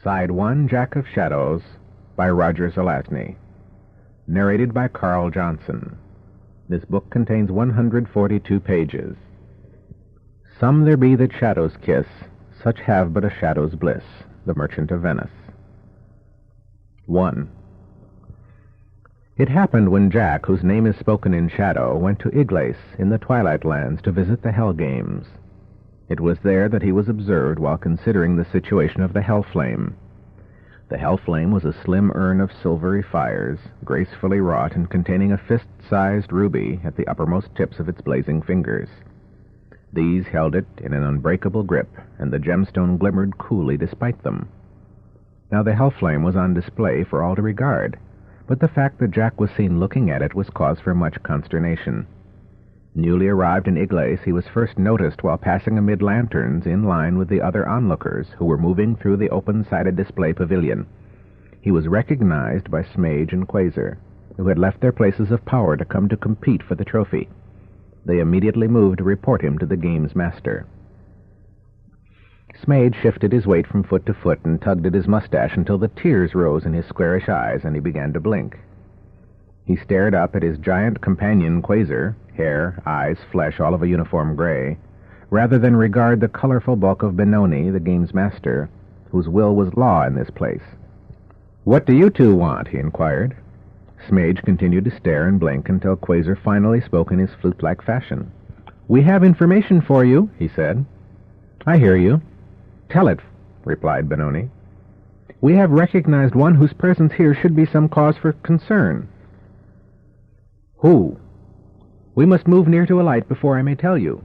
Side 1, Jack of Shadows, by Roger Zelazny. Narrated by Carl Johnson. This book contains 142 pages. Some there be that shadows kiss, such have but a shadow's bliss. The Merchant of Venice. 1. It happened when Jack, whose name is spoken in shadow, went to Iglace in the Twilight Lands to visit the Hell Games. It was there that he was observed while considering the situation of the Hell Flame. The Hell Flame was a slim urn of silvery fires, gracefully wrought and containing a fist-sized ruby at the uppermost tips of its blazing fingers. These held it in an unbreakable grip, and the gemstone glimmered coolly despite them. Now the Hell Flame was on display for all to regard, but the fact that Jack was seen looking at it was cause for much consternation. Newly arrived in Iglace, he was first noticed while passing amid lanterns in line with the other onlookers who were moving through the open-sided display pavilion. He was recognized by Smage and Quasar, who had left their places of power to come to compete for the trophy. They immediately moved to report him to the game's master. Smage shifted his weight from foot to foot and tugged at his mustache until the tears rose in his squarish eyes and he began to blink. He stared up at his giant companion Quasar, hair, eyes, flesh, all of a uniform gray, rather than regard the colorful bulk of Benoni, the game's master, whose will was law in this place. "What do you two want?" he inquired. Smage continued to stare and blink until Quasar finally spoke in his flute-like fashion. "We have information for you," he said. "I hear you." "Tell it," replied Benoni. "We have recognized one whose presence here should be some cause for concern." "Who?" "We must move near to a light before I may tell you."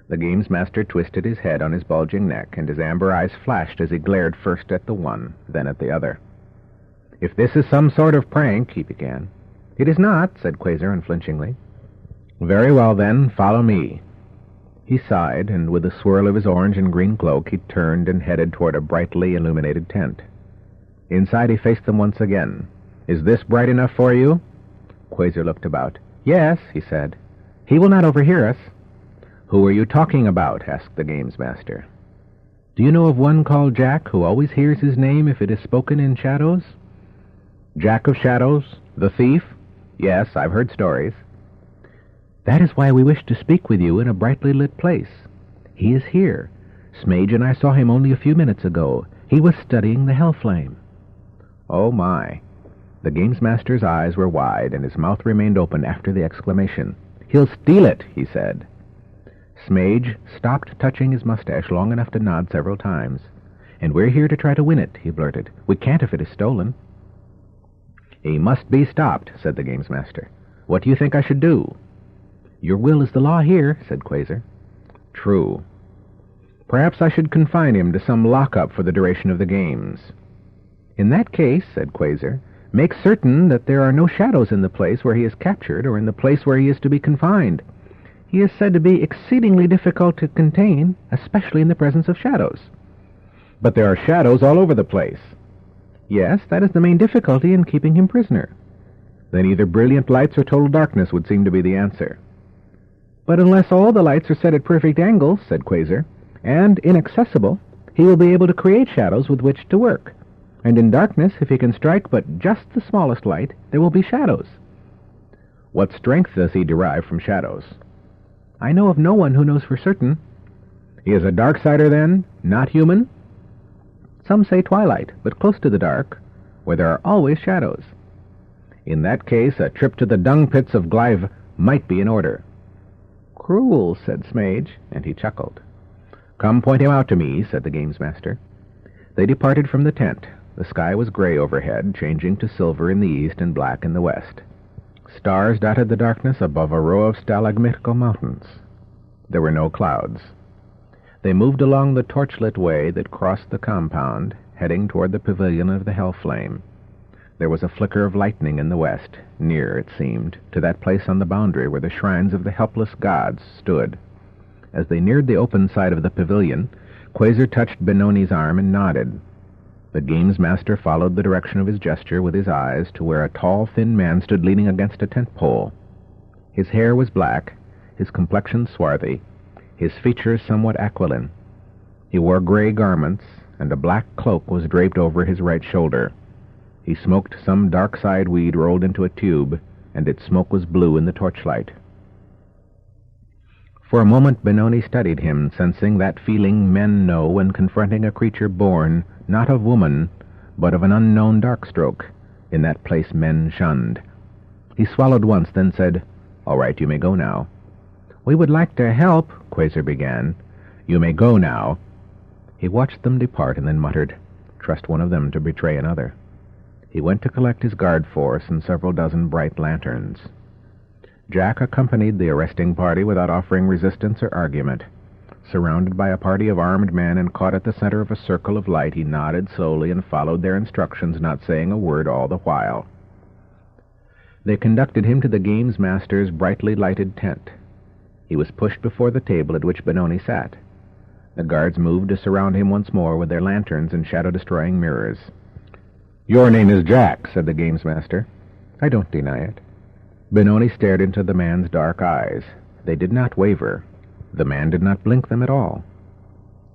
The game's master twisted his head on his bulging neck, and his amber eyes flashed as he glared first at the one, then at the other. "If this is some sort of prank," he began. "It is not," said Quasar unflinchingly. "Very well, then, follow me." He sighed, and with a swirl of his orange and green cloak, he turned and headed toward a brightly illuminated tent. Inside he faced them once again. "Is this bright enough for you?" Quasar looked about. "Yes," he said. "He will not overhear us." "Who are you talking about?" asked the game's master. "Do you know of one called Jack, who always hears his name if it is spoken in shadows?" "Jack of Shadows? The thief? Yes, I've heard stories." "That is why we wish to speak with you in a brightly lit place. He is here. Smage and I saw him only a few minutes ago. He was studying the Hell Flame." "Oh, my." The game's master's eyes were wide, and his mouth remained open after the exclamation. "He'll steal it," he said. Smage stopped touching his mustache long enough to nod several times. "And we're here to try to win it," he blurted. "We can't if it is stolen." "He must be stopped," said the game's master. "What do you think I should do?" "Your will is the law here," said Quasar. "True. Perhaps I should confine him to some lockup for the duration of the games." "In that case," said Quasar, "make certain that there are no shadows in the place where he is captured or in the place where he is to be confined. He is said to be exceedingly difficult to contain, especially in the presence of shadows." "But there are shadows all over the place." "Yes, that is the main difficulty in keeping him prisoner." "Then either brilliant lights or total darkness would seem to be the answer." "But unless all the lights are set at perfect angles," said Quasar, "and inaccessible, he will be able to create shadows with which to work. And in darkness, if he can strike but just the smallest light, there will be shadows." "What strength does he derive from shadows?" "I know of no one who knows for certain." "He is a Darksider, then? Not human?" "Some say twilight, but close to the dark, where there are always shadows." "In that case, a trip to the dung pits of Glive might be in order." "Cruel," said Smage, and he chuckled. "Come point him out to me," said the game's master. They departed from the tent. The sky was gray overhead, changing to silver in the east and black in the west. Stars dotted the darkness above a row of stalagmitical mountains. There were no clouds. They moved along the torchlit way that crossed the compound, heading toward the pavilion of the Hell Flame. There was a flicker of lightning in the west, near, it seemed, to that place on the boundary where the shrines of the helpless gods stood. As they neared the open side of the pavilion, Quasar touched Benoni's arm and nodded. The game's master followed the direction of his gesture with his eyes to where a tall, thin man stood leaning against a tent pole. His hair was black, his complexion swarthy, his features somewhat aquiline. He wore gray garments, and a black cloak was draped over his right shoulder. He smoked some dark-side weed rolled into a tube, and its smoke was blue in the torchlight. For a moment Benoni studied him, sensing that feeling men know when confronting a creature born, not of woman, but of an unknown dark-stroke, in that place men shunned. He swallowed once, then said, "All right, you may go now." "We would like to help," Quasar began. "You may go now." He watched them depart and then muttered, "Trust one of them to betray another." He went to collect his guard force and several dozen bright lanterns. Jack accompanied the arresting party without offering resistance or argument. Surrounded by a party of armed men and caught at the center of a circle of light, he nodded slowly and followed their instructions, not saying a word all the while. They conducted him to the games master's brightly lighted tent. He was pushed before the table at which Benoni sat. The guards moved to surround him once more with their lanterns and shadow-destroying mirrors. "Your name is Jack," said the games master. "I don't deny it." Benoni stared into the man's dark eyes. They did not waver. The man did not blink them at all.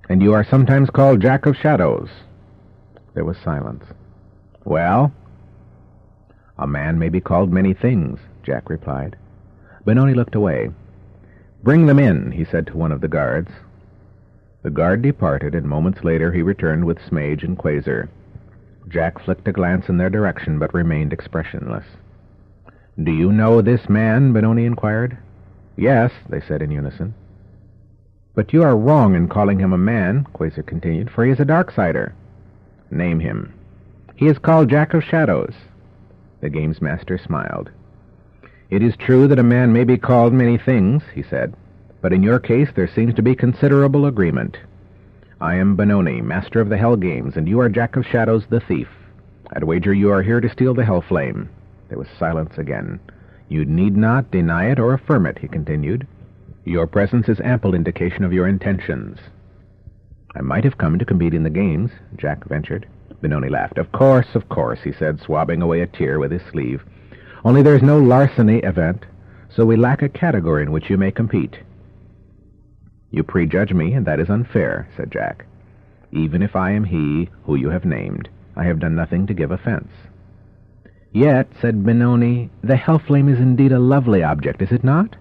"And you are sometimes called Jack of Shadows." There was silence. "Well?" "A man may be called many things," Jack replied. Benoni looked away. "Bring them in," he said to one of the guards. The guard departed, and moments later he returned with Smage and Quasar. Jack flicked a glance in their direction, but remained expressionless. "Do you know this man?" Benoni inquired. "Yes," they said in unison. "But you are wrong in calling him a man," Quasar continued, "for he is a Darksider." "Name him." "He is called Jack of Shadows." The games master smiled. "It is true that a man may be called many things," he said, "but in your case there seems to be considerable agreement. I am Benoni, master of the Hell Games, and you are Jack of Shadows, the thief. I'd wager you are here to steal the Hell Flame." There was silence again. "You need not deny it or affirm it," he continued. "Your presence is ample indication of your intentions." "I might have come to compete in the games," Jack ventured. Benoni laughed. Of course," he said, swabbing away a tear with his sleeve. "Only there's no larceny event, so we lack a category in which you may compete." "You prejudge me, and that is unfair," said Jack. "Even if I am he who you have named, I have done nothing to give offense." "Yet," said Benoni, "the Hellflame is indeed a lovely object, is it not?"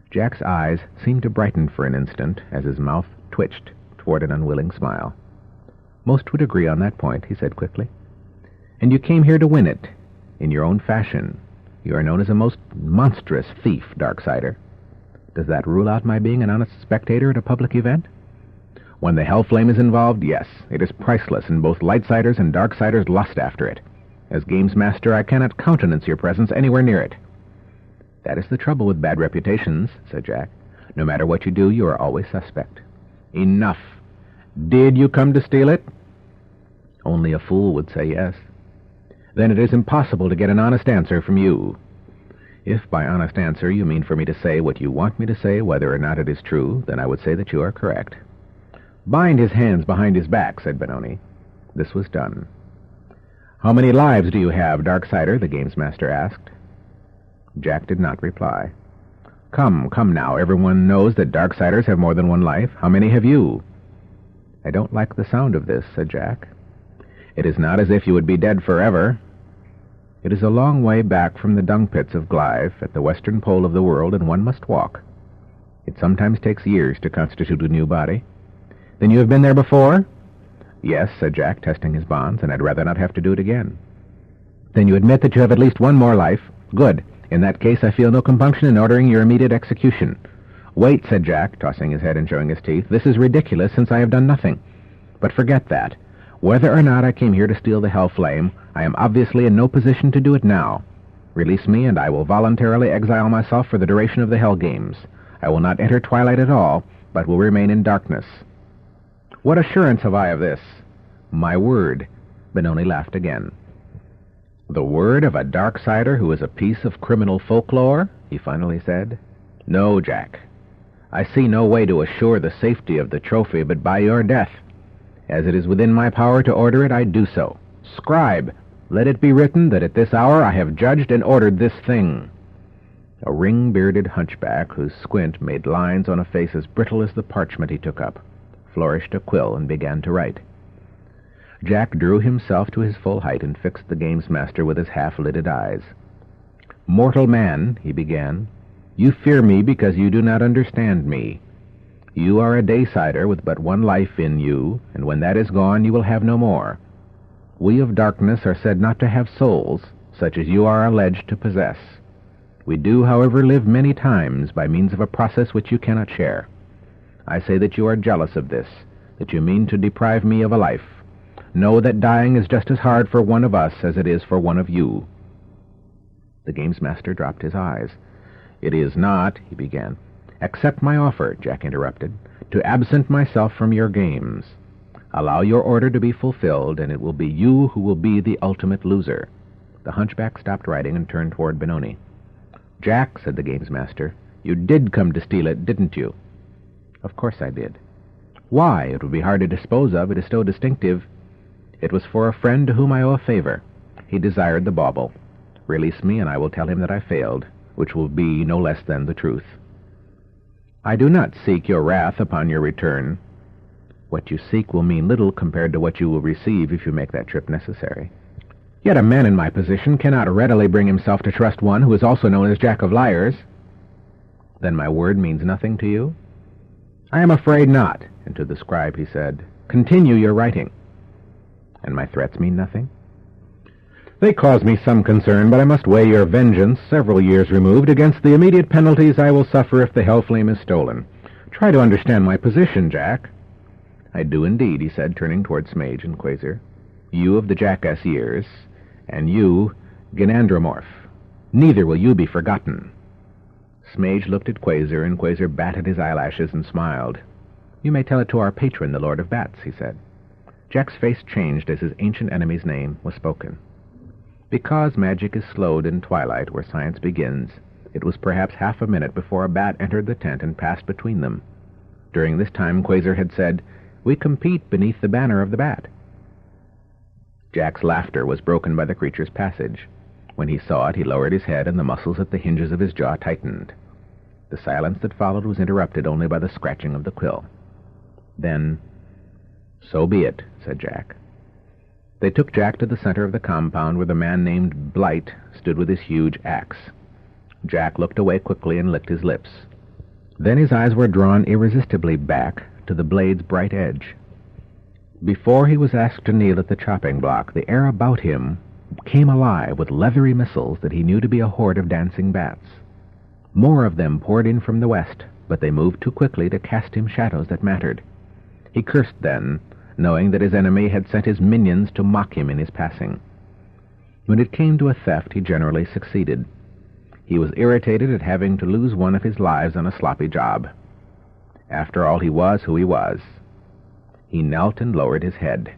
Jack's eyes seemed to brighten for an instant as his mouth twitched toward an unwilling smile. "Most would agree on that point," he said quickly. "And you came here to win it, in your own fashion. You are known as a most monstrous thief, Darksider. Does that rule out my being an honest spectator at a public event?" "When the Hellflame is involved, yes. It is priceless, and both Lightsiders and Darksiders lust after it. As Games Master, I cannot countenance your presence anywhere near it." "That is the trouble with bad reputations," said Jack. "No matter what you do, you are always suspect." "Enough. Did you come to steal it?" "Only a fool would say yes." "Then it is impossible to get an honest answer from you." "If by honest answer you mean for me to say what you want me to say, whether or not it is true, then I would say that you are correct." "Bind his hands behind his back," said Benoni. This was done. "How many lives do you have, Darksider?" the games master asked. Jack did not reply. Come now, everyone knows that Darksiders have more than one life. How many have you?" "I don't like the sound of this," said Jack. "It is not as if you would be dead forever." "It is a long way back from the dung pits of Glyve, at the western pole of the world, and one must walk. It sometimes takes years to constitute a new body." "Then you have been there before?" "Yes," said Jack, testing his bonds, "and I'd rather not have to do it again." "Then you admit that you have at least one more life? Good. In that case, I feel no compunction in ordering your immediate execution." "Wait," said Jack, tossing his head and showing his teeth. "This is ridiculous, since I have done nothing. But forget that. Whether or not I came here to steal the Hellflame, I am obviously in no position to do it now. Release me, and I will voluntarily exile myself for the duration of the Hell Games. I will not enter twilight at all, but will remain in darkness." "What assurance have I of this?" "My word." Benoni laughed again. "The word of a Darksider who is a piece of criminal folklore?" he finally said. "No, Jack. I see no way to assure the safety of the trophy but by your death. As it is within my power to order it, I do so. Scribe, let it be written that at this hour I have judged and ordered this thing." A ring-bearded hunchback whose squint made lines on a face as brittle as the parchment he took up, flourished a quill, and began to write. Jack drew himself to his full height and fixed the games master with his half-lidded eyes. "Mortal man," he began, "you fear me because you do not understand me. You are a Daysider with but one life in you, and when that is gone you will have no more. We of darkness are said not to have souls, such as you are alleged to possess. We do, however, live many times by means of a process which you cannot share. I say that you are jealous of this, that you mean to deprive me of a life. Know that dying is just as hard for one of us as it is for one of you." The games master dropped his eyes. "It is not," he began. "Accept my offer," Jack interrupted, "to absent myself from your games. Allow your order to be fulfilled, and it will be you who will be the ultimate loser." The hunchback stopped writing and turned toward Benoni. "Jack," said the games master, "you did come to steal it, didn't you?" "Of course I did." "Why? It would be hard to dispose of. It is so distinctive." "It was for a friend to whom I owe a favor. He desired the bauble. Release me, and I will tell him that I failed, which will be no less than the truth." "I do not seek your wrath upon your return." "What you seek will mean little compared to what you will receive if you make that trip necessary." "Yet a man in my position cannot readily bring himself to trust one who is also known as Jack of Liars." "Then my word means nothing to you?" "I am afraid not." And to the scribe he said, "Continue your writing." "And my threats mean nothing?" "They cause me some concern, but I must weigh your vengeance, several years removed, against the immediate penalties I will suffer if the Hellflame is stolen. Try to understand my position, Jack." "I do indeed," he said, turning toward Smage and Quasar. "You of the jackass years, and you, Gynandromorph. Neither will you be forgotten." Smage looked at Quasar, and Quasar batted his eyelashes and smiled. "You may tell it to our patron, the Lord of Bats," he said. Jack's face changed as his ancient enemy's name was spoken. Because magic is slowed in twilight where science begins, it was perhaps half a minute before a bat entered the tent and passed between them. During this time Quasar had said, "We compete beneath the banner of the bat." Jack's laughter was broken by the creature's passage. When he saw it, he lowered his head, and the muscles at the hinges of his jaw tightened. The silence that followed was interrupted only by the scratching of the quill. Then, "So be it," said Jack. They took Jack to the center of the compound where the man named Blight stood with his huge axe. Jack looked away quickly and licked his lips. Then his eyes were drawn irresistibly back to the blade's bright edge. Before he was asked to kneel at the chopping block, the air about him came alive with leathery missiles that he knew to be a horde of dancing bats. More of them poured in from the west, but they moved too quickly to cast him shadows that mattered. He cursed then, knowing that his enemy had sent his minions to mock him in his passing. When it came to a theft, he generally succeeded. He was irritated at having to lose one of his lives on a sloppy job. After all, he was who he was. He knelt and lowered his head.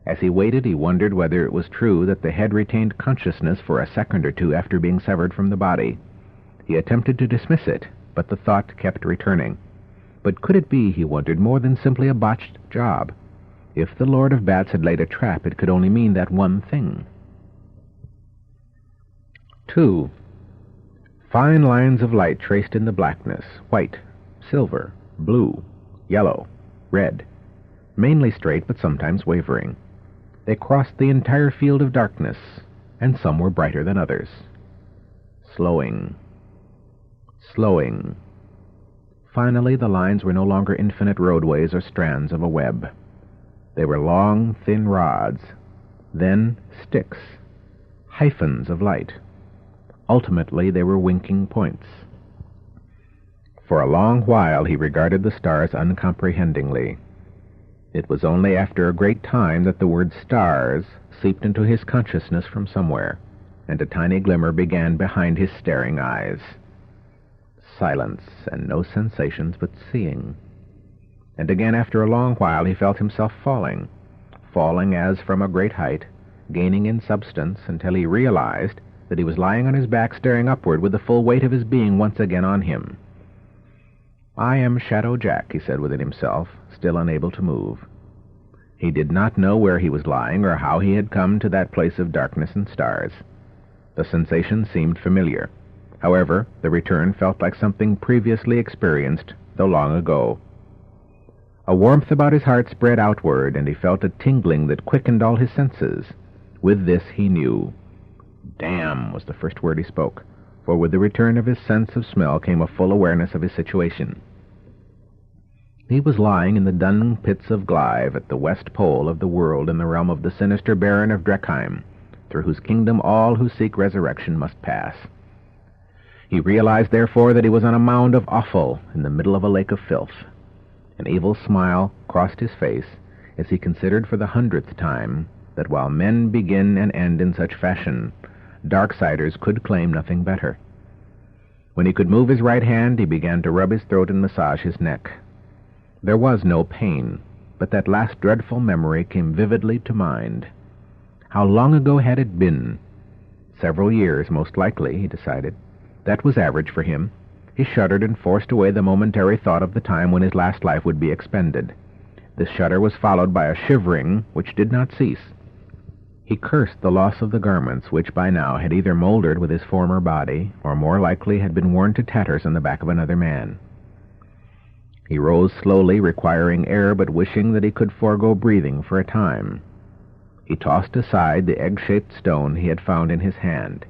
As he waited, he wondered whether it was true that the head retained consciousness for a second or two after being severed from the body. He attempted to dismiss it, but the thought kept returning. But could it be, he wondered, more than simply a botched job? If the Lord of Bats had laid a trap, it could only mean that one thing. 2. Fine lines of light traced in the blackness, white, silver, blue, yellow, red, mainly straight but sometimes wavering. They crossed the entire field of darkness, and some were brighter than others. Slowing. Slowing. Finally, the lines were no longer infinite roadways or strands of a web. They were long, thin rods, then sticks, hyphens of light. Ultimately, they were winking points. For a long while he regarded the stars uncomprehendingly. It was only after a great time that the word stars seeped into his consciousness from somewhere, and a tiny glimmer began behind his staring eyes. Silence, and no sensations but seeing. And again, after a long while, he felt himself falling as from a great height, gaining in substance until he realized that he was lying on his back staring upward with the full weight of his being once again on him. "I am Shadow Jack," he said within himself, still unable to move. He did not know where he was lying or how he had come to that place of darkness and stars. The sensation seemed familiar. However, the return felt like something previously experienced, though long ago. A warmth about his heart spread outward, and he felt a tingling that quickened all his senses. With this he knew. "Damn" was the first word he spoke, for with the return of his sense of smell came a full awareness of his situation. He was lying in the dung pits of Glive at the west pole of the world in the realm of the sinister Baron of Dreckheim, through whose kingdom all who seek resurrection must pass. He realized, therefore, that he was on a mound of offal in the middle of a lake of filth. An evil smile crossed his face as he considered for the 100th time that while men begin and end in such fashion, Darksiders could claim nothing better. When he could move his right hand, he began to rub his throat and massage his neck. There was no pain, but that last dreadful memory came vividly to mind. How long ago had it been? Several years, most likely, he decided. That was average for him. He shuddered and forced away the momentary thought of the time when his last life would be expended. This shudder was followed by a shivering which did not cease. He cursed the loss of the garments which by now had either mouldered with his former body, or more likely had been worn to tatters on the back of another man. He rose slowly, requiring air, but wishing that he could forego breathing for a time. He tossed aside the egg-shaped stone he had found in his hand.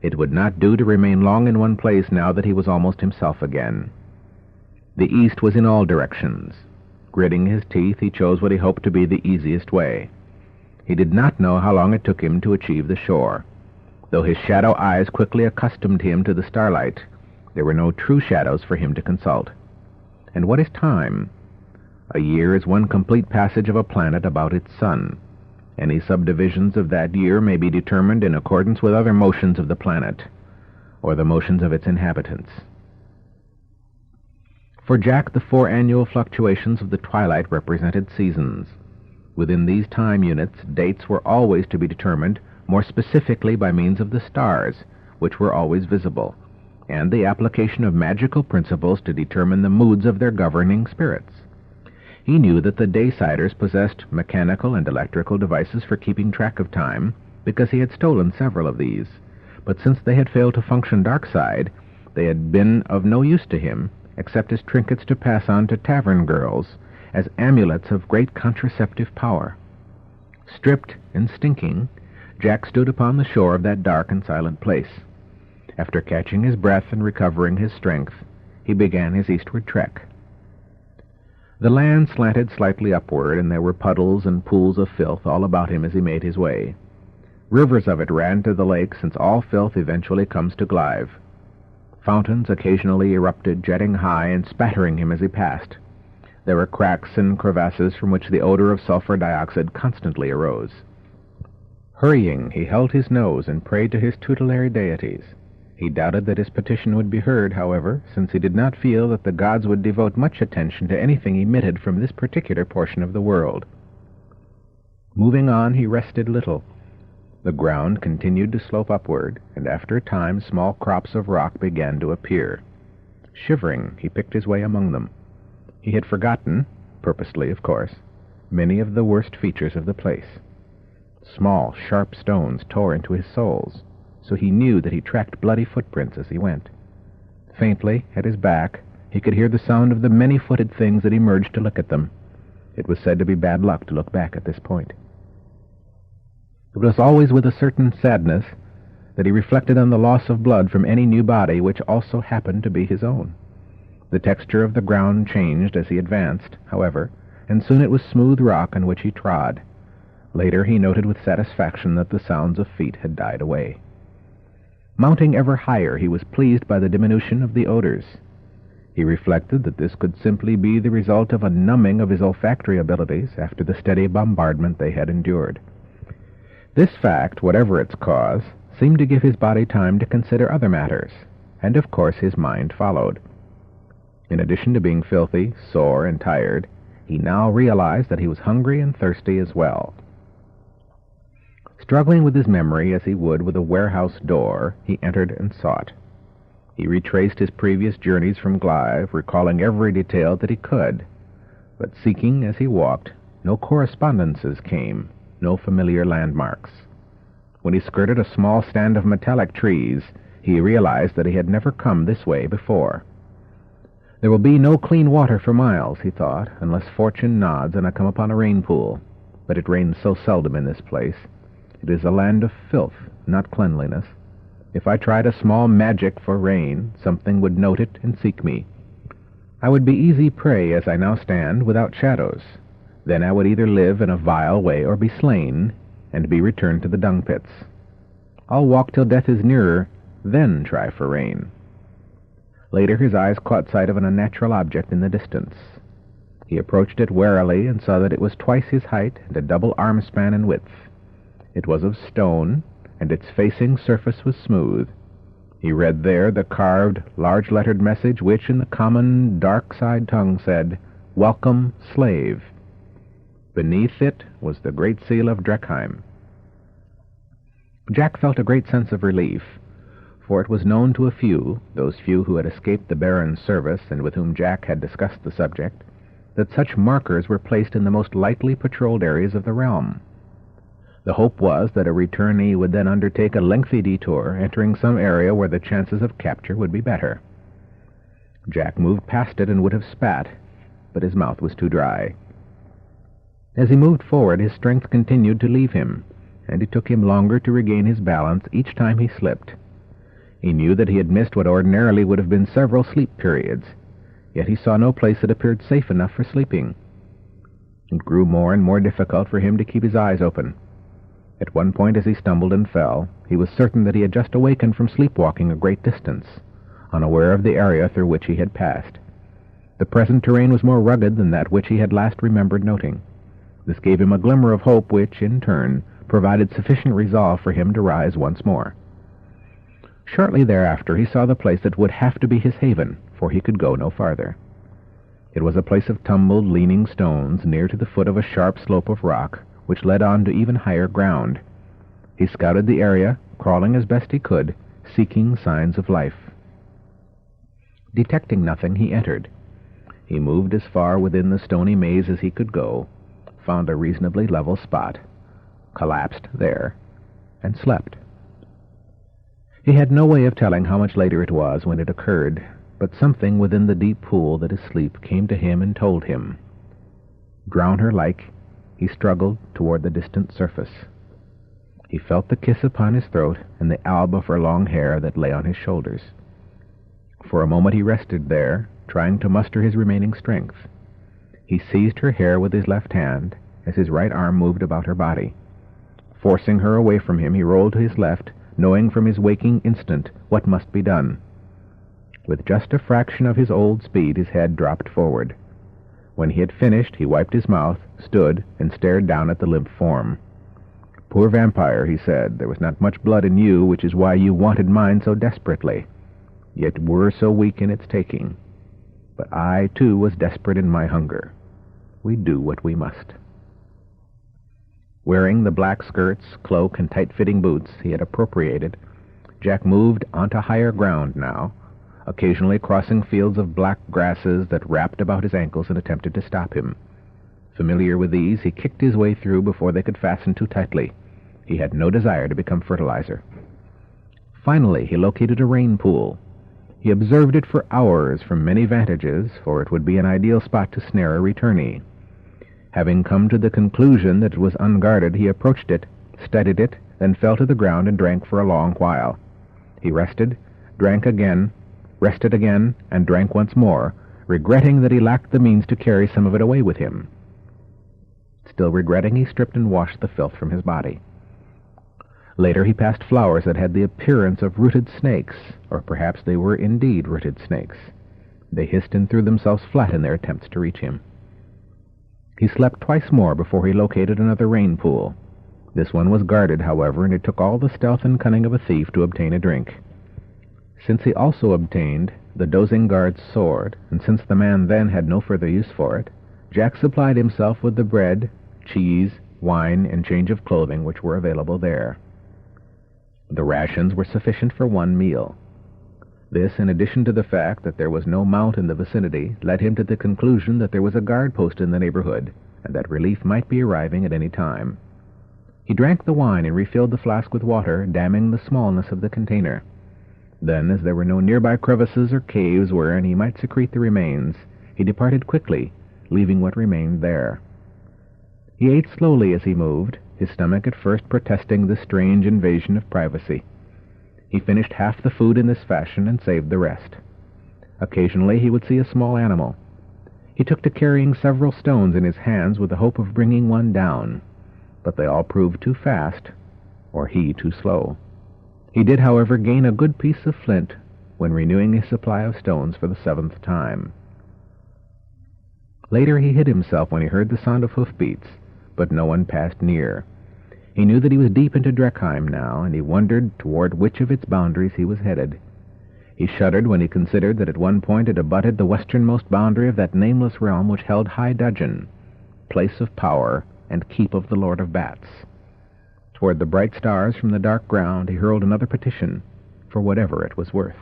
It would not do to remain long in one place now that he was almost himself again. The east was in all directions. Gritting his teeth, he chose what he hoped to be the easiest way. He did not know how long it took him to achieve the shore. Though his shadow eyes quickly accustomed him to the starlight, there were no true shadows for him to consult. And what is time? A year is one complete passage of a planet about its sun. Any subdivisions of that year may be determined in accordance with other motions of the planet, or the motions of its inhabitants. For Jack, the 4 annual fluctuations of the twilight represented seasons. Within these time units, dates were always to be determined more specifically by means of the stars, which were always visible, and the application of magical principles to determine the moods of their governing spirits. He knew that the Daysiders possessed mechanical and electrical devices for keeping track of time, because he had stolen several of these, but since they had failed to function darkside, they had been of no use to him, except as trinkets to pass on to tavern girls, as amulets of great contraceptive power. Stripped and stinking, Jack stood upon the shore of that dark and silent place. After catching his breath and recovering his strength, he began his eastward trek. The land slanted slightly upward, and there were puddles and pools of filth all about him as he made his way. Rivers of it ran to the lake, since all filth eventually comes to Glive. Fountains occasionally erupted, jetting high and spattering him as he passed. There were cracks and crevasses from which the odor of sulfur dioxide constantly arose. Hurrying, he held his nose and prayed to his tutelary deities. He doubted that his petition would be heard, however, since he did not feel that the gods would devote much attention to anything emitted from this particular portion of the world. Moving on, he rested little. The ground continued to slope upward, and after a time small crops of rock began to appear. Shivering, he picked his way among them. He had forgotten, purposely of course, many of the worst features of the place. Small, sharp stones tore into his soles, so he knew that he tracked bloody footprints as he went. Faintly, at his back, he could hear the sound of the many-footed things that emerged to look at them. It was said to be bad luck to look back at this point. It was always with a certain sadness that he reflected on the loss of blood from any new body which also happened to be his own. The texture of the ground changed as he advanced, however, and soon it was smooth rock on which he trod. Later he noted with satisfaction that the sounds of feet had died away. Mounting ever higher, he was pleased by the diminution of the odors. He reflected that this could simply be the result of a numbing of his olfactory abilities after the steady bombardment they had endured. This fact, whatever its cause, seemed to give his body time to consider other matters, and of course his mind followed. In addition to being filthy, sore, and tired, he now realized that he was hungry and thirsty as well. Struggling with his memory as he would with a warehouse door, he entered and sought. He retraced his previous journeys from Glive, recalling every detail that he could. But seeking as he walked, no correspondences came, no familiar landmarks. When he skirted a small stand of metallic trees, he realized that he had never come this way before. There will be no clean water for miles, he thought, unless fortune nods and I come upon a rain pool. But it rains so seldom in this place. It is a land of filth, not cleanliness. If I tried a small magic for rain, something would note it and seek me. I would be easy prey as I now stand, without shadows. Then I would either live in a vile way or be slain, and be returned to the dung pits. I'll walk till death is nearer, then try for rain. Later his eyes caught sight of an unnatural object in the distance. He approached it warily and saw that it was twice his height and a double arm span in width. It was of stone, and its facing surface was smooth. He read there the carved, large-lettered message which, in the common dark-side tongue, said, "Welcome, slave." Beneath it was the Great Seal of Drekheim. Jack felt a great sense of relief, for it was known to a few, those few who had escaped the Baron's service and with whom Jack had discussed the subject, that such markers were placed in the most lightly patrolled areas of the realm. The hope was that a returnee would then undertake a lengthy detour, entering some area where the chances of capture would be better. Jack moved past it and would have spat, but his mouth was too dry. As he moved forward, his strength continued to leave him, and it took him longer to regain his balance each time he slipped. He knew that he had missed what ordinarily would have been several sleep periods, yet he saw no place that appeared safe enough for sleeping. It grew more and more difficult for him to keep his eyes open. At one point, as he stumbled and fell, he was certain that he had just awakened from sleepwalking a great distance, unaware of the area through which he had passed. The present terrain was more rugged than that which he had last remembered noting. This gave him a glimmer of hope which, in turn, provided sufficient resolve for him to rise once more. Shortly thereafter he saw the place that would have to be his haven, for he could go no farther. It was a place of tumbled, leaning stones near to the foot of a sharp slope of rock, which led on to even higher ground. He scouted the area, crawling as best he could, seeking signs of life. Detecting nothing, he entered. He moved as far within the stony maze as he could go, found a reasonably level spot, collapsed there, and slept. He had no way of telling how much later it was when it occurred, but something within the deep pool that is sleep came to him and told him. Drown her like, he struggled toward the distant surface. He felt the kiss upon his throat and the alb of her long hair that lay on his shoulders. For a moment he rested there, trying to muster his remaining strength. He seized her hair with his left hand as his right arm moved about her body. Forcing her away from him, he rolled to his left, knowing from his waking instant what must be done. With just a fraction of his old speed, his head dropped forward. When he had finished, he wiped his mouth, stood, and stared down at the limp form. "Poor vampire," he said, "there was not much blood in you, which is why you wanted mine so desperately. Yet were so weak in its taking. But I, too, was desperate in my hunger. We do what we must." Wearing the black skirts, cloak, and tight-fitting boots he had appropriated, Jack moved onto higher ground now, occasionally crossing fields of black grasses that wrapped about his ankles and attempted to stop him. Familiar with these, he kicked his way through before they could fasten too tightly. He had no desire to become fertilizer. Finally, he located a rain pool. He observed it for hours from many vantages, for it would be an ideal spot to snare a returnee. Having come to the conclusion that it was unguarded, he approached it, steadied it, then fell to the ground and drank for a long while. He rested, drank again, rested again, and drank once more, regretting that he lacked the means to carry some of it away with him. Still regretting, he stripped and washed the filth from his body. Later he passed flowers that had the appearance of rooted snakes, or perhaps they were indeed rooted snakes. They hissed and threw themselves flat in their attempts to reach him. He slept twice more before he located another rain pool. This one was guarded, however, and it took all the stealth and cunning of a thief to obtain a drink. Since he also obtained the dozing guard's sword, and since the man then had no further use for it, Jack supplied himself with the bread, cheese, wine, and change of clothing which were available there. The rations were sufficient for one meal. This, in addition to the fact that there was no mount in the vicinity, led him to the conclusion that there was a guard post in the neighborhood, and that relief might be arriving at any time. He drank the wine and refilled the flask with water, damning the smallness of the container. Then, as there were no nearby crevices or caves wherein he might secrete the remains, he departed quickly, leaving what remained there. He ate slowly as he moved, his stomach at first protesting this strange invasion of privacy. He finished half the food in this fashion and saved the rest. Occasionally he would see a small animal. He took to carrying several stones in his hands with the hope of bringing one down, but they all proved too fast, or he too slow. He did, however, gain a good piece of flint when renewing his supply of stones for the 7th time. Later he hid himself when he heard the sound of hoofbeats, but no one passed near. He knew that he was deep into Dreckheim now, and he wondered toward which of its boundaries he was headed. He shuddered when he considered that at one point it abutted the westernmost boundary of that nameless realm which held High Dudgeon, place of power and keep of the Lord of Bats. Toward the bright stars from the dark ground he hurled another petition, for whatever it was worth.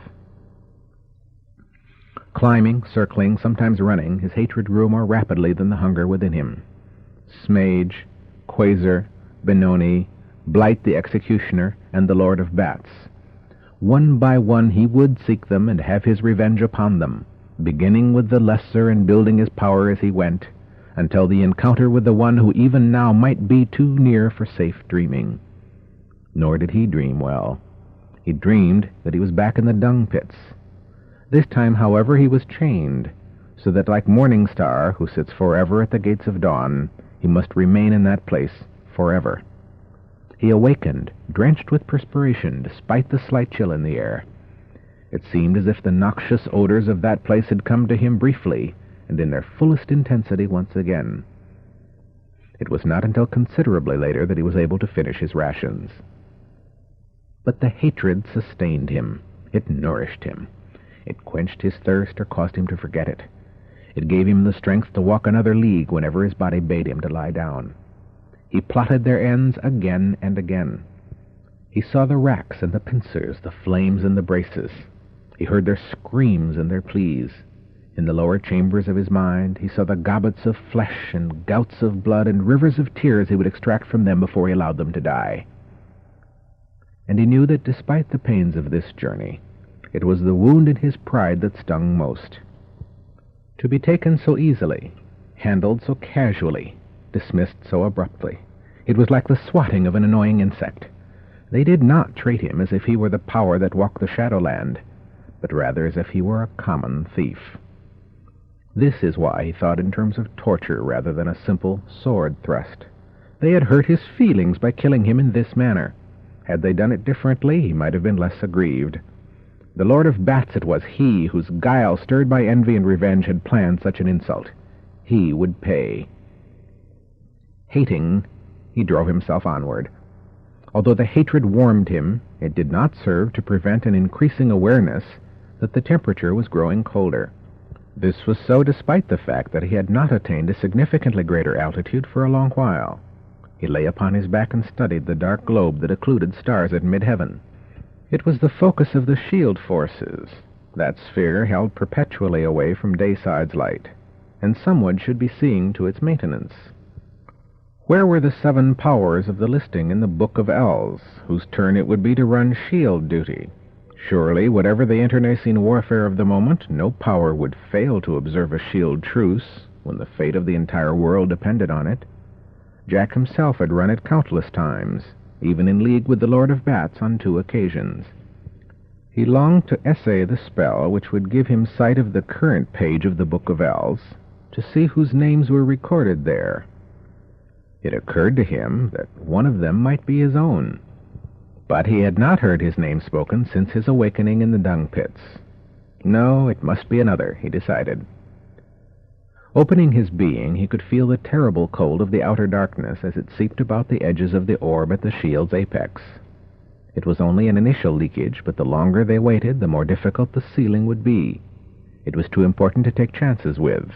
Climbing, circling, sometimes running, his hatred grew more rapidly than the hunger within him. Smage, Quasar, Benoni, Blight the Executioner, and the Lord of Bats. One by one he would seek them and have his revenge upon them, beginning with the lesser and building his power as he went, until the encounter with the one who even now might be too near for safe dreaming. Nor did he dream well. He dreamed that he was back in the dung pits. This time, however, he was chained, so that like Morning Star, who sits forever at the gates of dawn, he must remain in that place forever. He awakened, drenched with perspiration, despite the slight chill in the air. It seemed as if the noxious odors of that place had come to him briefly, and in their fullest intensity once again. It was not until considerably later that he was able to finish his rations. But the hatred sustained him. It nourished him. It quenched his thirst or caused him to forget it. It gave him the strength to walk another league whenever his body bade him to lie down. He plotted their ends again and again. He saw the racks and the pincers, the flames and the braces. He heard their screams and their pleas. In the lower chambers of his mind he saw the gobbets of flesh and gouts of blood and rivers of tears he would extract from them before he allowed them to die. And he knew that despite the pains of this journey, it was the wound in his pride that stung most. To be taken so easily, handled so casually, dismissed so abruptly, it was like the swatting of an annoying insect. They did not treat him as if he were the power that walked the Shadowland, but rather as if he were a common thief. This is why he thought in terms of torture rather than a simple sword thrust. They had hurt his feelings by killing him in this manner. Had they done it differently, he might have been less aggrieved. The Lord of Bats it was he whose guile, stirred by envy and revenge, had planned such an insult. He would pay. Hating, he drove himself onward. Although the hatred warmed him, it did not serve to prevent an increasing awareness that the temperature was growing colder. This was so despite the fact that he had not attained a significantly greater altitude for a long while. He lay upon his back and studied the dark globe that occluded stars at mid-heaven. It was the focus of the shield forces. That sphere held perpetually away from Dayside's light, and someone should be seeing to its maintenance. Where were the 7 powers of the listing in the Book of Elves, whose turn it would be to run shield duty? Surely, whatever the internecine warfare of the moment, no power would fail to observe a shield truce when the fate of the entire world depended on it. Jack himself had run it countless times, even in league with the Lord of Bats on 2 occasions. He longed to essay the spell which would give him sight of the current page of the Book of Elves, to see whose names were recorded there. It occurred to him that one of them might be his own, but he had not heard his name spoken since his awakening in the dung pits. No, it must be another, he decided. Opening his being, he could feel the terrible cold of the outer darkness as it seeped about the edges of the orb at the shield's apex. It was only an initial leakage, but the longer they waited, the more difficult the sealing would be. It was too important to take chances with.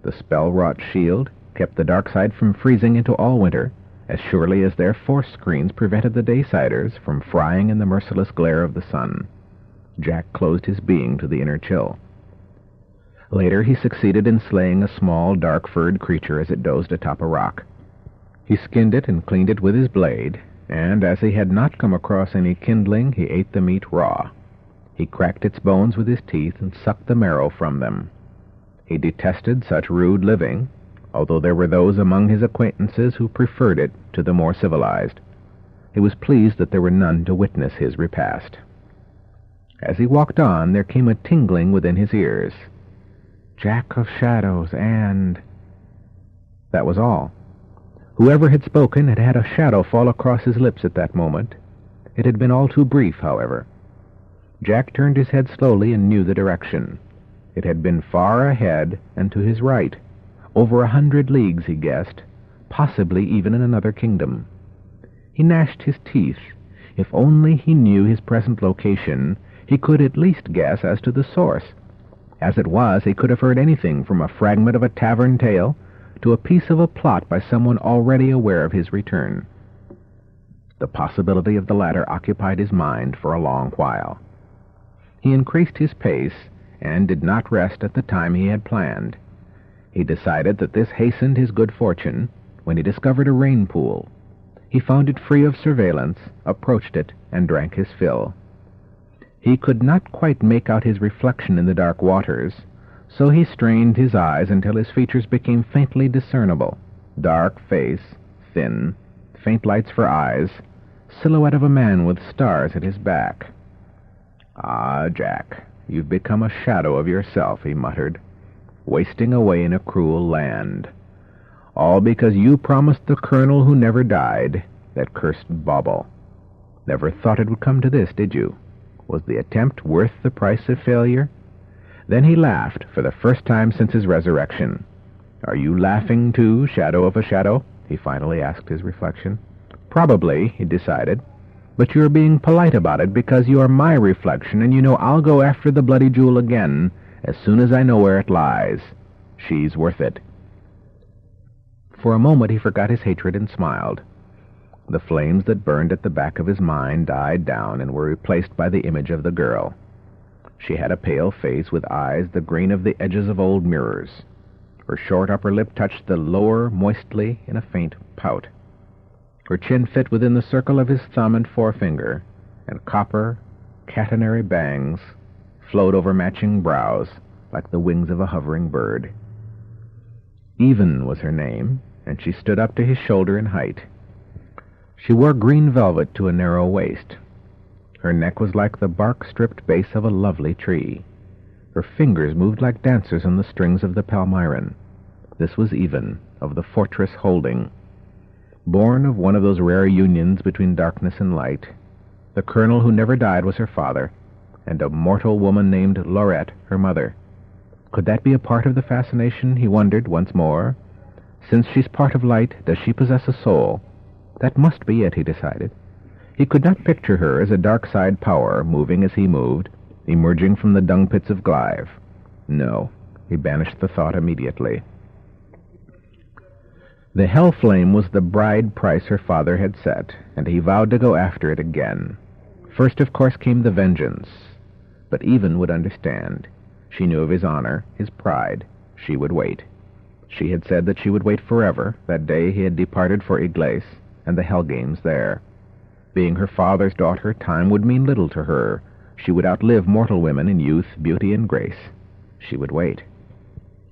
The spell-wrought shield kept the dark side from freezing into all winter, as surely as their force screens prevented the Daysiders from frying in the merciless glare of the sun. Jack closed his being to the inner chill. Later he succeeded in slaying a small, dark-furred creature as it dozed atop a rock. He skinned it and cleaned it with his blade, and as he had not come across any kindling, he ate the meat raw. He cracked its bones with his teeth and sucked the marrow from them. He detested such rude living, although there were those among his acquaintances who preferred it to the more civilized. He was pleased that there were none to witness his repast. As he walked on, there came a tingling within his ears. Jack of Shadows and... That was all. Whoever had spoken had had a shadow fall across his lips at that moment. It had been all too brief, however. Jack turned his head slowly and knew the direction. It had been far ahead and to his right, over 100 leagues, he guessed, possibly even in another kingdom. He gnashed his teeth. If only he knew his present location, he could at least guess as to the source. As it was, he could have heard anything from a fragment of a tavern tale to a piece of a plot by someone already aware of his return. The possibility of the latter occupied his mind for a long while. He increased his pace and did not rest at the time he had planned. He decided that this hastened his good fortune when he discovered a rain pool. He found it free of surveillance, approached it, and drank his fill. He could not quite make out his reflection in the dark waters, so he strained his eyes until his features became faintly discernible. Dark face, thin, faint lights for eyes, silhouette of a man with stars at his back. "Ah, Jack, you've become a shadow of yourself," he muttered, "wasting away in a cruel land. All because you promised the colonel who never died, that cursed bauble. Never thought it would come to this, did you? Was the attempt worth the price of failure?" Then he laughed for the first time since his resurrection. "Are you laughing too, shadow of a shadow?" he finally asked his reflection. "Probably," he decided, "but you're being polite about it because you are my reflection, and you know I'll go after the bloody jewel again as soon as I know where it lies. She's worth it." For a moment he forgot his hatred and smiled. The flames that burned at the back of his mind died down and were replaced by the image of the girl. She had a pale face with eyes the green of the edges of old mirrors. Her short upper lip touched the lower moistly in a faint pout. Her chin fit within the circle of his thumb and forefinger, and copper, catenary bangs flowed over matching brows like the wings of a hovering bird. Even was her name, and she stood up to his shoulder in height. She wore green velvet to a narrow waist. Her neck was like the bark-stripped base of a lovely tree. Her fingers moved like dancers on the strings of the palmyrin. This was Even, of the fortress Holding. Born of one of those rare unions between darkness and light, the colonel who never died was her father, and a mortal woman named Laurette her mother. Could that be a part of the fascination, he wondered once more? Since she's part of light, does she possess a soul? That must be it, he decided. He could not picture her as a dark-side power, moving as he moved, emerging from the dung pits of Glive. No, he banished the thought immediately. The hell flame was the bride price her father had set, and he vowed to go after it again. First, of course, came the vengeance. But Even would understand. She knew of his honor, his pride. She would wait. She had said that she would wait forever, that day he had departed for Igles and the hell games there. Being her father's daughter, time would mean little to her. She would outlive mortal women in youth, beauty, and grace. She would wait.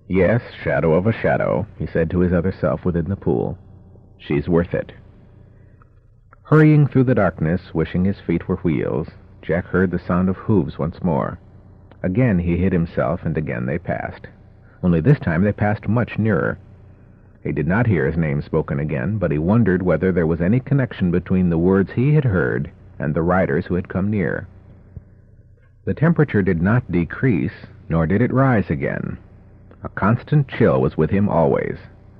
"Yes, shadow of a shadow," he said to his other self within the pool. "She's worth it." Hurrying through the darkness, wishing his feet were wheels, Jack heard the sound of hooves once more. Again he hid himself, and again they passed. Only this time they passed much nearer. He did not hear his name spoken again, but he wondered whether there was any connection between the words he had heard and the riders who had come near. The temperature did not decrease, nor did it rise again. A constant chill was with him always,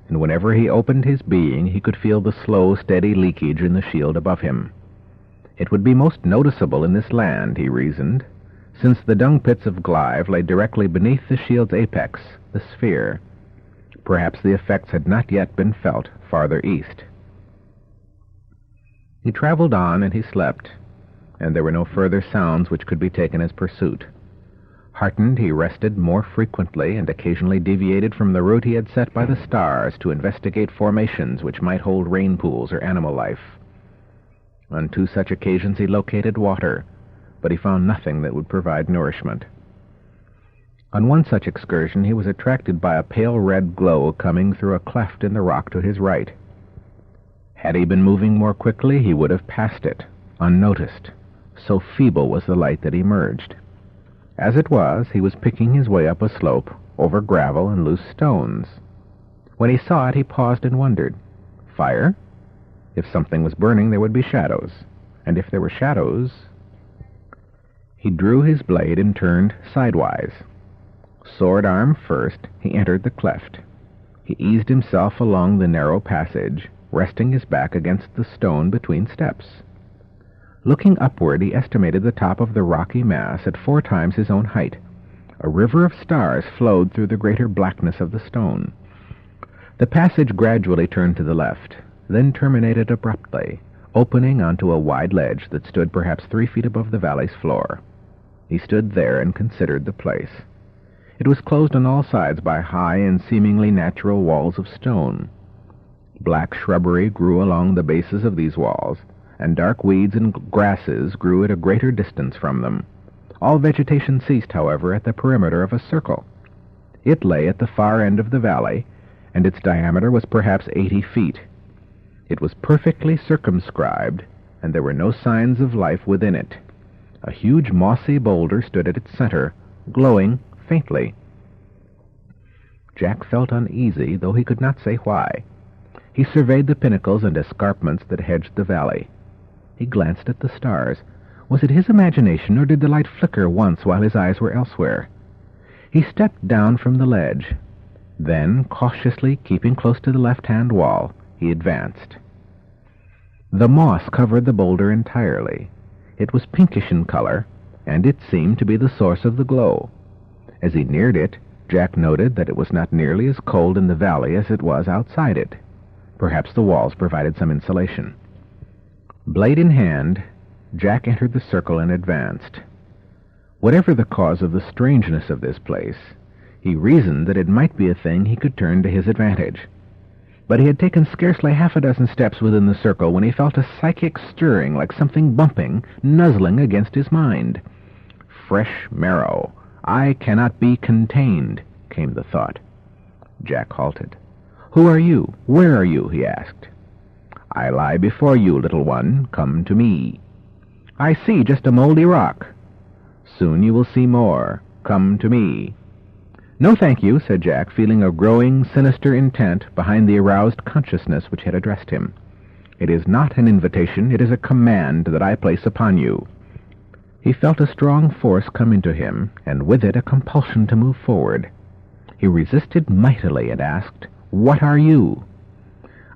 and whenever he opened his being he could feel the slow, steady leakage in the shield above him. It would be most noticeable in this land, he reasoned, since the dung pits of Glive lay directly beneath the shield's apex, the sphere. Perhaps the effects had not yet been felt farther east. He traveled on, and he slept, and there were no further sounds which could be taken as pursuit. Heartened, he rested more frequently and occasionally deviated from the route he had set by the stars to investigate formations which might hold rain pools or animal life. On two such occasions he located water, but he found nothing that would provide nourishment. On one such excursion he was attracted by a pale red glow coming through a cleft in the rock to his right. Had he been moving more quickly, he would have passed it, unnoticed. So feeble was the light that emerged. As it was, he was picking his way up a slope, over gravel and loose stones. When he saw it, he paused and wondered. Fire? If something was burning, there would be shadows. And if there were shadows... He drew his blade and turned sidewise. Sword arm first, he entered the cleft. He eased himself along the narrow passage, resting his back against the stone between steps. Looking upward, he estimated the top of the rocky mass at 4 times his own height. A river of stars flowed through the greater blackness of the stone. The passage gradually turned to the left, then terminated abruptly, opening onto a wide ledge that stood perhaps 3 feet above the valley's floor. He stood there and considered the place. It was closed on all sides by high and seemingly natural walls of stone. Black shrubbery grew along the bases of these walls, and dark weeds and grasses grew at a greater distance from them. All vegetation ceased, however, at the perimeter of a circle. It lay at the far end of the valley, and its diameter was perhaps 80 feet. It was perfectly circumscribed, and there were no signs of life within it. A huge mossy boulder stood at its center, glowing faintly. Jack felt uneasy, though he could not say why. He surveyed the pinnacles and escarpments that hedged the valley. He glanced at the stars. Was it his imagination, or did the light flicker once while his eyes were elsewhere? He stepped down from the ledge. Then, cautiously keeping close to the left-hand wall, he advanced. The moss covered the boulder entirely. It was pinkish in color, and it seemed to be the source of the glow. As he neared it, Jack noted that it was not nearly as cold in the valley as it was outside it. Perhaps the walls provided some insulation. Blade in hand, Jack entered the circle and advanced. Whatever the cause of the strangeness of this place, he reasoned that it might be a thing he could turn to his advantage. But he had taken scarcely half a dozen steps within the circle when he felt a psychic stirring, like something bumping, nuzzling against his mind. Fresh marrow. I cannot be contained, came the thought. Jack halted. Who are you? Where are you? He asked. I lie before you, little one. Come to me. I see just a moldy rock. Soon you will see more. Come to me. No, thank you, said Jack, feeling a growing, sinister intent behind the aroused consciousness which had addressed him. It is not an invitation, it is a command that I place upon you. He felt a strong force come into him, and with it a compulsion to move forward. He resisted mightily and asked, What are you?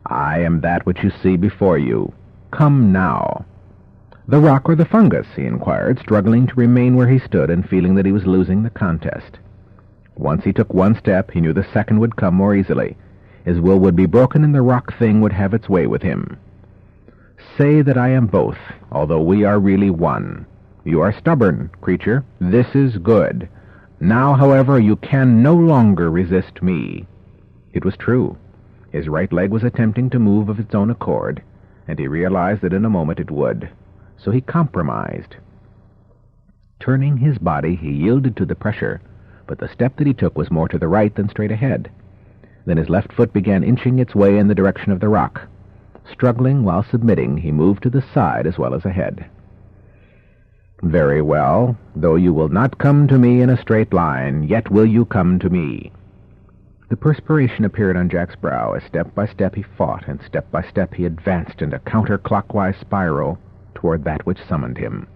I am that which you see before you. Come now. The rock or the fungus? He inquired, struggling to remain where he stood and feeling that he was losing the contest. Once he took one step, he knew the second would come more easily. His will would be broken, and the rock thing would have its way with him. Say that I am both, although we are really one. You are stubborn, creature. This is good. Now, however, you can no longer resist me. It was true. His right leg was attempting to move of its own accord, and he realized that in a moment it would. So he compromised. Turning his body, he yielded to the pressure, but the step that he took was more to the right than straight ahead. Then his left foot began inching its way in the direction of the rock. Struggling while submitting, he moved to the side as well as ahead. Very well. Though you will not come to me in a straight line, yet will you come to me. The perspiration appeared on Jack's brow as step by step he fought, and step by step he advanced in a counterclockwise spiral toward that which summoned him.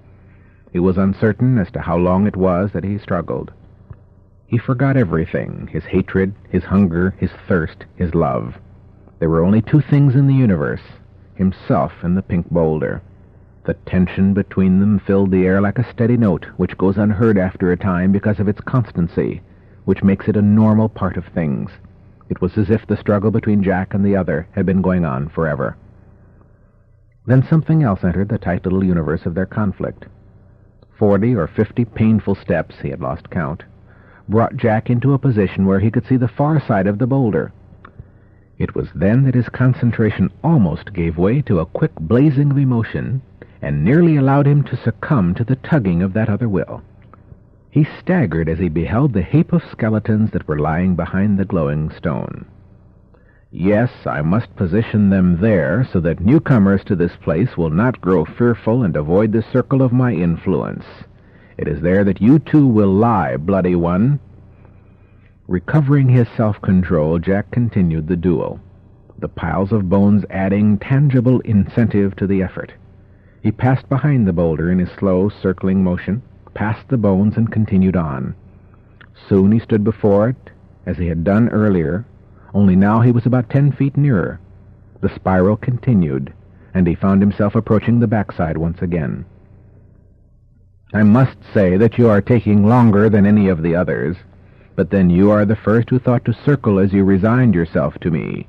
He was uncertain as to how long it was that he struggled. He forgot everything, his hatred, his hunger, his thirst, his love. There were only 2 things in the universe, himself and the pink boulder. The tension between them filled the air like a steady note, which goes unheard after a time because of its constancy, which makes it a normal part of things. It was as if the struggle between Jack and the other had been going on forever. Then something else entered the tight little universe of their conflict. 40 or 50 painful steps, he had lost count, brought Jack into a position where he could see the far side of the boulder. It was then that his concentration almost gave way to a quick blazing of emotion, and nearly allowed him to succumb to the tugging of that other will. He staggered as he beheld the heap of skeletons that were lying behind the glowing stone. Yes, I must position them there so that newcomers to this place will not grow fearful and avoid the circle of my influence. It is there that you too will lie, bloody one. Recovering his self-control, Jack continued the duel, the piles of bones adding tangible incentive to the effort. He passed behind the boulder in his slow, circling motion, passed the bones, and continued on. Soon he stood before it, as he had done earlier, only now he was about 10 feet nearer. The spiral continued, and he found himself approaching the backside once again. I must say that you are taking longer than any of the others, but then you are the first who thought to circle as you resigned yourself to me.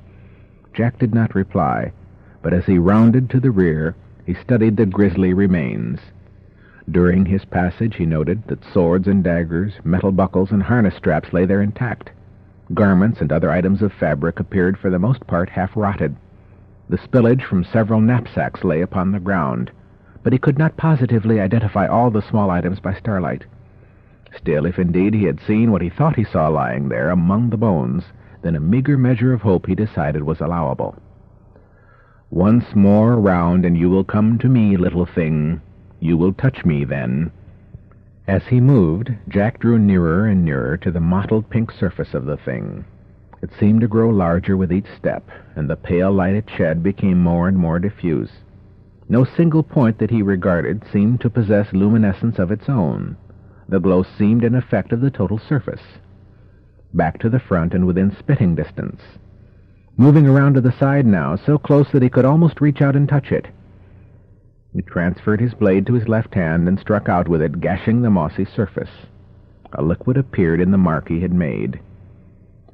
Jack did not reply, but as he rounded to the rear, he studied the grisly remains. During his passage he noted that swords and daggers, metal buckles, and harness straps lay there intact. Garments and other items of fabric appeared for the most part half-rotted. The spillage from several knapsacks lay upon the ground, but he could not positively identify all the small items by starlight. Still, if indeed he had seen what he thought he saw lying there among the bones, then a meager measure of hope he decided was allowable. Once more round, and you will come to me, little thing. You will touch me then. As he moved, Jack drew nearer and nearer to the mottled pink surface of the thing. It seemed to grow larger with each step, and the pale light it shed became more and more diffuse. No single point that he regarded seemed to possess luminescence of its own. The glow seemed an effect of the total surface. Back to the front and within spitting distance. Moving around to the side now, so close that he could almost reach out and touch it. He transferred his blade to his left hand and struck out with it, gashing the mossy surface. A liquid appeared in the mark he had made.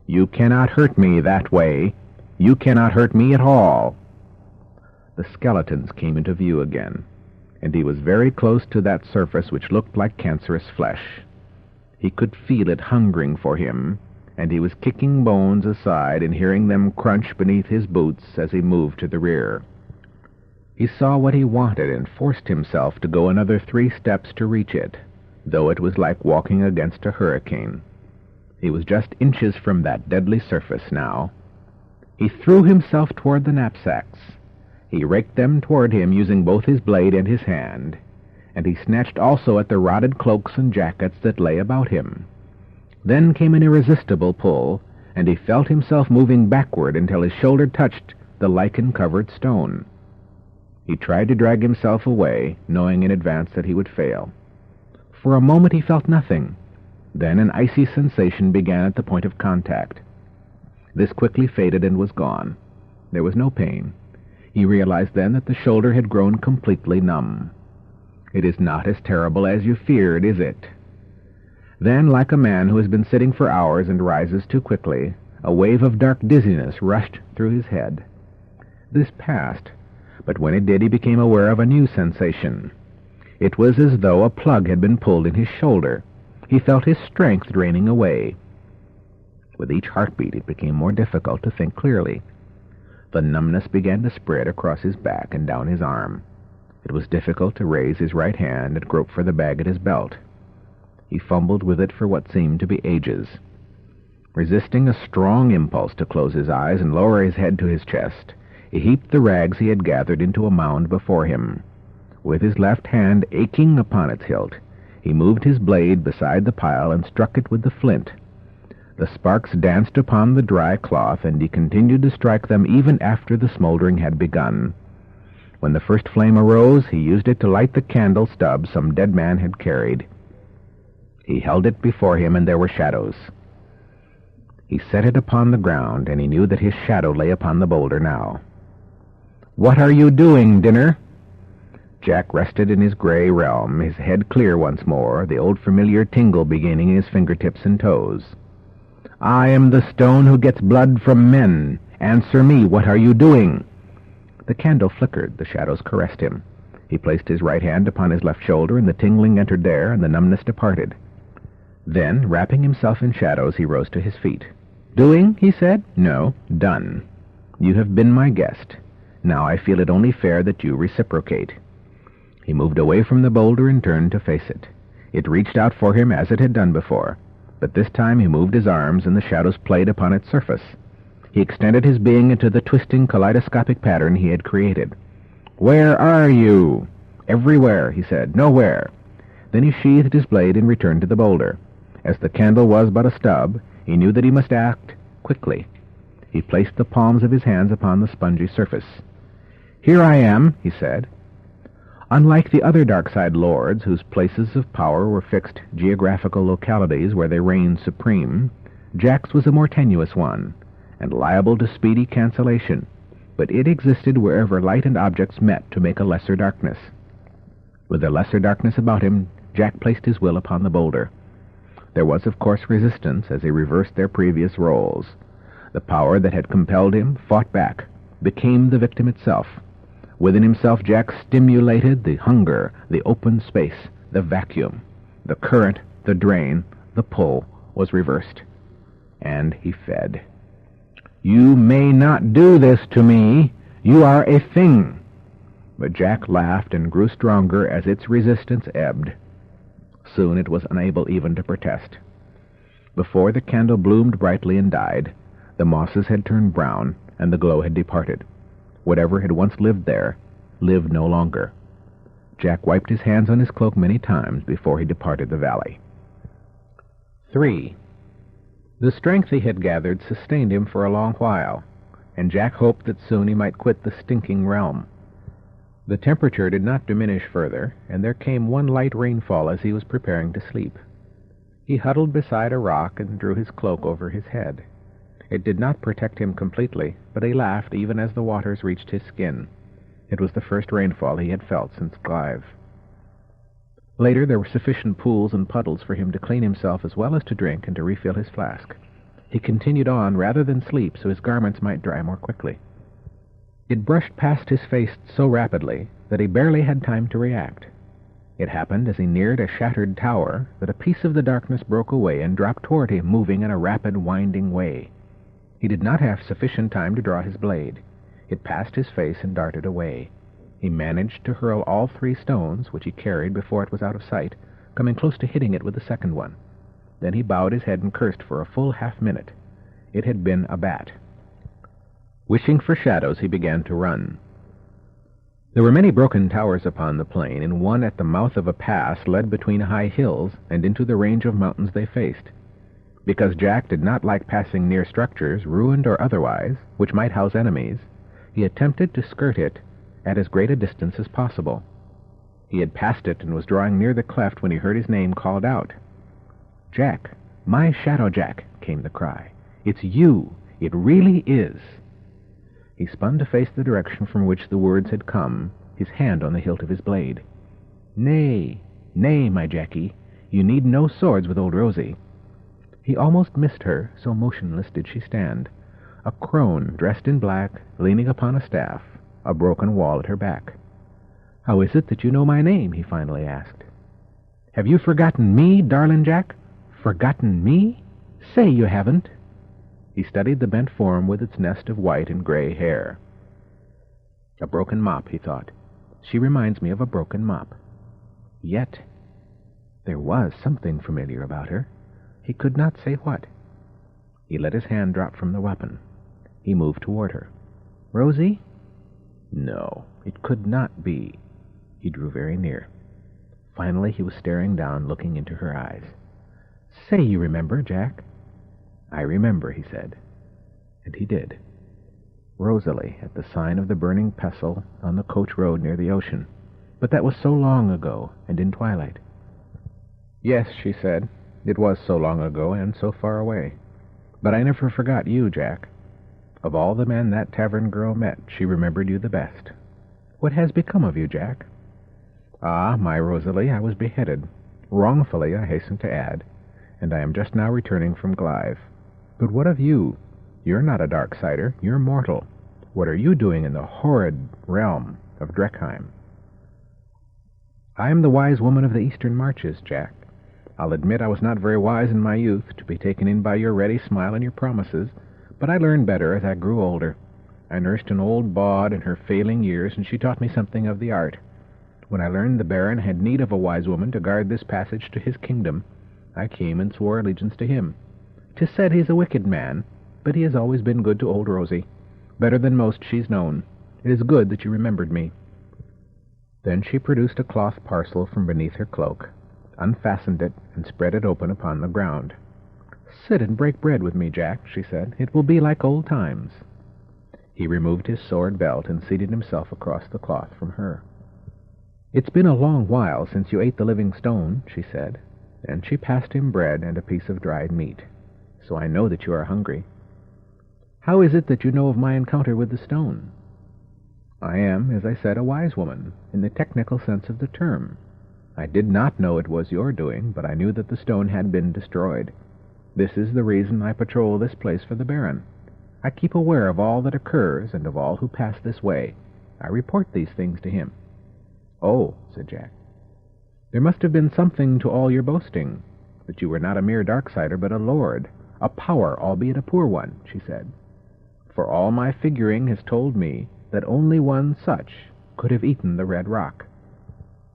You cannot hurt me that way. You cannot hurt me at all. The skeletons came into view again, and he was very close to that surface which looked like cancerous flesh. He could feel it hungering for him, and he was kicking bones aside and hearing them crunch beneath his boots as he moved to the rear. He saw what he wanted and forced himself to go another 3 steps to reach it, though it was like walking against a hurricane. He was just inches from that deadly surface now. He threw himself toward the knapsacks. He raked them toward him using both his blade and his hand, and he snatched also at the rotted cloaks and jackets that lay about him. Then came an irresistible pull, and he felt himself moving backward until his shoulder touched the lichen-covered stone. He tried to drag himself away, knowing in advance that he would fail. For a moment he felt nothing. Then an icy sensation began at the point of contact. This quickly faded and was gone. There was no pain. He realized then that the shoulder had grown completely numb. It is not as terrible as you feared, is it? Then, like a man who has been sitting for hours and rises too quickly, a wave of dark dizziness rushed through his head. This passed, but when it did he became aware of a new sensation. It was as though a plug had been pulled in his shoulder. He felt his strength draining away. With each heartbeat it became more difficult to think clearly. The numbness began to spread across his back and down his arm. It was difficult to raise his right hand and grope for the bag at his belt. He fumbled with it for what seemed to be ages. Resisting a strong impulse to close his eyes and lower his head to his chest, he heaped the rags he had gathered into a mound before him. With his left hand aching upon its hilt, he moved his blade beside the pile and struck it with the flint. The sparks danced upon the dry cloth, and he continued to strike them even after the smoldering had begun. When the first flame arose, he used it to light the candle stub some dead man had carried. He held it before him, and there were shadows. He set it upon the ground, and he knew that his shadow lay upon the boulder now. "What are you doing, Dinner?" Jack rested in his gray realm, his head clear once more, the old familiar tingle beginning in his fingertips and toes. "I am the stone who gets blood from men. Answer me, what are you doing?" The candle flickered, the shadows caressed him. He placed his right hand upon his left shoulder, and the tingling entered there, and the numbness departed. Then, wrapping himself in shadows, he rose to his feet. "Doing?" he said. "No, done. You have been my guest. Now I feel it only fair that you reciprocate." He moved away from the boulder and turned to face it. It reached out for him as it had done before, but this time he moved his arms and the shadows played upon its surface. He extended his being into the twisting kaleidoscopic pattern he had created. "Where are you?" "Everywhere," he said. "Nowhere." Then he sheathed his blade and returned to the boulder. As the candle was but a stub, he knew that he must act quickly. He placed the palms of his hands upon the spongy surface. "Here I am," he said. Unlike the other Darkside lords, whose places of power were fixed geographical localities where they reigned supreme, Jack's was a more tenuous one, and liable to speedy cancellation, but it existed wherever light and objects met to make a lesser darkness. With a lesser darkness about him, Jack placed his will upon the boulder. There was, of course, resistance as he reversed their previous roles. The power that had compelled him fought back, became the victim itself. Within himself, Jack stimulated the hunger, the open space, the vacuum. The current, the drain, the pull was reversed. And he fed. "You may not do this to me. You are a thing." But Jack laughed and grew stronger as its resistance ebbed. Soon it was unable even to protest. Before the candle bloomed brightly and died, the mosses had turned brown and the glow had departed. Whatever had once lived there lived no longer. Jack wiped his hands on his cloak many times before he departed the valley. 3. The strength he had gathered sustained him for a long while, and Jack hoped that soon he might quit the stinking realm. The temperature did not diminish further, and there came one light rainfall as he was preparing to sleep. He huddled beside a rock and drew his cloak over his head. It did not protect him completely, but he laughed even as the waters reached his skin. It was the first rainfall he had felt since Clive. Later there were sufficient pools and puddles for him to clean himself as well as to drink and to refill his flask. He continued on rather than sleep so his garments might dry more quickly. It brushed past his face so rapidly that he barely had time to react. It happened as he neared a shattered tower that a piece of the darkness broke away and dropped toward him, moving in a rapid, winding way. He did not have sufficient time to draw his blade. It passed his face and darted away. He managed to hurl all 3 stones, which he carried, before it was out of sight, coming close to hitting it with the second one. Then he bowed his head and cursed for a full half-minute. It had been a bat. Wishing for shadows, he began to run. There were many broken towers upon the plain, and one at the mouth of a pass led between high hills and into the range of mountains they faced. Because Jack did not like passing near structures, ruined or otherwise, which might house enemies, he attempted to skirt it at as great a distance as possible. He had passed it and was drawing near the cleft when he heard his name called out. "Jack, my Shadow Jack," came the cry. "It's you. It really is." He spun to face the direction from which the words had come, his hand on the hilt of his blade. "Nay, nay, my Jackie, you need no swords with old Rosie." He almost missed her, so motionless did she stand, a crone dressed in black, leaning upon a staff, a broken wall at her back. "How is it that you know my name?" he finally asked. "Have you forgotten me, darling Jack? Forgotten me? Say you haven't." He studied the bent form with its nest of white and gray hair. A broken mop, he thought. She reminds me of a broken mop. Yet there was something familiar about her. He could not say what. He let his hand drop from the weapon. He moved toward her. "Rosie?" No, it could not be. He drew very near. Finally he was staring down, looking into her eyes. "Say you remember, Jack." "I remember," he said. And he did. Rosalie, at the sign of the burning pestle on the coach road near the ocean. But that was so long ago, and in twilight. "Yes," she said. "It was so long ago and so far away. But I never forgot you, Jack. Of all the men that tavern girl met, she remembered you the best. What has become of you, Jack?" "Ah, my Rosalie, I was beheaded. Wrongfully, I hasten to add, and I am just now returning from Clive. But what of you? You're not a Darksider. You're mortal. What are you doing in the horrid realm of Dreckheim?" "I am the wise woman of the eastern marches, Jack. I'll admit I was not very wise in my youth, to be taken in by your ready smile and your promises, but I learned better as I grew older. I nursed an old bawd in her failing years, and she taught me something of the art. When I learned the Baron had need of a wise woman to guard this passage to his kingdom, I came and swore allegiance to him. 'Tis said he's a wicked man, but he has always been good to old Rosie. Better than most she's known. It is good that you remembered me." Then she produced a cloth parcel from beneath her cloak, unfastened it, and spread it open upon the ground. "Sit and break bread with me, Jack," she said. "It will be like old times." He removed his sword belt and seated himself across the cloth from her. "It's been a long while since you ate the living stone," she said, and she passed him bread and a piece of dried meat. "So I know that you are hungry. How is it that you know of my encounter with the stone?" "I am, as I said, a wise woman, in the technical sense of the term. I did not know it was your doing, but I knew that the stone had been destroyed. This is the reason I patrol this place for the Baron. I keep aware of all that occurs and of all who pass this way. I report these things to him." "Oh," said Jack. "There must have been something to all your boasting, that you were not a mere Darksider, but a lord, a power, albeit a poor one," she said. "For all my figuring has told me that only one such could have eaten the red rock.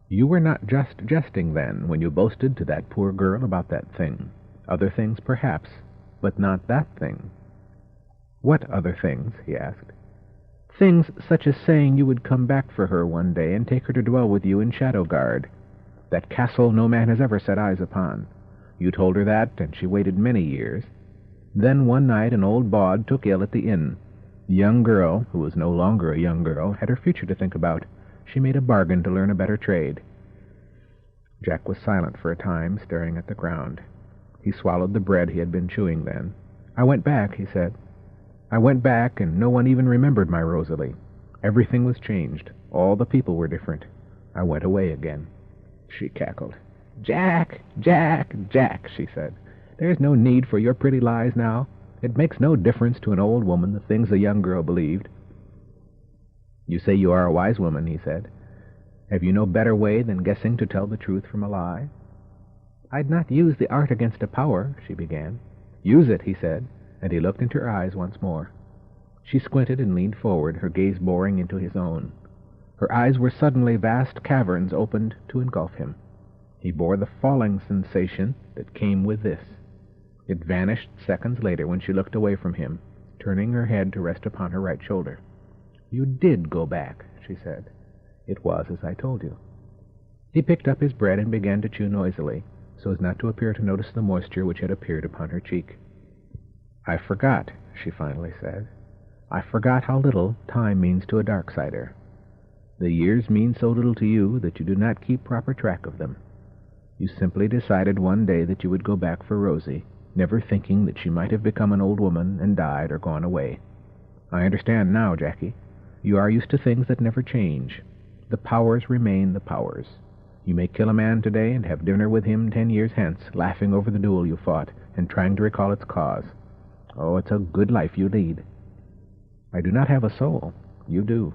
You were not just jesting, then, when you boasted to that poor girl about that thing. Other things, perhaps, but not that thing." "What other things?" he asked. "Things such as saying you would come back for her one day and take her to dwell with you in Shadowguard, that castle no man has ever set eyes upon. You told her that, and she waited many years. Then one night an old bawd took ill at the inn. The young girl, who was no longer a young girl, had her future to think about. She made a bargain to learn a better trade." Jack was silent for a time, staring at the ground. He swallowed the bread he had been chewing then. "I went back," he said. "I went back, and no one even remembered my Rosalie. Everything was changed. All the people were different. I went away again." She cackled. "Jack, Jack, Jack," she said. "There's no need for your pretty lies now. It makes no difference to an old woman the things a young girl believed." "You say you are a wise woman," he said. "Have you no better way than guessing to tell the truth from a lie?" "I'd not use the art against a power," she began. "Use it," he said, and he looked into her eyes once more. She squinted and leaned forward, her gaze boring into his own. Her eyes were suddenly vast caverns opened to engulf him. He bore the falling sensation that came with this. It vanished seconds later when she looked away from him, turning her head to rest upon her right shoulder. "You did go back," she said. "It was as I told you." He picked up his bread and began to chew noisily, so as not to appear to notice the moisture which had appeared upon her cheek. "I forgot," she finally said. "I forgot how little time means to a Darksider. The years mean so little to you that you do not keep proper track of them. You simply decided one day that you would go back for Rosie, never thinking that she might have become an old woman and died or gone away. I understand now, Jackie. You are used to things that never change. The powers remain the powers. You may kill a man today and have dinner with him 10 years hence, laughing over the duel you fought and trying to recall its cause. Oh, it's a good life you lead." "I do not have a soul. You do."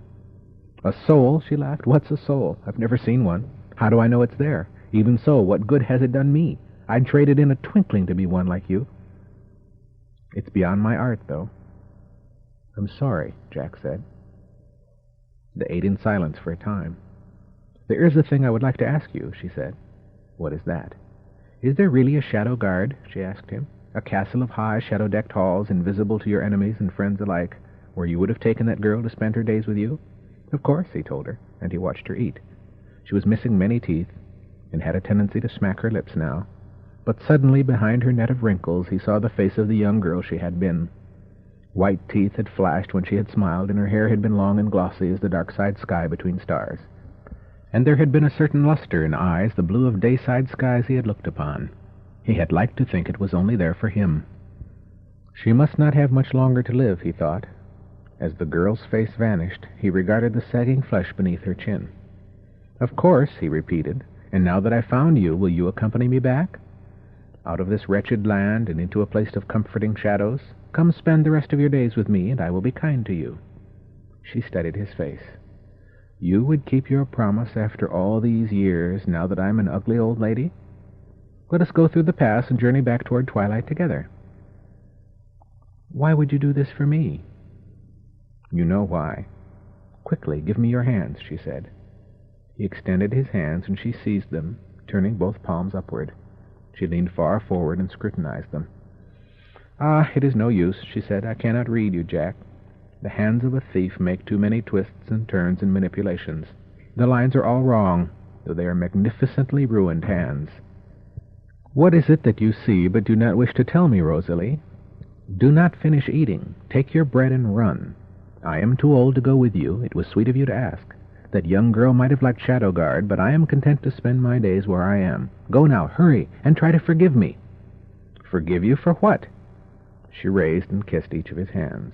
"A soul?" she laughed. "What's a soul? I've never seen one. How do I know it's there? Even so, what good has it done me? I'd trade it in a twinkling to be one like you." "It's beyond my art, though." "I'm sorry," Jack said. They ate in silence for a time. "There is a thing I would like to ask you," she said. "What is that?" "Is there really a Shadow Guard?" she asked him. "A castle of high, shadow-decked halls, invisible to your enemies and friends alike, where you would have taken that girl to spend her days with you?" "Of course," he told her, and he watched her eat. She was missing many teeth, and had a tendency to smack her lips now. But suddenly, behind her net of wrinkles, he saw the face of the young girl she had been. White teeth had flashed when she had smiled, and her hair had been long and glossy as the dark-side sky between stars. And there had been a certain luster in eyes, the blue of dayside skies he had looked upon. He had liked to think it was only there for him. She must not have much longer to live, he thought. As the girl's face vanished, he regarded the sagging flesh beneath her chin. "Of course," he repeated, "and now that I've found you, will you accompany me back? Out of this wretched land and into a place of comforting shadows. Come spend the rest of your days with me, and I will be kind to you." She studied his face. "You would keep your promise after all these years, now that I'm an ugly old lady? Let us go through the pass and journey back toward twilight together." "Why would you do this for me?" "You know why. Quickly, give me your hands," she said. He extended his hands, and she seized them, turning both palms upward. She leaned far forward and scrutinized them. "Ah, it is no use," she said. "I cannot read you, Jack. The hands of a thief make too many twists and turns and manipulations. The lines are all wrong, though they are magnificently ruined hands." "What is it that you see but do not wish to tell me, Rosalie? Do not finish eating. Take your bread and run. I am too old to go with you. It was sweet of you to ask. That young girl might have liked shadow guard, but I am content to spend my days where I am. Go now, hurry, and try to forgive me." "Forgive you for what?" She raised and kissed each of his hands.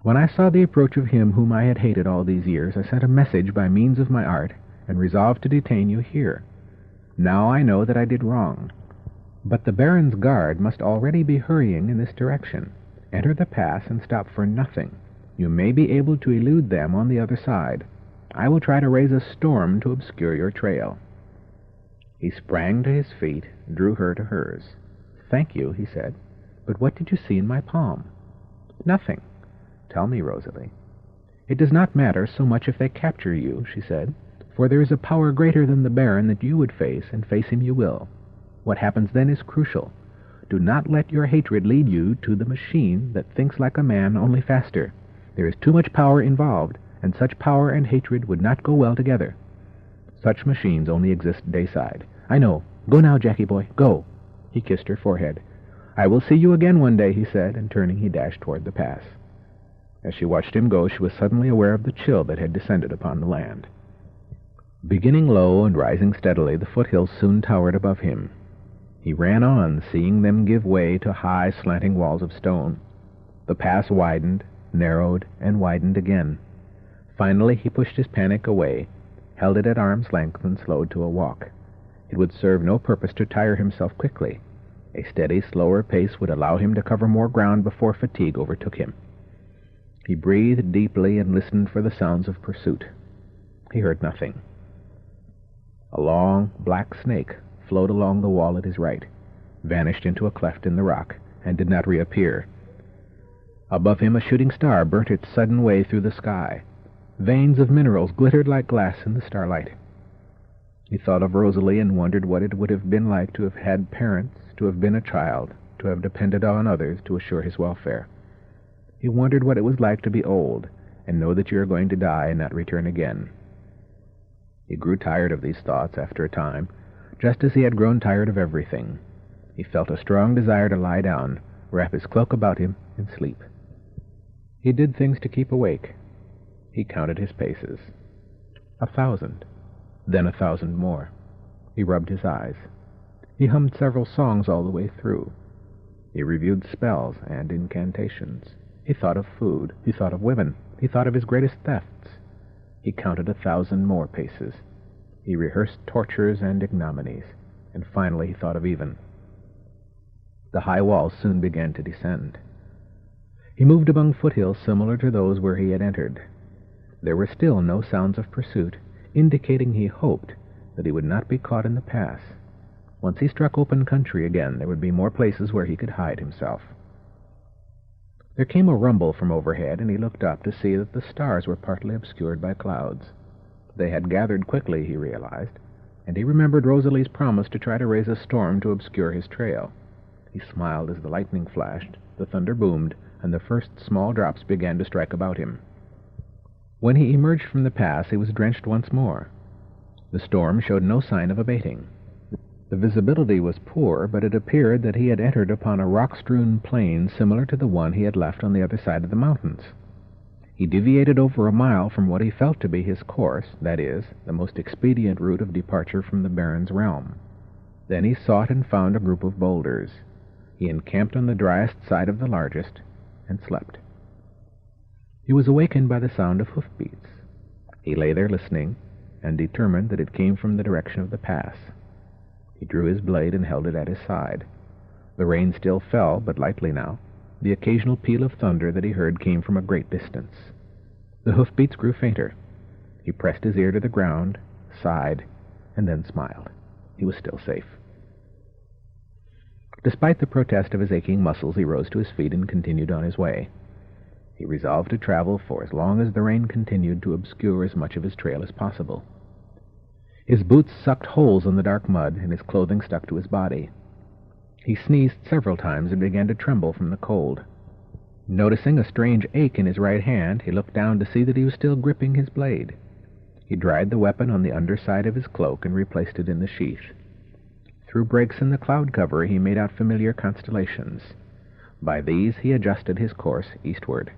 "When I saw the approach of him whom I had hated all these years, I sent a message by means of my art, and resolved to detain you here. Now I know that I did wrong. But the Baron's guard must already be hurrying in this direction. Enter the pass and stop for nothing. You may be able to elude them on the other side. I will try to raise a storm to obscure your trail." He sprang to his feet, drew her to hers. "Thank you," he said. "But what did you see in my palm?" "Nothing." "Tell me, Rosalie." "It does not matter so much if they capture you," she said, "for there is a power greater than the Baron that you would face, and face him you will. What happens then is crucial. Do not let your hatred lead you to the machine that thinks like a man, only faster. There is too much power involved, and such power and hatred would not go well together. Such machines only exist dayside. I know. Go now, Jackie boy, go." He kissed her forehead. "I will see you again one day," he said, and turning he dashed toward the pass. As she watched him go, she was suddenly aware of the chill that had descended upon the land. Beginning low and rising steadily, the foothills soon towered above him. He ran on, seeing them give way to high, slanting walls of stone. The pass widened, narrowed, and widened again. Finally he pushed his panic away, held it at arm's length, and slowed to a walk. It would serve no purpose to tire himself quickly. A steady, slower pace would allow him to cover more ground before fatigue overtook him. He breathed deeply and listened for the sounds of pursuit. He heard nothing. A long, black snake flowed along the wall at his right, vanished into a cleft in the rock, and did not reappear. Above him a shooting star burnt its sudden way through the sky. Veins of minerals glittered like glass in the starlight. He thought of Rosalie and wondered what it would have been like to have had parents, to have been a child, to have depended on others to assure his welfare. He wondered what it was like to be old and know that you are going to die and not return again. He grew tired of these thoughts after a time, just as he had grown tired of everything. He felt a strong desire to lie down, wrap his cloak about him, and sleep. He did things to keep awake. He counted his paces. 1,000, then 1,000 more. He rubbed his eyes. He hummed several songs all the way through. He reviewed spells and incantations. He thought of food. He thought of women. He thought of his greatest thefts. He counted 1,000 more paces. He rehearsed tortures and ignominies, and finally he thought of even. The high walls soon began to descend. He moved among foothills similar to those where he had entered. There were still no sounds of pursuit, indicating he hoped that he would not be caught in the pass. Once he struck open country again, there would be more places where he could hide himself. There came a rumble from overhead, and he looked up to see that the stars were partly obscured by clouds. They had gathered quickly, he realized, and he remembered Rosalie's promise to try to raise a storm to obscure his trail. He smiled as the lightning flashed, the thunder boomed, and the first small drops began to strike about him. When he emerged from the pass, he was drenched once more. The storm showed no sign of abating. The visibility was poor, but it appeared that he had entered upon a rock-strewn plain similar to the one he had left on the other side of the mountains. He deviated over a mile from what he felt to be his course, that is, the most expedient route of departure from the Baron's realm. Then he sought and found a group of boulders. He encamped on the driest side of the largest, and slept. He was awakened by the sound of hoofbeats. He lay there listening, and determined that it came from the direction of the pass. He drew his blade and held it at his side. The rain still fell, but lightly now. The occasional peal of thunder that he heard came from a great distance. The hoofbeats grew fainter. He pressed his ear to the ground, sighed, and then smiled. He was still safe. Despite the protest of his aching muscles, he rose to his feet and continued on his way. He resolved to travel for as long as the rain continued to obscure as much of his trail as possible. His boots sucked holes in the dark mud, and his clothing stuck to his body. He sneezed several times and began to tremble from the cold. Noticing a strange ache in his right hand, he looked down to see that he was still gripping his blade. He dried the weapon on the underside of his cloak and replaced it in the sheath. Through breaks in the cloud cover he made out familiar constellations. By these he adjusted his course eastward.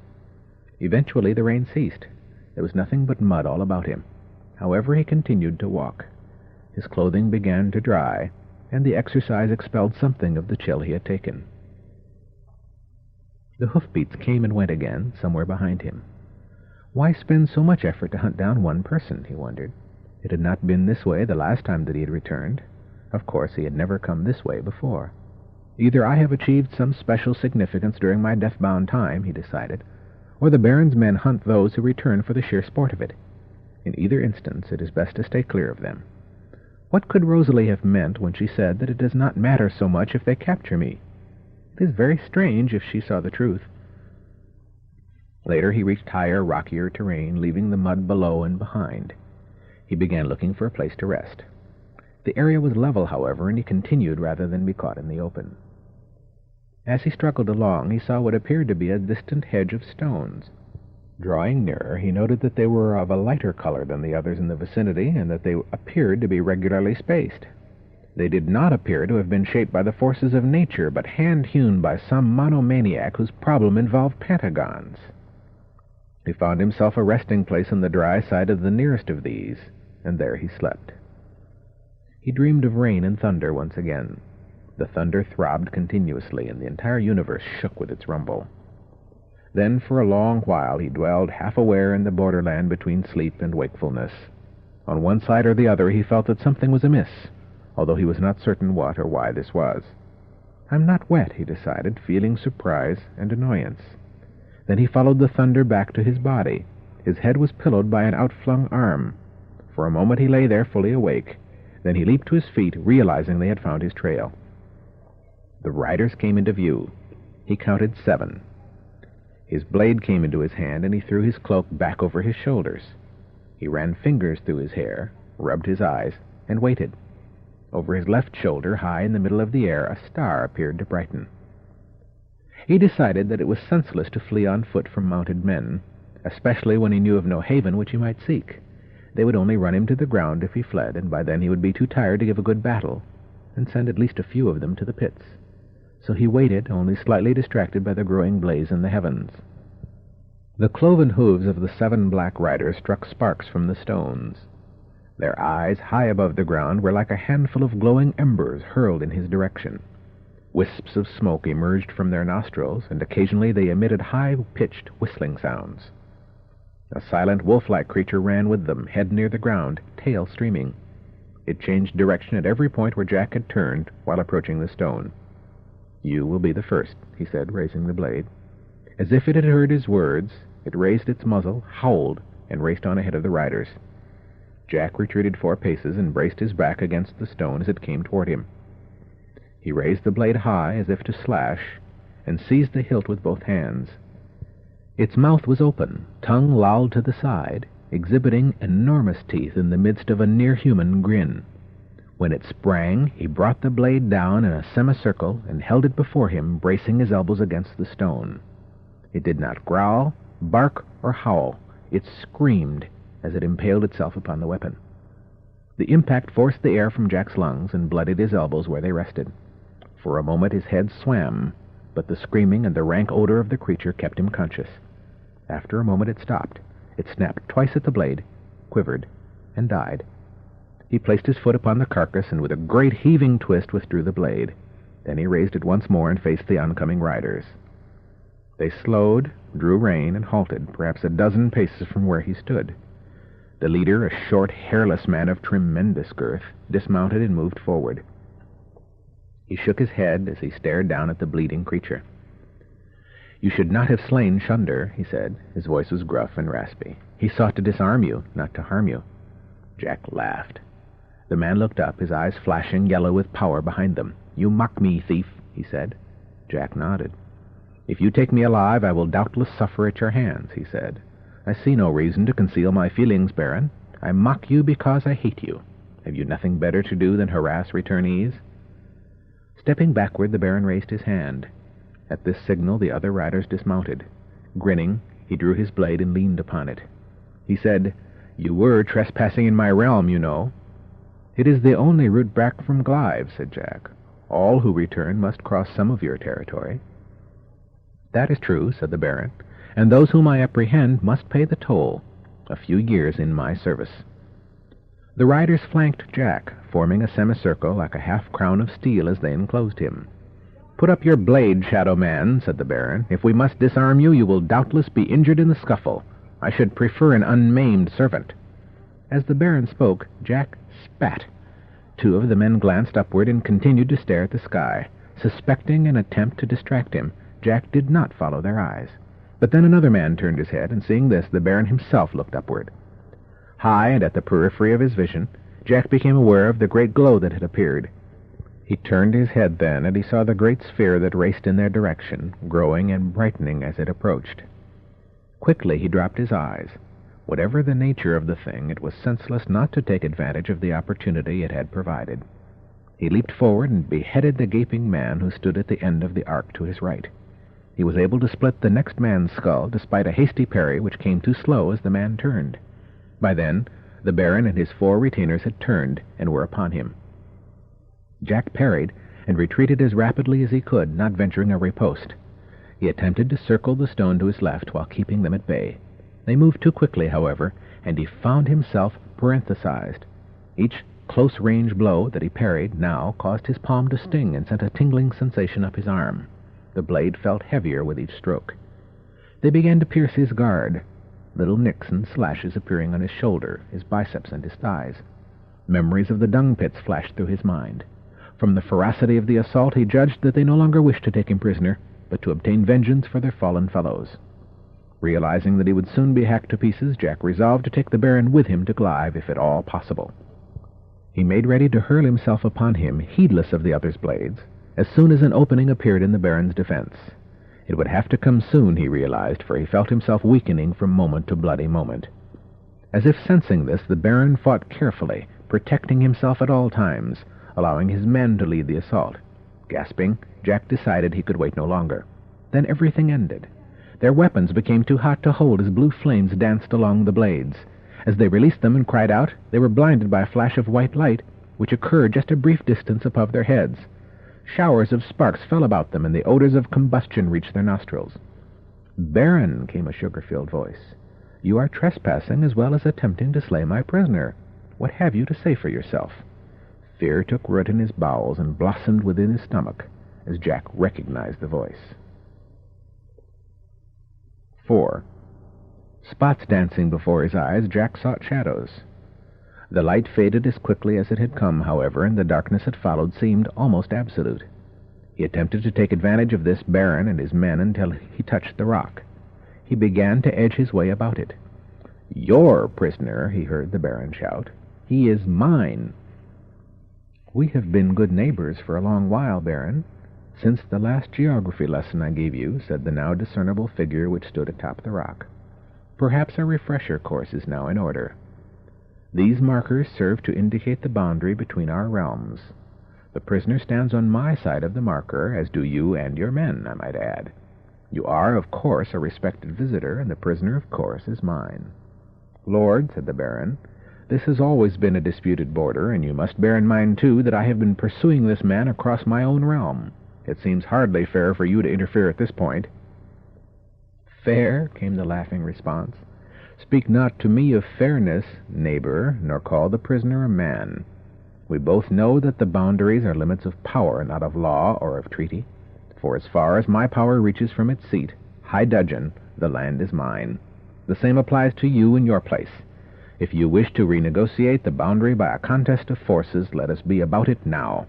Eventually the rain ceased. There was nothing but mud all about him. However, he continued to walk. His clothing began to dry, and the exercise expelled something of the chill he had taken. The hoofbeats came and went again, somewhere behind him. Why spend so much effort to hunt down one person, he wondered. It had not been this way the last time that he had returned. Of course, he had never come this way before. Either I have achieved some special significance during my death-bound time, he decided, or the Baron's men hunt those who return for the sheer sport of it. In either instance, it is best to stay clear of them. What could Rosalie have meant when she said that it does not matter so much if they capture me? It is very strange if she saw the truth. Later he reached higher, rockier terrain, leaving the mud below and behind. He began looking for a place to rest. The area was level, however, and he continued rather than be caught in the open. As he struggled along, he saw what appeared to be a distant hedge of stones. Drawing nearer, he noted that they were of a lighter color than the others in the vicinity, and that they appeared to be regularly spaced. They did not appear to have been shaped by the forces of nature, but hand-hewn by some monomaniac whose problem involved pentagons. He found himself a resting place on the dry side of the nearest of these, and there he slept. He dreamed of rain and thunder once again. The thunder throbbed continuously, and the entire universe shook with its rumble. Then for a long while he dwelled half-aware in the borderland between sleep and wakefulness. On one side or the other he felt that something was amiss, although he was not certain what or why this was. "I'm not wet," he decided, feeling surprise and annoyance. Then he followed the thunder back to his body. His head was pillowed by an outflung arm. For a moment he lay there fully awake. Then he leaped to his feet, realizing they had found his trail. The riders came into view. He counted 7. His blade came into his hand, and he threw his cloak back over his shoulders. He ran fingers through his hair, rubbed his eyes, and waited. Over his left shoulder, high in the middle of the air, a star appeared to brighten. He decided that it was senseless to flee on foot from mounted men, especially when he knew of no haven which he might seek. They would only run him to the ground if he fled, and by then he would be too tired to give a good battle, and send at least a few of them to the pits. So he waited, only slightly distracted by the growing blaze in the heavens. The cloven hooves of the 7 black riders struck sparks from the stones. Their eyes, high above the ground, were like a handful of glowing embers hurled in his direction. Wisps of smoke emerged from their nostrils, and occasionally they emitted high-pitched whistling sounds. A silent wolf-like creature ran with them, head near the ground, tail streaming. It changed direction at every point where Jack had turned while approaching the stone. "You will be the first," he said, raising the blade. As if it had heard his words, it raised its muzzle, howled, and raced on ahead of the riders. Jack retreated 4 paces and braced his back against the stone as it came toward him. He raised the blade high as if to slash, and seized the hilt with both hands. Its mouth was open, tongue lolled to the side, exhibiting enormous teeth in the midst of a near-human grin. When it sprang, he brought the blade down in a semicircle and held it before him, bracing his elbows against the stone. It did not growl, bark, or howl. It screamed as it impaled itself upon the weapon. The impact forced the air from Jack's lungs and bloodied his elbows where they rested. For a moment his head swam, but the screaming and the rank odor of the creature kept him conscious. After a moment it stopped. It snapped twice at the blade, quivered, and died. He placed his foot upon the carcass and with a great heaving twist withdrew the blade. Then he raised it once more and faced the oncoming riders. They slowed, drew rein, and halted, perhaps a dozen paces from where he stood. The leader, a short, hairless man of tremendous girth, dismounted and moved forward. He shook his head as he stared down at the bleeding creature. "You should not have slain Shunder," he said. His voice was gruff and raspy. "He sought to disarm you, not to harm you." Jack laughed. The man looked up, his eyes flashing yellow with power behind them. "You mock me, thief," he said. Jack nodded. "If you take me alive, I will doubtless suffer at your hands," he said. "I see no reason to conceal my feelings, Baron. I mock you because I hate you. Have you nothing better to do than harass returnees?" Stepping backward, the Baron raised his hand. At this signal, the other riders dismounted. Grinning, he drew his blade and leaned upon it. He said, "You were trespassing in my realm, you know." "It is the only route back from Glive," said Jack. "All who return must cross some of your territory." "That is true," said the Baron, "and those whom I apprehend must pay the toll. A few years in my service." The riders flanked Jack, forming a semicircle like a half-crown of steel as they enclosed him. "Put up your blade, Shadow Man," said the Baron. "If we must disarm you, you will doubtless be injured in the scuffle. I should prefer an unmaimed servant." As the Baron spoke, Jack spat. 2 of the men glanced upward and continued to stare at the sky. Suspecting an attempt to distract him, Jack did not follow their eyes. But then another man turned his head, and seeing this, the Baron himself looked upward. High and at the periphery of his vision, Jack became aware of the great glow that had appeared. He turned his head then, and he saw the great sphere that raced in their direction, growing and brightening as it approached. Quickly he dropped his eyes. Whatever the nature of the thing, it was senseless not to take advantage of the opportunity it had provided. He leaped forward and beheaded the gaping man who stood at the end of the arc to his right. He was able to split the next man's skull, despite a hasty parry which came too slow as the man turned. By then, the Baron and his 4 retainers had turned and were upon him. Jack parried and retreated as rapidly as he could, not venturing a riposte. He attempted to circle the stone to his left while keeping them at bay. They moved too quickly, however, and he found himself parenthesized. Each close-range blow that he parried now caused his palm to sting and sent a tingling sensation up his arm. The blade felt heavier with each stroke. They began to pierce his guard, little nicks and slashes appearing on his shoulder, his biceps, and his thighs. Memories of the dung pits flashed through his mind. From the ferocity of the assault, he judged that they no longer wished to take him prisoner, but to obtain vengeance for their fallen fellows. Realizing that he would soon be hacked to pieces, Jack resolved to take the Baron with him to Glive, if at all possible. He made ready to hurl himself upon him, heedless of the other's blades, as soon as an opening appeared in the Baron's defense. It would have to come soon, he realized, for he felt himself weakening from moment to bloody moment. As if sensing this, the Baron fought carefully, protecting himself at all times, allowing his men to lead the assault. Gasping, Jack decided he could wait no longer. Then everything ended. Their weapons became too hot to hold as blue flames danced along the blades. As they released them and cried out, they were blinded by a flash of white light, which occurred just a brief distance above their heads. Showers of sparks fell about them, and the odors of combustion reached their nostrils. "Baron," came a sugar-filled voice, "you are trespassing as well as attempting to slay my prisoner. What have you to say for yourself?" Fear took root in his bowels and blossomed within his stomach as Jack recognized the voice. 4. Spots dancing before his eyes, Jack sought shadows. The light faded as quickly as it had come, however, and the darkness that followed seemed almost absolute. He attempted to take advantage of this Baron and his men until he touched the rock. He began to edge his way about it. "Your prisoner," he heard the Baron shout. "He is mine." "We have been good neighbors for a long while, Baron, since the last geography lesson I gave you," said the now discernible figure which stood atop the rock. "Perhaps a refresher course is now in order. These markers serve to indicate the boundary between our realms. The prisoner stands on my side of the marker, as do you and your men, I might add. You are, of course, a respected visitor, and the prisoner, of course, is mine." "Lord," said the Baron, "this has always been a disputed border, and you must bear in mind, too, that I have been pursuing this man across my own realm. It seems hardly fair for you to interfere at this point." "Fair?" came the laughing response. "Speak not to me of fairness, neighbor, nor call the prisoner a man. We both know that the boundaries are limits of power, not of law or of treaty. For as far as my power reaches from its seat, High Dudgeon, the land is mine. The same applies to you in your place. If you wish to renegotiate the boundary by a contest of forces, let us be about it now.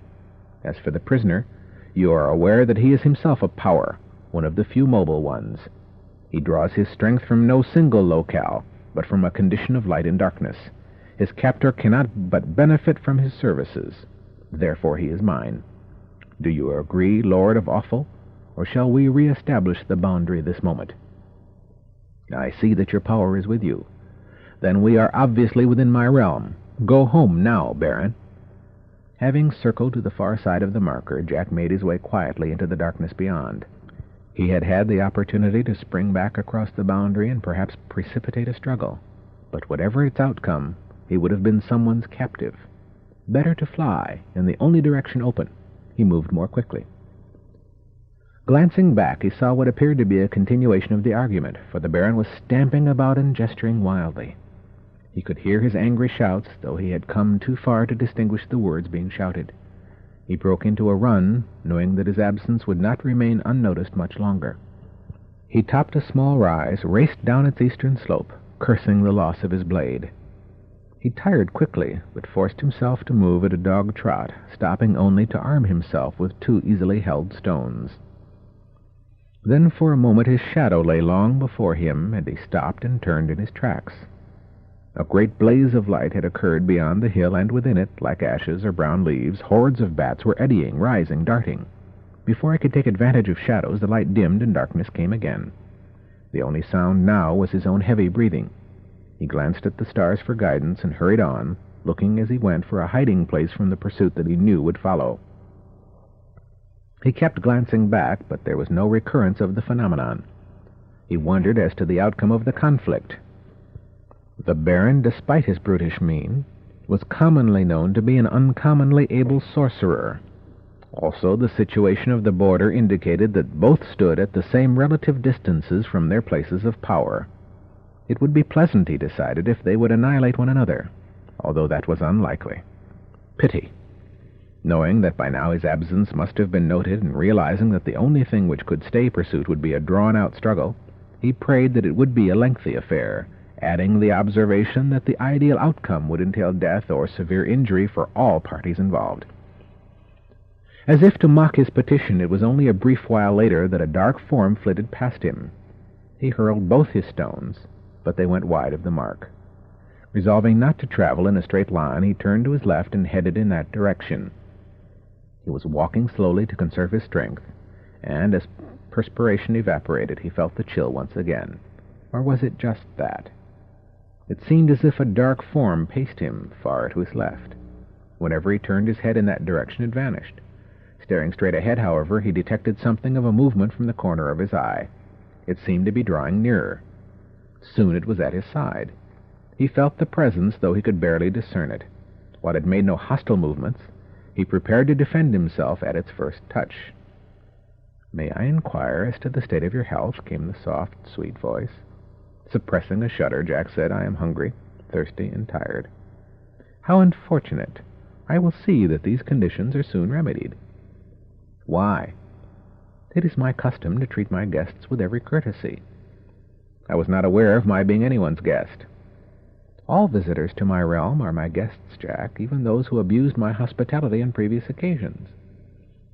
As for the prisoner, you are aware that he is himself a power, one of the few mobile ones. He draws his strength from no single locale, but from a condition of light and darkness. His captor cannot but benefit from his services. Therefore he is mine. Do you agree, Lord of Awful, or shall we re-establish the boundary this moment?" "I see that your power is with you. Then we are obviously within my realm. Go home now, Baron." Having circled to the far side of the marker, Jack made his way quietly into the darkness beyond. He had had the opportunity to spring back across the boundary and perhaps precipitate a struggle, but whatever its outcome, he would have been someone's captive. Better to fly in the only direction open. He moved more quickly. Glancing back, he saw what appeared to be a continuation of the argument, for the Baron was stamping about and gesturing wildly. He could hear his angry shouts, though he had come too far to distinguish the words being shouted. He broke into a run, knowing that his absence would not remain unnoticed much longer. He topped a small rise, raced down its eastern slope, cursing the loss of his blade. He tired quickly, but forced himself to move at a dog trot, stopping only to arm himself with 2 easily held stones. Then for a moment his shadow lay long before him, and he stopped and turned in his tracks. A great blaze of light had occurred beyond the hill, and within it, like ashes or brown leaves, hordes of bats were eddying, rising, darting. Before I could take advantage of shadows, the light dimmed and darkness came again. The only sound now was his own heavy breathing. He glanced at the stars for guidance and hurried on, looking as he went for a hiding place from the pursuit that he knew would follow. He kept glancing back, but there was no recurrence of the phenomenon. He wondered as to the outcome of the conflict. The Baron, despite his brutish mien, was commonly known to be an uncommonly able sorcerer. Also, the situation of the border indicated that both stood at the same relative distances from their places of power. It would be pleasant, he decided, if they would annihilate one another, although that was unlikely. Pity. Knowing that by now his absence must have been noted, and realizing that the only thing which could stay pursuit would be a drawn-out struggle, he prayed that it would be a lengthy affair, adding the observation that the ideal outcome would entail death or severe injury for all parties involved. As if to mock his petition, it was only a brief while later that a dark form flitted past him. He hurled both his stones, but they went wide of the mark. Resolving not to travel in a straight line, he turned to his left and headed in that direction. He was walking slowly to conserve his strength, and as perspiration evaporated, he felt the chill once again. Or was it just that? It seemed as if a dark form paced him far to his left. Whenever he turned his head in that direction, it vanished. Staring straight ahead, however, he detected something of a movement from the corner of his eye. It seemed to be drawing nearer. Soon it was at his side. He felt the presence, though he could barely discern it. While it made no hostile movements, he prepared to defend himself at its first touch. "May I inquire as to the state of your health?" came the soft, sweet voice. Suppressing a shudder, Jack said, "I am hungry, thirsty, and tired." "How unfortunate! I will see that these conditions are soon remedied." "Why?" "It is my custom to treat my guests with every courtesy." "I was not aware of my being anyone's guest." "All visitors to my realm are my guests, Jack, even those who abused my hospitality on previous occasions."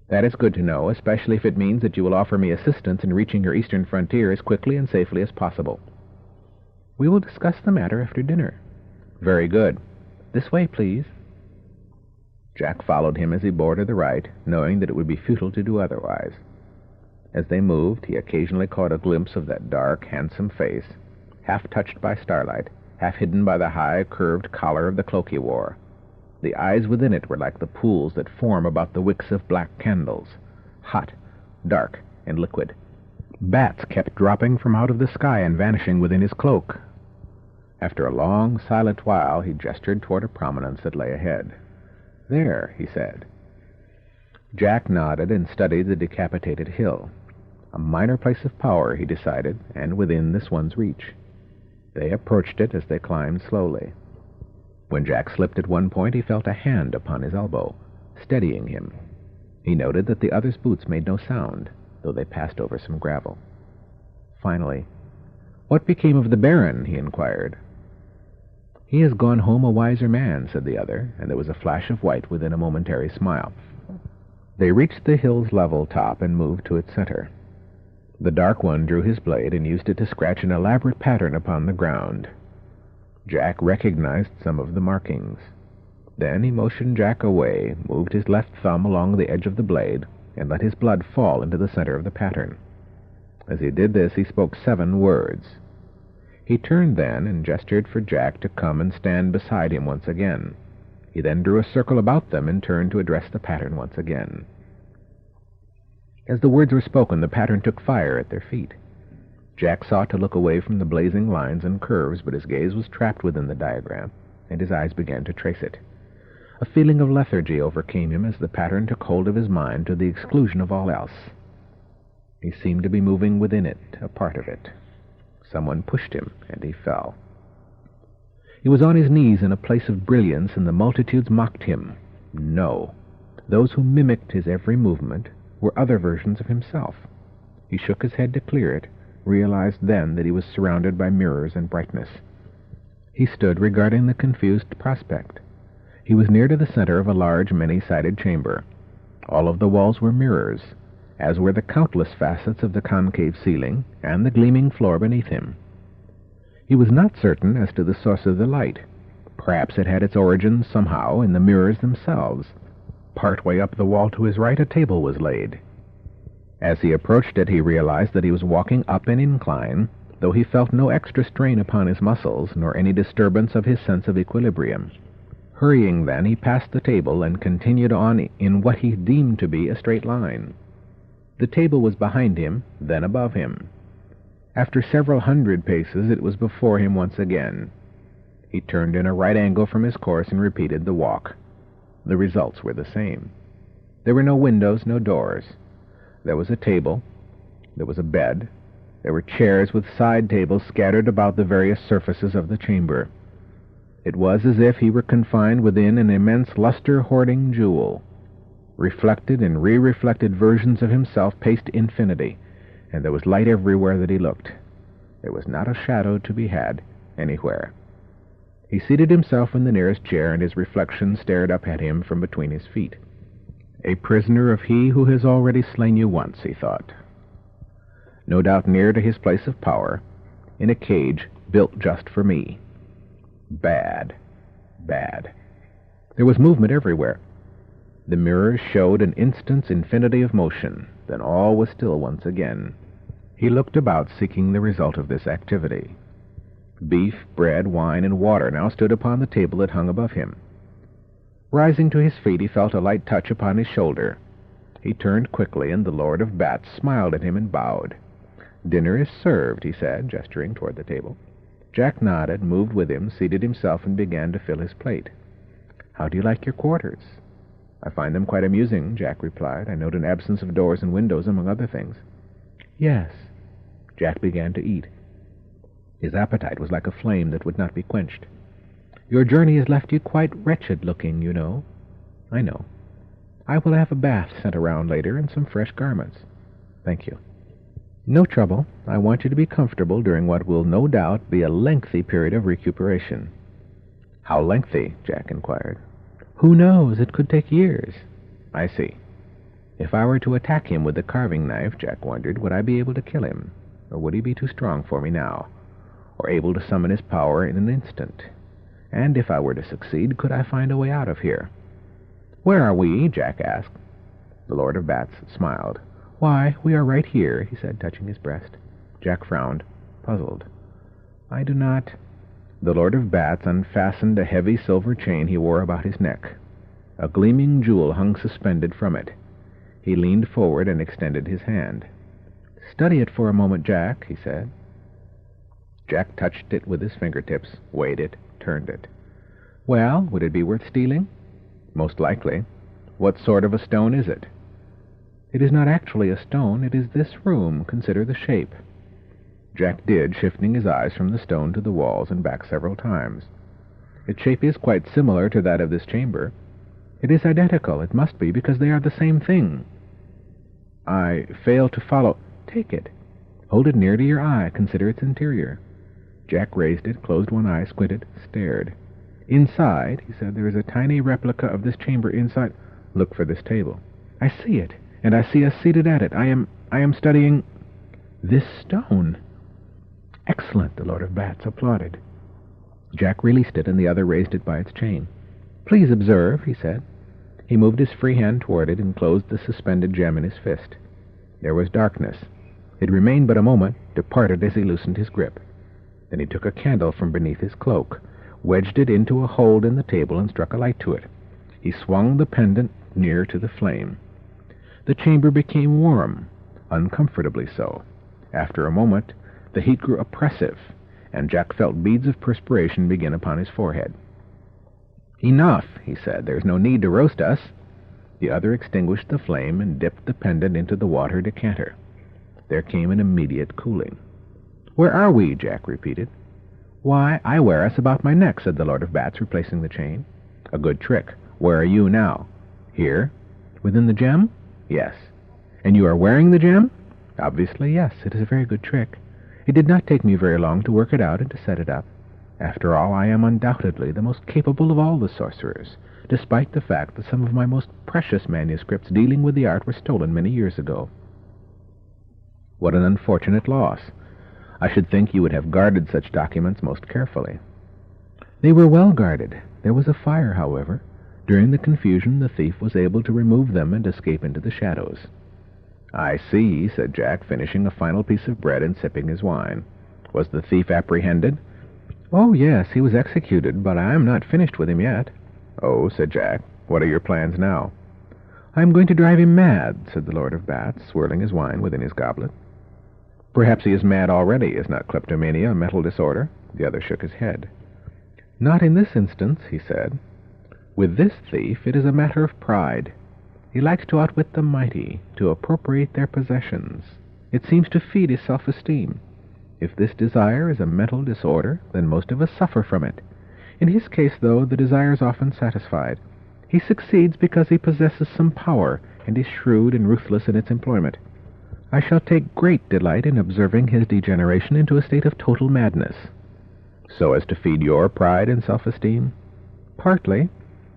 "That is good to know, especially if it means that you will offer me assistance in reaching your eastern frontier as quickly and safely as possible." "We will discuss the matter after dinner." "Very good. This way, please." Jack followed him as he bore to the right, knowing that it would be futile to do otherwise. As they moved, he occasionally caught a glimpse of that dark, handsome face, half touched by starlight, half hidden by the high, curved collar of the cloak he wore. The eyes within it were like the pools that form about the wicks of black candles, hot, dark, and liquid. Bats kept dropping from out of the sky and vanishing within his cloak. After a long, silent while, he gestured toward a prominence that lay ahead. "There," he said. Jack nodded and studied the decapitated hill. A minor place of power, he decided, and within this one's reach. They approached it as they climbed slowly. When Jack slipped at one point, he felt a hand upon his elbow, steadying him. He noted that the other's boots made no sound, though they passed over some gravel. Finally, "What became of the Baron?" he inquired. "He has gone home a wiser man," said the other, and there was a flash of white within a momentary smile. They reached the hill's level top and moved to its center. The Dark One drew his blade and used it to scratch an elaborate pattern upon the ground. Jack recognized some of the markings. Then he motioned Jack away, moved his left thumb along the edge of the blade, and let his blood fall into the center of the pattern. As he did this, he spoke 7 words. He turned then and gestured for Jack to come and stand beside him once again. He then drew a circle about them and turned to address the pattern once again. As the words were spoken, the pattern took fire at their feet. Jack sought to look away from the blazing lines and curves, but his gaze was trapped within the diagram, and his eyes began to trace it. A feeling of lethargy overcame him as the pattern took hold of his mind to the exclusion of all else. He seemed to be moving within it, a part of it. Someone pushed him, and he fell. He was on his knees in a place of brilliance, and the multitudes mocked him. No, those who mimicked his every movement were other versions of himself. He shook his head to clear it, realized then that he was surrounded by mirrors and brightness. He stood regarding the confused prospect. He was near to the center of a large, many-sided chamber. All of the walls were mirrors, as were the countless facets of the concave ceiling and the gleaming floor beneath him. He was not certain as to the source of the light. Perhaps it had its origin somehow in the mirrors themselves. Partway up the wall to his right, a table was laid. As he approached it, he realized that he was walking up an incline, though he felt no extra strain upon his muscles, nor any disturbance of his sense of equilibrium. Hurrying then, he passed the table and continued on in what he deemed to be a straight line. The table was behind him, then above him. After several hundred paces, it was before him once again. He turned in a right angle from his course and repeated the walk. The results were the same. There were no windows, no doors. There was a table. There was a bed. There were chairs with side tables scattered about the various surfaces of the chamber. It was as if he were confined within an immense luster-hoarding jewel. Reflected and re-reflected versions of himself paced infinity, and there was light everywhere that he looked. There was not a shadow to be had anywhere. He seated himself in the nearest chair, and his reflection stared up at him from between his feet. A prisoner of he who has already slain you once, he thought. No doubt near to his place of power, in a cage built just for me. Bad, bad. There was movement everywhere. The mirrors showed an instant's infinity of motion, then all was still once again. He looked about, seeking the result of this activity. Beef, bread, wine, and water now stood upon the table that hung above him. Rising to his feet, he felt a light touch upon his shoulder. He turned quickly, and the Lord of Bats smiled at him and bowed. "Dinner is served," he said, gesturing toward the table. Jack nodded, moved with him, seated himself, and began to fill his plate. "How do you like your quarters?" "I find them quite amusing," Jack replied. "I note an absence of doors and windows, among other things." "Yes." Jack began to eat. His appetite was like a flame that would not be quenched. "Your journey has left you quite wretched-looking, you know." "I know. I will have a bath sent around later and some fresh garments." "Thank you." "No trouble. I want you to be comfortable during what will no doubt be a lengthy period of recuperation." "How lengthy?" Jack inquired. "Who knows? It could take years." "I see." If I were to attack him with the carving knife, Jack wondered, would I be able to kill him? Or would he be too strong for me now? Or able to summon his power in an instant? And if I were to succeed, could I find a way out of here? "Where are we?" Jack asked. The Lord of Bats smiled. "Why, we are right here," he said, touching his breast. Jack frowned, puzzled. "I do not—" The Lord of Bats unfastened a heavy silver chain he wore about his neck. A gleaming jewel hung suspended from it. He leaned forward and extended his hand. "Study it for a moment, Jack," he said. Jack touched it with his fingertips, weighed it, turned it. "Well, would it be worth stealing?" "Most likely. What sort of a stone is it?" "It is not actually a stone. It is this room. Consider the shape." Jack did, shifting his eyes from the stone to the walls and back several times. "Its shape is quite similar to that of this chamber." "It is identical. It must be, because they are the same thing." "I fail to follow—" "Take it. Hold it near to your eye. Consider its interior." Jack raised it, closed one eye, squinted, stared. "Inside," he said, "there is a tiny replica of this chamber inside—" "Look for this table." "I see it, and I see us seated at it. I am studying this stone." "Excellent," the Lord of Bats applauded. Jack released it, and the other raised it by its chain. "Please observe," he said. He moved his free hand toward it and closed the suspended gem in his fist. There was darkness. It remained but a moment, departed as he loosened his grip. Then he took a candle from beneath his cloak, wedged it into a hole in the table, and struck a light to it. He swung the pendant near to the flame. The chamber became warm, uncomfortably so. After a moment, the heat grew oppressive, and Jack felt beads of perspiration begin upon his forehead. "Enough," he said. "There's no need to roast us." The other extinguished the flame and dipped the pendant into the water decanter. There came an immediate cooling. "Where are we?" Jack repeated. "Why, I wear us about my neck," said the Lord of Bats, replacing the chain. "A good trick. Where are you now?" "Here." "Within the gem?" "Yes." "And you are wearing the gem?" "Obviously, yes. It is a very good trick. It did not take me very long to work it out and to set it up. After all, I am undoubtedly the most capable of all the sorcerers, despite the fact that some of my most precious manuscripts dealing with the art were stolen many years ago." "What an unfortunate loss. I should think you would have guarded such documents most carefully." "They were well guarded. There was a fire, however. During the confusion, the thief was able to remove them and escape into the shadows." "I see," said Jack, finishing a final piece of bread and sipping his wine. "Was the thief apprehended?" "Oh, yes, he was executed, but I am not finished with him yet." "Oh," said Jack. "What are your plans now?" "I am going to drive him mad," said the Lord of Bats, swirling his wine within his goblet. "Perhaps he is mad already. Is not kleptomania a mental disorder?" The other shook his head. "Not in this instance," he said. "With this thief it is a matter of pride. He likes to outwit the mighty, to appropriate their possessions. It seems to feed his self-esteem. If this desire is a mental disorder, then most of us suffer from it. In his case, though, the desire is often satisfied. He succeeds because he possesses some power, and is shrewd and ruthless in its employment. I shall take great delight in observing his degeneration into a state of total madness." "So as to feed your pride and self-esteem?" "Partly.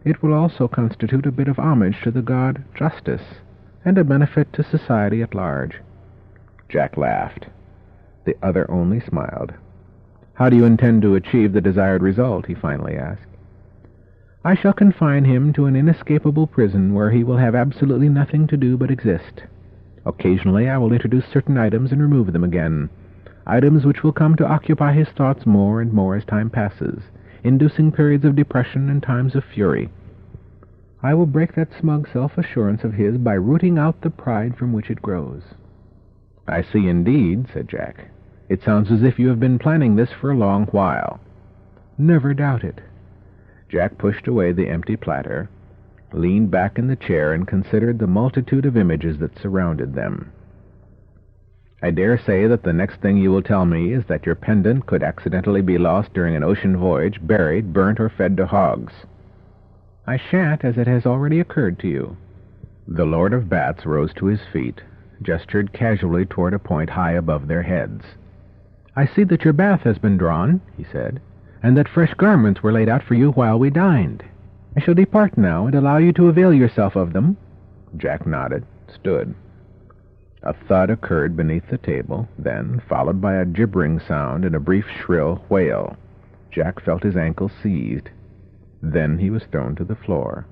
It will also constitute a bit of homage to the god Justice, and a benefit to society at large." Jack laughed. The other only smiled. "How do you intend to achieve the desired result?" he finally asked. "I shall confine him to an inescapable prison where he will have absolutely nothing to do but exist. Occasionally I will introduce certain items and remove them again, items which will come to occupy his thoughts more and more as time passes, inducing periods of depression and times of fury. I will break that smug self-assurance of his by rooting out the pride from which it grows." "I see indeed," said Jack. "It sounds as if you have been planning this for a long while." "Never doubt it." Jack pushed away the empty platter, leaned back in the chair, and considered the multitude of images that surrounded them. "I dare say that the next thing you will tell me is that your pendant could accidentally be lost during an ocean voyage, buried, burnt, or fed to hogs." "I shan't, as it has already occurred to you." The Lord of Bats rose to his feet, gestured casually toward a point high above their heads. "I see that your bath has been drawn," he said, "and that fresh garments were laid out for you while we dined. I shall depart now and allow you to avail yourself of them." Jack nodded, stood. A thud occurred beneath the table, then, followed by a gibbering sound and a brief shrill wail. Jack felt his ankle seized. Then he was thrown to the floor.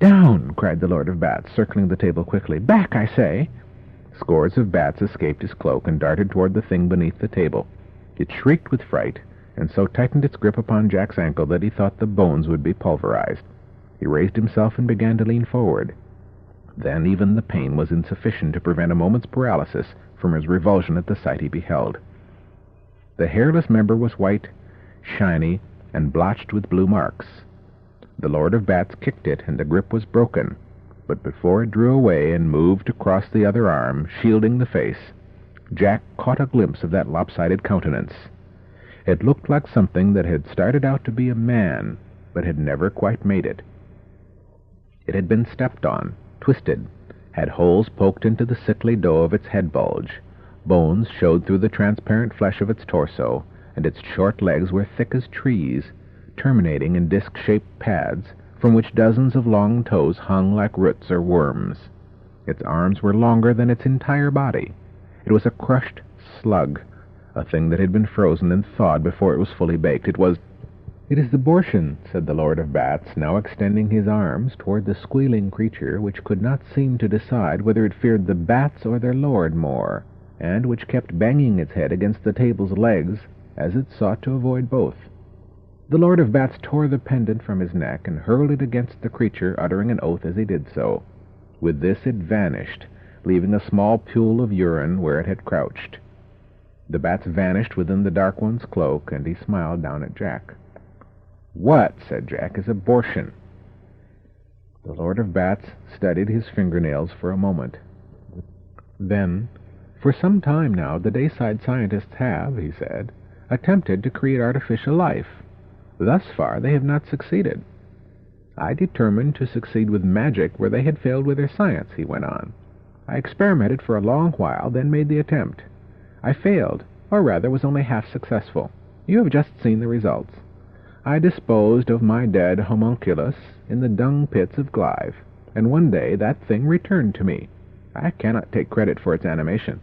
"Down!" cried the Lord of Bats, circling the table quickly. "Back, I say!" Scores of bats escaped his cloak and darted toward the thing beneath the table. It shrieked with fright, and so tightened its grip upon Jack's ankle that he thought the bones would be pulverized. He raised himself and began to lean forward. Then even the pain was insufficient to prevent a moment's paralysis from his revulsion at the sight he beheld. The hairless member was white, shiny, and blotched with blue marks. The Lord of Bats kicked it, and the grip was broken, but before it drew away and moved across the other arm, shielding the face, Jack caught a glimpse of that lopsided countenance. It looked like something that had started out to be a man, but had never quite made it. It had been stepped on, twisted, had holes poked into the sickly dough of its head bulge, bones showed through the transparent flesh of its torso, and its short legs were thick as trees, terminating in disc-shaped pads, from which dozens of long toes hung like roots or worms. Its arms were longer than its entire body. It was a crushed slug, a thing that had been frozen and thawed before it was fully baked. "It is the Bortian," said the Lord of Bats, now extending his arms toward the squealing creature, which could not seem to decide whether it feared the bats or their lord more, and which kept banging its head against the table's legs as it sought to avoid both. The Lord of Bats tore the pendant from his neck and hurled it against the creature, uttering an oath as he did so. With this it vanished, leaving a small pool of urine where it had crouched. The bats vanished within the Dark One's cloak, and he smiled down at Jack. "What," said Jack, "is abortion?" The Lord of Bats studied his fingernails for a moment. Then, "For some time now, the Dayside scientists have," he said, "attempted to create artificial life. Thus far, they have not succeeded. I determined to succeed with magic where they had failed with their science," he went on. "I experimented for a long while, then made the attempt. I failed, or rather was only half successful. You have just seen the results. I disposed of my dead homunculus in the dung pits of Glyve, and one day that thing returned to me. I cannot take credit for its animation.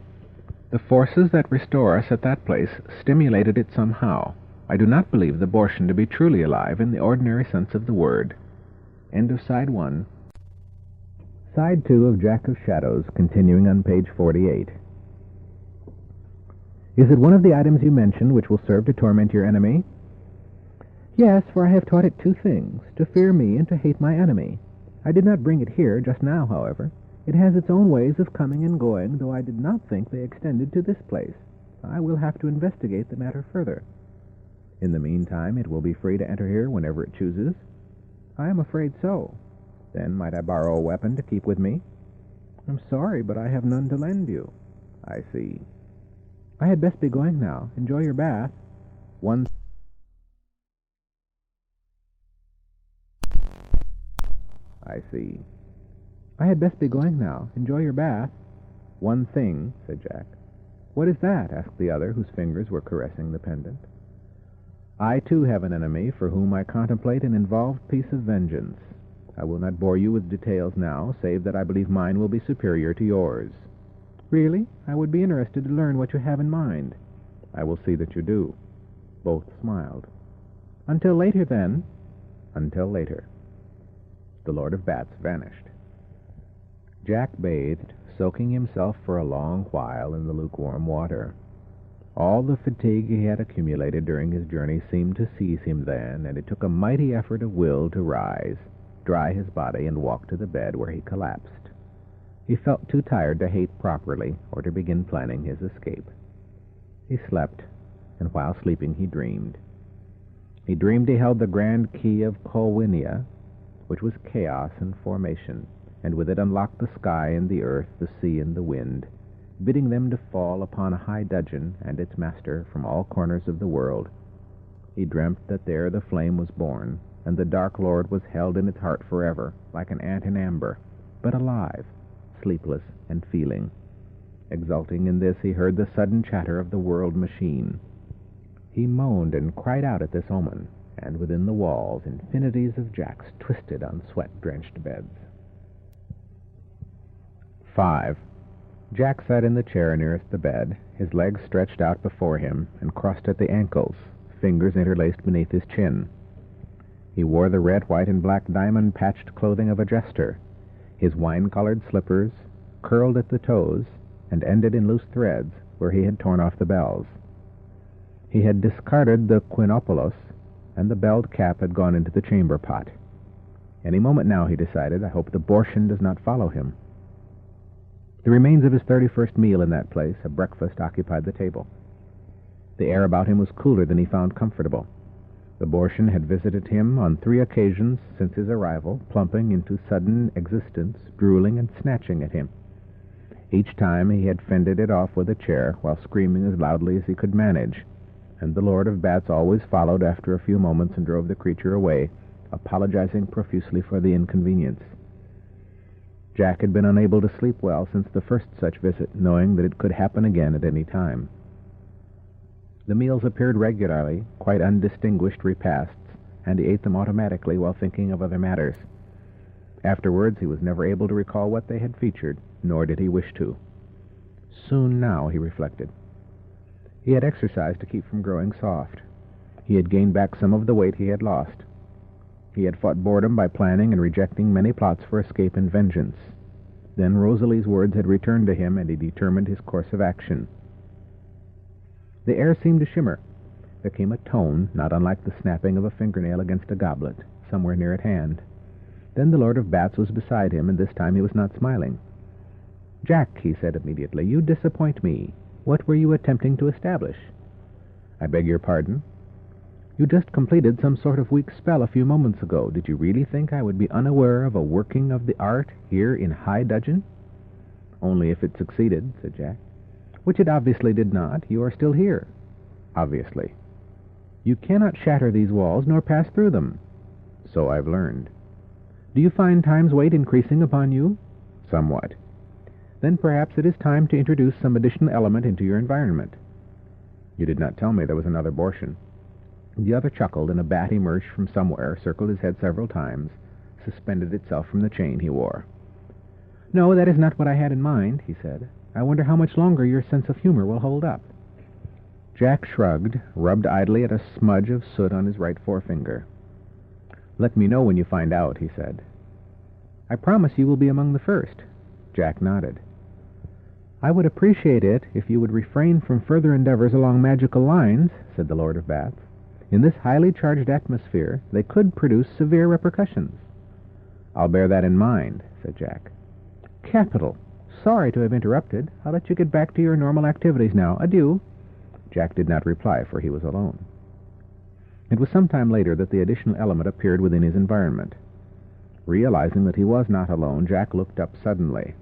The forces that restore us at that place stimulated it somehow. I do not believe the Bortian to be truly alive in the ordinary sense of the word." End of Side 1. Side 2 of Jack of Shadows, continuing on page 48. "Is it one of the items you mentioned which will serve to torment your enemy?" "Yes, for I have taught it 2 things, to fear me and to hate my enemy. I did not bring it here just now, however. It has its own ways of coming and going, though I did not think they extended to this place. I will have to investigate the matter further. In the meantime, it will be free to enter here whenever it chooses." "I am afraid so." "Then might I borrow a weapon to keep with me?" "I'm sorry, but I have none to lend you." "I see." "I had best be going now. Enjoy your bath." "I see." "I had best be going now. Enjoy your bath." "One thing," said Jack. "What is that?" asked the other, whose fingers were caressing the pendant. "I, too, have an enemy for whom I contemplate an involved piece of vengeance. I will not bore you with details now, save that I believe mine will be superior to yours." "Really? I would be interested to learn what you have in mind." "I will see that you do." Both smiled. "Until later, then." "Until later." The Lord of Bats vanished. Jack bathed, soaking himself for a long while in the lukewarm water. All the fatigue he had accumulated during his journey seemed to seize him then, and it took a mighty effort of will to rise, dry his body, and walk to the bed, where he collapsed. He felt too tired to hate properly or to begin planning his escape. He slept, and while sleeping he dreamed. He dreamed he held the grand key of Colwinia, which was chaos and formation, and with it unlocked the sky and the earth, the sea and the wind, bidding them to fall upon a high dudgeon and its master from all corners of the world. He dreamt that there the flame was born, and the Dark Lord was held in its heart forever, like an ant in amber, but alive, sleepless and feeling. Exulting in this, he heard the sudden chatter of the world machine. He moaned and cried out at this omen, and within the walls infinities of Jacks twisted on sweat-drenched beds. 5. Jack sat in the chair nearest the bed, his legs stretched out before him and crossed at the ankles, fingers interlaced beneath his chin. He wore the red, white, and black diamond-patched clothing of a jester. His wine-colored slippers curled at the toes and ended in loose threads where he had torn off the bells. He had discarded the quinopoulos, and the belled cap had gone into the chamber pot. Any moment now, he decided. I hope the Bortian does not follow him. The remains of his 31st meal in that place, a breakfast, occupied the table. The air about him was cooler than he found comfortable. The Bortian had visited him on 3 occasions since his arrival, plumping into sudden existence, drooling and snatching at him. Each time he had fended it off with a chair, while screaming as loudly as he could manage, and the Lord of Bats always followed after a few moments and drove the creature away, apologizing profusely for the inconvenience. Jack had been unable to sleep well since the first such visit, knowing that it could happen again at any time. The meals appeared regularly, quite undistinguished repasts, and he ate them automatically while thinking of other matters. Afterwards, he was never able to recall what they had featured, nor did he wish to. Soon now, he reflected. He had exercised to keep from growing soft. He had gained back some of the weight he had lost. He had fought boredom by planning and rejecting many plots for escape and vengeance. Then Rosalie's words had returned to him, and he determined his course of action. The air seemed to shimmer. There came a tone not unlike the snapping of a fingernail against a goblet, somewhere near at hand. Then the Lord of Bats was beside him, and this time he was not smiling. "Jack," he said immediately, "you disappoint me. What were you attempting to establish?" "I beg your pardon?" "You just completed some sort of weak spell a few moments ago. Did you really think I would be unaware of a working of the art here in High Dudgeon?" "Only if it succeeded," said Jack. "Which it obviously did not. You are still here." "Obviously." "You cannot shatter these walls nor pass through them." "So I've learned." "Do you find time's weight increasing upon you?" "Somewhat." "Then perhaps it is time to introduce some additional element into your environment." "You did not tell me there was another abortion." The other chuckled, and a bat emerged from somewhere, circled his head several times, suspended itself from the chain he wore. "No, that is not what I had in mind," he said. "I wonder how much longer your sense of humor will hold up." Jack shrugged, rubbed idly at a smudge of soot on his right forefinger. "Let me know when you find out," he said. "I promise you will be among the first." Jack nodded. "I would appreciate it if you would refrain from further endeavors along magical lines," said the Lord of Bats. "In this highly charged atmosphere, they could produce severe repercussions." "I'll bear that in mind," said Jack. "Capital. Sorry to have interrupted. I'll let you get back to your normal activities now. Adieu." Jack did not reply, for he was alone. It was some time later that the additional element appeared within his environment. Realizing that he was not alone, Jack looked up suddenly.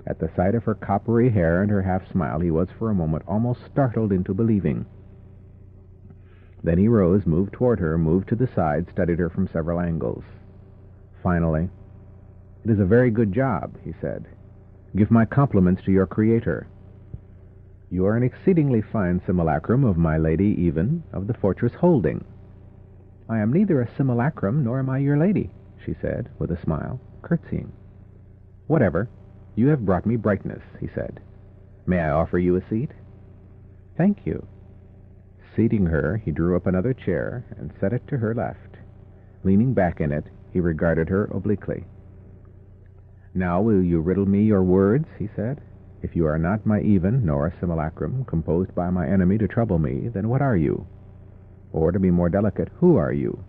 At the sight of her coppery hair and her half-smile, he was for a moment almost startled into believing. Then he rose, moved toward her, moved to the side, studied her from several angles. Finally, "It is a very good job," he said. "Give my compliments to your creator. You are an exceedingly fine simulacrum of my lady Even of the Fortress Holding." "I am neither a simulacrum nor am I your lady," she said, with a smile, curtsying. "Whatever. You have brought me brightness," he said. "May I offer you a seat?" "Thank you." Seating her, he drew up another chair and set it to her left. Leaning back in it, he regarded her obliquely. "Now will you riddle me your words?" he said. "If you are not my Even, nor a simulacrum, composed by my enemy to trouble me, then what are you? Or, to be more delicate, who are you?"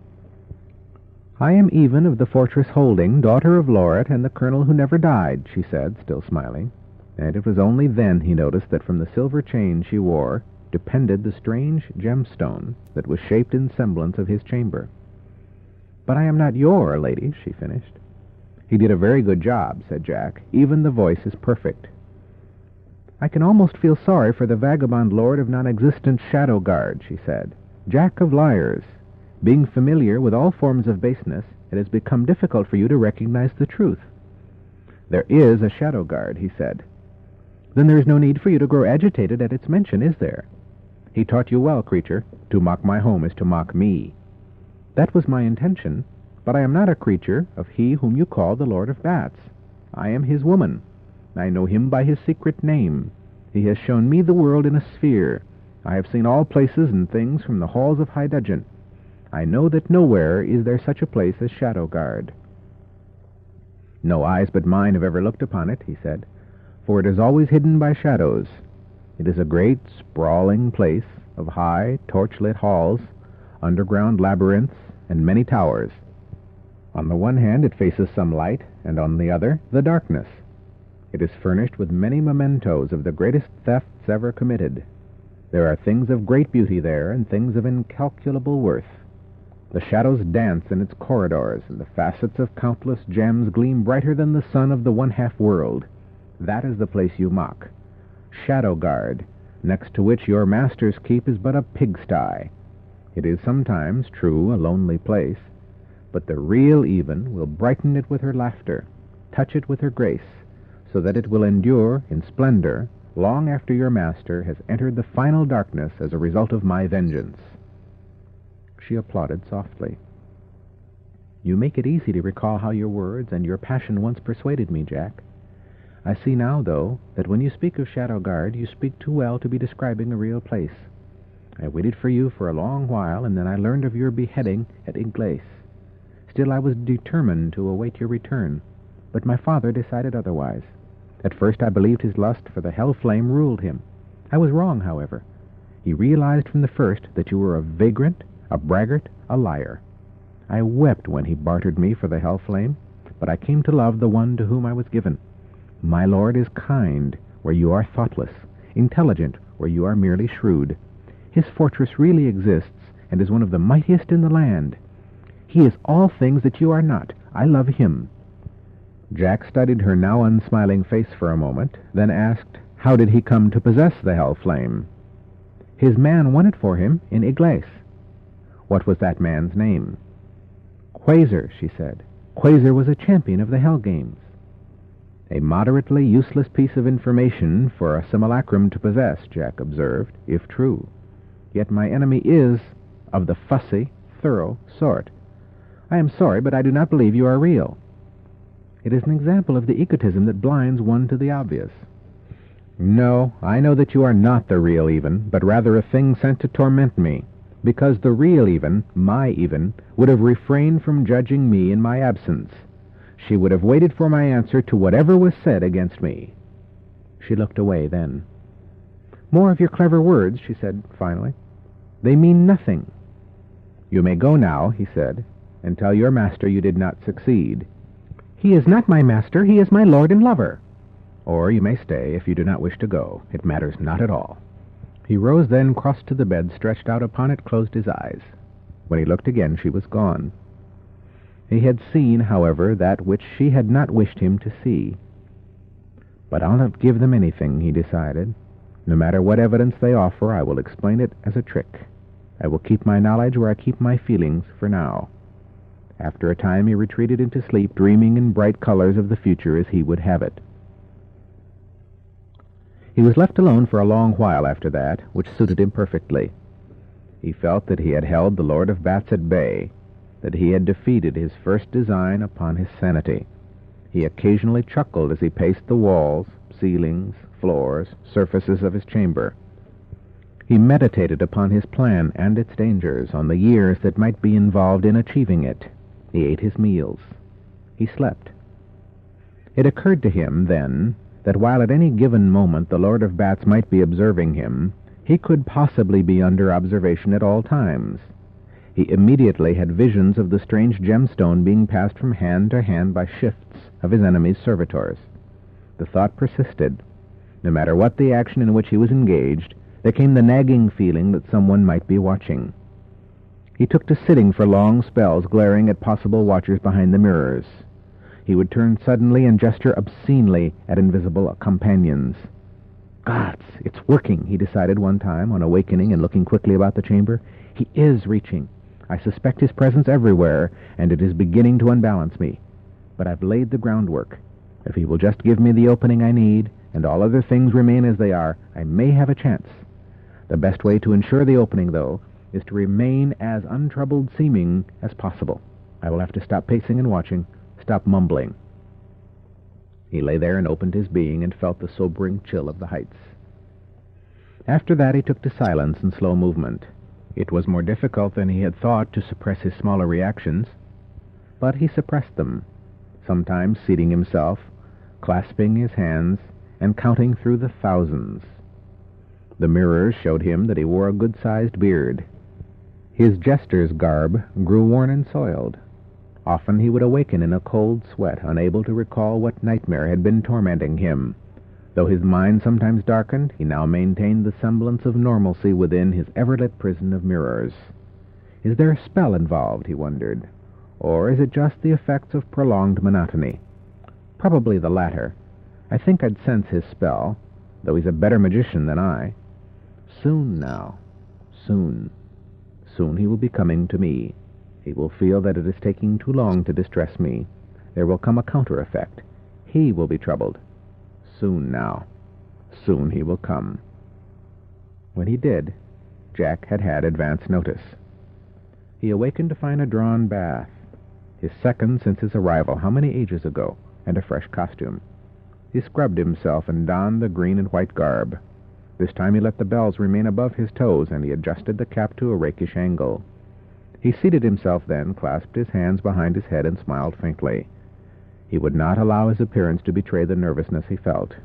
"I am Even of the Fortress Holding, daughter of Loret and the colonel who never died," she said, still smiling. And it was only then he noticed that from the silver chain she wore depended the strange gemstone that was shaped in semblance of his chamber. "But I am not your lady," she finished. "He did a very good job," said Jack. "Even the voice is perfect." "I can almost feel sorry for the vagabond lord of non-existent Shadow Guard," she said. "Jack of liars. Being familiar with all forms of baseness, it has become difficult for you to recognize the truth." "There is a Shadow Guard," he said. "Then there is no need for you to grow agitated at its mention, is there? He taught you well, creature. To mock my home is to mock me." "That was my intention, but I am not a creature of he whom you call the Lord of Bats. I am his woman. I know him by his secret name. He has shown me the world in a sphere. I have seen all places and things from the halls of High Dudgeon. I know that nowhere is there such a place as Shadow Guard." "No eyes but mine have ever looked upon it," he said, "for it is always hidden by shadows. It is a great, sprawling place of high, torch-lit halls, underground labyrinths, and many towers. On the one hand it faces some light, and on the other the darkness. It is furnished with many mementos of the greatest thefts ever committed. There are things of great beauty there, and things of incalculable worth. The shadows dance in its corridors, and the facets of countless gems gleam brighter than the sun of the one-half world. That is the place you mock. Shadow Guard, next to which your master's keep is but a pigsty. It is sometimes, true, a lonely place, but the real Even will brighten it with her laughter, touch it with her grace, so that it will endure in splendor long after your master has entered the final darkness as a result of my vengeance." She applauded softly. "You make it easy to recall how your words and your passion once persuaded me, Jack. I see now, though, that when you speak of Shadow Guard, you speak too well to be describing a real place. I waited for you for a long while, and then I learned of your beheading at Iglace. Still, I was determined to await your return, but my father decided otherwise. At first I believed his lust for the hell flame ruled him. I was wrong, however. He realized from the first that you were a vagrant, a braggart, a liar. I wept when he bartered me for the hell flame, but I came to love the one to whom I was given. My lord is kind where you are thoughtless, intelligent where you are merely shrewd. His fortress really exists and is one of the mightiest in the land. He is all things that you are not. I love him." Jack studied her now unsmiling face for a moment, then asked, "How did he come to possess the hell flame?" "His man won it for him in Igles." "What was that man's name?" "Quasar," she said. "Quasar was a champion of the hell games." "A moderately useless piece of information for a simulacrum to possess," Jack observed, "if true. Yet my enemy is of the fussy, thorough sort. I am sorry, but I do not believe you are real." "It is an example of the egotism that blinds one to the obvious." "No, I know that you are not the real Even, but rather a thing sent to torment me, because the real Even, my Even, would have refrained from judging me in my absence. She would have waited for my answer to whatever was said against me." She looked away then. "More of your clever words," she said finally. "They mean nothing." "You may go now," he said, "and tell your master you did not succeed." "He is not my master, he is my lord and lover." "Or you may stay if you do not wish to go. It matters not at all." He rose then, crossed to the bed, stretched out upon it, closed his eyes. When he looked again, she was gone. He had seen, however, that which she had not wished him to see. "But I'll not give them anything," he decided. "No matter what evidence they offer, I will explain it as a trick. I will keep my knowledge where I keep my feelings for now." After a time he retreated into sleep, dreaming in bright colors of the future as he would have it. He was left alone for a long while after that, which suited him perfectly. He felt that he had held the Lord of Bats at bay, that he had defeated his first design upon his sanity. He occasionally chuckled as he paced the walls, ceilings, floors, surfaces of his chamber. He meditated upon his plan and its dangers, on the years that might be involved in achieving it. He ate his meals. He slept. It occurred to him, then, that while at any given moment the Lord of Bats might be observing him, he could possibly be under observation at all times. He immediately had visions of the strange gemstone being passed from hand to hand by shifts of his enemy's servitors. The thought persisted. No matter what the action in which he was engaged, there came the nagging feeling that someone might be watching. He took to sitting for long spells, glaring at possible watchers behind the mirrors. He would turn suddenly and gesture obscenely at invisible companions. "Gods, it's working," he decided one time, on awakening and looking quickly about the chamber. "He is reaching. I suspect his presence everywhere, and it is beginning to unbalance me. But I've laid the groundwork. If he will just give me the opening I need, and all other things remain as they are, I may have a chance. The best way to ensure the opening, though, is to remain as untroubled seeming as possible. I will have to stop pacing and watching, stop mumbling." He lay there and opened his being and felt the sobering chill of the heights. After that he took to silence and slow movement. It was more difficult than he had thought to suppress his smaller reactions, but he suppressed them, sometimes seating himself, clasping his hands, and counting through the thousands. The mirrors showed him that he wore a good-sized beard. His jester's garb grew worn and soiled. Often he would awaken in a cold sweat, unable to recall what nightmare had been tormenting him. Though his mind sometimes darkened, he now maintained the semblance of normalcy within his ever-lit prison of mirrors. Is there a spell involved, he wondered, or is it just the effects of prolonged monotony? Probably the latter. I think I'd sense his spell, though he's a better magician than I. Soon now, soon he will be coming to me. He will feel that it is taking too long to distress me. There will come a counter-effect. He will be troubled. Soon now, soon he will come. When he did, Jack had had advance notice. He awakened to find a drawn bath, his second since his arrival, how many ages ago, and a fresh costume. He scrubbed himself and donned the green and white garb. This time he let the bells remain above his toes, and he adjusted the cap to a rakish angle. He seated himself then, clasped his hands behind his head, and smiled faintly. He would not allow his appearance to betray the nervousness he felt.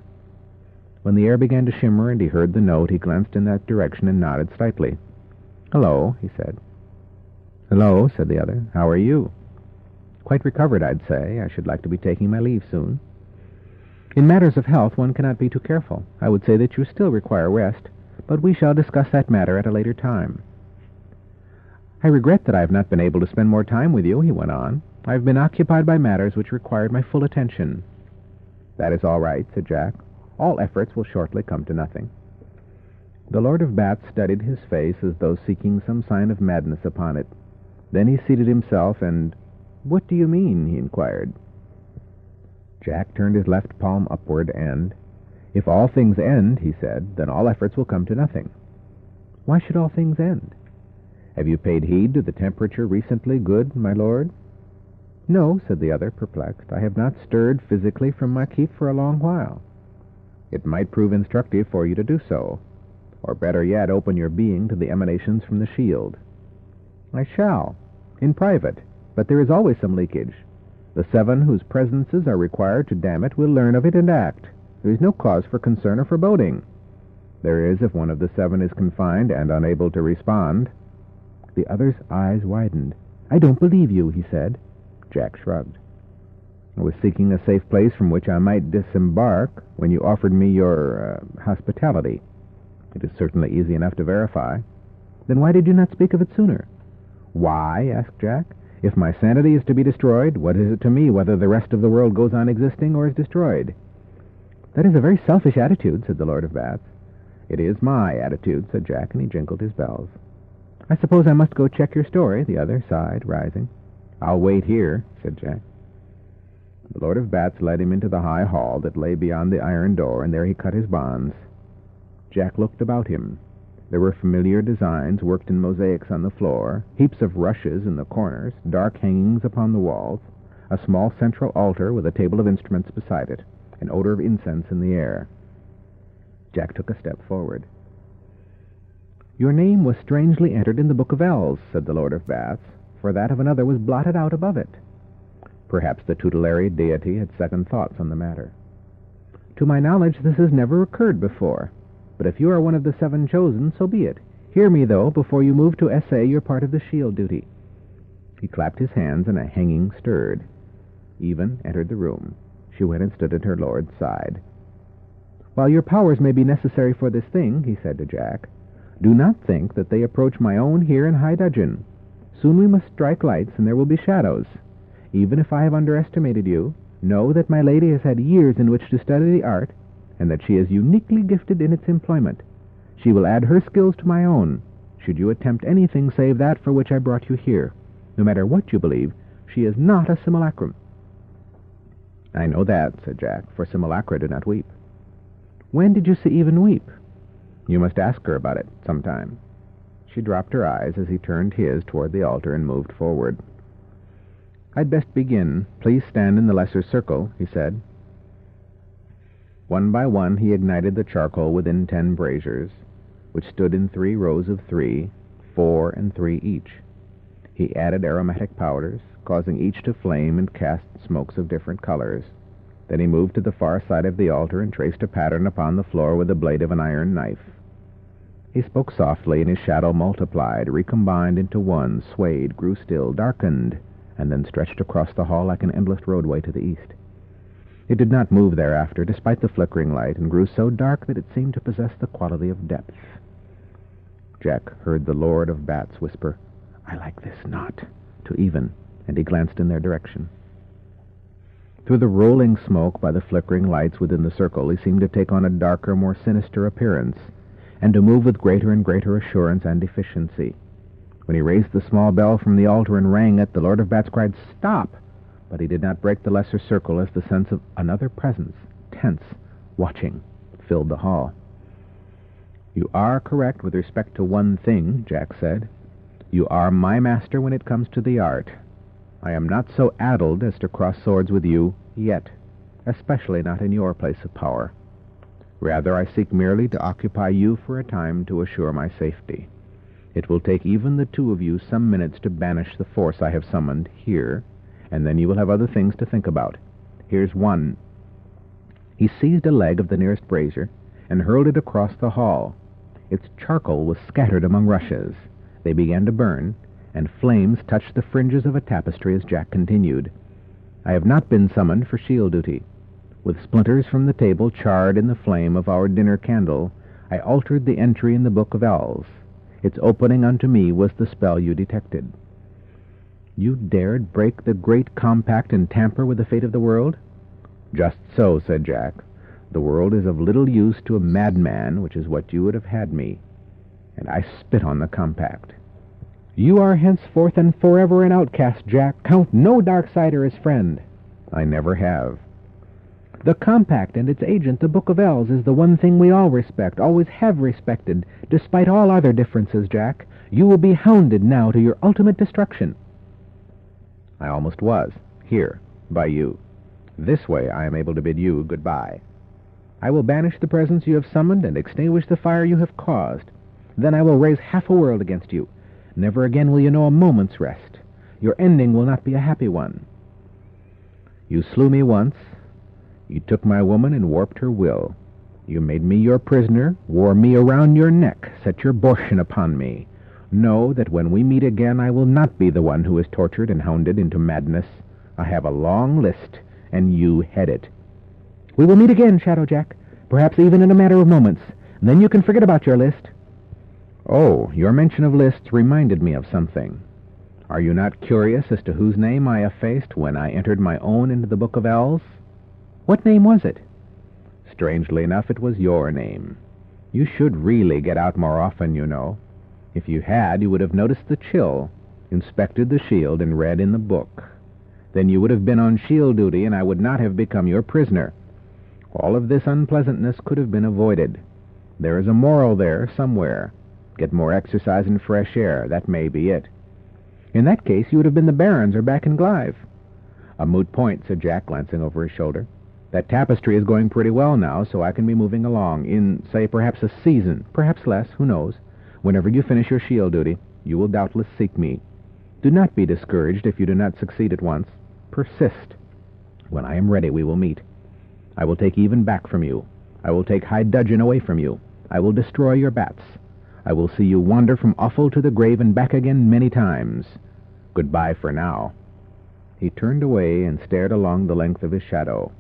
When the air began to shimmer and he heard the note, he glanced in that direction and nodded slightly. "Hello," he said. "Hello," said the other. "How are you?" "Quite recovered, I'd say. I should like to be taking my leave soon." "In matters of health, one cannot be too careful. I would say that you still require rest, but we shall discuss that matter at a later time." "I regret that I have not been able to spend more time with you," he went on. "I have been occupied by matters which required my full attention." "That is all right," said Jack. "All efforts will shortly come to nothing." The Lord of Bats studied his face as though seeking some sign of madness upon it. Then he seated himself and, "What do you mean?" he inquired. Jack turned his left palm upward and, "If all things end," he said, "then all efforts will come to nothing." "Why should all things end?" "Have you paid heed to the temperature recently, good, my lord?" "No," said the other, perplexed. "I have not stirred physically from my keep for a long while." "It might prove instructive for you to do so. Or better yet, open your being to the emanations from the shield." "I shall. In private. But there is always some leakage. The 7 whose presences are required to dam it will learn of it and act. There is no cause for concern or foreboding." "There is if one of the 7 is confined and unable to respond." The other's eyes widened. "I don't believe you," he said. Jack shrugged. "I was seeking a safe place from which I might disembark when you offered me your hospitality." "It is certainly easy enough to verify." "Then why did you not speak of it sooner?" "Why?" asked Jack. "If my sanity is to be destroyed, what is it to me whether the rest of the world goes on existing or is destroyed?" "That is a very selfish attitude," said the Lord of Bats. "It is my attitude," said Jack, and he jingled his bells. "I suppose I must go check your story," the other sighed, rising. "I'll wait here," said Jack. The Lord of Bats led him into the high hall that lay beyond the iron door, and there he cut his bonds. Jack looked about him. There were familiar designs worked in mosaics on the floor, heaps of rushes in the corners, dark hangings upon the walls, a small central altar with a table of instruments beside it, an odor of incense in the air. Jack took a step forward. "Your name was strangely entered in the Book of Elves," said the Lord of Bats, "for that of another was blotted out above it." Perhaps the tutelary deity had second thoughts on the matter. "To my knowledge this has never occurred before. But if you are one of the 7 chosen, so be it. Hear me, though, before you move to essay your part of the shield duty." He clapped his hands, and a hanging stirred. Even entered the room. She went and stood at her lord's side. "While your powers may be necessary for this thing," he said to Jack, "do not think that they approach my own here in high dudgeon. Soon we must strike lights, and there will be shadows. Even if I have underestimated you, know that my lady has had years in which to study the art, and that she is uniquely gifted in its employment. She will add her skills to my own, should you attempt anything save that for which I brought you here. No matter what you believe, she is not a simulacrum." "I know that," said Jack, "for simulacra do not weep." "When did you see Even weep?" "You must ask her about it sometime." She dropped her eyes as he turned his toward the altar and moved forward. "I'd best begin. Please stand in the lesser circle," he said. One by one he ignited the charcoal within 10 braziers, which stood in 3 rows of 3, 4 and 3 each. He added aromatic powders, causing each to flame and cast smokes of different colors. Then he moved to the far side of the altar and traced a pattern upon the floor with the blade of an iron knife. He spoke softly, and his shadow multiplied, recombined into one, swayed, grew still, darkened, and then stretched across the hall like an endless roadway to the east. It did not move thereafter, despite the flickering light, and grew so dark that it seemed to possess the quality of depth. Jack heard the Lord of Bats whisper, "I like this not," to Even, and he glanced in their direction. Through the rolling smoke by the flickering lights within the circle, he seemed to take on a darker, more sinister appearance, and to move with greater and greater assurance and efficiency. When he raised the small bell from the altar and rang it, the Lord of Bats cried, "Stop!" But he did not break the lesser circle as the sense of another presence, tense, watching, filled the hall. "You are correct with respect to one thing," Jack said. "You are my master when it comes to the art. I am not so addled as to cross swords with you yet, especially not in your place of power. Rather, I seek merely to occupy you for a time to assure my safety. It will take even the 2 of you some minutes to banish the force I have summoned here, and then you will have other things to think about. Here's one." He seized a leg of the nearest brazier, and hurled it across the hall. Its charcoal was scattered among rushes. They began to burn, and flames touched the fringes of a tapestry as Jack continued. I have not been summoned for shield duty. With splinters from the table charred in the flame of our dinner candle, I altered the entry in the Book of Elves. Its opening unto me was the spell you detected. You dared break the great compact and tamper with the fate of the world? Just so, said Jack. The world is of little use to a madman, which is what you would have had me. And I spit on the compact. You are henceforth and forever an outcast, Jack. Count no Darksider as friend. I never have. The compact and its agent, the Book of Elves, is the one thing we all respect, always have respected, despite all other differences, Jack. You will be hounded now to your ultimate destruction. I almost was, here, by you. This way I am able to bid you goodbye. I will banish the presence you have summoned and extinguish the fire you have caused. Then I will raise half a world against you. Never again will you know a moment's rest. Your ending will not be a happy one. You slew me once. You took my woman and warped her will. You made me your prisoner, wore me around your neck, set your Borschen upon me. Know that when we meet again I will not be the one who is tortured and hounded into madness. I have a long list, and you head it. We will meet again, Shadow Jack, perhaps even in a matter of moments. Then you can forget about your list. Oh, your mention of lists reminded me of something. Are you not curious as to whose name I effaced when I entered my own into the Book of Elves? What name was it? Strangely enough, it was your name. You should really get out more often, you know. If you had, you would have noticed the chill, inspected the shield, and read in the book. Then you would have been on shield duty, and I would not have become your prisoner. All of this unpleasantness could have been avoided. There is a moral there somewhere. Get more exercise and fresh air. That may be it. In that case, you would have been the Barons or back in Glyve. A moot point, said Jack, glancing over his shoulder. That tapestry is going pretty well now, so I can be moving along. In, say, perhaps a season, perhaps less, who knows. Whenever you finish your shield duty, you will doubtless seek me. Do not be discouraged if you do not succeed at once. Persist. When I am ready, we will meet. I will take Even back from you. I will take High Dudgeon away from you. I will destroy your bats. I will see you wander from Offal to the grave and back again many times. Goodbye for now. He turned away and stared along the length of his shadow.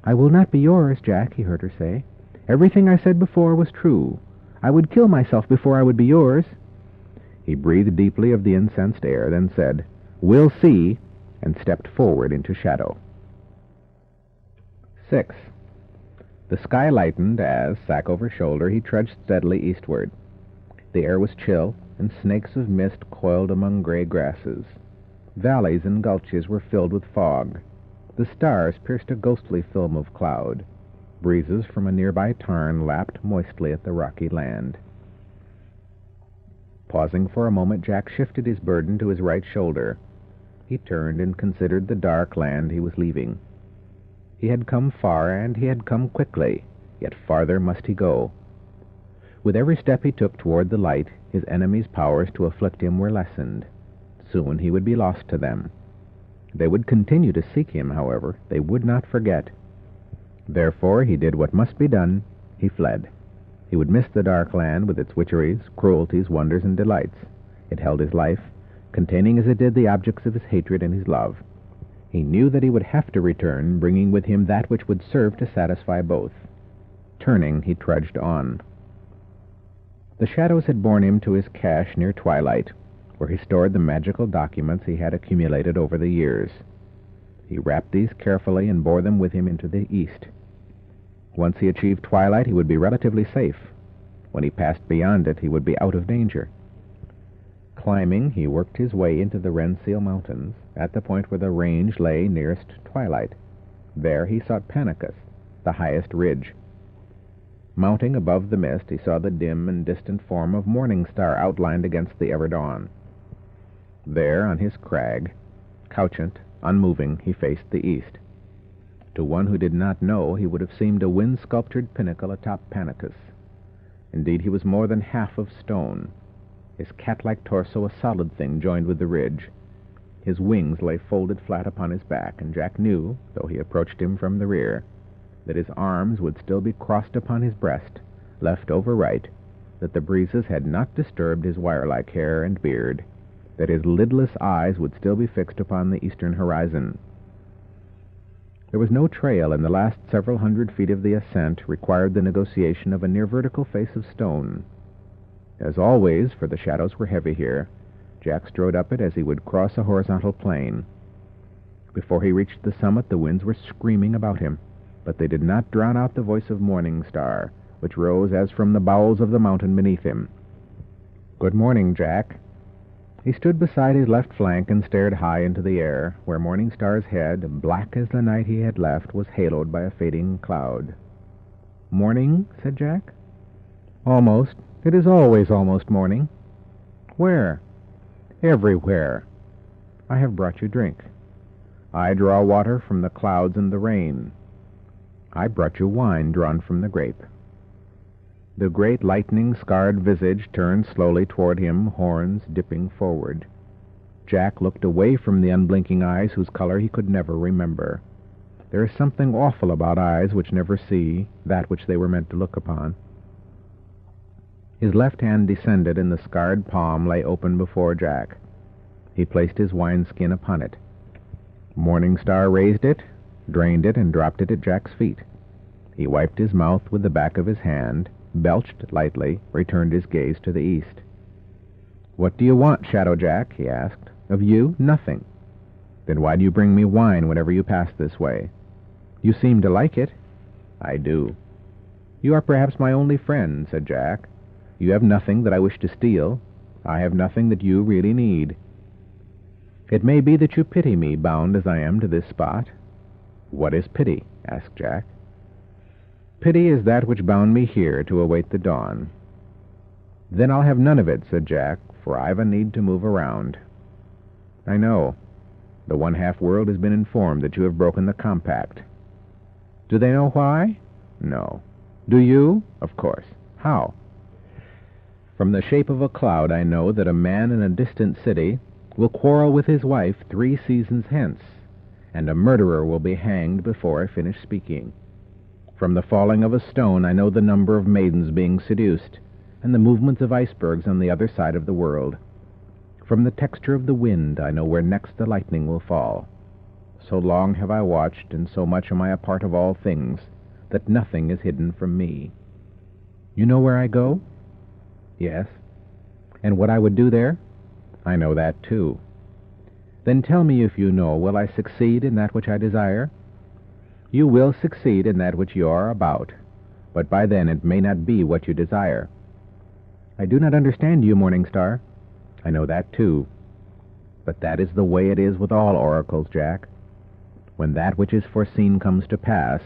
I will not be yours, Jack, he heard her say. Everything I said before was true. I would kill myself before I would be yours. He breathed deeply of the incensed air, then said, We'll see, and stepped forward into shadow. 6. The sky lightened as, sack over shoulder, he trudged steadily eastward. The air was chill, and snakes of mist coiled among gray grasses. Valleys and gulches were filled with fog. The stars pierced a ghostly film of cloud. Breezes from a nearby tarn lapped moistly at the rocky land. Pausing for a moment, Jack shifted his burden to his right shoulder. He turned and considered the dark land he was leaving. He had come far, and he had come quickly, yet farther must he go. With every step he took toward the light, his enemies' powers to afflict him were lessened. Soon he would be lost to them. They would continue to seek him, however. They would not forget. Therefore he did what must be done. He fled. He would miss the dark land with its witcheries, cruelties, wonders, and delights. It held his life, containing as it did the objects of his hatred and his love. He knew that he would have to return, bringing with him that which would serve to satisfy both. Turning, he trudged on. The shadows had borne him to his cache near twilight, where he stored the magical documents he had accumulated over the years. He wrapped these carefully and bore them with him into the east. Once he achieved twilight, he would be relatively safe. When he passed beyond it, he would be out of danger. Climbing, he worked his way into the Renseal Mountains, at the point where the range lay nearest twilight. There he sought Panicus, the highest ridge. Mounting above the mist, he saw the dim and distant form of Morning Star outlined against the ever-dawn. There, on his crag, couchant, unmoving, he faced the east. To one who did not know, he would have seemed a wind-sculptured pinnacle atop Panicus. Indeed, he was more than half of stone, his cat-like torso a solid thing joined with the ridge. His wings lay folded flat upon his back, and Jack knew, though he approached him from the rear, that his arms would still be crossed upon his breast, left over right, that the breezes had not disturbed his wire-like hair and beard, that his lidless eyes would still be fixed upon the eastern horizon. There was no trail, and the last several hundred feet of the ascent required the negotiation of a near-vertical face of stone. As always, for the shadows were heavy here, Jack strode up it as he would cross a horizontal plane. Before he reached the summit, the winds were screaming about him, but they did not drown out the voice of Morning Star, which rose as from the bowels of the mountain beneath him. "Good morning, Jack." He stood beside his left flank and stared high into the air, where Morning Star's head, black as the night he had left, was haloed by a fading cloud. "Morning?" said Jack. "Almost. It is always almost morning." "Where?" "Everywhere." "I have brought you drink." "I draw water from the clouds and the rain." "I brought you wine drawn from the grape." The great lightning-scarred visage turned slowly toward him, horns dipping forward. Jack looked away from the unblinking eyes whose color he could never remember. There is something awful about eyes which never see that which they were meant to look upon. His left hand descended, and the scarred palm lay open before Jack. He placed his wineskin upon it. Morning Star raised it, drained it, and dropped it at Jack's feet. He wiped his mouth with the back of his hand, belched lightly, returned his gaze to the east. "What do you want, Shadow Jack?" he asked. "Of you, nothing." "Then why do you bring me wine whenever you pass this way?" "You seem to like it." "I do." "You are perhaps my only friend," said Jack. "You have nothing that I wish to steal. I have nothing that you really need." "It may be that you pity me, bound as I am to this spot." "What is pity?" asked Jack. "Pity is that which bound me here to await the dawn." "Then I'll have none of it," said Jack, "for I've a need to move around." "I know. The one-half world has been informed that you have broken the compact." "Do they know why?" "No." "Do you?" "Of course." "How?" "From the shape of a cloud I know that a man in a distant city will quarrel with his wife 3 seasons hence, and a murderer will be hanged before I finish speaking. From the falling of a stone I know the number of maidens being seduced, and the movements of icebergs on the other side of the world. From the texture of the wind I know where next the lightning will fall. So long have I watched, and so much am I a part of all things, that nothing is hidden from me. You know where I go?" "Yes." "And what I would do there?" "I know that, too." "Then tell me, if you know, will I succeed in that which I desire?" "You will succeed in that which you are about, but by then it may not be what you desire." "I do not understand you, Morning Star." "I know that, too. But that is the way it is with all oracles, Jack. When that which is foreseen comes to pass,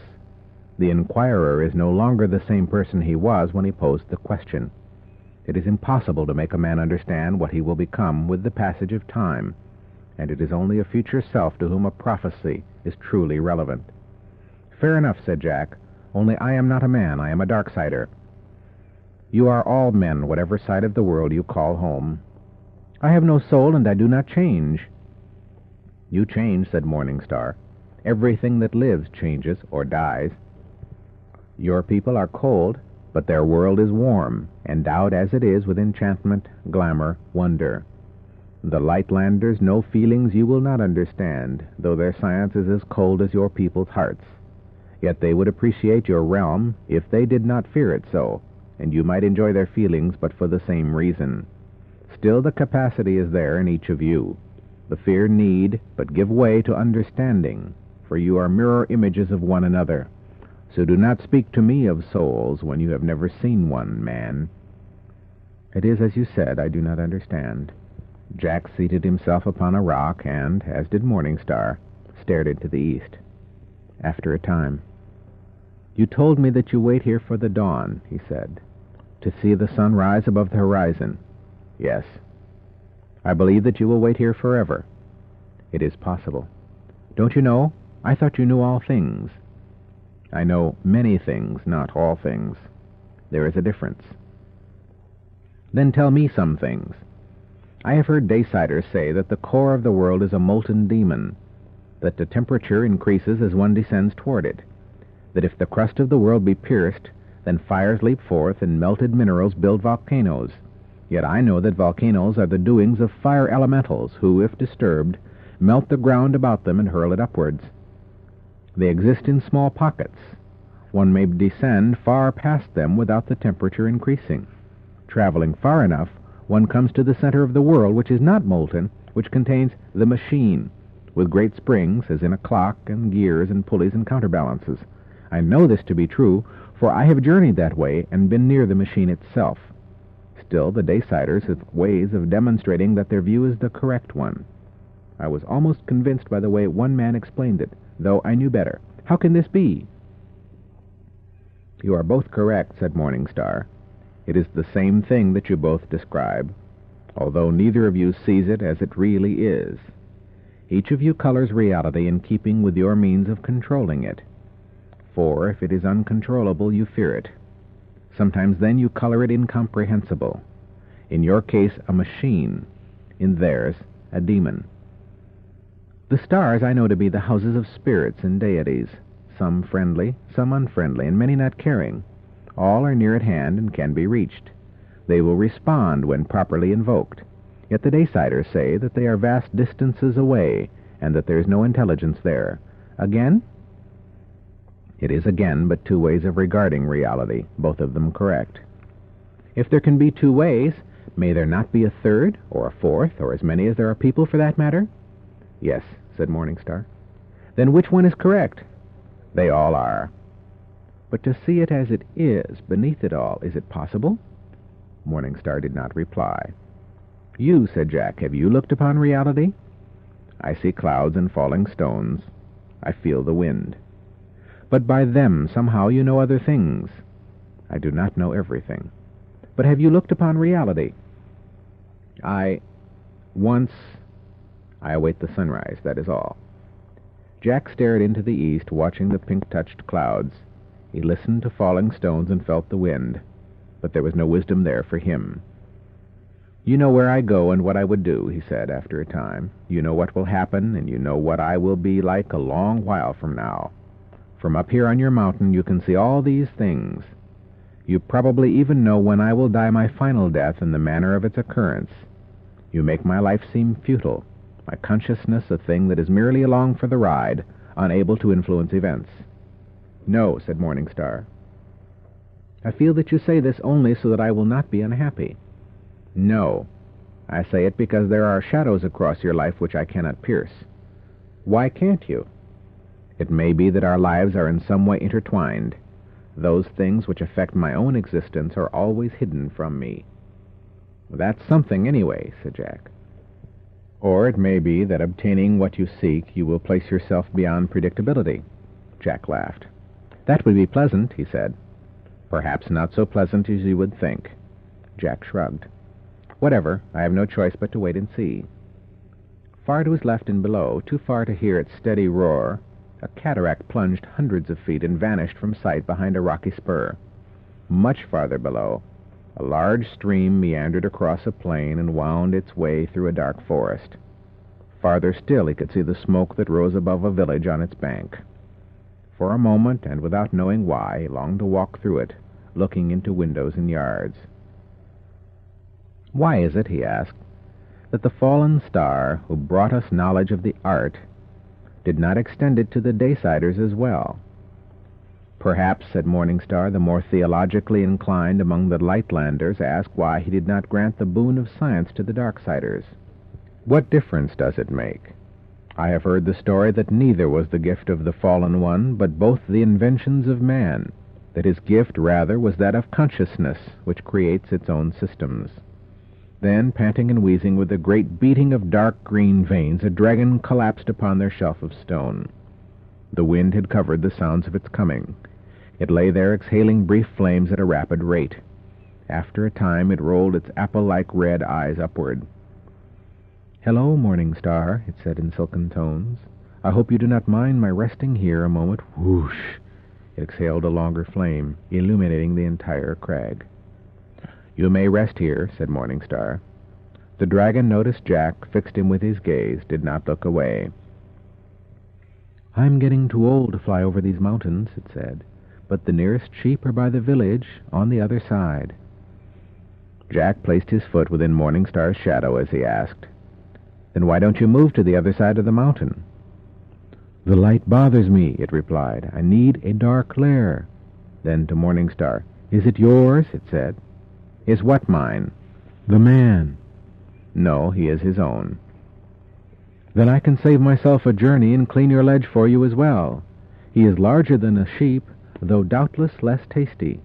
the inquirer is no longer the same person he was when he posed the question. It is impossible to make a man understand what he will become with the passage of time, and it is only a future self to whom a prophecy is truly relevant." "Fair enough," said Jack, "only I am not a man, I am a Darksider." "You are all men, whatever side of the world you call home." "I have no soul, and I do not change." "You change," said Morning Star. "Everything that lives changes or dies. Your people are cold, but their world is warm, endowed as it is with enchantment, glamour, wonder. The Lightlanders know feelings you will not understand, though their science is as cold as your people's hearts. Yet they would appreciate your realm if they did not fear it so, and you might enjoy their feelings but for the same reason. Still the capacity is there in each of you. The fear need but give way to understanding, for you are mirror images of one another. So do not speak to me of souls when you have never seen one, man." "It is as you said, I do not understand." Jack seated himself upon a rock and, as did Morning Star, stared into the east. After a time, "You told me that you wait here for the dawn," he said, "to see the sun rise above the horizon." "Yes." "I believe that you will wait here forever." "It is possible." "Don't you know? I thought you knew all things." "I know many things, not all things. There is a difference." "Then tell me some things. I have heard Daysiders say that the core of the world is a molten demon, that the temperature increases as one descends toward it, that if the crust of the world be pierced, then fires leap forth and melted minerals build volcanoes. Yet I know that volcanoes are the doings of fire elementals who, if disturbed, melt the ground about them and hurl it upwards. They exist in small pockets. One may descend far past them without the temperature increasing. Traveling far enough, one comes to the center of the world, which is not molten, which contains the machine, with great springs, as in a clock, and gears and pulleys and counterbalances. I know this to be true, for I have journeyed that way and been near the machine itself. Still, the Daysiders have ways of demonstrating that their view is the correct one. I was almost convinced by the way one man explained it, though I knew better. How can this be? You are both correct, said Morningstar. It is the same thing that you both describe, although neither of you sees it as it really is. Each of you colors reality in keeping with your means of controlling it. For if it is uncontrollable, you fear it. Sometimes then you color it incomprehensible. In your case, a machine. In theirs, a demon. The stars I know to be the houses of spirits and deities, some friendly, some unfriendly, and many not caring. All are near at hand and can be reached. They will respond when properly invoked. Yet the Daysiders say that they are vast distances away, and that there is no intelligence there. Again? It is again but two ways of regarding reality, both of them correct. If there can be two ways, may there not be a third, or a fourth, or as many as there are people for that matter? Yes, said Morningstar. Then which one is correct? They all are. But to see it as it is, beneath it all, is it possible? Morningstar did not reply. You, said Jack, have you looked upon reality? I see clouds and falling stones. I feel the wind. But by them somehow you know other things. I do not know everything. But have you looked upon reality? Once. I await the sunrise, that is all. Jack stared into the east, watching the pink-touched clouds. He listened to falling stones and felt the wind, but there was no wisdom there for him. You know where I go and what I would do, he said after a time. You know what will happen, and you know what I will be like a long while from now. From up here on your mountain you can see all these things. You probably even know when I will die my final death and the manner of its occurrence. You make my life seem futile, my consciousness a thing that is merely along for the ride, unable to influence events. No, said Morningstar. I feel that you say this only so that I will not be unhappy. No, I say it because there are shadows across your life which I cannot pierce. Why can't you? It may be that our lives are in some way intertwined. Those things which affect my own existence are always hidden from me. That's something anyway, said Jack. Or it may be that obtaining what you seek, you will place yourself beyond predictability. Jack laughed. That would be pleasant, he said. Perhaps not so pleasant as you would think. Jack shrugged. Whatever, I have no choice but to wait and see. Far to his left and below, too far to hear its steady roar, a cataract plunged hundreds of feet and vanished from sight behind a rocky spur. Much farther below, a large stream meandered across a plain and wound its way through a dark forest. Farther still he could see the smoke that rose above a village on its bank. For a moment, and without knowing why, he longed to walk through it, looking into windows and yards. Why is it, he asked, that the fallen star who brought us knowledge of the art did not extend it to the Daysiders as well? Perhaps, said Morningstar, the more theologically inclined among the Lightlanders ask why he did not grant the boon of science to the Darksiders. What difference does it make? I have heard the story that neither was the gift of the fallen one, but both the inventions of man, that his gift rather was that of consciousness, which creates its own systems. Then, panting and wheezing with a great beating of dark green veins, a dragon collapsed upon their shelf of stone. The wind had covered the sounds of its coming. It lay there exhaling brief flames at a rapid rate. After a time it rolled its apple-like red eyes upward. "Hello, Morningstar," it said in silken tones. "I hope you do not mind my resting here a moment." Whoosh! It exhaled a longer flame, illuminating the entire crag. "You may rest here," said Morningstar. The dragon noticed Jack, fixed him with his gaze, did not look away. "I'm getting too old to fly over these mountains," it said, "but the nearest sheep are by the village, on the other side." Jack placed his foot within Morning Star's shadow as he asked, "Then why don't you move to the other side of the mountain?" "The light bothers me," it replied. "I need a dark lair." Then to Morning Star, "Is it yours?" it said. "Is what mine?" "The man." "No, he is his own." "Then I can save myself a journey and clean your ledge for you as well. He is larger than a sheep, though doubtless less tasty."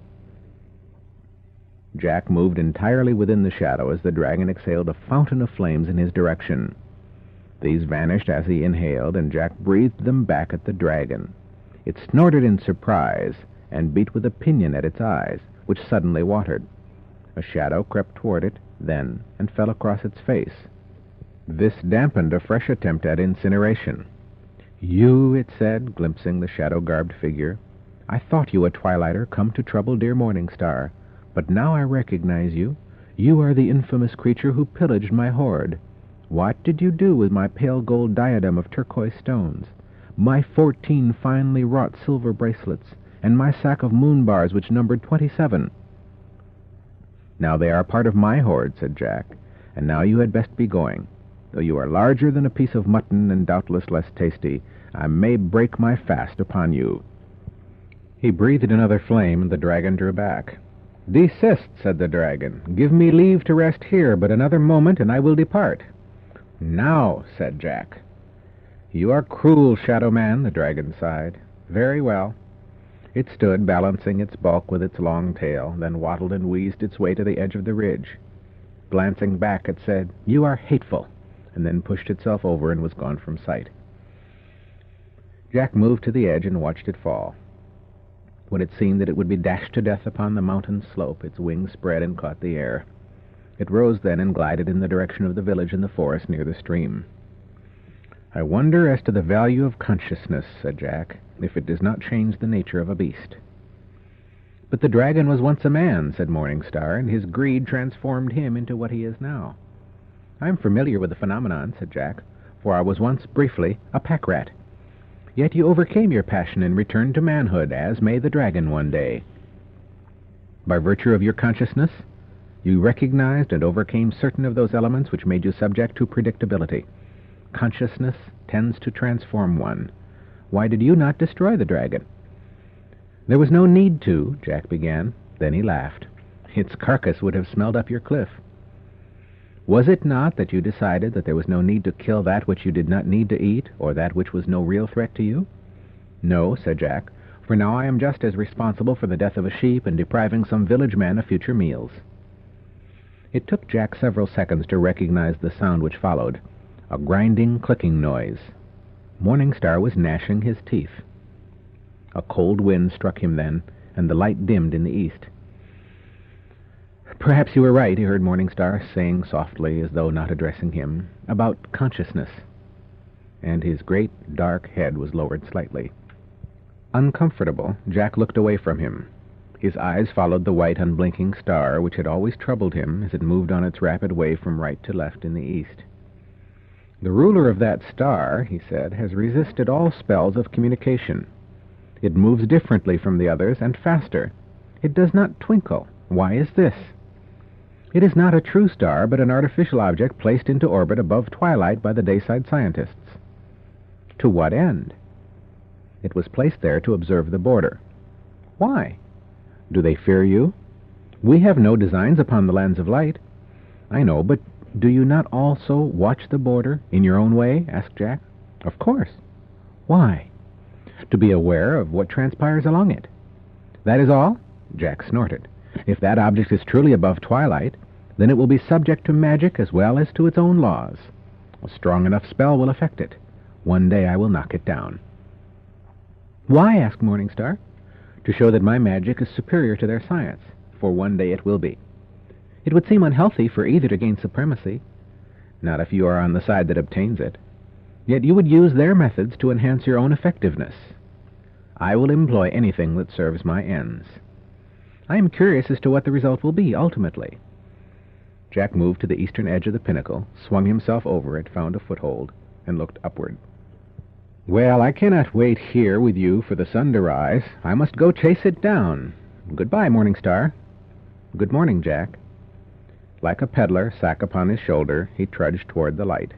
Jack moved entirely within the shadow as the dragon exhaled a fountain of flames in his direction. These vanished as he inhaled, and Jack breathed them back at the dragon. It snorted in surprise and beat with a pinion at its eyes, which suddenly watered. A shadow crept toward it, then, and fell across its face. This dampened a fresh attempt at incineration. "You," it said, glimpsing the shadow-garbed figure. "I thought you a twilighter come to trouble dear Morning Star, but now I recognize you. You are the infamous creature who pillaged my hoard. What did you do with my pale gold diadem of turquoise stones, my 14 finely wrought silver bracelets, and my sack of moon bars which numbered 27? "Now they are part of my hoard," said Jack, "and now you had best be going. Though you are larger than a piece of mutton and doubtless less tasty, I may break my fast upon you." He breathed another flame, and the dragon drew back. "Desist," said the dragon. "Give me leave to rest here but another moment, and I will depart." "Now," said Jack. "You are cruel, Shadow Man," the dragon sighed. "Very well." It stood, balancing its bulk with its long tail, then waddled and wheezed its way to the edge of the ridge. Glancing back, it said, "You are hateful," and then pushed itself over and was gone from sight. Jack moved to the edge and watched it fall. When it seemed that it would be dashed to death upon the mountain slope, its wings spread and caught the air. It rose then and glided in the direction of the village in the forest near the stream. "I wonder as to the value of consciousness," said Jack, "if it does not change the nature of a beast." "But the dragon was once a man," said Morning Star, "and his greed transformed him into what he is now." "I am familiar with the phenomenon," said Jack, "for I was once, briefly, a pack rat. Yet you overcame your passion and returned to manhood, as may the dragon one day. By virtue of your consciousness, you recognized and overcame certain of those elements which made you subject to predictability. Consciousness tends to transform one. Why did you not destroy the dragon?" "There was no need to," Jack began. Then he laughed. "Its carcass would have smelled up your cliff." "Was it not that you decided that there was no need to kill that which you did not need to eat, or that which was no real threat to you?" "No," said Jack, "for now I am just as responsible for the death of a sheep and depriving some village man of future meals." It took Jack several seconds to recognize the sound which followed, a grinding, clicking noise. Morning Star was gnashing his teeth. A cold wind struck him then, and the light dimmed in the east. "Perhaps you were right," he heard Morning Star saying softly, as though not addressing him, "about consciousness." And his great, dark head was lowered slightly. Uncomfortable, Jack looked away from him. His eyes followed the white, unblinking star, which had always troubled him as it moved on its rapid way from right to left in the east. "The ruler of that star," he said, "has resisted all spells of communication. It moves differently from the others and faster. It does not twinkle. Why is this? It is not a true star, but an artificial object placed into orbit above twilight by the dayside scientists. To what end? It was placed there to observe the border. Why? Do they fear you? We have no designs upon the lands of light." "I know, but do you not also watch the border in your own way?" asked Jack. "Of course." "Why?" "To be aware of what transpires along it." "That is all?" Jack snorted. "If that object is truly above twilight, then it will be subject to magic as well as to its own laws. A strong enough spell will affect it. One day I will knock it down." "Why?" asked Morning Star. "To show that my magic is superior to their science, for one day it will be. It would seem unhealthy for either to gain supremacy. Not if you are on the side that obtains it. Yet you would use their methods to enhance your own effectiveness. I will employ anything that serves my ends. I am curious as to what the result will be, ultimately." Jack moved to the eastern edge of the pinnacle, swung himself over it, found a foothold, and looked upward. Well, I cannot wait here with you for the sun to rise. I must go chase it down. Goodbye, Morning Star. Good morning, Jack. Like a peddler, sack upon his shoulder, he trudged toward the light.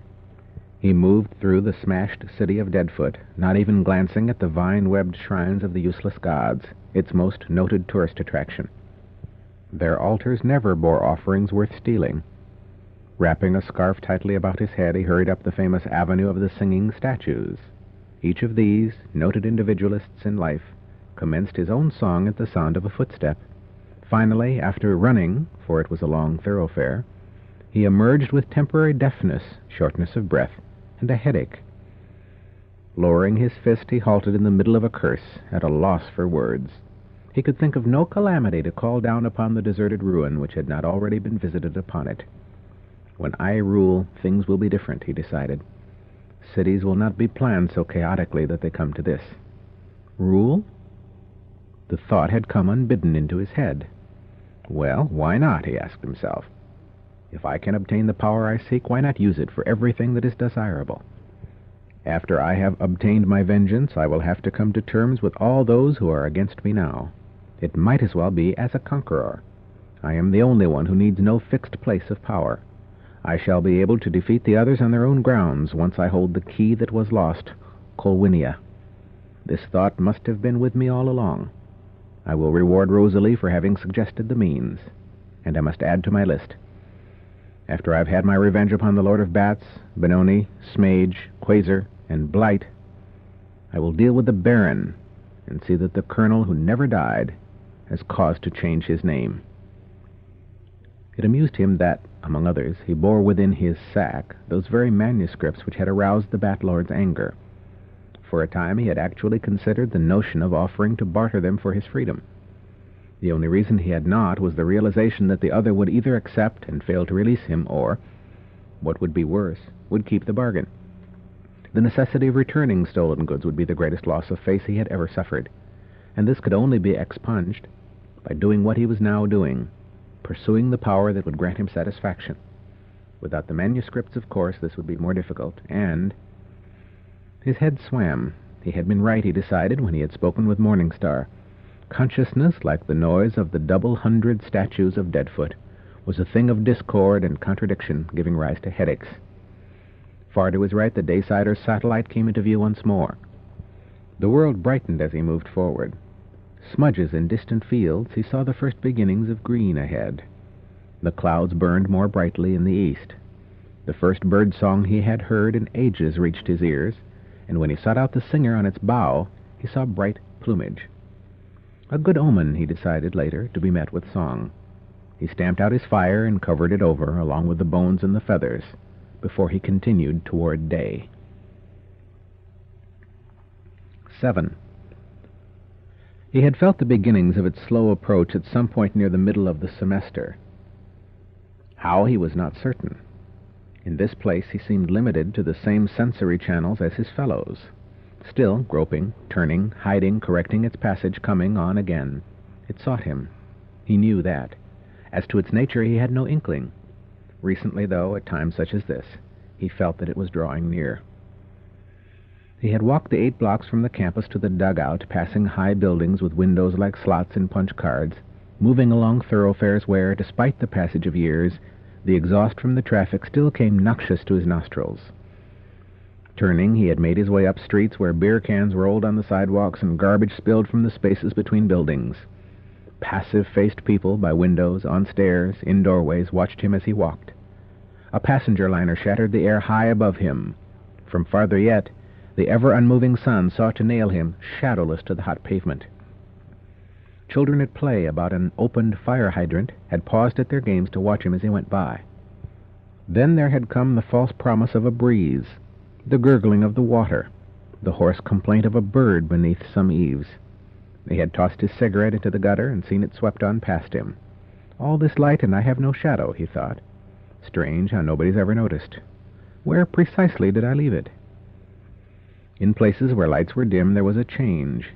He moved through the smashed city of Deadfoot, not even glancing at the vine-webbed shrines of the useless gods, its most noted tourist attraction. Their altars never bore offerings worth stealing. Wrapping a scarf tightly about his head, he hurried up the famous avenue of the singing statues. Each of these, noted individualists in life, commenced his own song at the sound of a footstep. Finally, after running, for it was a long thoroughfare, he emerged with temporary deafness, shortness of breath, and a headache. Lowering his fist, he halted in the middle of a curse, at a loss for words. He could think of no calamity to call down upon the deserted ruin which had not already been visited upon it. When I rule, things will be different, he decided. Cities will not be planned so chaotically that they come to this. Rule? The thought had come unbidden into his head. Well, why not, he asked himself. If I can obtain the power I seek, why not use it for everything that is desirable? After I have obtained my vengeance, I will have to come to terms with all those who are against me now. It might as well be as a conqueror. I am the only one who needs no fixed place of power. I shall be able to defeat the others on their own grounds once I hold the key that was lost, Colwinia. This thought must have been with me all along. I will reward Rosalie for having suggested the means, and I must add to my list. After I've had my revenge upon the Lord of Bats, Benoni, Smage, Quasar, and Blight, I will deal with the Baron and see that the colonel who never died has cause to change his name. It amused him that, among others, he bore within his sack those very manuscripts which had aroused the Bat-Lord's anger. For a time he had actually considered the notion of offering to barter them for his freedom. The only reason he had not was the realization that the other would either accept and fail to release him, or, what would be worse, would keep the bargain. The necessity of returning stolen goods would be the greatest loss of face he had ever suffered, and this could only be expunged by doing what he was now doing, pursuing the power that would grant him satisfaction. Without the manuscripts, of course, this would be more difficult, and... His head swam. He had been right, he decided, when he had spoken with Morning Star. Consciousness, like the noise of the double 100 statues of Deadfoot, was a thing of discord and contradiction, giving rise to headaches. Far to his right, the Daysider's satellite came into view once more. The world brightened as he moved forward. Smudges in distant fields, he saw the first beginnings of green ahead. The clouds burned more brightly in the east. The first bird song he had heard in ages reached his ears, and when he sought out the singer on its bough, he saw bright plumage. A good omen, he decided later, to be met with song. He stamped out his fire and covered it over, along with the bones and the feathers, before he continued toward day. 7. He had felt the beginnings of its slow approach at some point near the middle of the semester. How, he was not certain. In this place he seemed limited to the same sensory channels as his fellows. Still, groping, turning, hiding, correcting its passage, coming on again. It sought him. He knew that. As to its nature he had no inkling. Recently, though, at times such as this, he felt that it was drawing near. He had walked the 8 blocks from the campus to the dugout, passing high buildings with windows like slots in punch cards, moving along thoroughfares where, despite the passage of years, the exhaust from the traffic still came noxious to his nostrils. Turning, he had made his way up streets where beer cans rolled on the sidewalks and garbage spilled from the spaces between buildings. Passive-faced people by windows, on stairs, in doorways, watched him as he walked. A passenger liner shattered the air high above him. From farther yet, the ever-unmoving sun sought to nail him shadowless to the hot pavement. Children at play about an opened fire hydrant had paused at their games to watch him as he went by. Then there had come the false promise of a breeze, the gurgling of the water, the hoarse complaint of a bird beneath some eaves. He had tossed his cigarette into the gutter and seen it swept on past him. All this light and I have no shadow, he thought. Strange how nobody's ever noticed. Where precisely did I leave it? In places where lights were dim there was a change.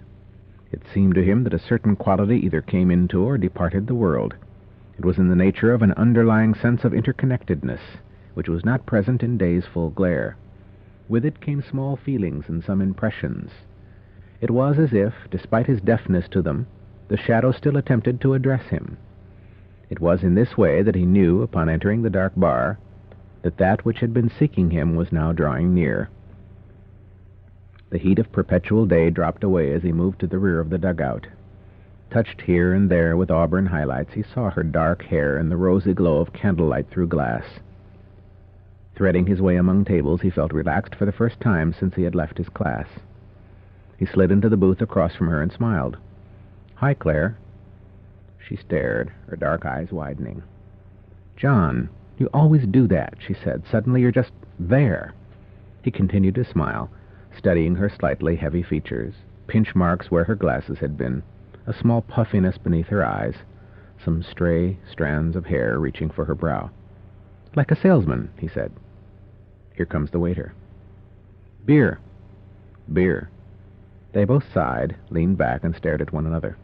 It seemed to him that a certain quality either came into or departed the world. It was in the nature of an underlying sense of interconnectedness, which was not present in day's full glare. With it came small feelings and some impressions. It was as if, despite his deafness to them, the shadow still attempted to address him. It was in this way that he knew, upon entering the dark bar, that that which had been seeking him was now drawing near. The heat of perpetual day dropped away as he moved to the rear of the dugout. Touched here and there with auburn highlights, he saw her dark hair in the rosy glow of candlelight through glass. Threading his way among tables, he felt relaxed for the first time since he had left his class. He slid into the booth across from her and smiled. "Hi, Claire." She stared, her dark eyes widening. "John, you always do that," she said. "Suddenly you're just there." He continued to smile, studying her slightly heavy features, pinch marks where her glasses had been, a small puffiness beneath her eyes, some stray strands of hair reaching for her brow. "Like a salesman," he said. "Here comes the waiter." "Beer." "Beer." They both sighed, leaned back, and stared at one another.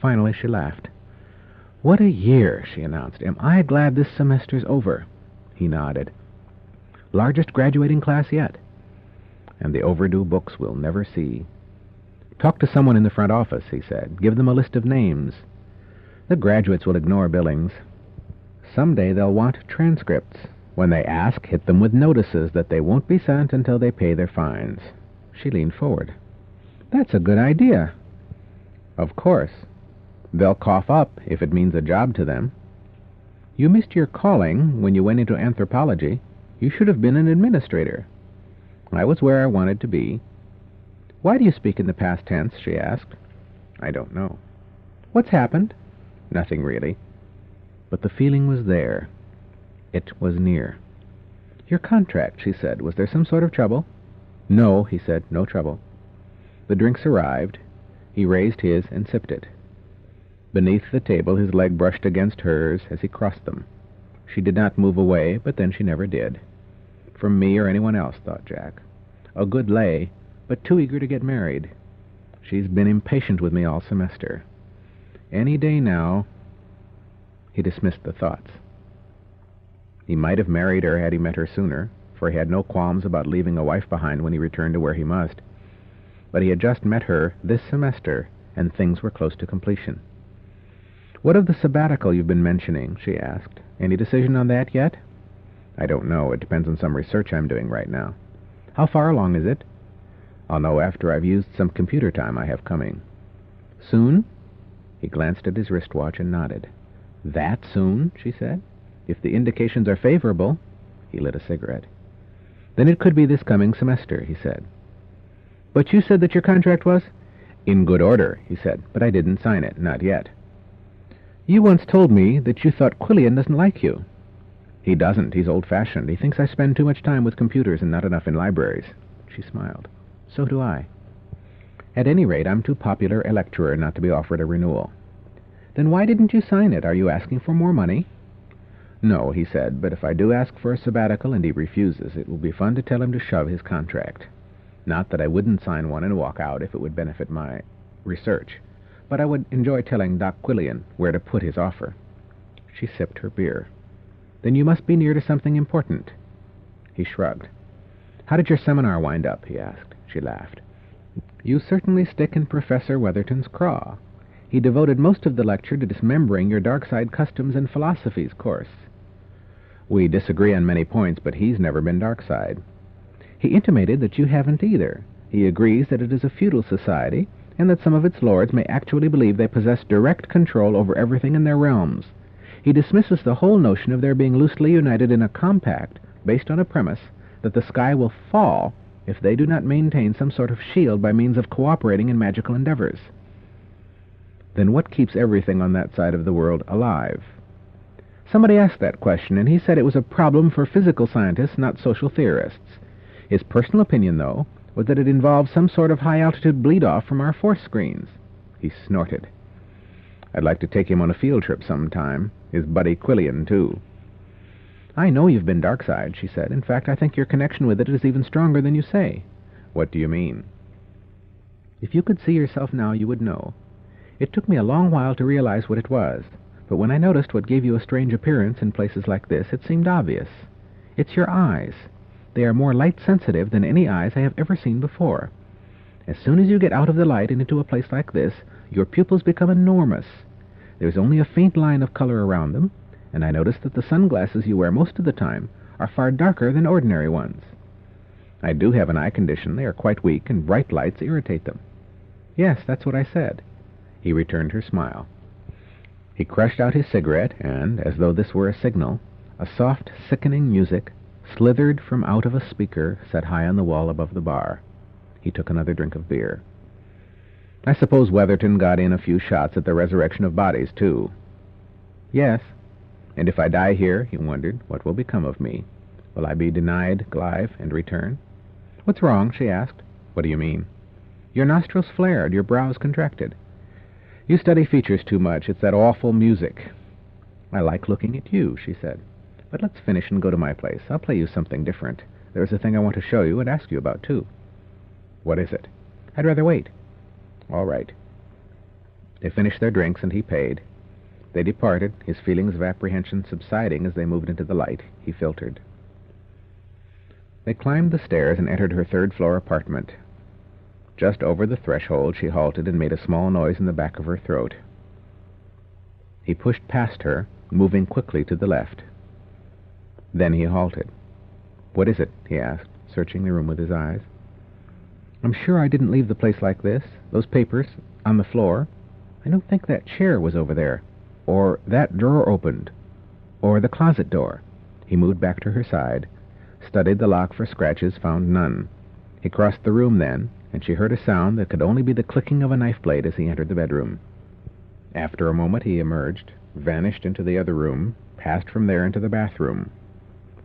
Finally she laughed. "What a year," she announced. "Am I glad this semester's over?" He nodded. "Largest graduating class yet. And the overdue books we'll never see." "Talk to someone in the front office," he said. "Give them a list of names. The graduates will ignore Billings. Someday they'll want transcripts. When they ask, hit them with notices that they won't be sent until they pay their fines." She leaned forward. "That's a good idea." "Of course. They'll cough up if it means a job to them." "You missed your calling when you went into anthropology. You should have been an administrator." "I was where I wanted to be." "Why do you speak in the past tense?" she asked. "I don't know." "What's happened?" "Nothing really." But the feeling was there. It was near. "Your contract," she said. "Was there some sort of trouble?" "No," he said. "No trouble." The drinks arrived. He raised his and sipped it. Beneath the table his leg brushed against hers as he crossed them. She did not move away, but then she never did. From me or anyone else, thought Jack. A good lay, but too eager to get married. She's been impatient with me all semester. Any day now. He dismissed the thoughts. He might have married her had he met her sooner, for he had no qualms about leaving a wife behind when he returned to where he must. But he had just met her this semester, and things were close to completion. "What of the sabbatical you've been mentioning?" she asked. "Any decision on that yet?" "I don't know. It depends on some research I'm doing right now." "How far along is it?" "I'll know after I've used some computer time I have coming." "Soon?" He glanced at his wristwatch and nodded. "That soon?" she said. "If the indications are favorable." He lit a cigarette. "Then it could be this coming semester," he said. "But you said that your contract was—" "In good order," he said, "but I didn't sign it, not yet." "You once told me that you thought Quillian doesn't like you." "He doesn't. He's old-fashioned. He thinks I spend too much time with computers and not enough in libraries." She smiled. "So do I." "At any rate, I'm too popular a lecturer not to be offered a renewal." "Then why didn't you sign it? Are you asking for more money?" "No," he said, "but if I do ask for a sabbatical and he refuses, it will be fun to tell him to shove his contract. Not that I wouldn't sign one and walk out if it would benefit my research, but I would enjoy telling Doc Quillian where to put his offer." She sipped her beer. "Then you must be near to something important." He shrugged. "How did your seminar wind up?" he asked. She laughed. "You certainly stick in Professor Weatherton's craw. He devoted most of the lecture to dismembering your dark side customs and philosophies course." "We disagree on many points, but he's never been dark side." "He intimated that you haven't either. He agrees that it is a feudal society, and that some of its lords may actually believe they possess direct control over everything in their realms. He dismisses the whole notion of their being loosely united in a compact based on a premise that the sky will fall if they do not maintain some sort of shield by means of cooperating in magical endeavors." "Then what keeps everything on that side of the world alive?" "Somebody asked that question, and he said it was a problem for physical scientists, not social theorists. His personal opinion, though, was that it involved some sort of high-altitude bleed-off from our force screens." He snorted. "I'd like to take him on a field trip sometime. His buddy Quillian, too." "I know you've been dark side," she said. "In fact, I think your connection with it is even stronger than you say." "What do you mean?" "If you could see yourself now, you would know. It took me a long while to realize what it was, but when I noticed what gave you a strange appearance in places like this, it seemed obvious. It's your eyes. They are more light-sensitive than any eyes I have ever seen before. As soon as you get out of the light and into a place like this, your pupils become enormous. There's only a faint line of color around them, and I notice that the sunglasses you wear most of the time are far darker than ordinary ones. I do have an eye condition. They are quite weak, and bright lights irritate them." "Yes, that's what I said." He returned her smile. He crushed out his cigarette, and, as though this were a signal, a soft, sickening music slithered from out of a speaker set high on the wall above the bar. He took another drink of beer. "I suppose Weatherton got in a few shots at the resurrection of bodies, too." "Yes." "And if I die here," he wondered, "what will become of me? Will I be denied Clive and return?" "What's wrong?" she asked. "What do you mean?" "Your nostrils flared, your brows contracted." "You study features too much. It's that awful music." "I like looking at you," she said. "But let's finish and go to my place. I'll play you something different. There's a thing I want to show you and ask you about, too." "What is it?" "I'd rather wait." "All right." They finished their drinks, and he paid. They departed, his feelings of apprehension subsiding as they moved into the light he filtered. They climbed the stairs and entered her third-floor apartment. Just over the threshold she halted and made a small noise in the back of her throat. He pushed past her, moving quickly to the left. Then he halted. "What is it?" he asked, searching the room with his eyes. "I'm sure I didn't leave the place like this. Those papers on the floor. I don't think that chair was over there. Or that drawer opened. Or the closet door." He moved back to her side, studied the lock for scratches, found none. He crossed the room then, and she heard a sound that could only be the clicking of a knife blade as he entered the bedroom. After a moment he emerged, vanished into the other room, passed from there into the bathroom.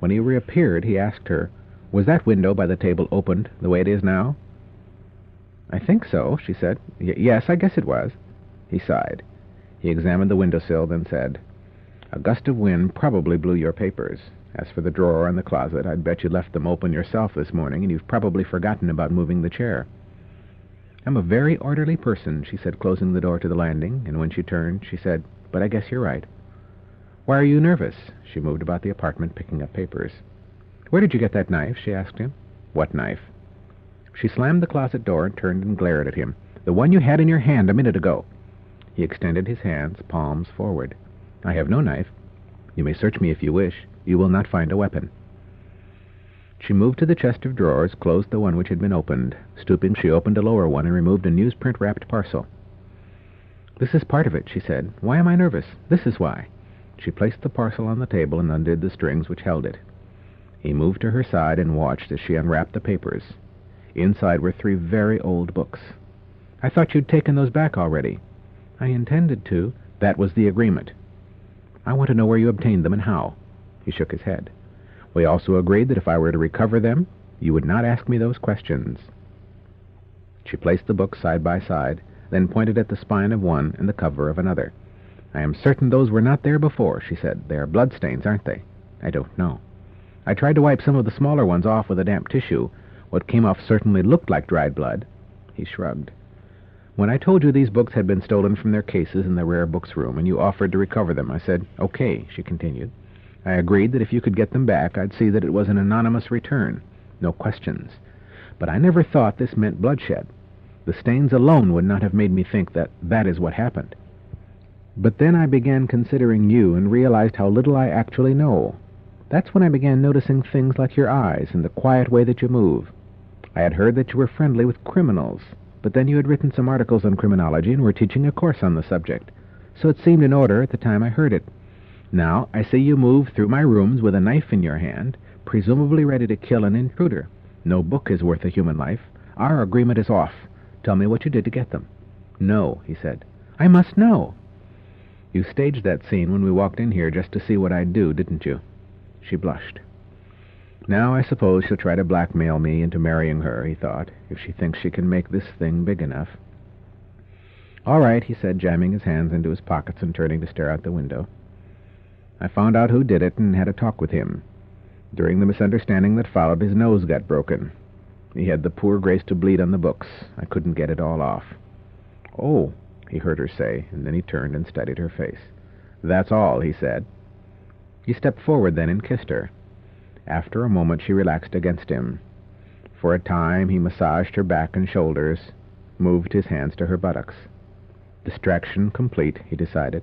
When he reappeared, he asked her, "Was that window by the table opened the way it is now?" "I think so," she said. Yes, I guess it was." He sighed. He examined the windowsill, then said, "A gust of wind probably blew your papers. As for the drawer and the closet, I'd bet you left them open yourself this morning, and you've probably forgotten about moving the chair." "I'm a very orderly person," she said, closing the door to the landing, and when she turned, she said, "But I guess you're right." "Why are you nervous?" She moved about the apartment, picking up papers. "Where did you get that knife?" she asked him. "What knife?" She slammed the closet door and turned and glared at him. "The one you had in your hand a minute ago." He extended his hands, palms forward. "I have no knife. You may search me if you wish. You will not find a weapon." She moved to the chest of drawers, closed the one which had been opened. Stooping, she opened a lower one and removed a newsprint-wrapped parcel. "This is part of it," she said. "Why am I nervous? This is why." She placed the parcel on the table and undid the strings which held it. He moved to her side and watched as she unwrapped the papers. Inside were 3 very old books. "I thought you'd taken those back already." "I intended to." "That was the agreement." "I want to know where you obtained them and how." He shook his head. "We also agreed that if I were to recover them, you would not ask me those questions." She placed the books side by side, then pointed at the spine of one and the cover of another. "I am certain those were not there before," she said. "They are bloodstains, aren't they?" "I don't know." "I tried to wipe some of the smaller ones off with a damp tissue. What came off certainly looked like dried blood." He shrugged. "When I told you these books had been stolen from their cases in the rare books room, and you offered to recover them, I said, 'Okay,'" she continued. "I agreed that if you could get them back, I'd see that it was an anonymous return. No questions. But I never thought this meant bloodshed. The stains alone would not have made me think that that is what happened. But then I began considering you and realized how little I actually know. That's when I began noticing things like your eyes and the quiet way that you move. I had heard that you were friendly with criminals, but then you had written some articles on criminology and were teaching a course on the subject, so it seemed in order at the time I heard it. Now I see you move through my rooms with a knife in your hand, presumably ready to kill an intruder. No book is worth a human life. Our agreement is off. Tell me what you did to get them." "No," he said. "I must know." "You staged that scene when we walked in here just to see what I'd do, didn't you?" She blushed. "Now I suppose she'll try to blackmail me into marrying her," he thought, "if she thinks she can make this thing big enough." "All right," he said, jamming his hands into his pockets and turning to stare out the window. "I found out who did it and had a talk with him. During the misunderstanding that followed, his nose got broken. He had the poor grace to bleed on the books. I couldn't get it all off." "Oh," he heard her say, and then he turned and studied her face. "That's all," he said. He stepped forward then and kissed her. After a moment she relaxed against him. For a time he massaged her back and shoulders, moved his hands to her buttocks. Distraction complete, he decided,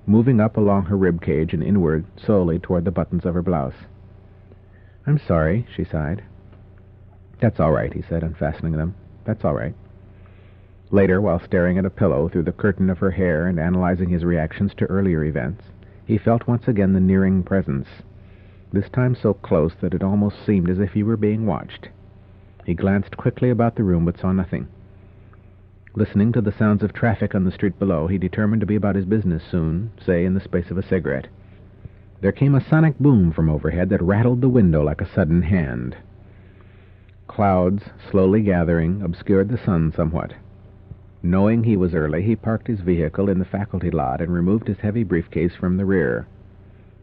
moving up along her rib cage and inward, slowly toward the buttons of her blouse. "I'm sorry," she sighed. "That's all right," he said, unfastening them. "That's all right." Later, while staring at a pillow through the curtain of her hair and analyzing his reactions to earlier events, he felt once again the nearing presence, this time so close that it almost seemed as if he were being watched. He glanced quickly about the room but saw nothing. Listening to the sounds of traffic on the street below, he determined to be about his business soon, say in the space of a cigarette. There came a sonic boom from overhead that rattled the window like a sudden hand. Clouds, slowly gathering, obscured the sun somewhat. Knowing he was early, he parked his vehicle in the faculty lot and removed his heavy briefcase from the rear.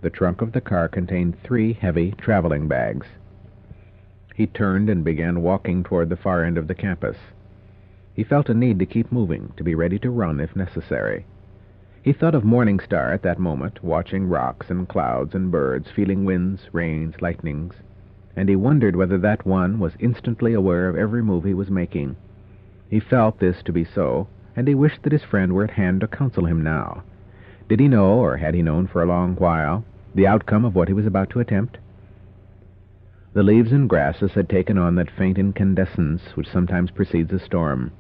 The trunk of the car contained 3 heavy traveling bags. He turned and began walking toward the far end of the campus. He felt a need to keep moving, to be ready to run if necessary. He thought of Morning Star at that moment, watching rocks and clouds and birds, feeling winds, rains, lightnings, and he wondered whether that one was instantly aware of every move he was making. He felt this to be so, and he wished that his friend were at hand to counsel him now. Did he know, or had he known for a long while, the outcome of what he was about to attempt? The leaves and grasses had taken on that faint incandescence which sometimes precedes a storm.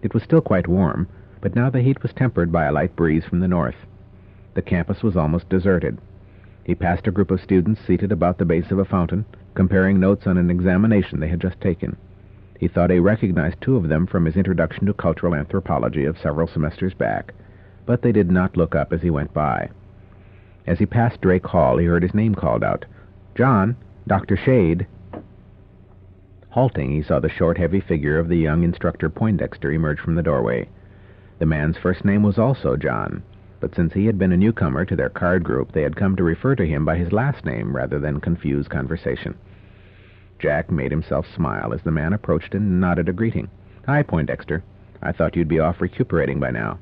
It was still quite warm, but now the heat was tempered by a light breeze from the north. The campus was almost deserted. He passed a group of students seated about the base of a fountain, comparing notes on an examination they had just taken. He thought he recognized 2 of them from his introduction to cultural anthropology of several semesters back, but they did not look up as he went by. As he passed Drake Hall, he heard his name called out. "John, Dr. Shade." Halting, he saw the short, heavy figure of the young instructor Poindexter emerge from the doorway. The man's first name was also John, but since he had been a newcomer to their card group, they had come to refer to him by his last name rather than confuse conversation. Jack made himself smile as the man approached and nodded a greeting. "Hi, Poindexter. I thought you'd be off recuperating by now."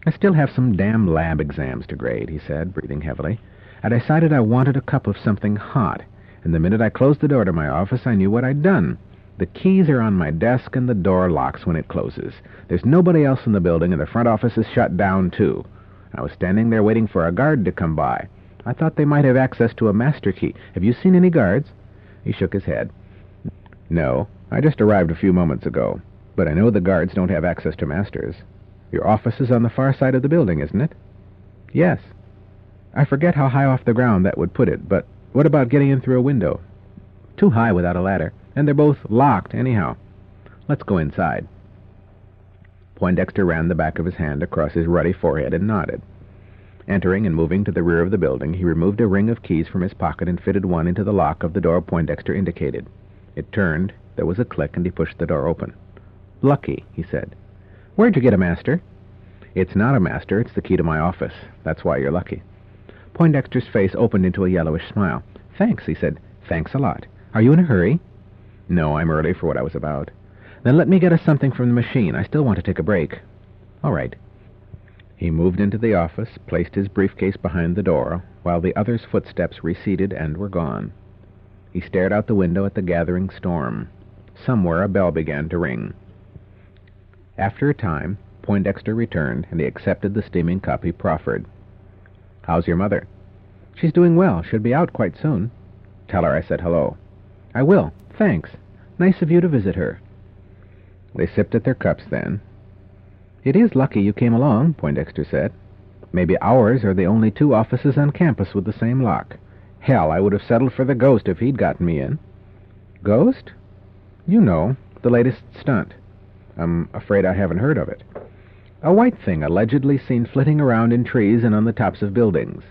"I still have some damn lab exams to grade," he said, breathing heavily. "I decided I wanted a cup of something hot, and the minute I closed the door to my office, I knew what I'd done. The keys are on my desk, and the door locks when it closes. There's nobody else in the building, and the front office is shut down, too. I was standing there waiting for a guard to come by. I thought they might have access to a master key. Have you seen any guards?" He shook his head. "No, I just arrived a few moments ago, but I know the guards don't have access to masters. Your office is on the far side of the building, isn't it?" "Yes. I forget how high off the ground that would put it, but what about getting in through a window?" "Too high without a ladder, and they're both locked anyhow. Let's go inside." Poindexter ran the back of his hand across his ruddy forehead and nodded. Entering and moving to the rear of the building, he removed a ring of keys from his pocket and fitted one into the lock of the door Poindexter indicated. It turned, there was a click, and he pushed the door open. "Lucky," he said. "Where'd you get a master?" "It's not a master, it's the key to my office. That's why you're lucky." Poindexter's face opened into a yellowish smile. "Thanks," he said. "Thanks a lot. Are you in a hurry?" "No, I'm early for what I was about." "Then let me get us something from the machine. I still want to take a break." "All right." He moved into the office, placed his briefcase behind the door, while the other's footsteps receded and were gone. He stared out the window at the gathering storm. Somewhere a bell began to ring. After a time, Poindexter returned, and he accepted the steaming cup he proffered. "How's your mother?" "She's doing well. Should be out quite soon." "Tell her I said hello." "I will. Thanks. Nice of you to visit her." They sipped at their cups then. "It is lucky you came along," Poindexter said. "Maybe ours are the only 2 offices on campus with the same lock. Hell, I would have settled for the Ghost if he'd gotten me in." "Ghost?" "You know, the latest stunt." "I'm afraid I haven't heard of it." "A white thing allegedly seen flitting around in trees and on the tops of buildings."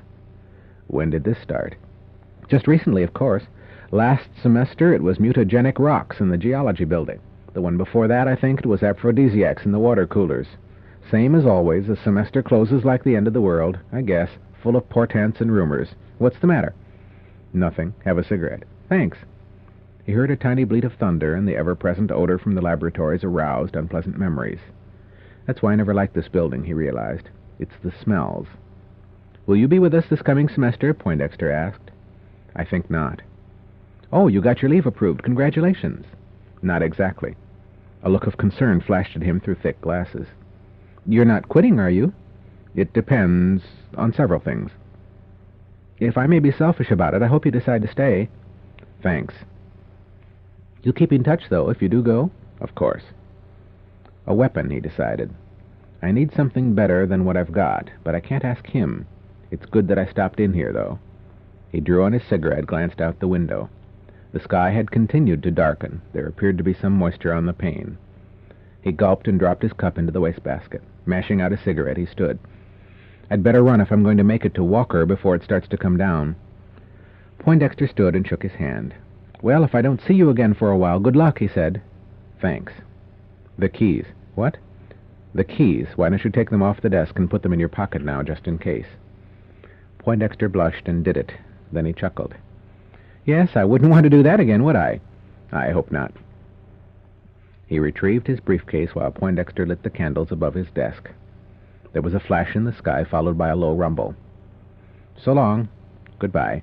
"When did this start?" "Just recently, of course. Last semester it was mutagenic rocks in the geology building. The one before that, I think, it was aphrodisiacs in the water coolers. Same as always, the semester closes like the end of the world, I guess, full of portents and rumors. What's the matter?" "Nothing. Have a cigarette." "Thanks." He heard a tiny bleat of thunder, and the ever-present odor from the laboratories aroused unpleasant memories. "That's why I never liked this building," he realized. "It's the smells." "Will you be with us this coming semester?" Poindexter asked. "I think not." "Oh, you got your leave approved. Congratulations." "Not exactly." A look of concern flashed at him through thick glasses. "You're not quitting, are you?" "It depends on several things." "If I may be selfish about it, I hope you decide to stay." "Thanks." "You'll keep in touch, though, if you do go?" "Of course." A weapon, he decided. "I need something better than what I've got, but I can't ask him. It's good that I stopped in here, though." He drew on his cigarette, glanced out the window. The sky had continued to darken. There appeared to be some moisture on the pane. He gulped and dropped his cup into the wastebasket. Mashing out a cigarette, he stood. "I'd better run if I'm going to make it to Walker before it starts to come down." Poindexter stood and shook his hand. "Well, if I don't see you again for a while, good luck," he said. "Thanks." "The keys." "What?" "The keys. Why don't you take them off the desk and put them in your pocket now, just in case?" Poindexter blushed and did it. Then he chuckled. "Yes, I wouldn't want to do that again, would I?" "I hope not." He retrieved his briefcase while Poindexter lit the candles above his desk. There was a flash in the sky, followed by a low rumble. "So long. Goodbye."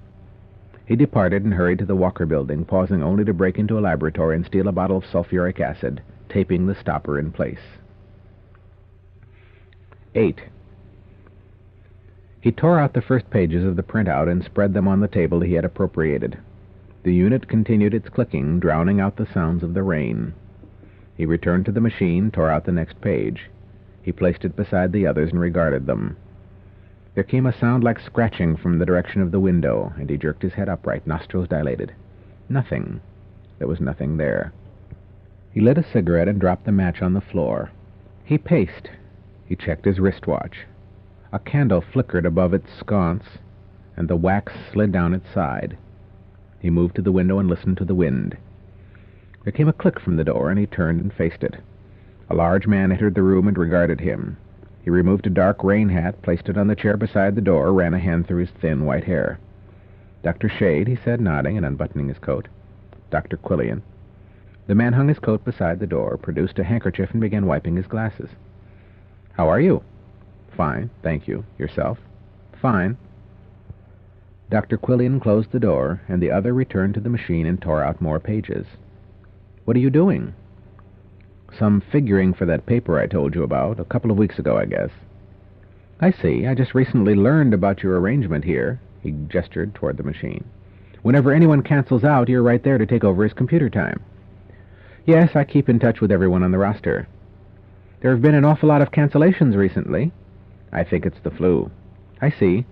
He departed and hurried to the Walker Building, pausing only to break into a laboratory and steal a bottle of sulfuric acid, taping the stopper in place. 8. He tore out the first pages of the printout and spread them on the table he had appropriated. The unit continued its clicking, drowning out the sounds of the rain. He returned to the machine, tore out the next page. He placed it beside the others and regarded them. There came a sound like scratching from the direction of the window, and he jerked his head upright, nostrils dilated. Nothing. There was nothing there. He lit a cigarette and dropped the match on the floor. He paced. He checked his wristwatch. A candle flickered above its sconce, and the wax slid down its side. He moved to the window and listened to the wind. There came a click from the door, and he turned and faced it. A large man entered the room and regarded him. He removed a dark rain hat, placed it on the chair beside the door, ran a hand through his thin white hair. "Dr. Shade," he said, nodding and unbuttoning his coat. "Dr. Quillian." The man hung his coat beside the door, produced a handkerchief, and began wiping his glasses. "How are you?" "Fine, thank you. Yourself?" "Fine." Dr. Quillian closed the door, and the other returned to the machine and tore out more pages. "What are you doing?" "Some figuring for that paper I told you about, a couple of weeks ago, I guess." "I see. I just recently learned about your arrangement here." He gestured toward the machine. "Whenever anyone cancels out, you're right there to take over his computer time." "Yes, I keep in touch with everyone on the roster." "There have been an awful lot of cancellations recently." "I think it's the flu." "I see."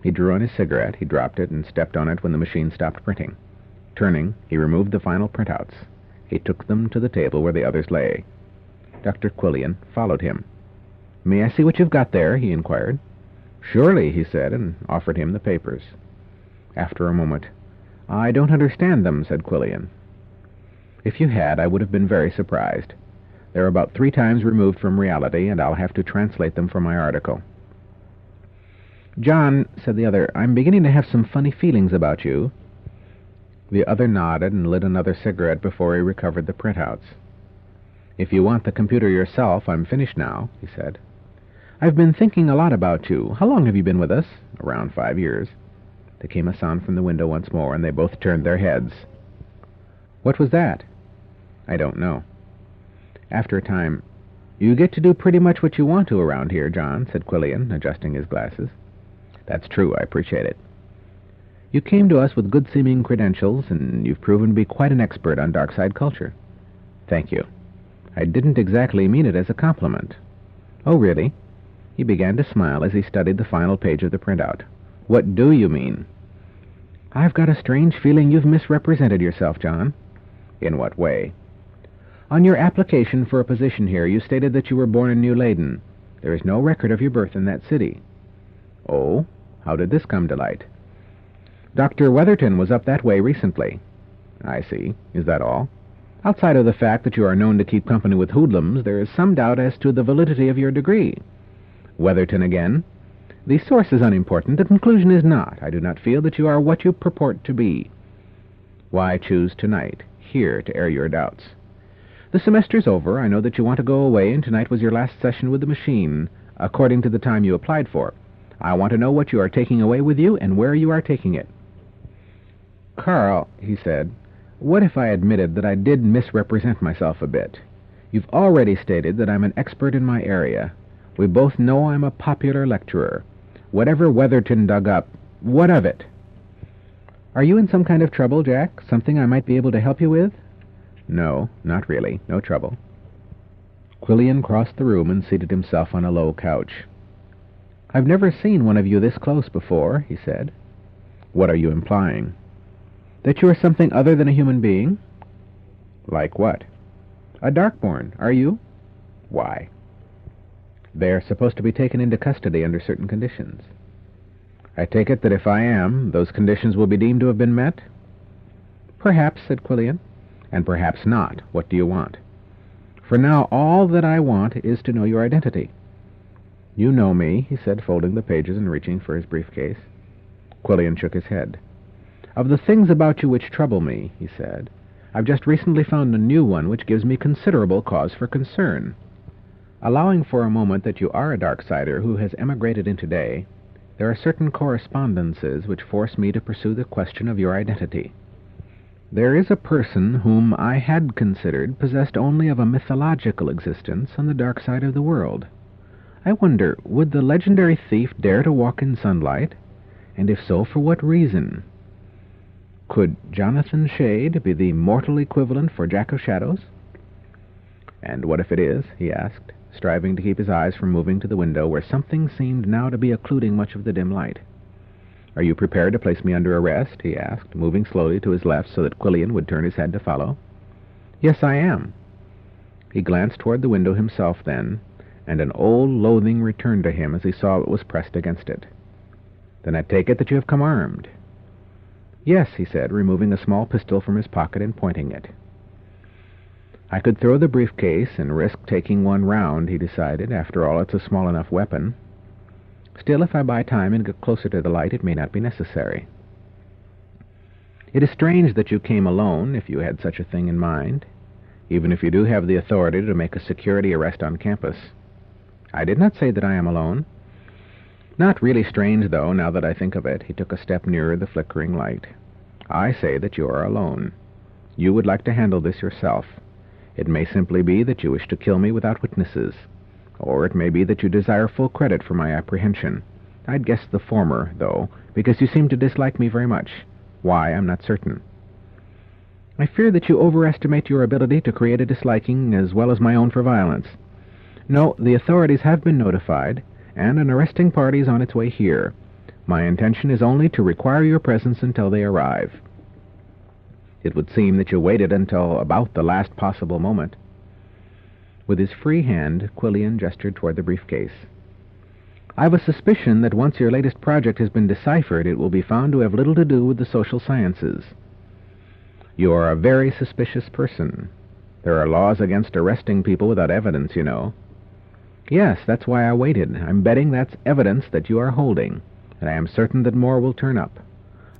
He drew on his cigarette. He dropped it and stepped on it when the machine stopped printing. Turning, he removed the final printouts. He took them to the table where the others lay. Dr. Quillian followed him. "May I see what you've got there?" he inquired. "Surely," he said, and offered him the papers. After a moment, "I don't understand them," said Quillian. "If you had, I would have been very surprised. They're about 3 times removed from reality, and I'll have to translate them for my article." "John," said the other, "I'm beginning to have some funny feelings about you." The other nodded and lit another cigarette before he recovered the printouts. "If you want the computer yourself, I'm finished now," he said. "I've been thinking a lot about you. How long have you been with us?" "Around 5 years." There came a sound from the window once more, and they both turned their heads. "What was that?" "I don't know." After a time, "You get to do pretty much what you want to around here, John," said Quillian, adjusting his glasses. "That's true. I appreciate it." "You came to us with good-seeming credentials, and you've proven to be quite an expert on dark-side culture." "Thank you. I didn't exactly mean it as a compliment." "Oh, really?" He began to smile as he studied the final page of the printout. "What do you mean?" "I've got a strange feeling you've misrepresented yourself, John." "In what way?" "On your application for a position here, you stated that you were born in New Leyden. There is no record of your birth in that city." "Oh? How did this come to light?" "Dr. Weatherton was up that way recently." "I see. Is that all?" "Outside of the fact that you are known to keep company with hoodlums, there is some doubt as to the validity of your degree." "Weatherton again?" "The source is unimportant. The conclusion is not. I do not feel that you are what you purport to be." "Why choose tonight, here, to air your doubts?" "The semester's over. I know that you want to go away, and tonight was your last session with the machine, according to the time you applied for. I want to know what you are taking away with you and where you are taking it." "Carl," he said, "what if I admitted that I did misrepresent myself a bit? You've already stated that I'm an expert in my area. We both know I'm a popular lecturer. Whatever Weatherton dug up, what of it?" "Are you in some kind of trouble, Jack? Something I might be able to help you with?" "No, not really. No trouble." Quillian crossed the room and seated himself on a low couch. "I've never seen one of you this close before," he said. "What are you implying?" "That you are something other than a human being." "Like what?" "A Darkborn. Are you?" "Why?" "They're supposed to be taken into custody under certain conditions." "I take it that if I am, those conditions will be deemed to have been met?" "Perhaps," said Quillian. "And perhaps not. What do you want?" "For now, all that I want is to know your identity." "You know me," he said, folding the pages and reaching for his briefcase. Quillian shook his head. "Of the things about you which trouble me," he said, "I've just recently found a new one which gives me considerable cause for concern. Allowing for a moment that you are a Darksider who has emigrated in today, there are certain correspondences which force me to pursue the question of your identity. There is a person whom I had considered possessed only of a mythological existence on the dark side of the world. I wonder, would the legendary thief dare to walk in sunlight? And if so, for what reason? Could Jonathan Shade be the mortal equivalent for Jack of Shadows?" "And what if it is?" he asked, striving to keep his eyes from moving to the window, where something seemed now to be occluding much of the dim light. "Are you prepared to place me under arrest?" he asked, moving slowly to his left so that Quillian would turn his head to follow. "Yes, I am." He glanced toward the window himself then, and an old loathing returned to him as he saw what was pressed against it. "Then I take it that you have come armed?" "Yes," he said, removing a small pistol from his pocket and pointing it. "I could throw the briefcase and risk taking one round," he decided. "After all, it's a small enough weapon. Still, if I buy time and get closer to the light, it may not be necessary." "It is strange that you came alone, if you had such a thing in mind, even if you do have the authority to make a security arrest on campus." "I did not say that I am alone." "Not really strange, though, now that I think of it." He took a step nearer the flickering light. "I say that you are alone. You would like to handle this yourself. It may simply be that you wish to kill me without witnesses, or it may be that you desire full credit for my apprehension. I'd guess the former, though, because you seem to dislike me very much. Why, I'm not certain." "I fear that you overestimate your ability to create a disliking as well as my own for violence. No, the authorities have been notified, and an arresting party is on its way here. My intention is only to require your presence until they arrive." "It would seem that you waited until about the last possible moment." With his free hand, Quillian gestured toward the briefcase. "I've a suspicion that once your latest project has been deciphered, it will be found to have little to do with the social sciences." "You are a very suspicious person. There are laws against arresting people without evidence, you know." "Yes, that's why I waited. I'm betting that's evidence that you are holding, and I am certain that more will turn up.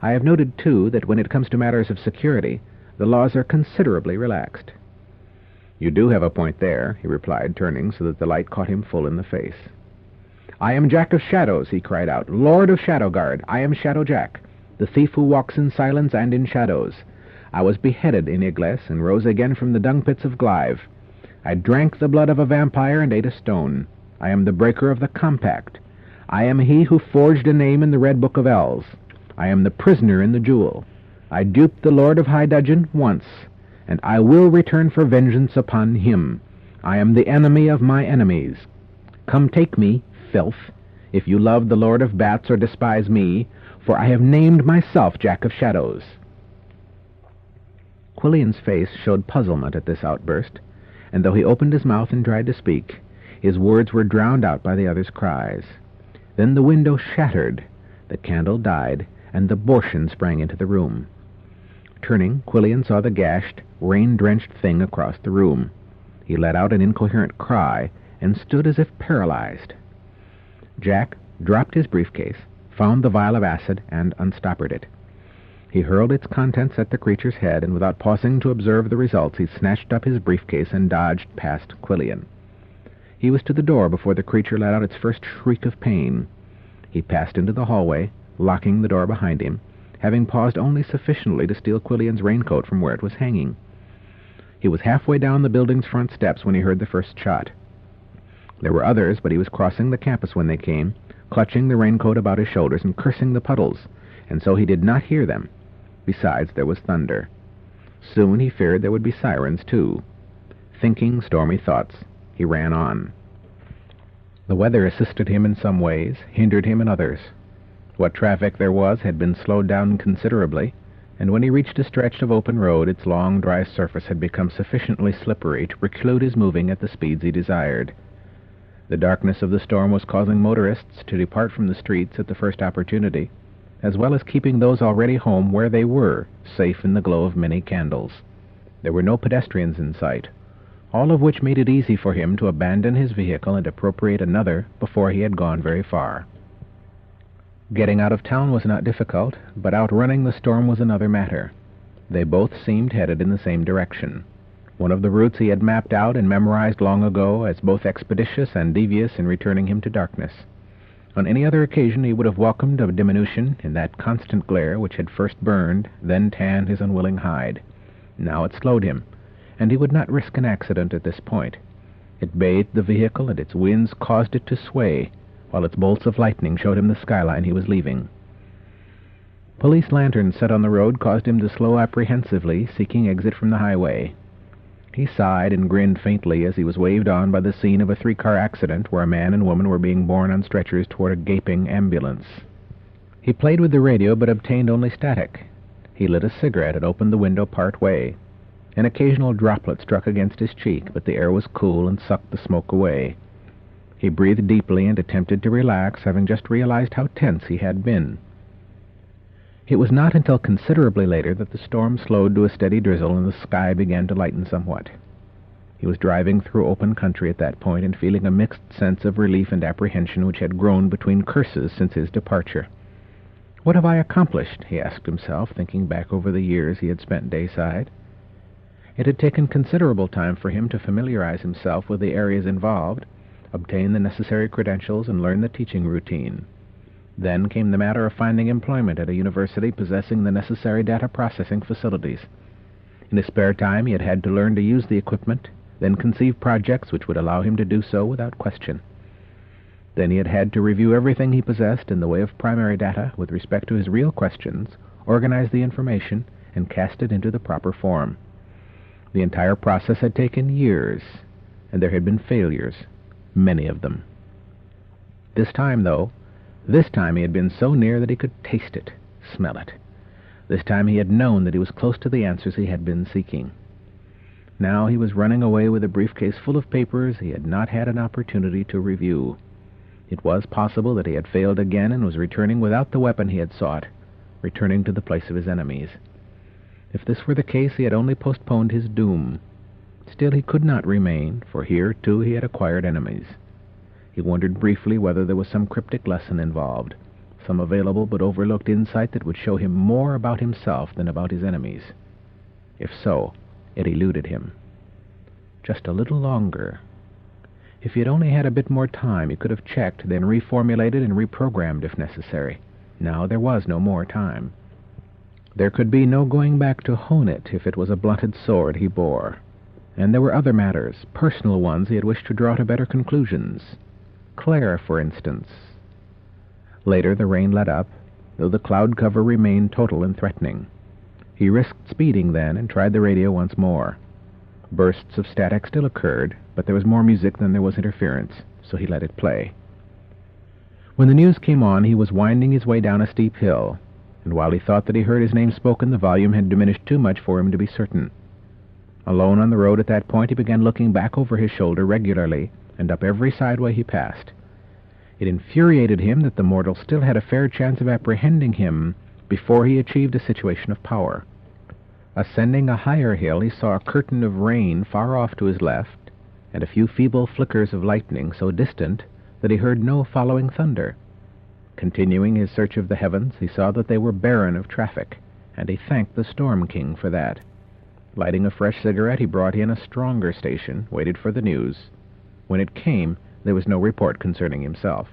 I have noted, too, that when it comes to matters of security, the laws are considerably relaxed." "You do have a point there," he replied, turning so that the light caught him full in the face. "I am Jack of Shadows," he cried out, "Lord of Shadowguard. I am Shadow Jack, the thief who walks in silence and in shadows. I was beheaded in Igles and rose again from the dung pits of Glive. I drank the blood of a vampire and ate a stone. I am the breaker of the compact. I am he who forged a name in the Red Book of Elves. I am the prisoner in the jewel. I duped the Lord of High Dudgeon once, and I will return for vengeance upon him. I am the enemy of my enemies. Come take me, filth, if you love the Lord of Bats or despise me, for I have named myself Jack of Shadows." Quillian's face showed puzzlement at this outburst, and though he opened his mouth and tried to speak, his words were drowned out by the other's cries. Then the window shattered, the candle died, and the Bortian sprang into the room. Turning, Quillian saw the gashed, rain-drenched thing across the room. He let out an incoherent cry and stood as if paralyzed. Jack dropped his briefcase, found the vial of acid, and unstoppered it. He hurled its contents at the creature's head, and without pausing to observe the results, he snatched up his briefcase and dodged past Quillian. He was to the door before the creature let out its first shriek of pain. He passed into the hallway, locking the door behind him, having paused only sufficiently to steal Quillian's raincoat from where it was hanging. He was halfway down the building's front steps when he heard the first shot. There were others, but he was crossing the campus when they came, clutching the raincoat about his shoulders and cursing the puddles, and so he did not hear them. Besides, there was thunder. Soon he feared there would be sirens, too. Thinking stormy thoughts, he ran on. The weather assisted him in some ways, hindered him in others. What traffic there was had been slowed down considerably, and when he reached a stretch of open road, its long, dry surface had become sufficiently slippery to preclude his moving at the speeds he desired. The darkness of the storm was causing motorists to depart from the streets at the first opportunity, as well as keeping those already home where they were, safe in the glow of many candles. There were no pedestrians in sight, all of which made it easy for him to abandon his vehicle and appropriate another before he had gone very far. Getting out of town was not difficult, but outrunning the storm was another matter. They both seemed headed in the same direction. One of the routes he had mapped out and memorized long ago as both expeditious and devious in returning him to darkness. On any other occasion he would have welcomed a diminution in that constant glare which had first burned, then tanned his unwilling hide. Now it slowed him, and he would not risk an accident at this point. It bathed the vehicle, and its winds caused it to sway, while its bolts of lightning showed him the skyline he was leaving. Police lanterns set on the road caused him to slow apprehensively, seeking exit from the highway. He sighed and grinned faintly as he was waved on by the scene of a 3-car accident where a man and woman were being borne on stretchers toward a gaping ambulance. He played with the radio but obtained only static. He lit a cigarette and opened the window part way. An occasional droplet struck against his cheek, but the air was cool and sucked the smoke away. He breathed deeply and attempted to relax, having just realized how tense he had been. It was not until considerably later that the storm slowed to a steady drizzle and the sky began to lighten somewhat. He was driving through open country at that point and feeling a mixed sense of relief and apprehension which had grown between curses since his departure. "What have I accomplished?" he asked himself, thinking back over the years he had spent dayside. It had taken considerable time for him to familiarize himself with the areas involved, obtain the necessary credentials, and learn the teaching routine. Then came the matter of finding employment at a university possessing the necessary data processing facilities. In his spare time he had had to learn to use the equipment, then conceive projects which would allow him to do so without question. Then he had had to review everything he possessed in the way of primary data with respect to his real questions, organize the information, and cast it into the proper form. The entire process had taken years, and there had been failures, many of them. This time he had been so near that he could taste it, smell it. This time he had known that he was close to the answers he had been seeking. Now he was running away with a briefcase full of papers he had not had an opportunity to review. It was possible that he had failed again and was returning without the weapon he had sought, returning to the place of his enemies. If this were the case, he had only postponed his doom. Still, he could not remain, for here, too, he had acquired enemies. He wondered briefly whether there was some cryptic lesson involved, some available but overlooked insight that would show him more about himself than about his enemies. If so, it eluded him. Just a little longer. If he had only had a bit more time, he could have checked, then reformulated and reprogrammed if necessary. Now there was no more time. There could be no going back to hone it if it was a blunted sword he bore. And there were other matters, personal ones he had wished to draw to better conclusions. Claire, for instance. Later the rain let up, though the cloud cover remained total and threatening. He risked speeding then and tried the radio once more. Bursts of static still occurred, but there was more music than there was interference, so he let it play. When the news came on, he was winding his way down a steep hill, and while he thought that he heard his name spoken, the volume had diminished too much for him to be certain. Alone on the road at that point, he began looking back over his shoulder regularly and up every sideway he passed. It infuriated him that the mortal still had a fair chance of apprehending him before he achieved a situation of power. Ascending a higher hill, he saw a curtain of rain far off to his left, and a few feeble flickers of lightning so distant that he heard no following thunder. Continuing his search of the heavens, he saw that they were barren of traffic, and he thanked the Storm King for that. Lighting a fresh cigarette, he brought in a stronger station, waited for the news. When it came, there was no report concerning himself.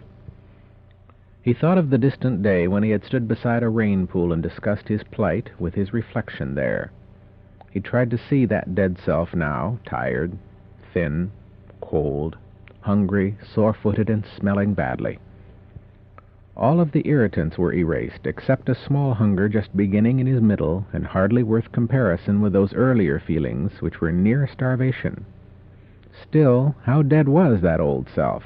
He thought of the distant day when he had stood beside a rain pool and discussed his plight with his reflection there. He tried to see that dead self now, tired, thin, cold, hungry, sore-footed, and smelling badly. All of the irritants were erased, except a small hunger just beginning in his middle and hardly worth comparison with those earlier feelings which were near starvation. Still, how dead was that old self?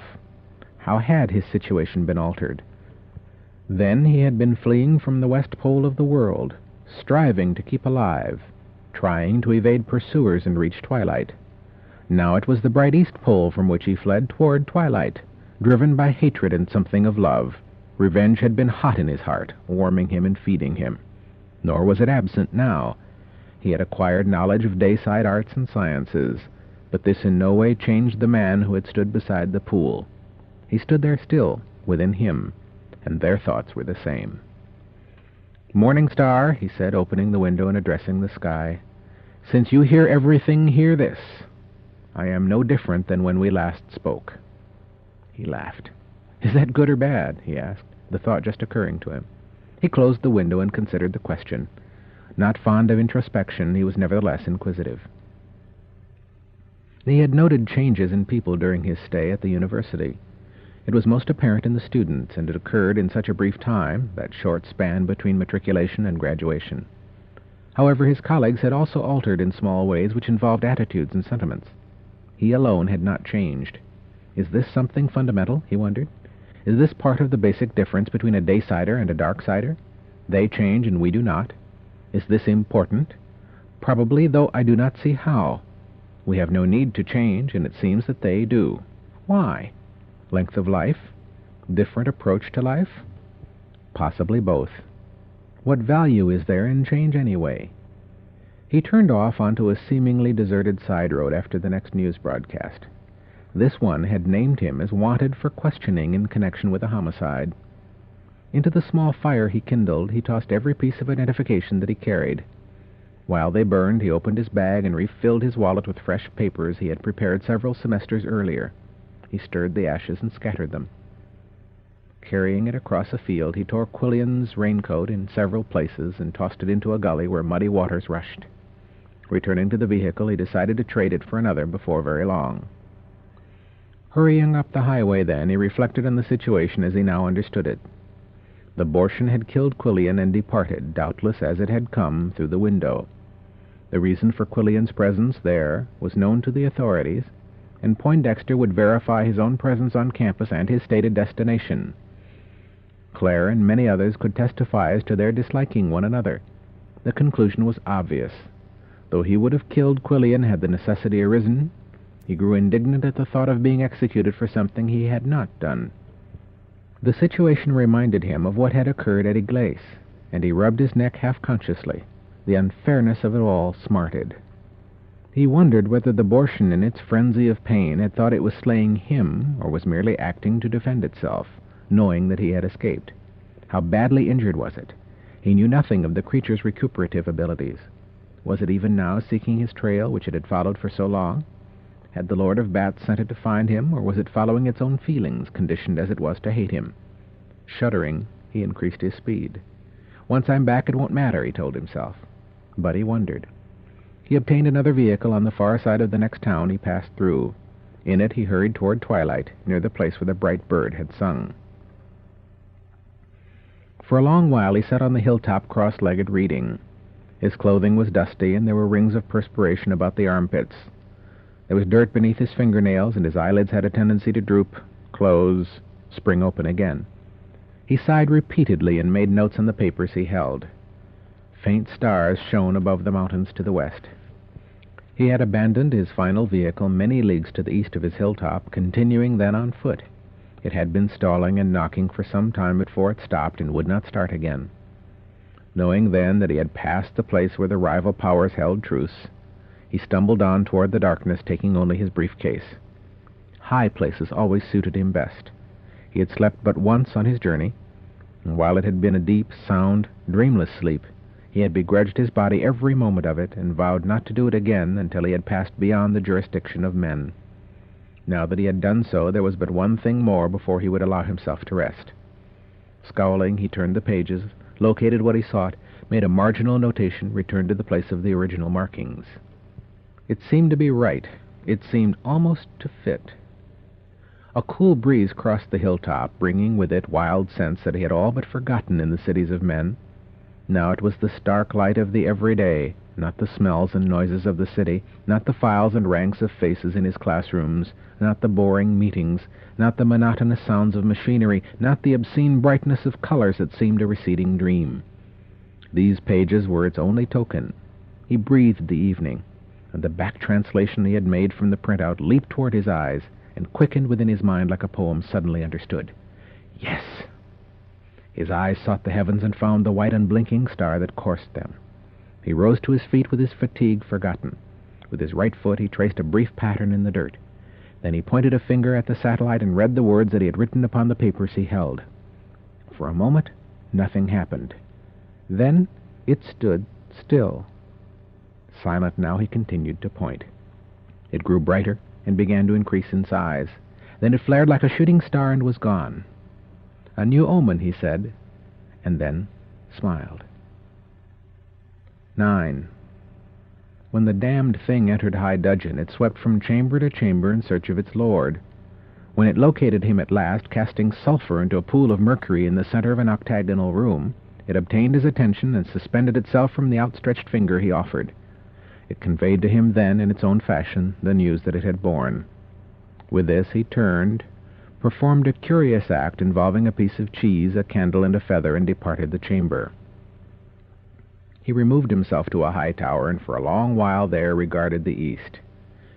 How had his situation been altered? Then he had been fleeing from the West Pole of the world, striving to keep alive, trying to evade pursuers and reach twilight. Now it was the bright East Pole from which he fled toward twilight, driven by hatred and something of love. Revenge had been hot in his heart, warming him and feeding him. Nor was it absent now. He had acquired knowledge of dayside arts and sciences, but this in no way changed the man who had stood beside the pool. He stood there still, within him, and their thoughts were the same. "Morning Star," he said, opening the window and addressing the sky. "Since you hear everything, hear this. I am no different than when we last spoke." He laughed. "Is that good or bad?" he asked, the thought just occurring to him. He closed the window and considered the question. Not fond of introspection, he was nevertheless inquisitive. He had noted changes in people during his stay at the university. It was most apparent in the students, and it occurred in such a brief time, that short span between matriculation and graduation. However, his colleagues had also altered in small ways which involved attitudes and sentiments. He alone had not changed. Is this something fundamental, he wondered? Is this part of the basic difference between a day-sider and a dark-sider? They change and we do not. Is this important? Probably, though I do not see how. We have no need to change, and it seems that they do. Why? Length of life? Different approach to life? Possibly both. What value is there in change anyway? He turned off onto a seemingly deserted side road after the next news broadcast. This one had named him as wanted for questioning in connection with a homicide. Into the small fire he kindled, he tossed every piece of identification that he carried. While they burned, he opened his bag and refilled his wallet with fresh papers he had prepared several semesters earlier. He stirred the ashes and scattered them. Carrying it across a field, he tore Quillian's raincoat in several places and tossed it into a gully where muddy waters rushed. Returning to the vehicle, he decided to trade it for another before very long. Hurrying up the highway then, he reflected on the situation as he now understood it. The Bortian had killed Quillian and departed, doubtless as it had come, through the window. The reason for Quillian's presence there was known to the authorities, and Poindexter would verify his own presence on campus and his stated destination. Claire and many others could testify as to their disliking one another. The conclusion was obvious. Though he would have killed Quillian had the necessity arisen, he grew indignant at the thought of being executed for something he had not done. The situation reminded him of what had occurred at Iglees, and he rubbed his neck half-consciously. The unfairness of it all smarted. He wondered whether the Bortian in its frenzy of pain had thought it was slaying him, or was merely acting to defend itself, knowing that he had escaped. How badly injured was it? He knew nothing of the creature's recuperative abilities. Was it even now seeking his trail, which it had followed for so long? Had the Lord of Bats sent it to find him, or was it following its own feelings, conditioned as it was to hate him? Shuddering, he increased his speed. Once I'm back, it won't matter, he told himself. But he wondered. He obtained another vehicle on the far side of the next town he passed through. In it he hurried toward twilight, near the place where the bright bird had sung. For a long while he sat on the hilltop cross-legged reading. His clothing was dusty, and there were rings of perspiration about the armpits. There was dirt beneath his fingernails, and his eyelids had a tendency to droop, close, spring open again. He sighed repeatedly and made notes on the papers he held. Faint stars shone above the mountains to the west. He had abandoned his final vehicle many leagues to the east of his hilltop, continuing then on foot. It had been stalling and knocking for some time before it stopped and would not start again. Knowing then that he had passed the place where the rival powers held truce, he stumbled on toward the darkness, taking only his briefcase. High places always suited him best. He had slept but once on his journey, and while it had been a deep, sound, dreamless sleep, he had begrudged his body every moment of it, and vowed not to do it again until he had passed beyond the jurisdiction of men. Now that he had done so, there was but one thing more before he would allow himself to rest. Scowling, he turned the pages, located what he sought, made a marginal notation, returned to the place of the original markings. It seemed to be right. It seemed almost to fit. A cool breeze crossed the hilltop, bringing with it wild scents that he had all but forgotten in the cities of men. Now it was the stark light of the everyday, not the smells and noises of the city, not the files and ranks of faces in his classrooms, not the boring meetings, not the monotonous sounds of machinery, not the obscene brightness of colors that seemed a receding dream. These pages were its only token. He breathed the evening, and the back translation he had made from the printout leaped toward his eyes and quickened within his mind like a poem suddenly understood. Yes! His eyes sought the heavens and found the white unblinking star that coursed them. He rose to his feet with his fatigue forgotten. With his right foot he traced a brief pattern in the dirt. Then he pointed a finger at the satellite and read the words that he had written upon the papers he held. For a moment, nothing happened. Then it stood still. Silent now, he continued to point. It grew brighter and began to increase in size. Then it flared like a shooting star and was gone. A new omen, he said, and then smiled. 9. When the damned thing entered high dudgeon, it swept from chamber to chamber in search of its lord. When it located him at last, casting sulphur into a pool of mercury in the center of an octagonal room, it obtained his attention and suspended itself from the outstretched finger he offered. It conveyed to him then, in its own fashion, the news that it had borne. With this he turned, performed a curious act involving a piece of cheese, a candle, and a feather, and departed the chamber. He removed himself to a high tower, and for a long while there regarded the east.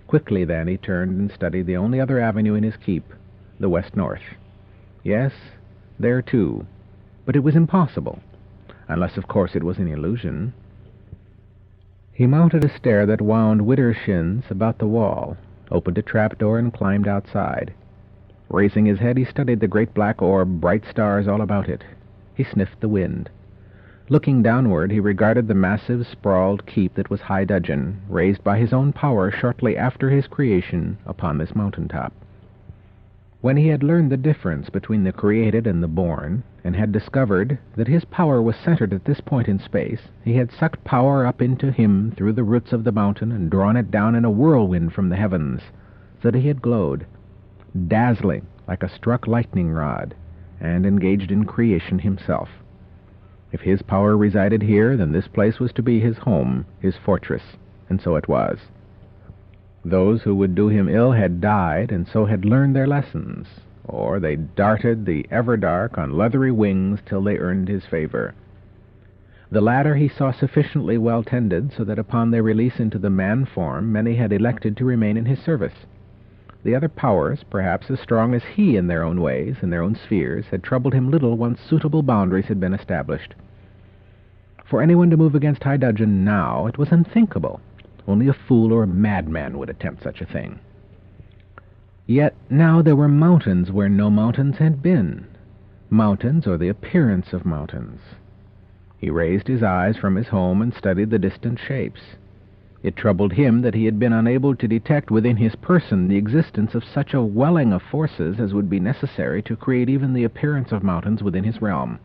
Quickly then he turned and studied the only other avenue in his keep, the west-north. Yes, there too, but it was impossible, unless of course it was an illusion. He mounted a stair that wound widdershins about the wall, opened a trapdoor, and climbed outside. Raising his head, he studied the great black orb, bright stars all about it. He sniffed the wind. Looking downward, he regarded the massive, sprawled keep that was High Dudgeon, raised by his own power shortly after his creation upon this mountain-top. When he had learned the difference between the created and the born, and had discovered that his power was centered at this point in space, he had sucked power up into him through the roots of the mountain and drawn it down in a whirlwind from the heavens, so that he had glowed, dazzling like a struck lightning rod, and engaged in creation himself. If his power resided here, then this place was to be his home, his fortress, and so it was. Those who would do him ill had died, and so had learned their lessons, or they darted the ever-dark on leathery wings till they earned his favor. The latter he saw sufficiently well tended, so that upon their release into the man form, many had elected to remain in his service. The other powers, perhaps as strong as he in their own ways, in their own spheres, had troubled him little once suitable boundaries had been established. For anyone to move against High Dudgeon now, it was unthinkable. Only a fool or a madman would attempt such a thing. Yet now there were mountains where no mountains had been. Mountains, or the appearance of mountains. He raised his eyes from his home and studied the distant shapes. It troubled him that he had been unable to detect within his person the existence of such a welling of forces as would be necessary to create even the appearance of mountains within his realm.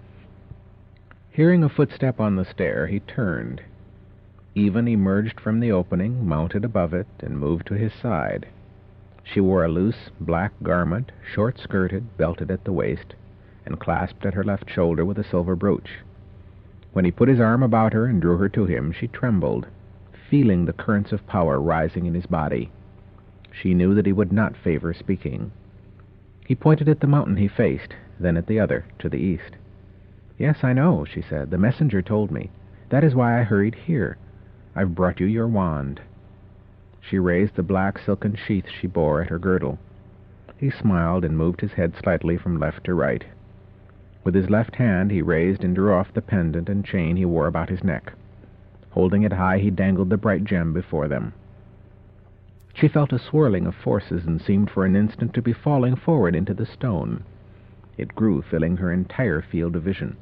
Hearing a footstep on the stair, he turned. Even emerged from the opening, mounted above it, and moved to his side. She wore a loose black garment, short-skirted, belted at the waist, and clasped at her left shoulder with a silver brooch. When he put his arm about her and drew her to him, she trembled, feeling the currents of power rising in his body. She knew that he would not favor speaking. He pointed at the mountain he faced, then at the other, to the east. "Yes, I know," she said. "The messenger told me. That is why I hurried here. I've brought you your wand." She raised the black silken sheath she bore at her girdle. He smiled and moved his head slightly from left to right. With his left hand he raised and drew off the pendant and chain he wore about his neck. Holding it high, he dangled the bright gem before them. She felt a swirling of forces and seemed for an instant to be falling forward into the stone. It grew, filling her entire field of vision.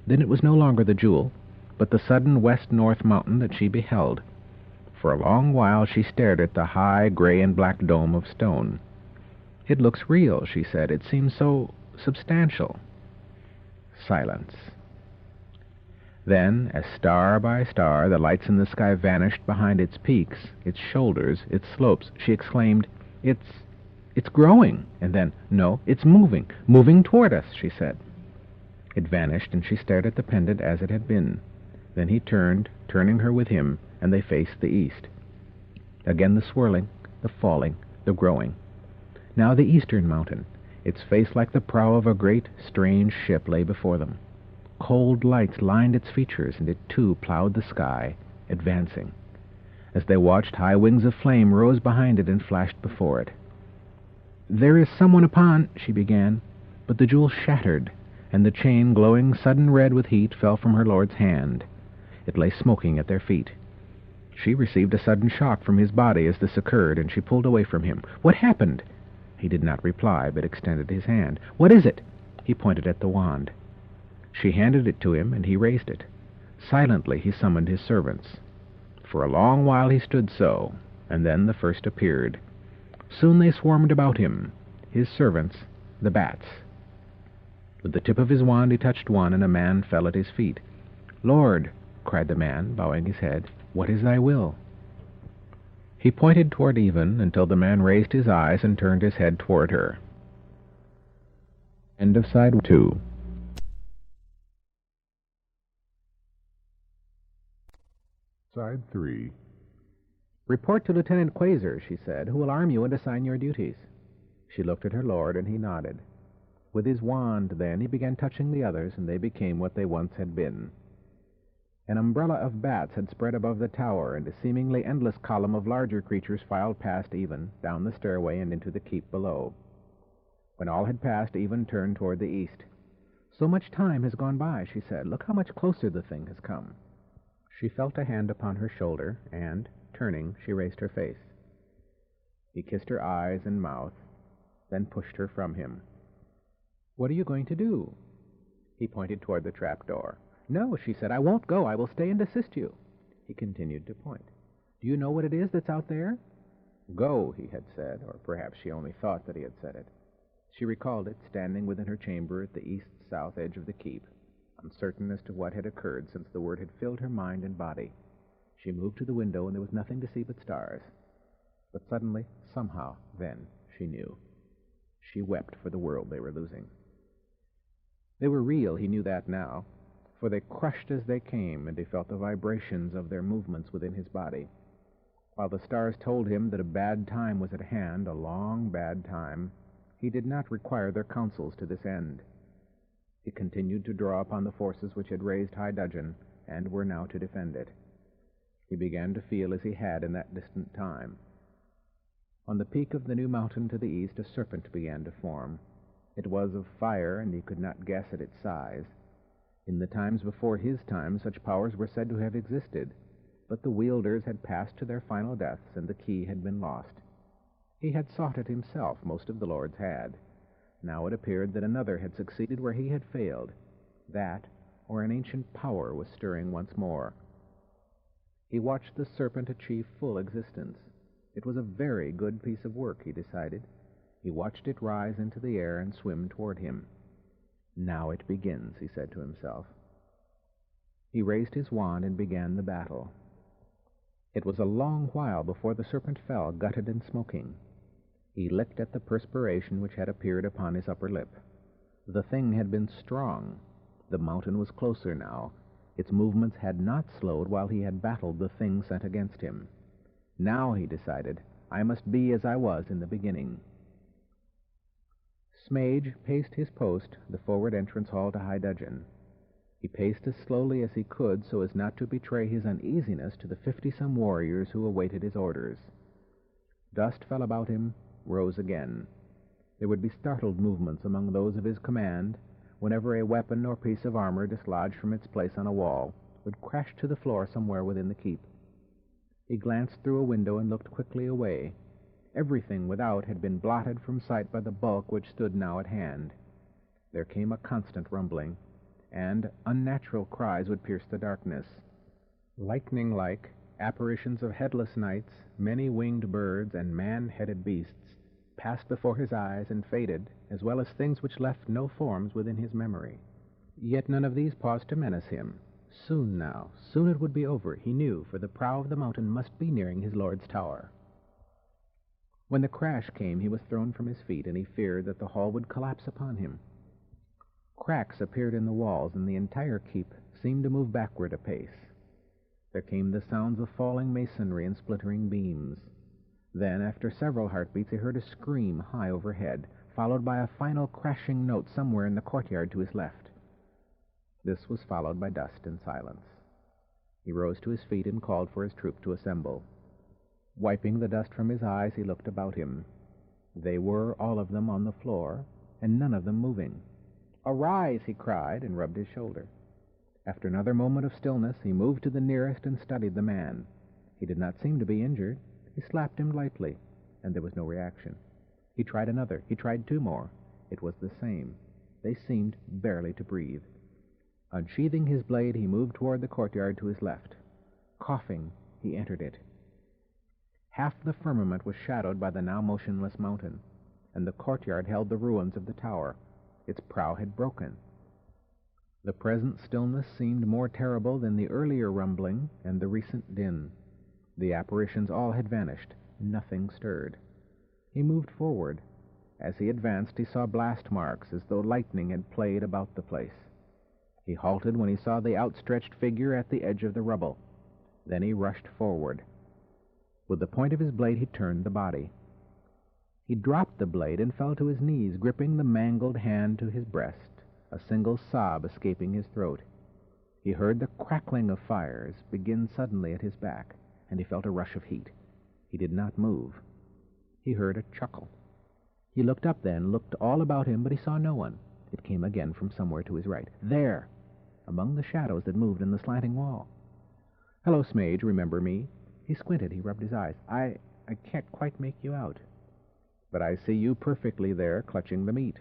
Then it was no longer the jewel, but the sudden west-north mountain that she beheld. For a long while she stared at the high gray and black dome of stone. "It looks real," she said. "It seems so substantial." Silence. Then, as star by star the lights in the sky vanished behind its peaks, its shoulders, its slopes, she exclaimed, It's growing!" And then, "No, it's moving toward us," she said. It vanished, and she stared at the pendant as it had been. Then he turned, turning her with him, and they faced the east. Again the swirling, the falling, the growing. Now the eastern mountain, its face like the prow of a great, strange ship, lay before them. Cold lights lined its features, and it too plowed the sky, advancing. As they watched, high wings of flame rose behind it and flashed before it. "There is someone upon," she began, but the jewel shattered, and the chain, glowing sudden red with heat, fell from her lord's hand. It lay smoking at their feet. She received a sudden shock from his body as this occurred, and she pulled away from him. "What happened?" He did not reply, but extended his hand. "What is it?" He pointed at the wand. She handed it to him, and he raised it. Silently he summoned his servants. For a long while he stood so, and then the first appeared. Soon they swarmed about him, his servants, the bats. With the tip of his wand he touched one, and a man fell at his feet. "Lord," cried the man, bowing his head, "what is thy will?" He pointed toward Even until the man raised his eyes and turned his head toward her. End of Side 2. Side 3. "Report to Lieutenant Quasar," she said, "who will arm you and assign your duties." She looked at her lord, and he nodded. With his wand, then, he began touching the others, and they became what they once had been. An umbrella of bats had spread above the tower, and a seemingly endless column of larger creatures filed past Even, down the stairway and into the keep below. When all had passed, Even turned toward the east. "So much time has gone by," she said. "Look how much closer the thing has come." She felt a hand upon her shoulder, and, turning, she raised her face. He kissed her eyes and mouth, then pushed her from him. "What are you going to do?" He pointed toward the trap door. "No," she said, "I won't go. I will stay and assist you." He continued to point. "Do you know what it is that's out there?" "Go," he had said, or perhaps she only thought that he had said it. She recalled it, standing within her chamber at the east-south edge of the keep, uncertain as to what had occurred since the word had filled her mind and body. She moved to the window, and there was nothing to see but stars. But suddenly, somehow, then, she knew. She wept for the world they were losing. They were real, he knew that now, for they crushed as they came, and he felt the vibrations of their movements within his body. While the stars told him that a bad time was at hand, a long bad time, he did not require their counsels to this end. He continued to draw upon the forces which had raised High Dudgeon, and were now to defend it. He began to feel as he had in that distant time. On the peak of the new mountain to the east, a serpent began to form. It was of fire, and he could not guess at its size. In the times before his time, such powers were said to have existed, but the wielders had passed to their final deaths, and the key had been lost. He had sought it himself, most of the lords had. Now it appeared that another had succeeded where he had failed. That, or an ancient power, was stirring once more. He watched the serpent achieve full existence. It was a very good piece of work, he decided. He watched it rise into the air and swim toward him. "Now it begins," he said to himself. He raised his wand and began the battle. It was a long while before the serpent fell, gutted and smoking. He licked at the perspiration which had appeared upon his upper lip. The thing had been strong. The mountain was closer now. Its movements had not slowed while he had battled the thing sent against him. Now, he decided, I must be as I was in the beginning. Smage paced his post, the forward entrance hall to High Dudgeon. He paced as slowly as he could so as not to betray his uneasiness to the 50-some warriors who awaited his orders. Dust fell about him, rose again. There would be startled movements among those of his command whenever a weapon or piece of armor dislodged from its place on a wall would crash to the floor somewhere within the keep. He glanced through a window and looked quickly away. Everything without had been blotted from sight by the bulk which stood now at hand. There came a constant rumbling, and unnatural cries would pierce the darkness. Lightning-like, apparitions of headless knights, many-winged birds, and man-headed beasts passed before his eyes and faded, as well as things which left no forms within his memory. Yet none of these paused to menace him. Soon now, soon it would be over, he knew, for the prow of the mountain must be nearing his lord's tower. When the crash came, he was thrown from his feet, and he feared that the hall would collapse upon him. Cracks appeared in the walls, and the entire keep seemed to move backward a pace. There came the sounds of falling masonry and splintering beams. Then, after several heartbeats, he heard a scream high overhead, followed by a final crashing note somewhere in the courtyard to his left. This was followed by dust and silence. He rose to his feet and called for his troop to assemble. Wiping the dust from his eyes, he looked about him. They were, all of them, on the floor, and none of them moving. "Arise!" he cried, and rubbed his shoulder. After another moment of stillness, he moved to the nearest and studied the man. He did not seem to be injured. He slapped him lightly, and there was no reaction. He tried another. He tried two more. It was the same. They seemed barely to breathe. Unsheathing his blade, he moved toward the courtyard to his left. Coughing, he entered it. Half the firmament was shadowed by the now motionless mountain, and the courtyard held the ruins of the tower. Its prow had broken. The present stillness seemed more terrible than the earlier rumbling and the recent din. The apparitions all had vanished. Nothing stirred. He moved forward. As he advanced, he saw blast marks, as though lightning had played about the place. He halted when he saw the outstretched figure at the edge of the rubble. Then he rushed forward. With the point of his blade, he turned the body. He dropped the blade and fell to his knees, gripping the mangled hand to his breast, a single sob escaping his throat. He heard the crackling of fires begin suddenly at his back, and he felt a rush of heat. He did not move. He heard a chuckle. He looked up then, looked all about him, but he saw no one. It came again from somewhere to his right. There, among the shadows that moved in the slanting wall. "Hello, Smage, remember me?" He squinted. He rubbed his eyes. I can't quite make you out. But I see you perfectly there, clutching the meat."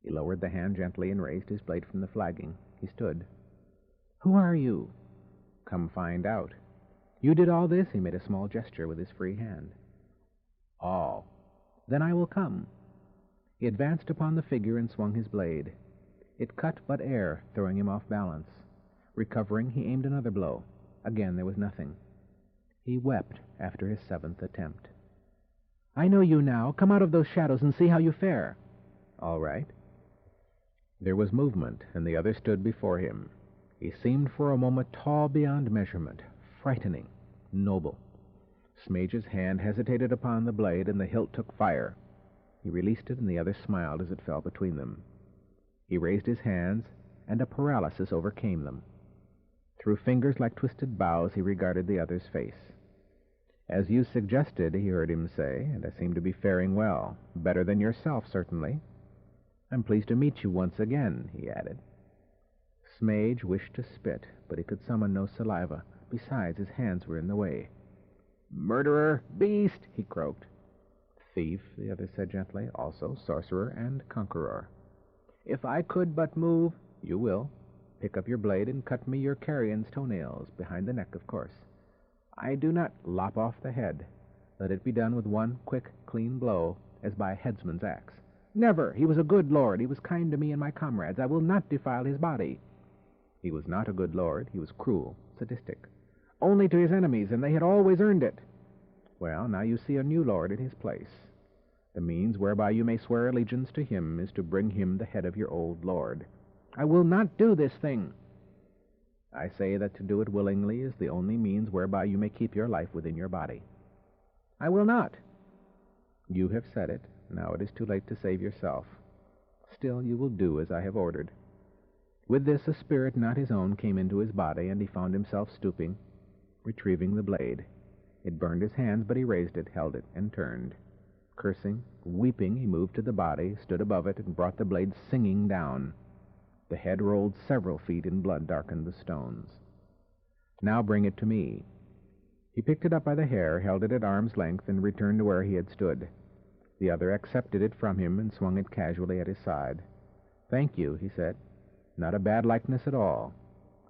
He lowered the hand gently and raised his blade from the flagging. He stood. "Who are you?" "Come find out." "You did all this?" He made a small gesture with his free hand. "All." "Then I will come." He advanced upon the figure and swung his blade. It cut but air, throwing him off balance. Recovering, he aimed another blow. Again there was nothing. He wept after his seventh attempt. "I know you now. Come out of those shadows and see how you fare." "All right." There was movement, and the other stood before him. He seemed for a moment tall beyond measurement, frightening, noble. Smage's hand hesitated upon the blade, and the hilt took fire. He released it, and the other smiled as it fell between them. He raised his hands, and a paralysis overcame them. Through fingers like twisted boughs, he regarded the other's face. "As you suggested," he heard him say, "and I seem to be faring well. Better than yourself, certainly. I'm pleased to meet you once again," he added. Smage wished to spit, but he could summon no saliva. Besides, his hands were in the way. "Murderer! Beast!" he croaked. "Thief," the other said gently, "also sorcerer and conqueror." "If I could but move—" "You will. Pick up your blade and cut me your carrion's toenails, behind the neck, of course." "I do not—" "Lop off the head. Let it be done with one quick, clean blow, as by a headsman's axe." "Never! He was a good lord. He was kind to me and my comrades. I will not defile his body." "He was not a good lord. He was cruel, sadistic." "Only to his enemies, and they had always earned it." "Well, now you see a new lord in his place. The means whereby you may swear allegiance to him is to bring him the head of your old lord." "I will not do this thing." "I say that to do it willingly is the only means whereby you may keep your life within your body." "I will not." "You have said it. Now it is too late to save yourself. Still, you will do as I have ordered." With this, a spirit not his own came into his body, and he found himself stooping, retrieving the blade. It burned his hands, but he raised it, held it, and turned. Cursing, weeping, he moved to the body, stood above it, and brought the blade singing down. The head rolled several feet, and blood darkened the stones. "Now bring it to me." He picked it up by the hair, held it at arm's length, and returned to where he had stood. The other accepted it from him and swung it casually at his side. "Thank you," he said. "Not a bad likeness at all."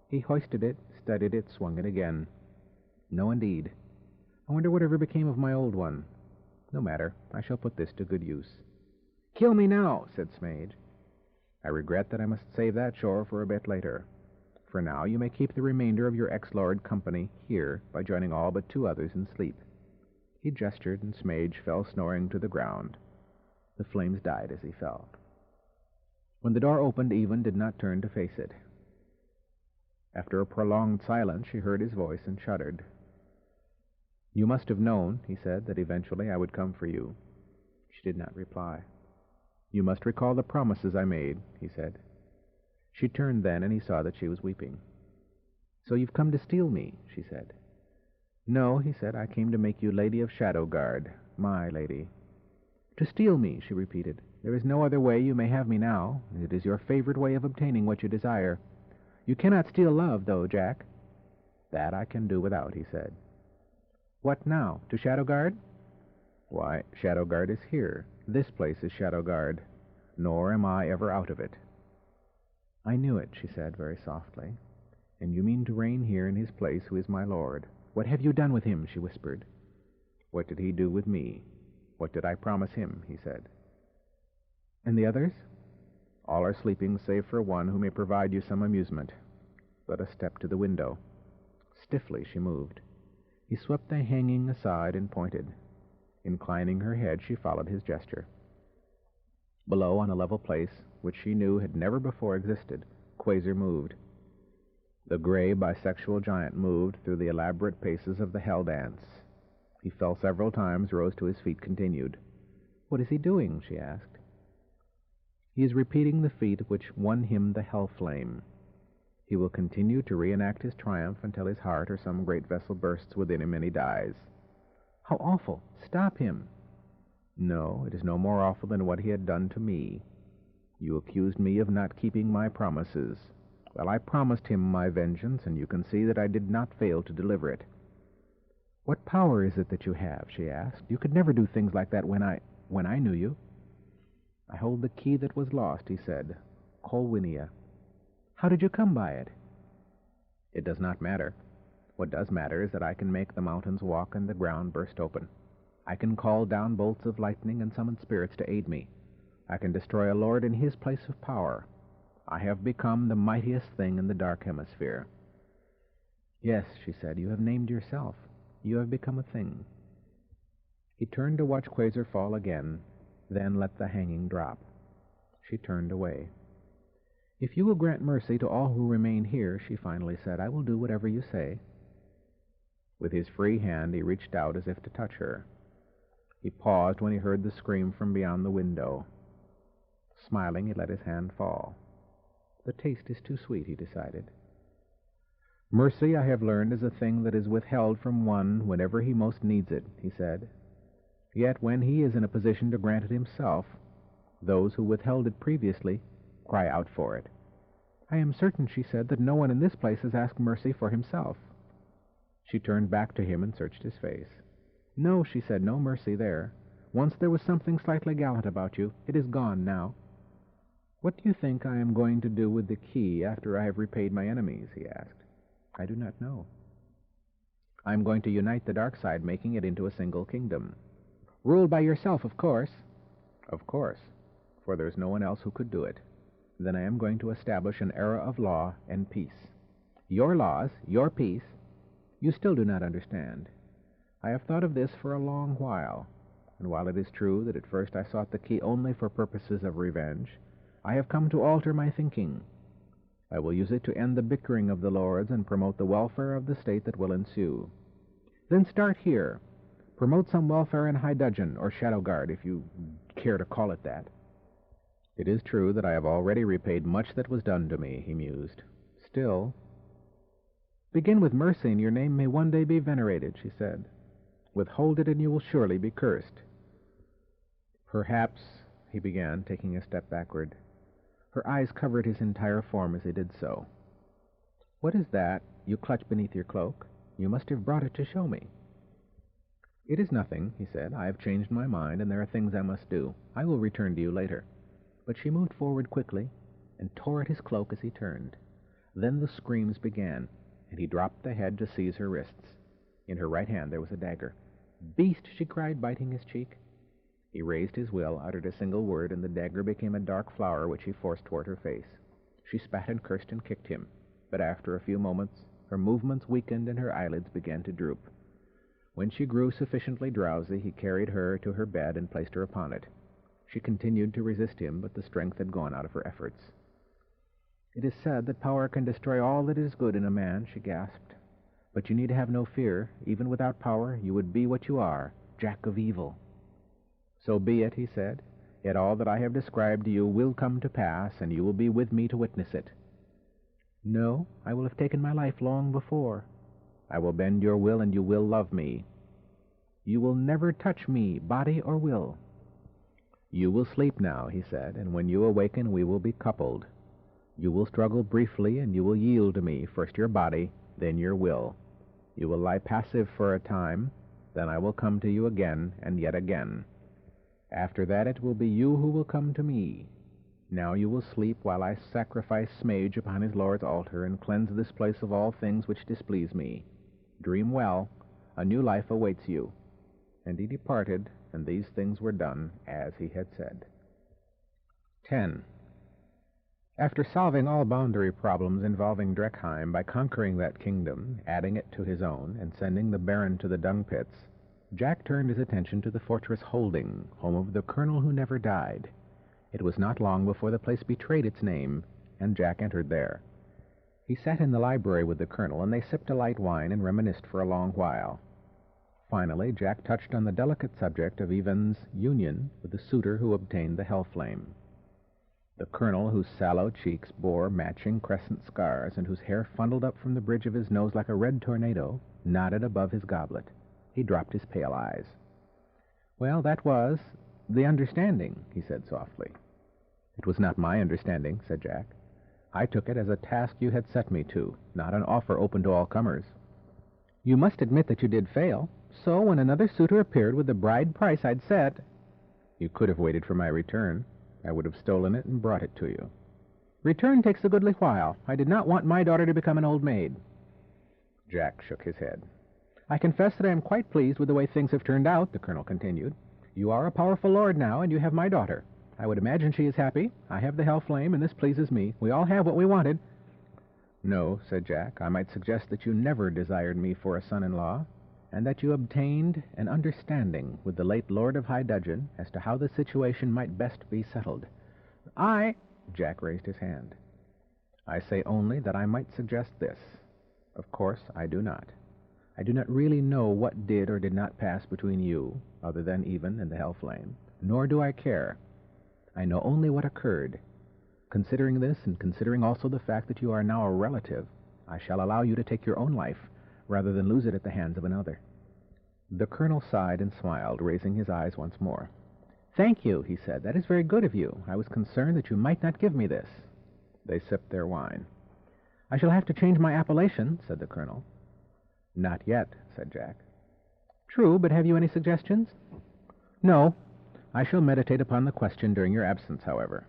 He hoisted it, studied it, swung it again. "No, indeed. I wonder whatever became of my old one. No matter. I shall put this to good use." "Kill me now," said Smage. I regret that I must save that chore for a bit later. For now, you may keep the remainder of your ex-lord company here by joining all but 2 others in sleep." He gestured, and Smage fell snoring to the ground. The flames died as he fell. When the door opened, Even did not turn to face it. After a prolonged silence, she heard his voice and shuddered. "You must have known," he said, "that eventually I would come for you." She did not reply. "You must recall the promises I made," he said. She turned then, and he saw that she was weeping. "So you've come to steal me," she said. "No," he said, "I came to make you Lady of Shadowguard, my lady." "To steal me," she repeated. "There is no other way you may have me now. It is your favorite way of obtaining what you desire. You cannot steal love, though, Jack." "That I can do without," he said. "What now? To Shadowguard?" "Why, Shadowguard is here. This place is Shadowguard. Nor am I ever out of it." "I knew it," she said very softly. "And you mean to reign here in his place, who is my lord. What have you done with him?" she whispered. "What did he do with me? What did I promise him?" he said. "And the others?" "All are sleeping, save for one who may provide you some amusement. Let us step to the window." Stiffly she moved. He swept the hanging aside and pointed. Inclining her head, she followed his gesture. Below, on a level place, which she knew had never before existed, Quasar moved. The gray bisexual giant moved through the elaborate paces of the hell dance. He fell several times, rose to his feet, continued. "What is he doing?" she asked. "He is repeating the feat which won him the hell flame. He will continue to reenact his triumph until his heart or some great vessel bursts within him and he dies." "How awful! Stop him!" "No, it is no more awful than what he had done to me. You accused me of not keeping my promises. Well, I promised him my vengeance, and you can see that I did not fail to deliver it." "What power is it that you have?" she asked. "You could never do things like that when I knew you." "I hold the key that was lost," he said. "Colwinia." "How did you come by it?" "It does not matter. What does matter is that I can make the mountains walk and the ground burst open. I can call down bolts of lightning and summon spirits to aid me. I can destroy a lord in his place of power. I have become the mightiest thing in the Dark Hemisphere." "Yes," she said, "you have named yourself. You have become a thing." He turned to watch Quasar fall again, then let the hanging drop. She turned away. "If you will grant mercy to all who remain here," she finally said, "I will do whatever you say." With his free hand he reached out as if to touch her. He paused when he heard the scream from beyond the window. Smiling, he let his hand fall. The taste is too sweet, he decided. "Mercy, I have learned, is a thing that is withheld from one whenever he most needs it," he said. "Yet when he is in a position to grant it himself, those who withheld it previously cry out for it." "I am certain," she said, "that no one in this place has asked mercy for himself." She turned back to him and searched his face. "No," she said, "no mercy there. Once there was something slightly gallant about you. It is gone now." "What do you think I am going to do with the key after I have repaid my enemies?" he asked. "I do not know." "I am going to unite the dark side, making it into a single kingdom." "Ruled by yourself, of course." "Of course, for there is no one else who could do it. Then I am going to establish an era of law and peace." "Your laws, your peace. You still do not understand. I have thought of this for a long while, and while it is true that at first I sought the key only for purposes of revenge, I have come to alter my thinking. I will use it to end the bickering of the lords and promote the welfare of the state that will ensue." "Then start here. Promote some welfare in High Dudgeon, or Shadowguard, if you care to call it that." "It is true that I have already repaid much that was done to me," he mused. "Still—" "Begin with mercy, and your name may one day be venerated," she said. "Withhold it, and you will surely be cursed." "Perhaps—" he began, taking a step backward. Her eyes covered his entire form as he did so. "What is that you clutch beneath your cloak? You must have brought it to show me." "It is nothing," he said. "I have changed my mind, and there are things I must do. I will return to you later." But she moved forward quickly and tore at his cloak as he turned. Then the screams began, and he dropped the head to seize her wrists. In her right hand there was a dagger. "Beast!" she cried, biting his cheek. He raised his will, uttered a single word, and the dagger became a dark flower which he forced toward her face. She spat and cursed and kicked him, but after a few moments her movements weakened and her eyelids began to droop. When she grew sufficiently drowsy, he carried her to her bed and placed her upon it. She continued to resist him, but the strength had gone out of her efforts. "It is said that power can destroy all that is good in a man," she gasped. "But you need have no fear. Even without power, you would be what you are, Jack of evil." "So be it," he said. "Yet all that I have described to you will come to pass, and you will be with me to witness it." "No, I will have taken my life long before." "I will bend your will, and you will love me." "You will never touch me, body or will." "You will sleep now," he said, "and when you awaken we will be coupled. You will struggle briefly, and you will yield to me, first your body, then your will. You will lie passive for a time, then I will come to you again and yet again. After that it will be you who will come to me. Now you will sleep while I sacrifice Smage upon his lord's altar and cleanse this place of all things which displease me. Dream well, a new life awaits you." And he departed, and these things were done as he had said. 10. After solving all boundary problems involving Dreckheim by conquering that kingdom, adding it to his own, and sending the Baron to the dung pits, Jack turned his attention to the fortress Holding, home of the colonel who never died. It was not long before the place betrayed its name, and Jack entered there. He sat in the library with the colonel, and they sipped a light wine and reminisced for a long while. Finally, Jack touched on the delicate subject of Ivan's union with the suitor who obtained the Hellflame. The colonel, whose sallow cheeks bore matching crescent scars and whose hair funneled up from the bridge of his nose like a red tornado, nodded above his goblet. He dropped his pale eyes. "Well, that was the understanding," he said softly. "It was not my understanding," said Jack. "I took it as a task you had set me to, not an offer open to all comers." "You must admit that you did fail. So when another suitor appeared with the bride price I'd set—" "You could have waited for my return. I would have stolen it and brought it to you." "Return takes a goodly while. I did not want my daughter to become an old maid." Jack shook his head. "I confess that I am quite pleased with the way things have turned out," the colonel continued. "You are a powerful lord now, and you have my daughter. I would imagine she is happy. I have the Hellflame, and this pleases me. We all have what we wanted." "No," said Jack. "I might suggest that you never desired me for a son-in-law, and that you obtained an understanding with the late Lord of High Dudgeon as to how the situation might best be settled." Jack raised his hand. "I say only that I might suggest this. Of course, I do not. I do not really know what did or did not pass between you, other than Ivan and the Hellflame, nor do I care. I know only what occurred. Considering this, and considering also the fact that you are now a relative, I shall allow you to take your own life, rather than lose it at the hands of another." The colonel sighed and smiled, raising his eyes once more. "Thank you," he said. "That is very good of you. I was concerned that you might not give me this." They sipped their wine. "I shall have to change my appellation," said the colonel. "Not yet," said Jack. "True, but have you any suggestions?" "No. I shall meditate upon the question during your absence, however."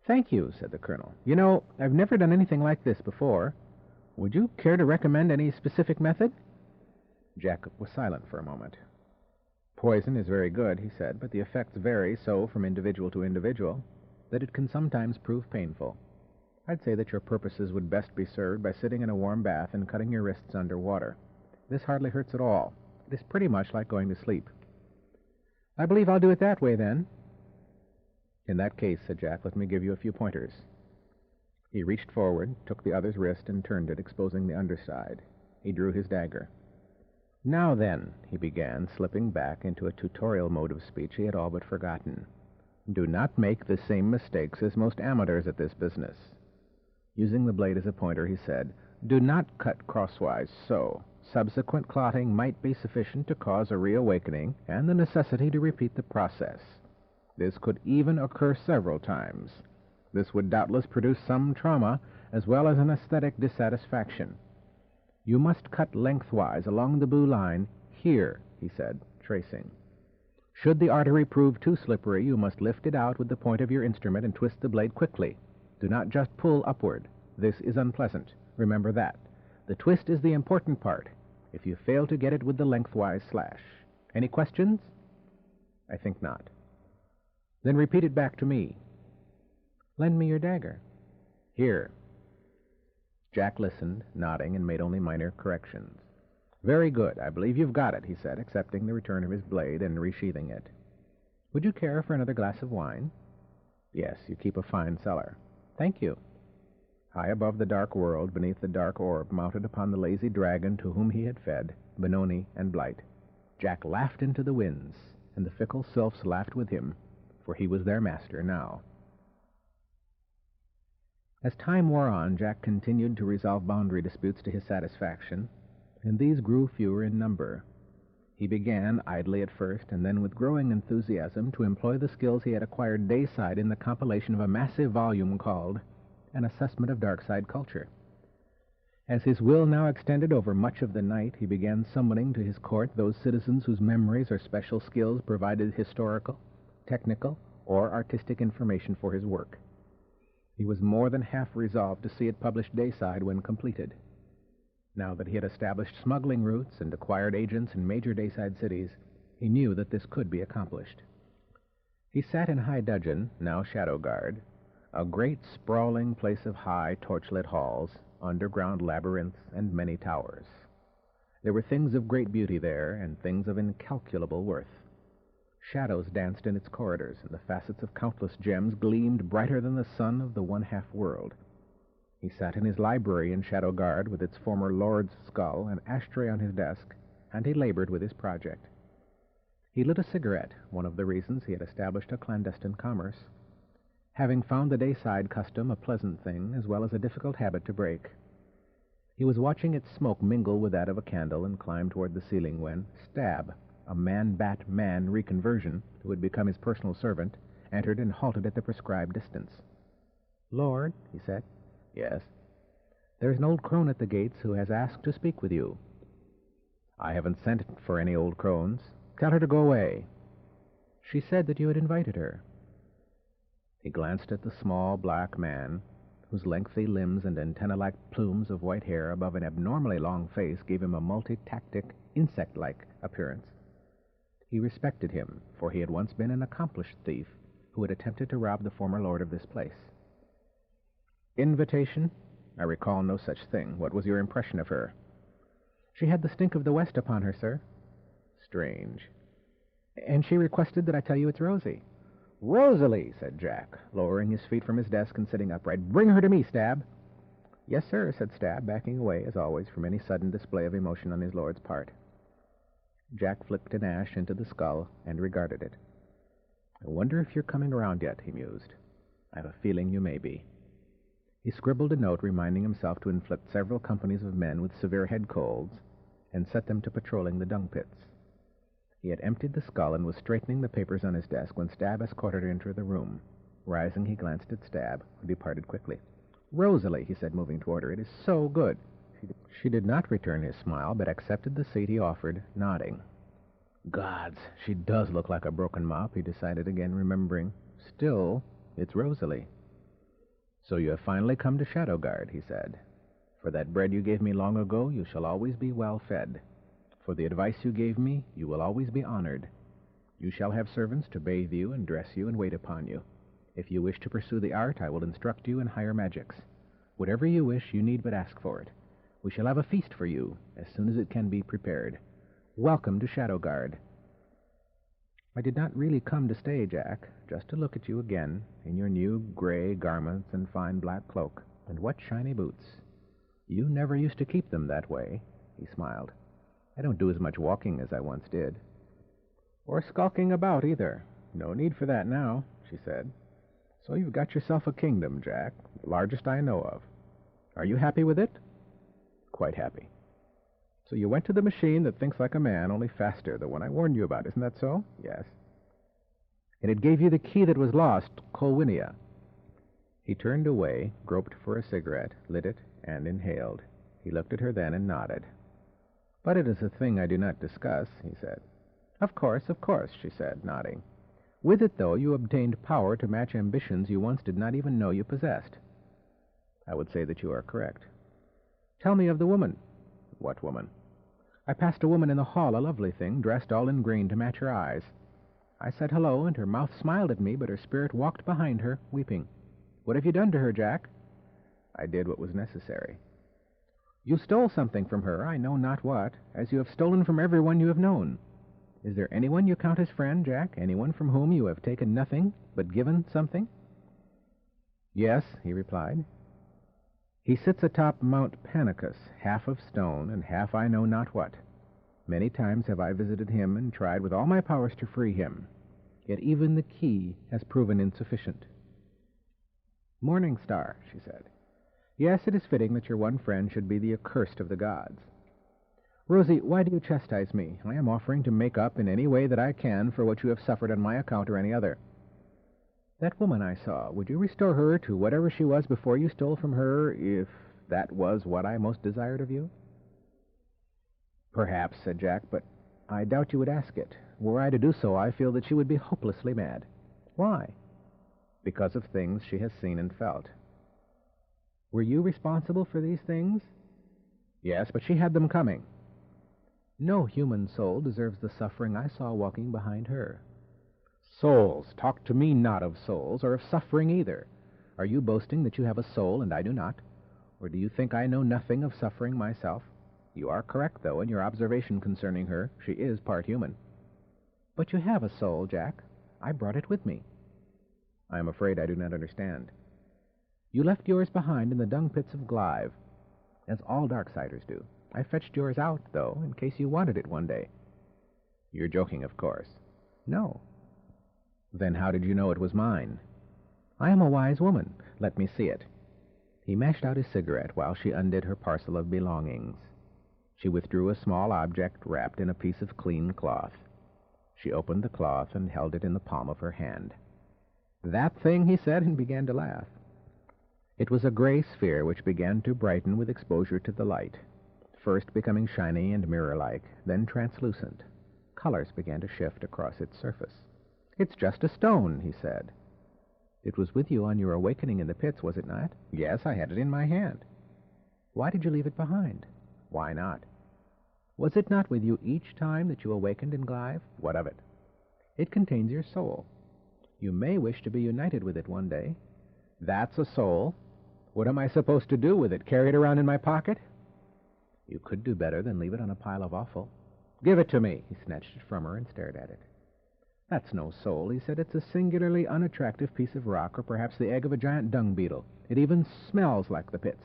"Thank you," said the colonel. "You know, I've never done anything like this before. Would you care to recommend any specific method?" Jack was silent for a moment. "Poison is very good," he said, "but the effects vary so from individual to individual that it can sometimes prove painful. I'd say that your purposes would best be served by sitting in a warm bath and cutting your wrists under water. This hardly hurts at all. It is pretty much like going to sleep." "I believe I'll do it that way, then." "In that case," said Jack, "let me give you a few pointers." He reached forward, took the other's wrist, and turned it, exposing the underside. He drew his dagger. "Now then," he began, slipping back into a tutorial mode of speech he had all but forgotten, "do not make the same mistakes as most amateurs at this business." Using the blade as a pointer, he said, "Do not cut crosswise so. Subsequent clotting might be sufficient to cause a reawakening and the necessity to repeat the process. This could even occur several times. This would doubtless produce some trauma as well as an aesthetic dissatisfaction. You must cut lengthwise along the blue line here," he said, tracing. "Should the artery prove too slippery, you must lift it out with the point of your instrument and twist the blade quickly. Do not just pull upward. This is unpleasant. Remember that. The twist is the important part, if you fail to get it with the lengthwise slash. Any questions?" I think not. Then repeat it back to me. Lend me your dagger. Here. Jack listened, nodding, and made only minor corrections. Very good. I believe you've got it, he said, accepting the return of his blade and resheathing it. Would you care for another glass of wine? Yes, you keep a fine cellar. Thank you. High above the dark world, beneath the dark orb mounted upon the lazy dragon to whom he had fed, Benoni and Blight, Jack laughed into the winds, and the fickle sylphs laughed with him, for he was their master now. As time wore on, Jack continued to resolve boundary disputes to his satisfaction, and these grew fewer in number. He began, idly at first, and then with growing enthusiasm, to employ the skills he had acquired dayside in the compilation of a massive volume called An Assessment of Darkside Culture. As his will now extended over much of the night, he began summoning to his court those citizens whose memories or special skills provided historical, technical, or artistic information for his work. He was more than half resolved to see it published dayside when completed. Now that he had established smuggling routes and acquired agents in major dayside cities, he knew that this could be accomplished. He sat in High Dudgeon, now Shadow Guard, a great sprawling place of high, torchlit halls, underground labyrinths, and many towers. There were things of great beauty there, and things of incalculable worth. Shadows danced in its corridors, and the facets of countless gems gleamed brighter than the sun of the one-half world. He sat in his library in Shadow Guard with its former lord's skull, an ashtray on his desk, and he labored with his project. He lit a cigarette, one of the reasons he had established a clandestine commerce, having found the dayside custom a pleasant thing as well as a difficult habit to break. He was watching its smoke mingle with that of a candle and climb toward the ceiling when Stab, a man-bat-man reconversion who had become his personal servant, entered and halted at the prescribed distance. "Lord," he said. "Yes." "There's an old crone at the gates who has asked to speak with you." "I haven't sent for any old crones. Tell her to go away." "She said that you had invited her." He glanced at the small black man, whose lengthy limbs and antenna-like plumes of white hair above an abnormally long face gave him a multi-tactic, insect-like appearance. He respected him, for he had once been an accomplished thief who had attempted to rob the former lord of this place. "Invitation? I recall no such thing. What was your impression of her?" "She had the stink of the West upon her, sir." "Strange." "And she requested that I tell you it's Rosie." "Rosalie," said Jack, lowering his feet from his desk and sitting upright. "Bring her to me, Stab." "Yes, sir," said Stab, backing away, as always, from any sudden display of emotion on his lord's part. Jack flicked an ash into the skull and regarded it. "I wonder if you're coming around yet," he mused. "I have a feeling you may be." He scribbled a note reminding himself to inflict several companies of men with severe head colds and set them to patrolling the dung pits. He had emptied the skull and was straightening the papers on his desk when Stab escorted her into the room. Rising, he glanced at Stab, who departed quickly. "Rosalie," he said, moving toward her, "it is so good." She did not return his smile, but accepted the seat he offered, nodding. "Gods, she does look like a broken mop," he decided again, remembering. "Still, it's Rosalie." "So you have finally come to Shadow Guard," he said. "For that bread you gave me long ago, you shall always be well fed. For the advice you gave me, you will always be honored. You shall have servants to bathe you and dress you and wait upon you. If you wish to pursue the art, I will instruct you in higher magics. Whatever you wish, you need but ask for it. We shall have a feast for you as soon as it can be prepared. Welcome to Shadow Guard." "I did not really come to stay, Jack, just to look at you again, in your new gray garments and fine black cloak. And what shiny boots. You never used to keep them that way." He smiled. "I don't do as much walking as I once did." "Or skulking about, either. No need for that now," she said. "So you've got yourself a kingdom, Jack, the largest I know of. Are you happy with it?" "Quite happy." "So you went to the machine that thinks like a man, only faster, the one I warned you about, isn't that so?" "Yes." "And it gave you the key that was lost, Colwinia." He turned away, groped for a cigarette, lit it, and inhaled. He looked at her then and nodded. "But it is a thing I do not discuss," he said. Of course," she said, nodding. "With it, though, you obtained power to match ambitions you once did not even know you possessed." "I would say that you are correct." "Tell me of the woman." "What woman?" "I passed a woman in the hall, a lovely thing, dressed all in green to match her eyes." I said hello, and her mouth smiled at me, but her spirit walked behind her, weeping. What have you done to her, Jack? I did what was necessary. You stole something from her, I know not what, as you have stolen from everyone you have known. Is there anyone you count as friend, Jack? Anyone from whom you have taken nothing, but given something? Yes, he replied. He sits atop Mount Panicus, half of stone, and half I know not what. Many times have I visited him and tried with all my powers to free him, yet even the key has proven insufficient. Morning Star, she said. Yes, it is fitting that your one friend should be the accursed of the gods. Rosie, why do you chastise me? I am offering to make up in any way that I can for what you have suffered on my account or any other. That woman I saw, would you restore her to whatever she was before you stole from her, if that was what I most desired of you? Perhaps, said Jack, but I doubt you would ask it. Were I to do so, I feel that she would be hopelessly mad. Why? Because of things she has seen and felt. Were you responsible for these things? Yes, but she had them coming. No human soul deserves the suffering I saw walking behind her. Souls! Talk to me not of souls, or of suffering either. Are you boasting that you have a soul and I do not? Or do you think I know nothing of suffering myself? You are correct, though, in your observation concerning her. She is part human. But you have a soul, Jack. I brought it with me. I am afraid I do not understand. You left yours behind in the dung pits of Glive, as all Darksiders do. I fetched yours out, though, in case you wanted it one day. You're joking, of course. No. Then how did you know it was mine? I am a wise woman. Let me see it. He mashed out his cigarette while she undid her parcel of belongings. She withdrew a small object wrapped in a piece of clean cloth. She opened the cloth and held it in the palm of her hand. That thing, he said, and began to laugh. It was a gray sphere which began to brighten with exposure to the light, first becoming shiny and mirror-like, then translucent. Colors began to shift across its surface. It's just a stone, he said. It was with you on your awakening in the pits, was it not? Yes, I had it in my hand. Why did you leave it behind? Why not? Was it not with you each time that you awakened in Glive? What of it? It contains your soul. You may wish to be united with it one day. That's a soul. What am I supposed to do with it? Carry it around in my pocket? You could do better than leave it on a pile of offal. Give it to me. He snatched it from her and stared at it. That's no soul, he said. It's a singularly unattractive piece of rock, or perhaps the egg of a giant dung beetle. It even smells like the pits.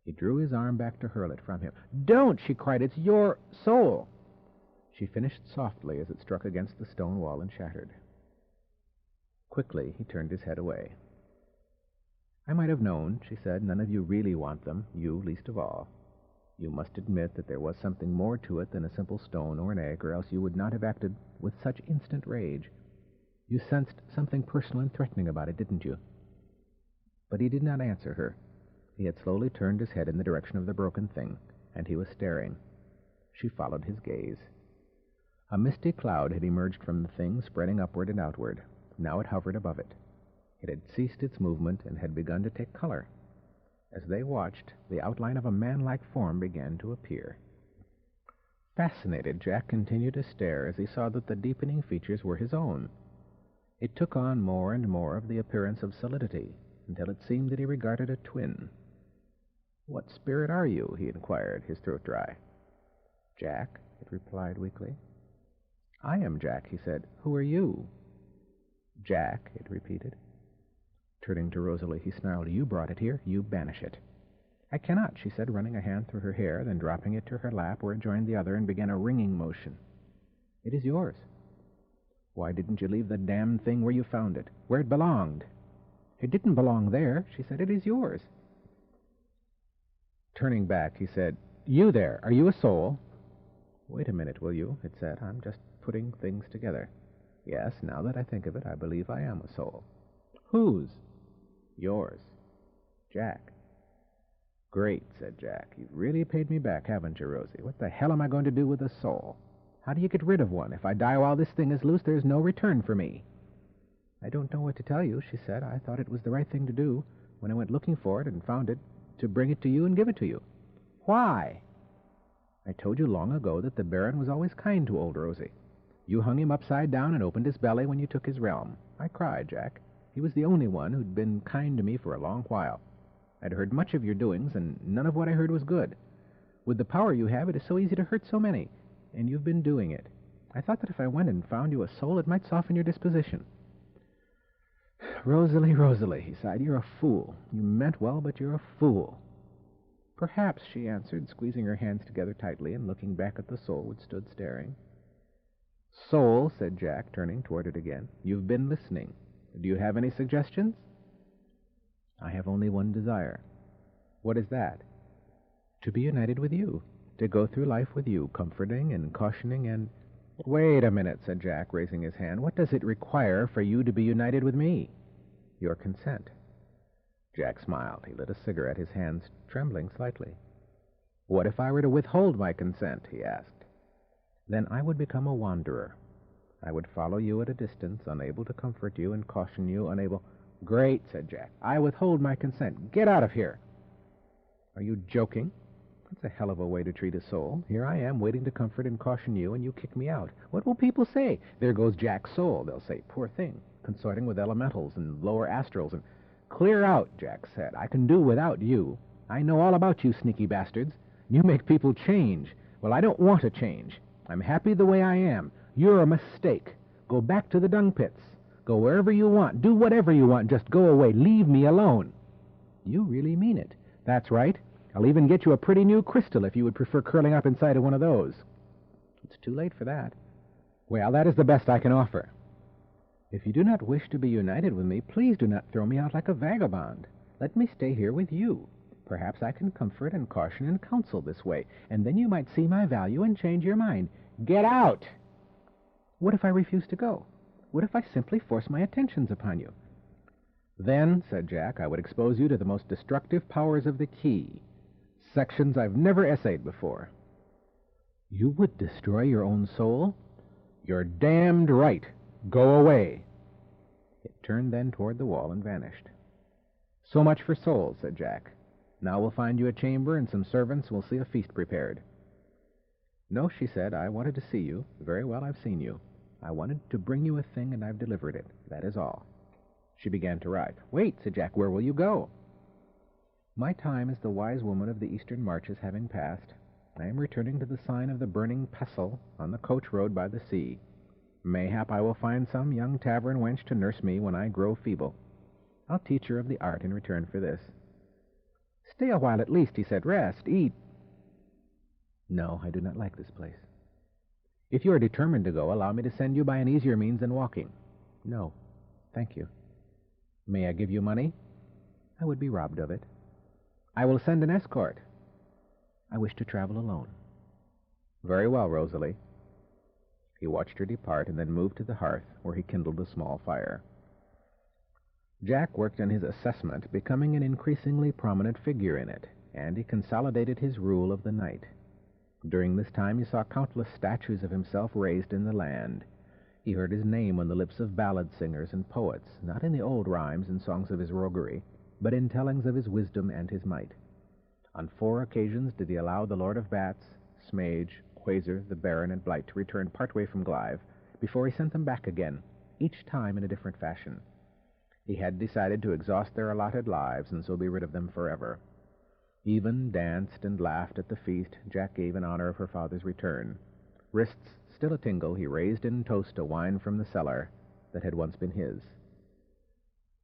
He drew his arm back to hurl it from him. Don't, she cried. It's your soul. She finished softly as it struck against the stone wall and shattered. Quickly, he turned his head away. I might have known, she said. None of you really want them, you least of all. You must admit that there was something more to it than a simple stone or an egg, or else you would not have acted with such instant rage. You sensed something personal and threatening about it, didn't you? But he did not answer her. He had slowly turned his head in the direction of the broken thing, and he was staring. She followed his gaze. A misty cloud had emerged from the thing, spreading upward and outward. Now it hovered above it. It had ceased its movement and had begun to take color. As they watched, the outline of a man-like form began to appear. Fascinated, Jack continued to stare as he saw that the deepening features were his own. It took on more and more of the appearance of solidity, until it seemed that he regarded a twin. What spirit are you? He inquired, his throat dry. Jack, it replied weakly. I am Jack, he said. Who are you? Jack, it repeated. Turning to Rosalie, he snarled, You brought it here. You banish it. I cannot, she said, running a hand through her hair, then dropping it to her lap where it joined the other and began a wringing motion. It is yours. Why didn't you leave the damned thing where you found it, where it belonged? It didn't belong there, she said. It is yours. Turning back, he said, You there, are you a soul? Wait a minute, will you? It said. I'm just putting things together. Yes, now that I think of it, I believe I am a soul. Whose? Yours. Jack. Great, said Jack. You've really paid me back, haven't you, Rosie? What the hell am I going to do with a soul? How do you get rid of one? If I die while this thing is loose, there's no return for me. I don't know what to tell you, she said. I thought it was the right thing to do when I went looking for it and found it, to bring it to you and give it to you. Why? I told you long ago that the Baron was always kind to old Rosie. You hung him upside down and opened his belly when you took his realm. I cried, Jack. He was the only one who'd been kind to me for a long while. I'd heard much of your doings, and none of what I heard was good. With the power you have, it is so easy to hurt so many, and you've been doing it. I thought that if I went and found you a soul, it might soften your disposition. Rosalie, Rosalie, he sighed, you're a fool. You meant well, but you're a fool. Perhaps, she answered, squeezing her hands together tightly and looking back at the soul which stood staring. Soul, said Jack, turning toward it again, you've been listening. Do you have any suggestions? I have only one desire. What is that? To be united with you, to go through life with you, comforting and cautioning and... Wait a minute, said Jack, raising his hand. What does it require for you to be united with me? Your consent. Jack smiled. He lit a cigarette, his hands trembling slightly. What if I were to withhold my consent? He asked. Then I would become a wanderer. I would follow you at a distance, unable to comfort you and caution you, unable... Great, said Jack. I withhold my consent. Get out of here. Are you joking? That's a hell of a way to treat a soul. Here I am, waiting to comfort and caution you, and you kick me out. What will people say? There goes Jack's soul, they'll say. Poor thing, consorting with elementals and lower astrals. And clear out, Jack said. I can do without you. I know all about you, sneaky bastards. You make people change. Well, I don't want to change. I'm happy the way I am. You're a mistake. Go back to the dung pits. Go wherever you want. Do whatever you want. Just go away. Leave me alone. You really mean it. That's right. I'll even get you a pretty new crystal if you would prefer curling up inside of one of those. It's too late for that. Well, that is the best I can offer. If you do not wish to be united with me, please do not throw me out like a vagabond. Let me stay here with you. Perhaps I can comfort and caution and counsel this way, and then you might see my value and change your mind. Get out! What if I refuse to go? What if I simply force my attentions upon you? Then, said Jack, I would expose you to the most destructive powers of the key. Sections I've never essayed before. You would destroy your own soul? You're damned right. Go away. It turned then toward the wall and vanished. So much for souls, said Jack. Now we'll find you a chamber, and some servants will see a feast prepared. No, she said, I wanted to see you. Very well, I've seen you. I wanted to bring you a thing, and I've delivered it. That is all. She began to write. Wait, said Jack, where will you go? My time as the wise woman of the eastern marches having passed, I am returning to the sign of the burning pestle on the coach road by the sea. Mayhap I will find some young tavern wench to nurse me when I grow feeble. I'll teach her of the art in return for this. Stay a while at least, he said. Rest, eat. No, I do not like this place. If you are determined to go, allow me to send you by an easier means than walking. No, thank you. May I give you money? I would be robbed of it. I will send an escort. I wish to travel alone. Very well, Rosalie. He watched her depart and then moved to the hearth, where he kindled a small fire. Jack worked on his assessment, becoming an increasingly prominent figure in it, and he consolidated his rule of the night. During this time he saw countless statues of himself raised in the land. He heard his name on the lips of ballad singers and poets, not in the old rhymes and songs of his roguery, but in tellings of his wisdom and his might. On 4 occasions did he allow the Lord of Bats, Smage, Quasar, the Baron, and Blight to return part way from Glyve, before he sent them back again, each time in a different fashion. He had decided to exhaust their allotted lives, and so be rid of them forever. Even danced and laughed at the feast Jack gave in honor of her father's return. Wrists still a-tingle, he raised in toast a wine from the cellar that had once been his.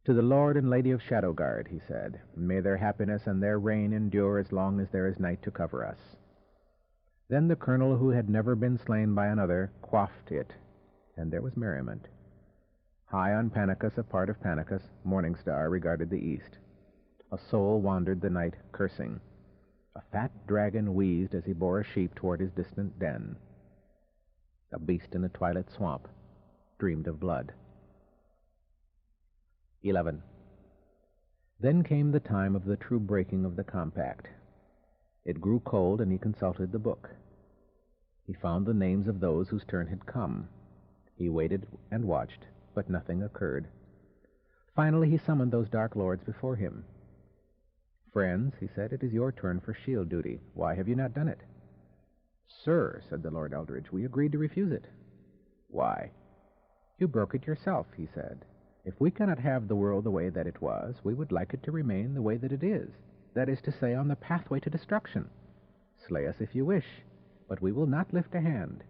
To the Lord and Lady of Shadowguard, he said, may their happiness and their reign endure as long as there is night to cover us. Then the colonel, who had never been slain by another, quaffed it, and there was merriment. High on Panicus, a part of Panicus, Morning Star regarded the east. A soul wandered the night, cursing. A fat dragon wheezed as he bore a sheep toward his distant den. A beast in a twilit swamp dreamed of blood. 11. Then came the time of the true breaking of the compact. It grew cold, and he consulted the book. He found the names of those whose turn had come. He waited and watched, but nothing occurred. Finally he summoned those dark lords before him. Friends, he said, it is your turn for shield duty. Why have you not done it? Sir, said the Lord Eldridge, we agreed to refuse it. Why? You broke it yourself, he said. If we cannot have the world the way that it was, we would like it to remain the way that it is. That is to say, on the pathway to destruction. Slay us if you wish, but we will not lift a hand.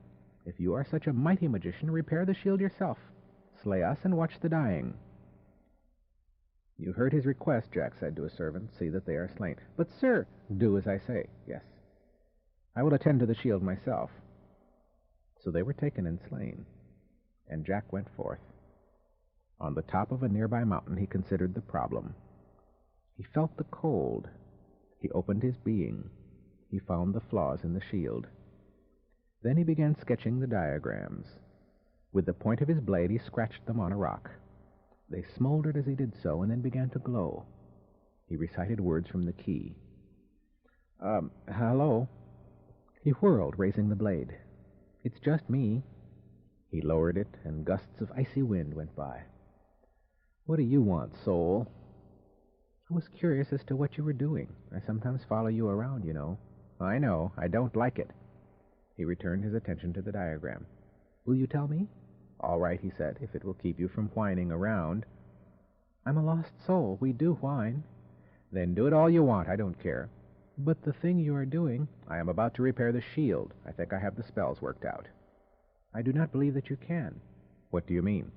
If you are such a mighty magician, repair the shield yourself. Slay us and watch the dying. You heard his request, Jack said to a servant. See that they are slain. But, sir, do as I say. Yes. I will attend to the shield myself. So they were taken and slain, and Jack went forth. On the top of a nearby mountain he considered the problem. He felt the cold. He opened his being. He found the flaws in the shield. Then he began sketching the diagrams. With the point of his blade he scratched them on a rock. They smoldered as he did so, and then began to glow. He recited words from the key. Hello. He whirled, raising the blade. It's just me. He lowered it, and gusts of icy wind went by. What do you want, soul? I was curious as to what you were doing. I sometimes follow you around, you know. I know. I don't like it. He returned his attention to the diagram. Will you tell me? All right, he said, if it will keep you from whining around. I'm a lost soul. We do whine. Then do it all you want. I don't care. But the thing you are doing... I am about to repair the shield. I think I have the spells worked out. I do not believe that you can. What do you mean?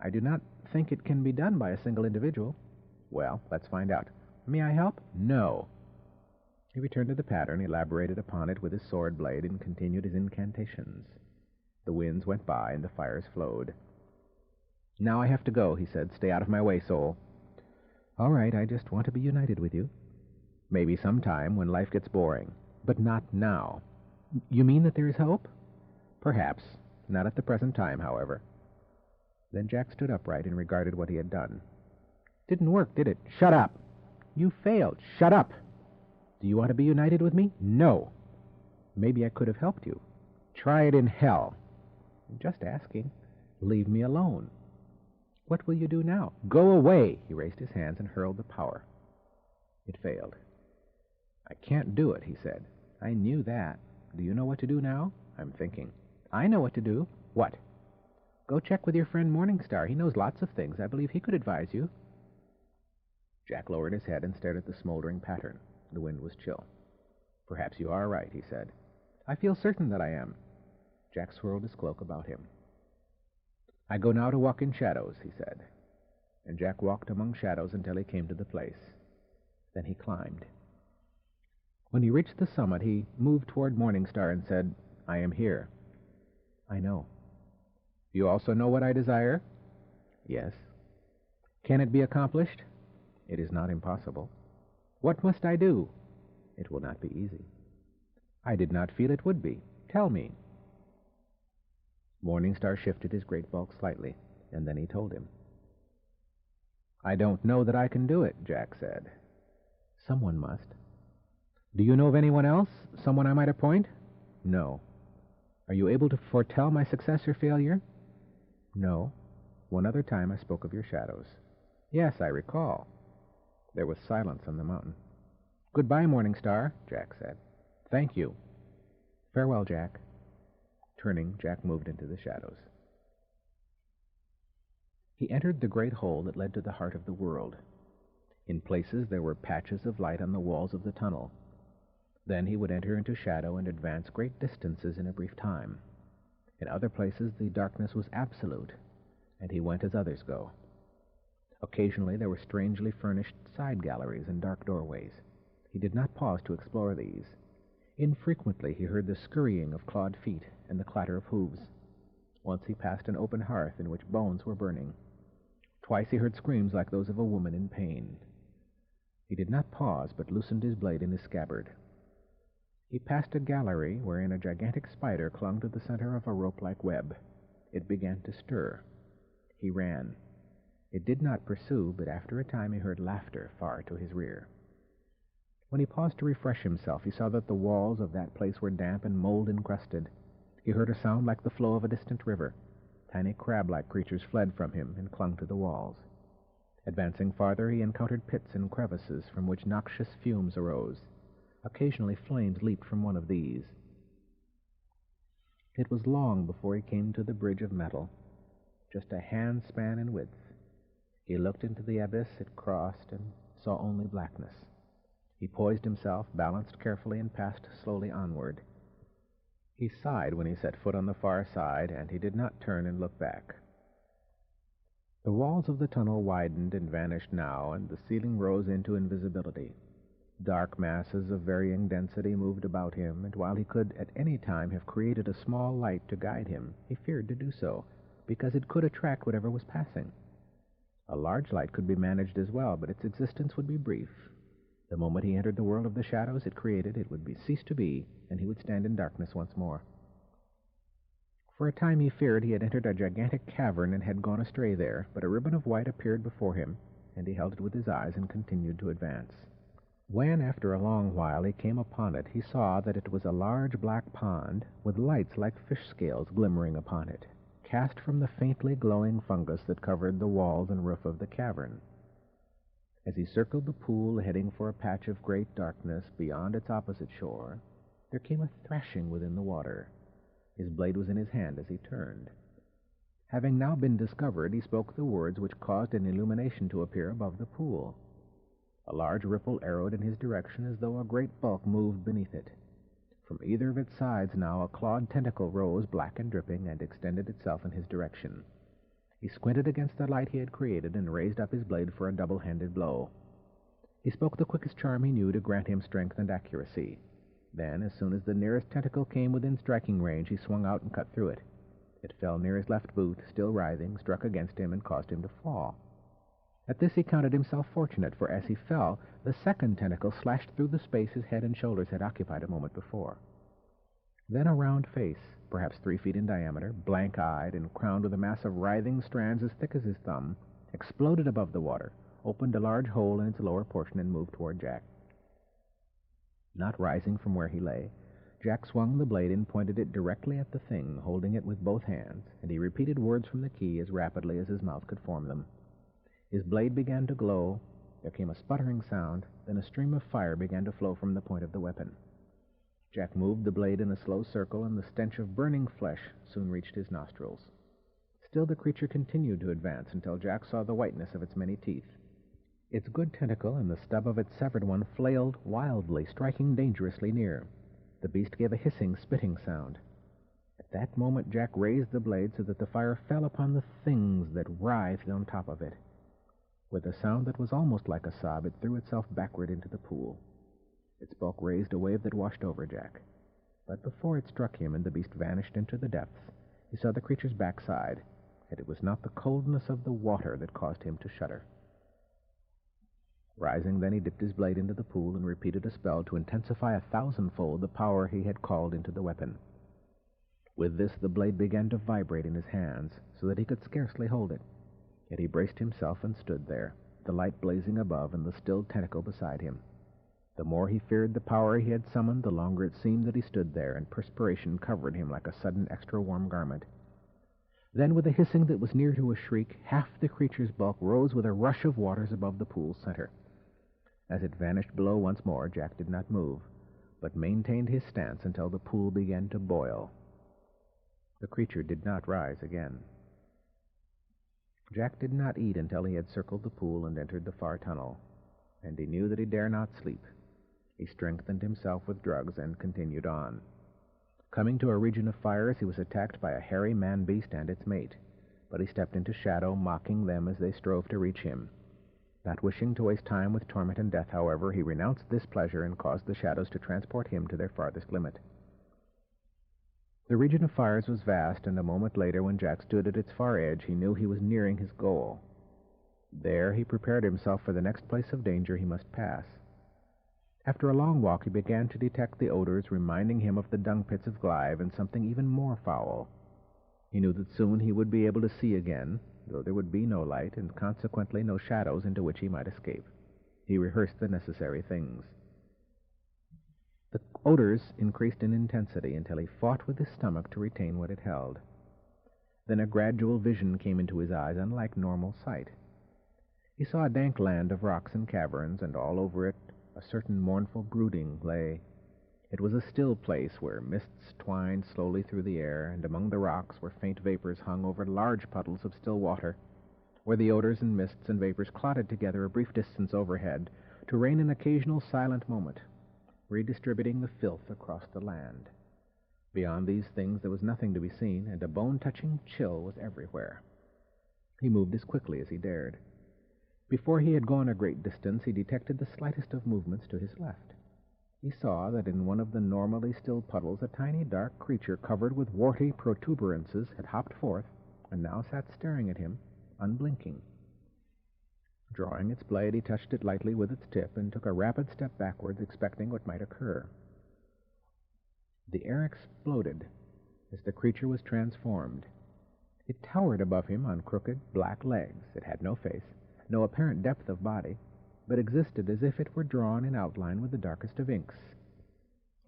I do not think it can be done by a single individual. Well, let's find out. May I help? No. He returned to the pattern, elaborated upon it with his sword blade, and continued his incantations. The winds went by, and the fires flowed. Now I have to go, he said. Stay out of my way, soul. All right, I just want to be united with you. Maybe sometime when life gets boring, but not now. You mean that there is hope? Perhaps. Not at the present time, however. Then Jack stood upright and regarded what he had done. Didn't work, did it? Shut up! You failed. Shut up! Do you want to be united with me? No. Maybe I could have helped you. Try it in hell. Just asking. Leave me alone. What will you do now? Go away! He raised his hands and hurled the power. It failed. I can't do it, he said. I knew that. Do you know what to do now? I'm thinking. I know what to do. What? Go check with your friend Morningstar. He knows lots of things. I believe he could advise you. Jack lowered his head and stared at the smoldering pattern. The wind was chill. Perhaps you are right, he said. I feel certain that I am. Jack swirled his cloak about him. I go now to walk in shadows, he said. And Jack walked among shadows until he came to the place. Then he climbed. When he reached the summit, he moved toward Morningstar and said, I am here. I know. You also know what I desire? Yes. Can it be accomplished? It is not impossible. What must I do? It will not be easy. I did not feel it would be. Tell me. Morningstar shifted his great bulk slightly, and then he told him. I don't know that I can do it, Jack said. Someone must. Do you know of anyone else? Someone I might appoint? No. Are you able to foretell my success or failure? No. One other time I spoke of your shadows. Yes, I recall. There was silence on the mountain. Goodbye, Morningstar, Jack said. Thank you. Farewell, Jack. Turning, Jack moved into the shadows. He entered the great hole that led to the heart of the world. In places there were patches of light on the walls of the tunnel. Then he would enter into shadow and advance great distances in a brief time. In other places the darkness was absolute, and he went as others go. Occasionally there were strangely furnished side galleries and dark doorways. He did not pause to explore these. Infrequently he heard the scurrying of clawed feet and the clatter of hooves. Once he passed an open hearth in which bones were burning. Twice he heard screams like those of a woman in pain. He did not pause, but loosened his blade in his scabbard. He passed a gallery wherein a gigantic spider clung to the center of a rope-like web. It began to stir. He ran. It did not pursue, but after a time he heard laughter far to his rear. When he paused to refresh himself, he saw that the walls of that place were damp and mold-encrusted. He heard a sound like the flow of a distant river. Tiny crab-like creatures fled from him and clung to the walls. Advancing farther, he encountered pits and crevices from which noxious fumes arose. Occasionally flames leaped from one of these. It was long before he came to the bridge of metal, just a hand-span in width. He looked into the abyss it crossed and saw only blackness. He poised himself, balanced carefully, and passed slowly onward. He sighed when he set foot on the far side, and he did not turn and look back. The walls of the tunnel widened and vanished now, and the ceiling rose into invisibility. Dark masses of varying density moved about him, and while he could at any time have created a small light to guide him, he feared to do so, because it could attract whatever was passing. A large light could be managed as well, but its existence would be brief. The moment he entered the world of the shadows it created, it would cease to be, and he would stand in darkness once more. For a time he feared he had entered a gigantic cavern and had gone astray there, but a ribbon of white appeared before him, and he held it with his eyes and continued to advance. When, after a long while, he came upon it, he saw that it was a large black pond, with lights like fish scales glimmering upon it, cast from the faintly glowing fungus that covered the walls and roof of the cavern. As he circled the pool, heading for a patch of great darkness beyond its opposite shore, there came a thrashing within the water. His blade was in his hand as he turned. Having now been discovered, he spoke the words which caused an illumination to appear above the pool. A large ripple arrowed in his direction as though a great bulk moved beneath it. From either of its sides now a clawed tentacle rose, black and dripping, and extended itself in his direction. He squinted against the light he had created and raised up his blade for a double-handed blow. He spoke the quickest charm he knew to grant him strength and accuracy. Then, as soon as the nearest tentacle came within striking range, he swung out and cut through it. It fell near his left boot, still writhing, struck against him, and caused him to fall. At this he counted himself fortunate, for as he fell, the second tentacle slashed through the space his head and shoulders had occupied a moment before. Then a round face, perhaps 3 feet in diameter, blank-eyed, and crowned with a mass of writhing strands as thick as his thumb, exploded above the water, opened a large hole in its lower portion, and moved toward Jack. Not rising from where he lay, Jack swung the blade and pointed it directly at the thing, holding it with both hands, and he repeated words from the key as rapidly as his mouth could form them. His blade began to glow, there came a sputtering sound, then a stream of fire began to flow from the point of the weapon. Jack moved the blade in a slow circle, and the stench of burning flesh soon reached his nostrils. Still the creature continued to advance until Jack saw the whiteness of its many teeth. Its good tentacle and the stub of its severed one flailed wildly, striking dangerously near. The beast gave a hissing, spitting sound. At that moment Jack raised the blade so that the fire fell upon the things that writhed on top of it. With a sound that was almost like a sob, it threw itself backward into the pool. Its bulk raised a wave that washed over Jack. But before it struck him and the beast vanished into the depths, he saw the creature's backside, and it was not the coldness of the water that caused him to shudder. Rising then, he dipped his blade into the pool and repeated a spell to intensify 1,000-fold the power he had called into the weapon. With this, the blade began to vibrate in his hands, so that he could scarcely hold it. Yet he braced himself and stood there, the light blazing above and the still tentacle beside him. The more he feared the power he had summoned, the longer it seemed that he stood there, and perspiration covered him like a sudden extra-warm garment. Then, with a hissing that was near to a shriek, half the creature's bulk rose with a rush of waters above the pool's center. As it vanished below once more, Jack did not move, but maintained his stance until the pool began to boil. The creature did not rise again. Jack did not eat until he had circled the pool and entered the far tunnel, and he knew that he dare not sleep. He strengthened himself with drugs and continued on. Coming to a region of fires, he was attacked by a hairy man-beast and its mate, but he stepped into shadow, mocking them as they strove to reach him. Not wishing to waste time with torment and death, however, he renounced this pleasure and caused the shadows to transport him to their farthest limit. The region of fires was vast, and a moment later, when Jack stood at its far edge, he knew he was nearing his goal. There he prepared himself for the next place of danger he must pass. After a long walk, he began to detect the odors reminding him of the dung pits of Glyve and something even more foul. He knew that soon he would be able to see again, though there would be no light and consequently no shadows into which he might escape. He rehearsed the necessary things. The odors increased in intensity until he fought with his stomach to retain what it held. Then a gradual vision came into his eyes, unlike normal sight. He saw a dank land of rocks and caverns, and all over it a certain mournful brooding lay. It was a still place where mists twined slowly through the air, and among the rocks where faint vapors hung over large puddles of still water, where the odors and mists and vapors clotted together a brief distance overhead to rain an occasional silent moment, redistributing the filth across the land. Beyond these things there was nothing to be seen, and a bone-touching chill was everywhere. He moved as quickly as he dared. Before he had gone a great distance, he detected the slightest of movements to his left. He saw that in one of the normally still puddles a tiny dark creature covered with warty protuberances had hopped forth and now sat staring at him, unblinking. Drawing its blade, he touched it lightly with its tip and took a rapid step backwards, expecting what might occur. The air exploded as the creature was transformed. It towered above him on crooked black legs. It had no face, no apparent depth of body, but existed as if it were drawn in outline with the darkest of inks.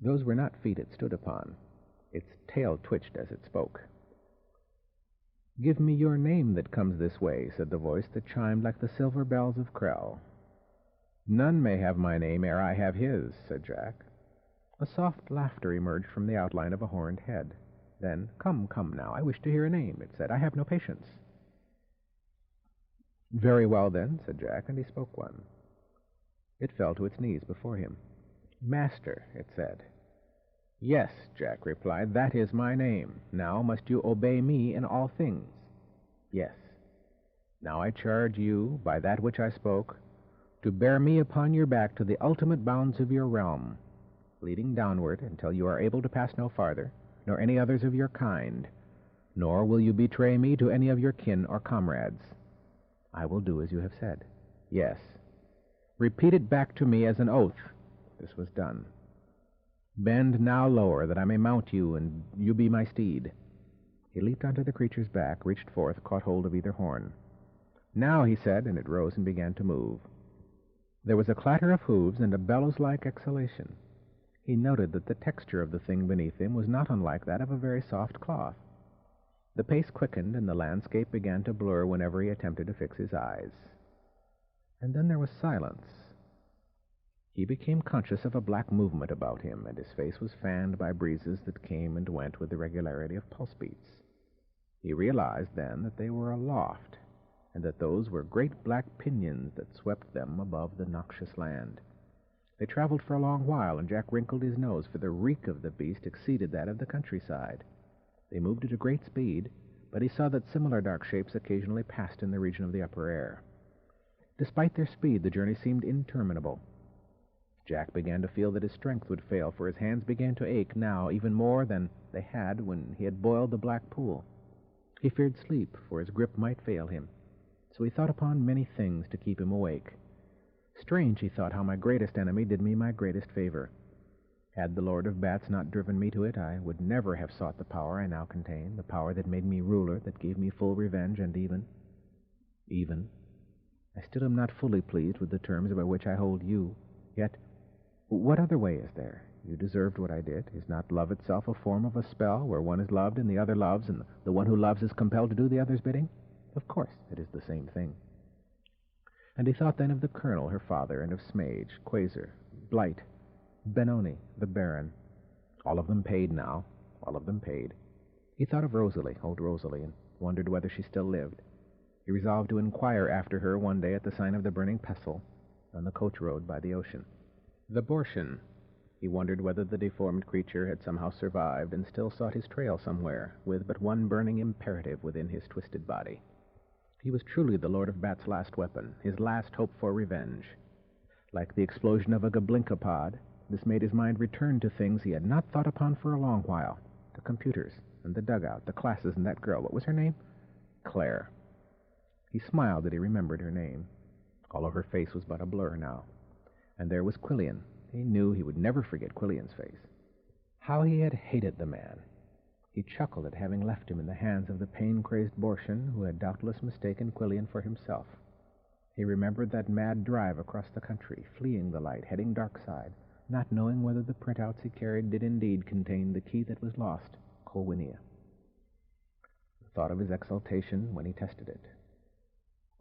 Those were not feet it stood upon. Its tail twitched as it spoke. "Give me your name that comes this way," said the voice that chimed like the silver bells of Krell. "None may have my name ere I have his," said Jack. A soft laughter emerged from the outline of a horned head. Then, "Come, come now, I wish to hear a name," it said. "I have no patience." "Very well, then," said Jack, and he spoke one. It fell to its knees before him. "Master," it said. "Yes," Jack replied, "that is my name. Now must you obey me in all things." "Yes." "Now I charge you, by that which I spoke, to bear me upon your back to the ultimate bounds of your realm, leading downward until you are able to pass no farther, nor any others of your kind, nor will you betray me to any of your kin or comrades." "I will do as you have said." "Yes." "Repeat it back to me as an oath." This was done. "Bend now lower, that I may mount you, and you be my steed." He leaped onto the creature's back, reached forth, caught hold of either horn. "Now," he said, and it rose and began to move. There was a clatter of hooves and a bellows-like exhalation. He noted that the texture of the thing beneath him was not unlike that of a very soft cloth. The pace quickened, and the landscape began to blur whenever he attempted to fix his eyes. And then there was silence. He became conscious of a black movement about him, and his face was fanned by breezes that came and went with the regularity of pulse beats. He realized then that they were aloft, and that those were great black pinions that swept them above the noxious land. They traveled for a long while, and Jack wrinkled his nose, for the reek of the beast exceeded that of the countryside. They moved at a great speed, but he saw that similar dark shapes occasionally passed in the region of the upper air. Despite their speed, the journey seemed interminable. Jack began to feel that his strength would fail, for his hands began to ache now even more than they had when he had boiled the black pool. He feared sleep, for his grip might fail him. So he thought upon many things to keep him awake. Strange, he thought, how my greatest enemy did me my greatest favor. Had the Lord of Bats not driven me to it, I would never have sought the power I now contain, the power that made me ruler, that gave me full revenge, and even, I still am not fully pleased with the terms by which I hold you. Yet, what other way is there? You deserved what I did. Is not love itself a form of a spell, where one is loved and the other loves, and the one who loves is compelled to do the other's bidding? Of course, it is the same thing. And he thought then of the Colonel, her father, and of Smage, Quasar, Blight, Benoni, the Baron. All of them paid now. All of them paid. He thought of Rosalie, old Rosalie, and wondered whether she still lived. He resolved to inquire after her one day at the sign of the Burning Pestle, on the coach road by the ocean. The Bortian. He wondered whether the deformed creature had somehow survived and still sought his trail somewhere, with but one burning imperative within his twisted body. He was truly the Lord of Bat's last weapon, his last hope for revenge. Like the explosion of a goblinkapod, this made his mind return to things he had not thought upon for a long while. The computers, and the dugout, the classes, and that girl. What was her name? Claire. He smiled that he remembered her name. All of her face was but a blur now. And there was Quillian. He knew he would never forget Quillian's face. How he had hated the man. He chuckled at having left him in the hands of the pain-crazed Bortian, who had doubtless mistaken Quillian for himself. He remembered that mad drive across the country, fleeing the light, heading darkside, not knowing whether the printouts he carried did indeed contain the key that was lost, Colwinia. The thought of his exultation when he tested it.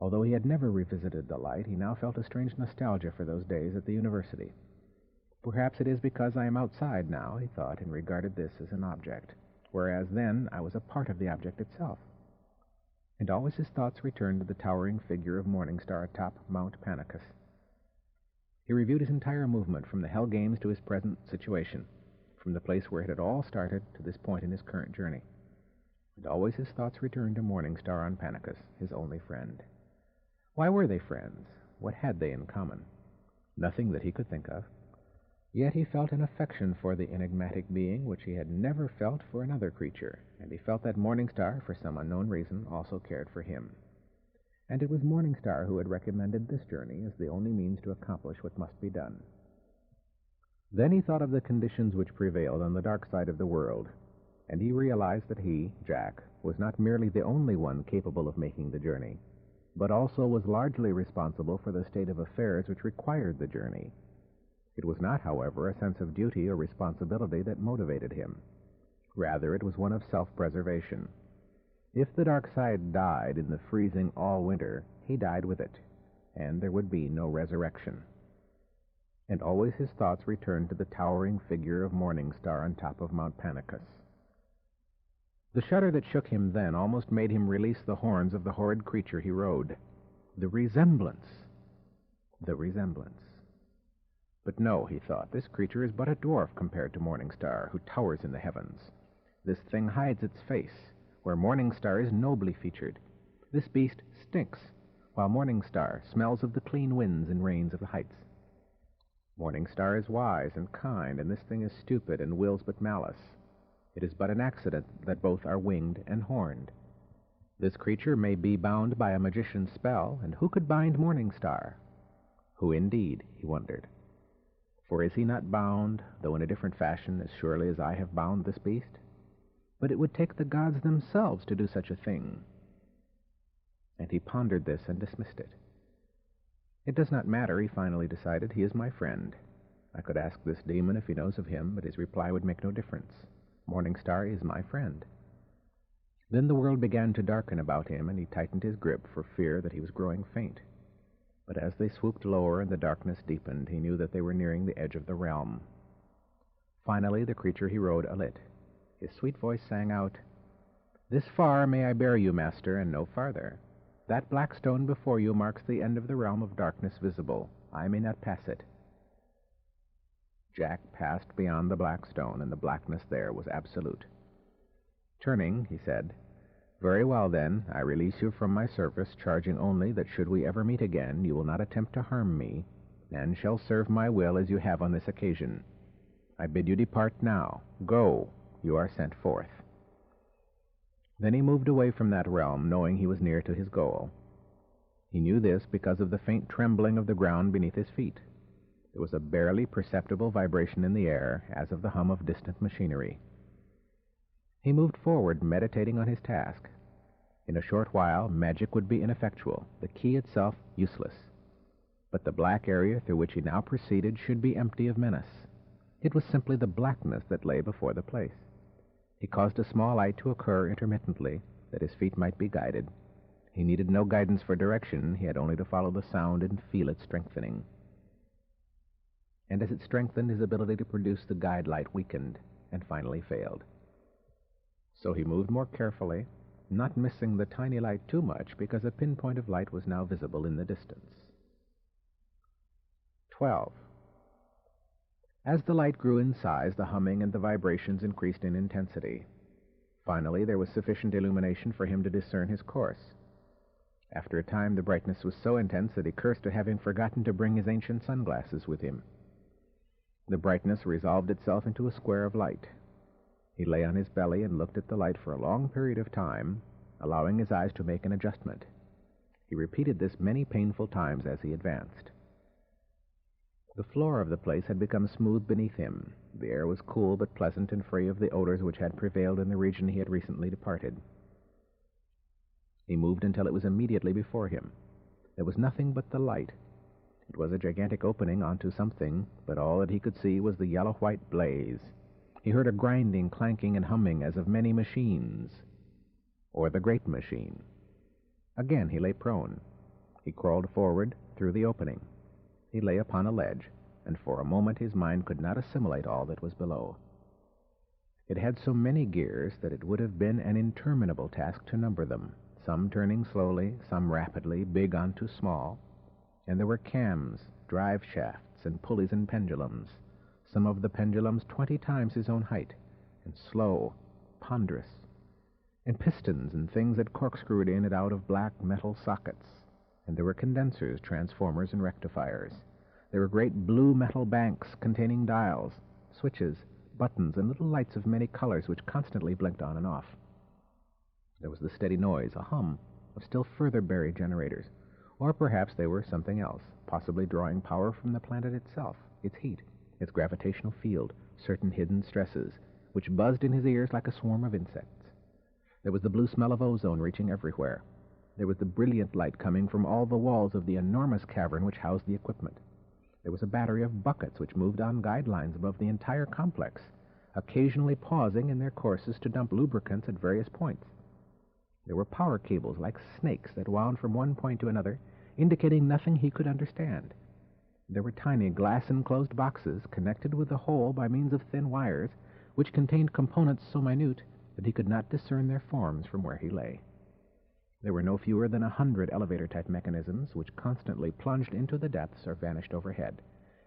Although he had never revisited the light, he now felt a strange nostalgia for those days at the university. Perhaps it is because I am outside now, he thought, and regarded this as an object, whereas then I was a part of the object itself. And always his thoughts returned to the towering figure of Morningstar atop Mount Panicus. He reviewed his entire movement from the Hell Games to his present situation, from the place where it had all started to this point in his current journey. And always his thoughts returned to Morningstar on Panicus, his only friend. Why were they friends? What had they in common? Nothing that he could think of. Yet he felt an affection for the enigmatic being which he had never felt for another creature, and he felt that Morningstar, for some unknown reason, also cared for him. And it was Morningstar who had recommended this journey as the only means to accomplish what must be done. Then he thought of the conditions which prevailed on the dark side of the world, and he realized that he, Jack, was not merely the only one capable of making the journey, but also was largely responsible for the state of affairs which required the journey. It was not, however, a sense of duty or responsibility that motivated him. Rather, it was one of self-preservation. If the dark side died in the freezing all-winter, he died with it, and there would be no resurrection. And always his thoughts returned to the towering figure of Morningstar on top of Mount Panicus. The shudder that shook him then almost made him release the horns of the horrid creature he rode. The resemblance. The resemblance. But no, he thought, this creature is but a dwarf compared to Morningstar, who towers in the heavens. This thing hides its face, where Morningstar is nobly featured. This beast stinks, while Morningstar smells of the clean winds and rains of the heights. Morningstar is wise and kind, and this thing is stupid and wills but malice. It is but an accident that both are winged and horned. This creature may be bound by a magician's spell, and who could bind Morningstar? Who indeed, he wondered. For is he not bound, though in a different fashion, as surely as I have bound this beast? But it would take the gods themselves to do such a thing. And he pondered this and dismissed it. It does not matter, he finally decided. He is my friend. I could ask this demon if he knows of him, but his reply would make no difference. Morningstar is my friend. Then the world began to darken about him, and he tightened his grip for fear that he was growing faint. But as they swooped lower and the darkness deepened, he knew that they were nearing the edge of the realm. Finally, the creature he rode alit. His sweet voice sang out, "This far may I bear you, master, and no farther. That black stone before you marks the end of the realm of darkness visible. I may not pass it." Jack passed beyond the black stone, and the blackness there was absolute. Turning, he said, "Very well, then, I release you from my service, charging only that should we ever meet again, you will not attempt to harm me, and shall serve my will as you have on this occasion. I bid you depart now. Go, you are sent forth." Then he moved away from that realm, knowing he was near to his goal. He knew this because of the faint trembling of the ground beneath his feet. There was a barely perceptible vibration in the air, as of the hum of distant machinery. He moved forward, meditating on his task. In a short while, magic would be ineffectual, the key itself useless. But the black area through which he now proceeded should be empty of menace. It was simply the blackness that lay before the place. He caused a small light to occur intermittently, that his feet might be guided. He needed no guidance for direction, he had only to follow the sound and feel it strengthening. And as it strengthened, his ability to produce the guide light weakened, and finally failed. So he moved more carefully, not missing the tiny light too much, because a pinpoint of light was now visible in the distance. 12. As the light grew in size, the humming and the vibrations increased in intensity. Finally, there was sufficient illumination for him to discern his course. After a time, the brightness was so intense that he cursed at having forgotten to bring his ancient sunglasses with him. The brightness resolved itself into a square of light. He lay on his belly and looked at the light for a long period of time, allowing his eyes to make an adjustment. He repeated this many painful times as he advanced. The floor of the place had become smooth beneath him. The air was cool but pleasant and free of the odors which had prevailed in the region he had recently departed. He moved until it was immediately before him. There was nothing but the light. It was a gigantic opening onto something, but all that he could see was the yellow-white blaze. He heard a grinding, clanking, and humming as of many machines, or the great machine. Again he lay prone. He crawled forward through the opening. He lay upon a ledge. and for a moment his mind could not assimilate all that was below. It had so many gears that it would have been an interminable task to number them, some turning slowly, some rapidly, big onto small. And there were cams, drive shafts, and pulleys and pendulums, some of the pendulums 20 times his own height, and slow, ponderous, and pistons and things that corkscrewed in and out of black metal sockets. And there were condensers, transformers, and rectifiers. There were great blue metal banks containing dials, switches, buttons, and little lights of many colors which constantly blinked on and off. There was the steady noise, a hum, of still further buried generators. Or perhaps they were something else, possibly drawing power from the planet itself, its heat, its gravitational field, certain hidden stresses, which buzzed in his ears like a swarm of insects. There was the blue smell of ozone reaching everywhere. There was the brilliant light coming from all the walls of the enormous cavern which housed the equipment. There was a battery of buckets which moved on guidelines above the entire complex, occasionally pausing in their courses to dump lubricants at various points. There were power cables like snakes that wound from one point to another, indicating nothing he could understand. There were tiny glass-enclosed boxes connected with the whole by means of thin wires, which contained components so minute that he could not discern their forms from where he lay. There were no fewer than 100 elevator-type mechanisms which constantly plunged into the depths or vanished overhead,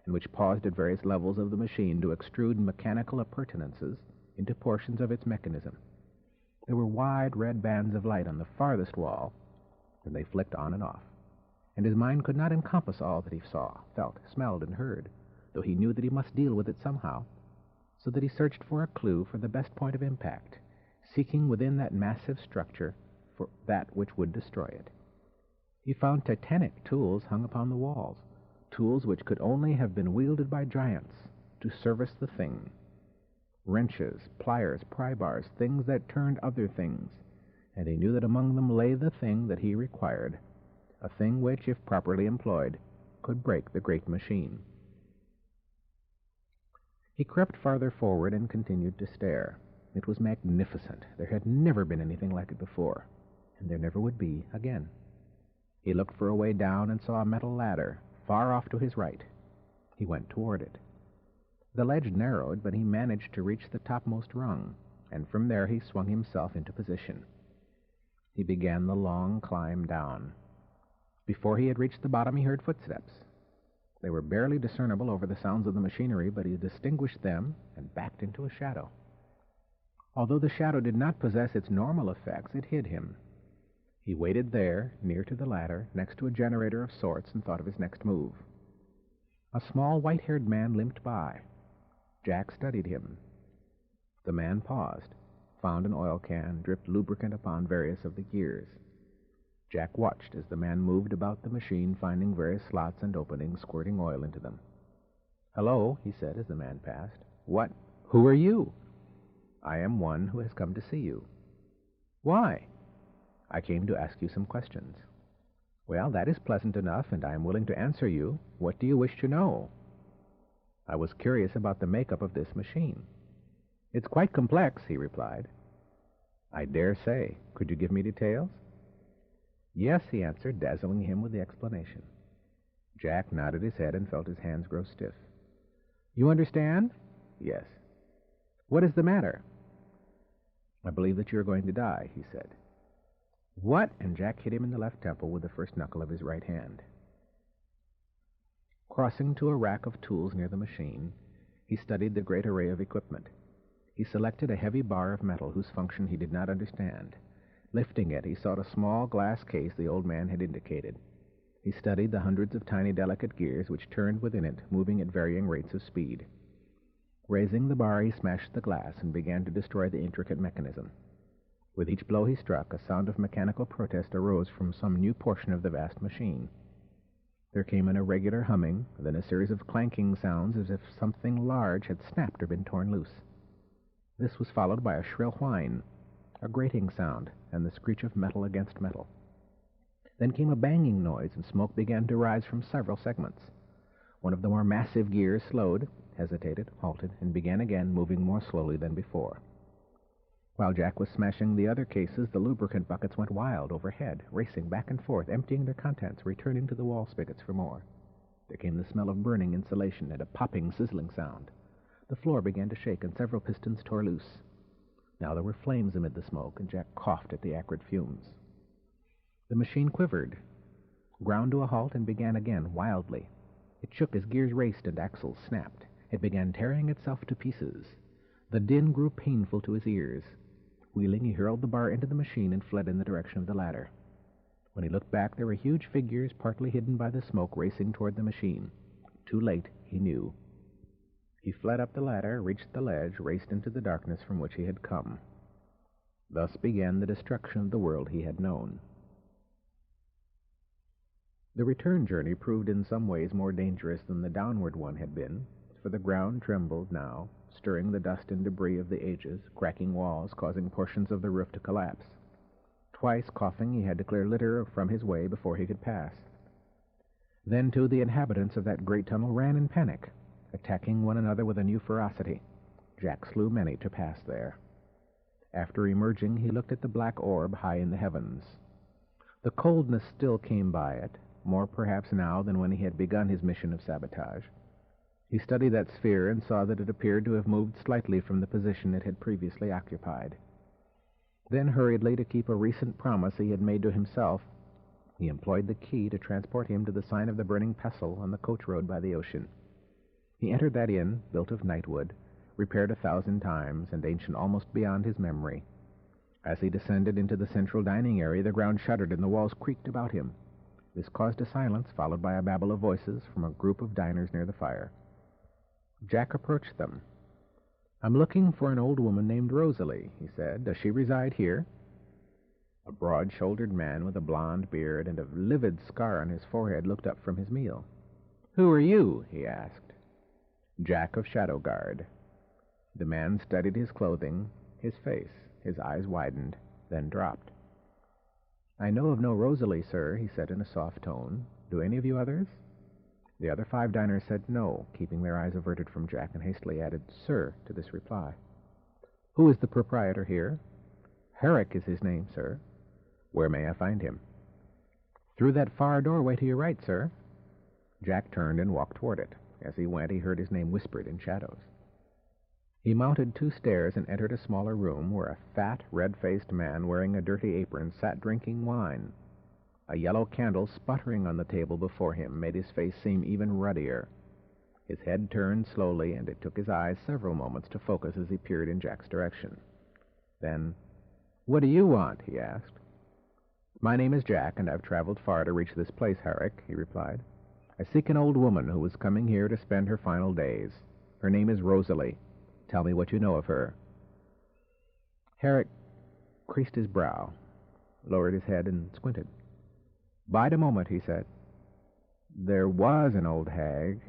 and which paused at various levels of the machine to extrude mechanical appurtenances into portions of its mechanism. There were wide red bands of light on the farthest wall, and they flicked on and off, and his mind could not encompass all that he saw, felt, smelled, and heard, though he knew that he must deal with it somehow, so that he searched for a clue for the best point of impact, seeking within that massive structure for that which would destroy it. He found titanic tools hung upon the walls, tools which could only have been wielded by giants to service the thing. Wrenches, pliers, pry bars, things that turned other things, and he knew that among them lay the thing that he required, a thing which, if properly employed, could break the great machine. He crept farther forward and continued to stare. It was magnificent. There had never been anything like it before, and there never would be again. He looked for a way down and saw a metal ladder, far off to his right. He went toward it. The ledge narrowed, but he managed to reach the topmost rung, and from there he swung himself into position. He began the long climb down. Before he had reached the bottom, he heard footsteps. They were barely discernible over the sounds of the machinery, but he distinguished them and backed into a shadow. Although the shadow did not possess its normal effects, it hid him. He waited there, near to the ladder, next to a generator of sorts, and thought of his next move. A small white-haired man limped by. Jack studied him. The man paused, found an oil can, dripped lubricant upon various of the gears. Jack watched as the man moved about the machine, finding various slots and openings, squirting oil into them. "Hello," he said as the man passed. "What? Who are you?" "I am one who has come to see you." "Why?" "I came to ask you some questions." "Well, that is pleasant enough, and I am willing to answer you. What do you wish to know?" "I was curious about the makeup of this machine." "It's quite complex," he replied. "I dare say. Could you give me details?" "Yes," he answered, dazzling him with the explanation. Jack nodded his head and felt his hands grow stiff. "You understand?" "Yes." "What is the matter?" "I believe that you are going to die," he said. "What?" And Jack hit him in the left temple with the first knuckle of his right hand. Crossing to a rack of tools near the machine, he studied the great array of equipment. He selected a heavy bar of metal whose function he did not understand. Lifting it, he sought a small glass case the old man had indicated. He studied the hundreds of tiny delicate gears which turned within it, moving at varying rates of speed. Raising the bar, he smashed the glass and began to destroy the intricate mechanism. With each blow he struck, a sound of mechanical protest arose from some new portion of the vast machine. There came an irregular humming, then a series of clanking sounds as if something large had snapped or been torn loose. This was followed by a shrill whine, a grating sound, and the screech of metal against metal. Then came a banging noise, and smoke began to rise from several segments. One of the more massive gears slowed, hesitated, halted, and began again, moving more slowly than before. While Jack was smashing the other cases, the lubricant buckets went wild overhead, racing back and forth, emptying their contents, returning to the wall spigots for more. There came the smell of burning insulation and a popping, sizzling sound. The floor began to shake, and several pistons tore loose. Now there were flames amid the smoke, and Jack coughed at the acrid fumes. The machine quivered, ground to a halt, and began again, wildly. It shook as gears raced and axles snapped. It began tearing itself to pieces. The din grew painful to his ears. Wheeling, he hurled the bar into the machine and fled in the direction of the ladder. When he looked back, there were huge figures, partly hidden by the smoke, racing toward the machine. Too late, he knew. He fled up the ladder, reached the ledge, raced into the darkness from which he had come. Thus began the destruction of the world he had known. The return journey proved in some ways more dangerous than the downward one had been, for the ground trembled now, stirring the dust and debris of the ages, cracking walls, causing portions of the roof to collapse. Twice, coughing, he had to clear litter from his way before he could pass. Then, too, the inhabitants of that great tunnel ran in panic, attacking one another with a new ferocity. Jack slew many to pass there. After emerging, he looked at the black orb high in the heavens. The coldness still came by it, more perhaps now than when he had begun his mission of sabotage. He studied that sphere and saw that it appeared to have moved slightly from the position it had previously occupied. Then, hurriedly, to keep a recent promise he had made to himself, he employed the key to transport him to the sign of the burning pestle on the coach road by the ocean. He entered that inn, built of nightwood, repaired 1,000 times, and ancient almost beyond his memory. As he descended into the central dining area, the ground shuddered and the walls creaked about him. This caused a silence, followed by a babble of voices from a group of diners near the fire. Jack approached them. "I'm looking for an old woman named Rosalie," he said. "Does she reside here?" A broad-shouldered man with a blond beard and a livid scar on his forehead looked up from his meal. "Who are you?" he asked. "Jack of Shadow Guard." The man studied his clothing, his face. His eyes widened, then dropped. "I know of no Rosalie, sir," he said in a soft tone. "Do any of you others?" The other 5 diners said no, keeping their eyes averted from Jack, and hastily added "sir" to this reply. "Who is the proprietor here?" "Herrick is his name, sir." "Where may I find him?" "Through that far doorway to your right, sir." Jack turned and walked toward it. As he went, he heard his name whispered in shadows. He mounted 2 stairs and entered a smaller room where a fat, red-faced man wearing a dirty apron sat drinking wine. A yellow candle sputtering on the table before him made his face seem even ruddier. His head turned slowly, and it took his eyes several moments to focus as he peered in Jack's direction. Then, "What do you want?" he asked. "My name is Jack, and I've traveled far to reach this place, Herrick," he replied. "I seek an old woman who is coming here to spend her final days. Her name is Rosalie. Tell me what you know of her." Herrick creased his brow, lowered his head, and squinted. "Bide a moment," he said. "There was an old hag."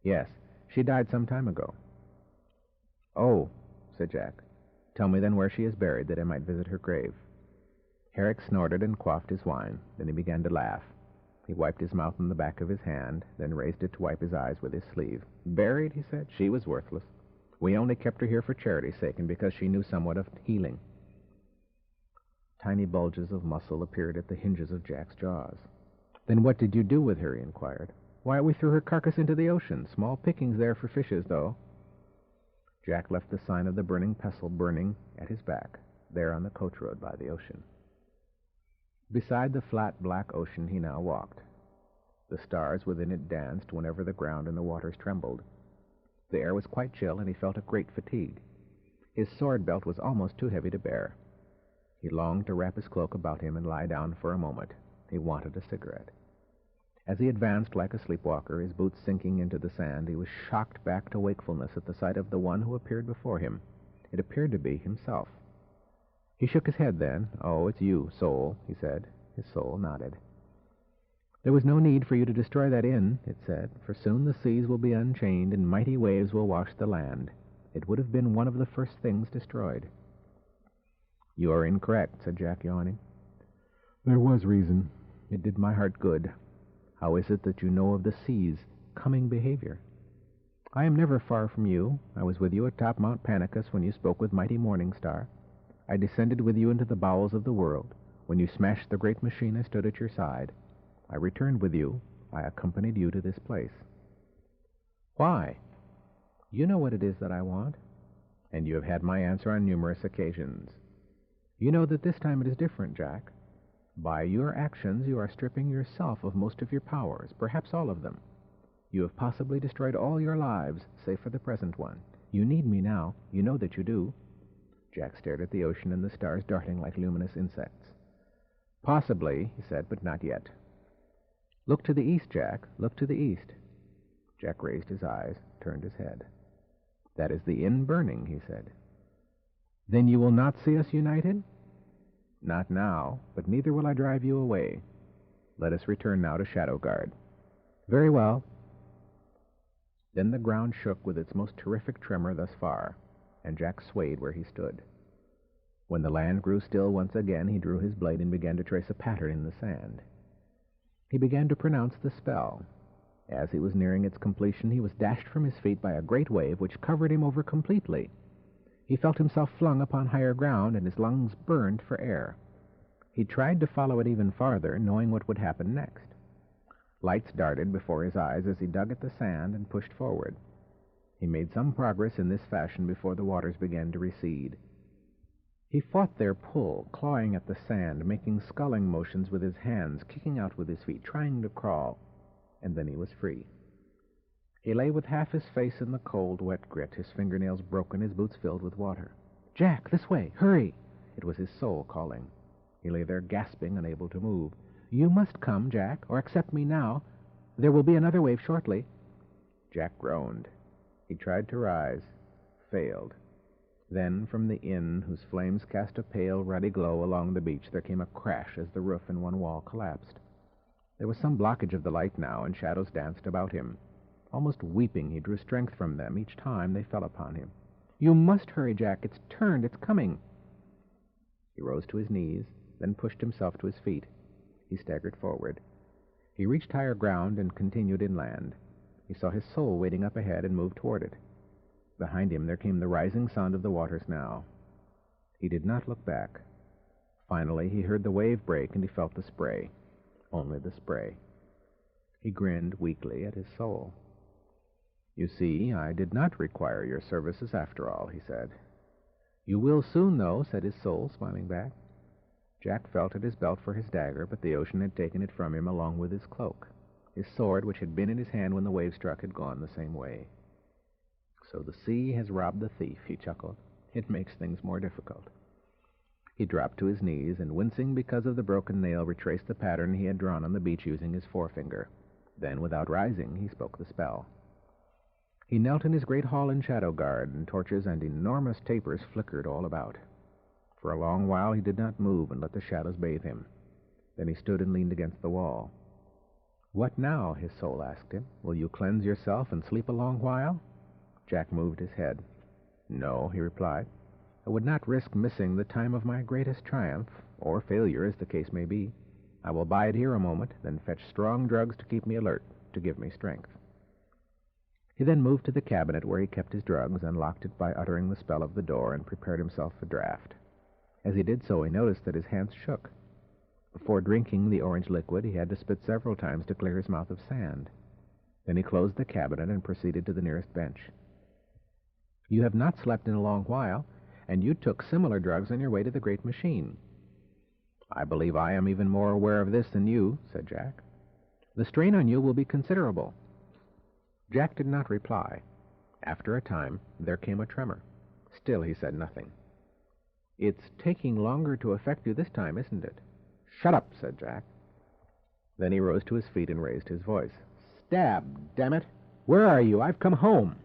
"Yes, she died some time ago." "Oh," said Jack. "Tell me then where she is buried, that I might visit her grave." Herrick snorted and quaffed his wine. Then he began to laugh. He wiped his mouth on the back of his hand, then raised it to wipe his eyes with his sleeve. "Buried?" he said. "She was worthless. We only kept her here for charity's sake and because she knew somewhat of healing." Tiny bulges of muscle appeared at the hinges of Jack's jaws. "Then what did you do with her?" he inquired. "Why, we threw her carcass into the ocean. Small pickings there for fishes, though." Jack left the sign of the burning pestle burning at his back, there on the coach road by the ocean. Beside the flat black ocean he now walked. The stars within it danced whenever the ground and the waters trembled. The air was quite chill, and he felt a great fatigue. His sword belt was almost too heavy to bear. He longed to wrap his cloak about him and lie down for a moment. He wanted a cigarette. As he advanced like a sleepwalker, his boots sinking into the sand, he was shocked back to wakefulness at the sight of the one who appeared before him. It appeared to be himself. He shook his head then. "Oh, it's you, soul," he said. His soul nodded. "There was no need for you to destroy that inn," it said, "for soon the seas will be unchained and mighty waves will wash the land. It would have been one of the first things destroyed." "You are incorrect," said Jack, yawning. "There was reason. It did my heart good. How is it that you know of the sea's coming behavior?" "I am never far from you. I was with you atop Mount Panicus when you spoke with mighty Morning Star. I descended with you into the bowels of the world. When you smashed the great machine, I stood at your side. I returned with you, I accompanied you to this place. Why? You know what it is that I want, and you have had my answer on numerous occasions. You know that this time it is different, Jack. By your actions, you are stripping yourself of most of your powers, perhaps all of them. You have possibly destroyed all your lives, save for the present one. You need me now. You know that you do. Jack stared at the ocean and the stars darting like luminous insects. Possibly, he said, but not yet. Look to the east, Jack. Look to the east. Jack raised his eyes, turned his head. That is the inn burning, he said. Then you will not see us united? Not now, but neither will I drive you away. Let us return now to Shadow Guard. Very well. Then the ground shook with its most terrific tremor thus far, and Jack swayed where he stood. When the land grew still once again, he drew his blade and began to trace a pattern in the sand. He began to pronounce the spell. As he was nearing its completion, he was dashed from his feet by a great wave which covered him over completely. He felt himself flung upon higher ground, and his lungs burned for air. He tried to follow it even farther, knowing what would happen next. Lights darted before his eyes as he dug at the sand and pushed forward. He made some progress in this fashion before the waters began to recede. He fought their pull, clawing at the sand, making sculling motions with his hands, kicking out with his feet, trying to crawl, and then he was free. He lay with half his face in the cold, wet grit, his fingernails broken, his boots filled with water. Jack, this way! Hurry! It was his soul calling. He lay there gasping, unable to move. You must come, Jack, or accept me now. There will be another wave shortly. Jack groaned. He tried to rise, failed. Then, from the inn, whose flames cast a pale, ruddy glow along the beach, there came a crash as the roof in one wall collapsed. There was some blockage of the light now, and shadows danced about him. Almost weeping, he drew strength from them each time they fell upon him. You must hurry, Jack. It's turned. It's coming. He rose to his knees, then pushed himself to his feet. He staggered forward. He reached higher ground and continued inland. He saw his soul waiting up ahead and moved toward it. Behind him there came the rising sound of the waters now. He did not look back. Finally, he heard the wave break, and he felt the spray. Only the spray. He grinned weakly at his soul. You see, I did not require your services after all, he said. You will soon, though, said his soul, smiling back. Jack felt at his belt for his dagger, but the ocean had taken it from him along with his cloak. His sword, which had been in his hand when the wave struck, had gone the same way. So the sea has robbed the thief, he chuckled. It makes things more difficult. He dropped to his knees, and wincing because of the broken nail, retraced the pattern he had drawn on the beach using his forefinger. Then, without rising, he spoke the spell. He knelt in his great hall in Shadow Guard, and torches and enormous tapers flickered all about. For a long while he did not move and let the shadows bathe him. Then he stood and leaned against the wall. What now? His soul asked him. Will you cleanse yourself and sleep a long while? Jack moved his head. No, he replied. I would not risk missing the time of my greatest triumph, or failure, as the case may be. I will bide here a moment, then fetch strong drugs to keep me alert, to give me strength. He then moved to the cabinet where he kept his drugs, unlocked it by uttering the spell of the door, and prepared himself for draught. As he did so, he noticed that his hands shook. Before drinking the orange liquid, he had to spit several times to clear his mouth of sand. Then he closed the cabinet and proceeded to the nearest bench. You have not slept in a long while, and you took similar drugs on your way to the great machine. I believe I am even more aware of this than you, said Jack. The strain on you will be considerable. Jack did not reply. After a time, there came a tremor. Still he said nothing. It's taking longer to affect you this time, isn't it? Shut up, said Jack. Then he rose to his feet and raised his voice. Stab, damn it! Where are you? I've come home.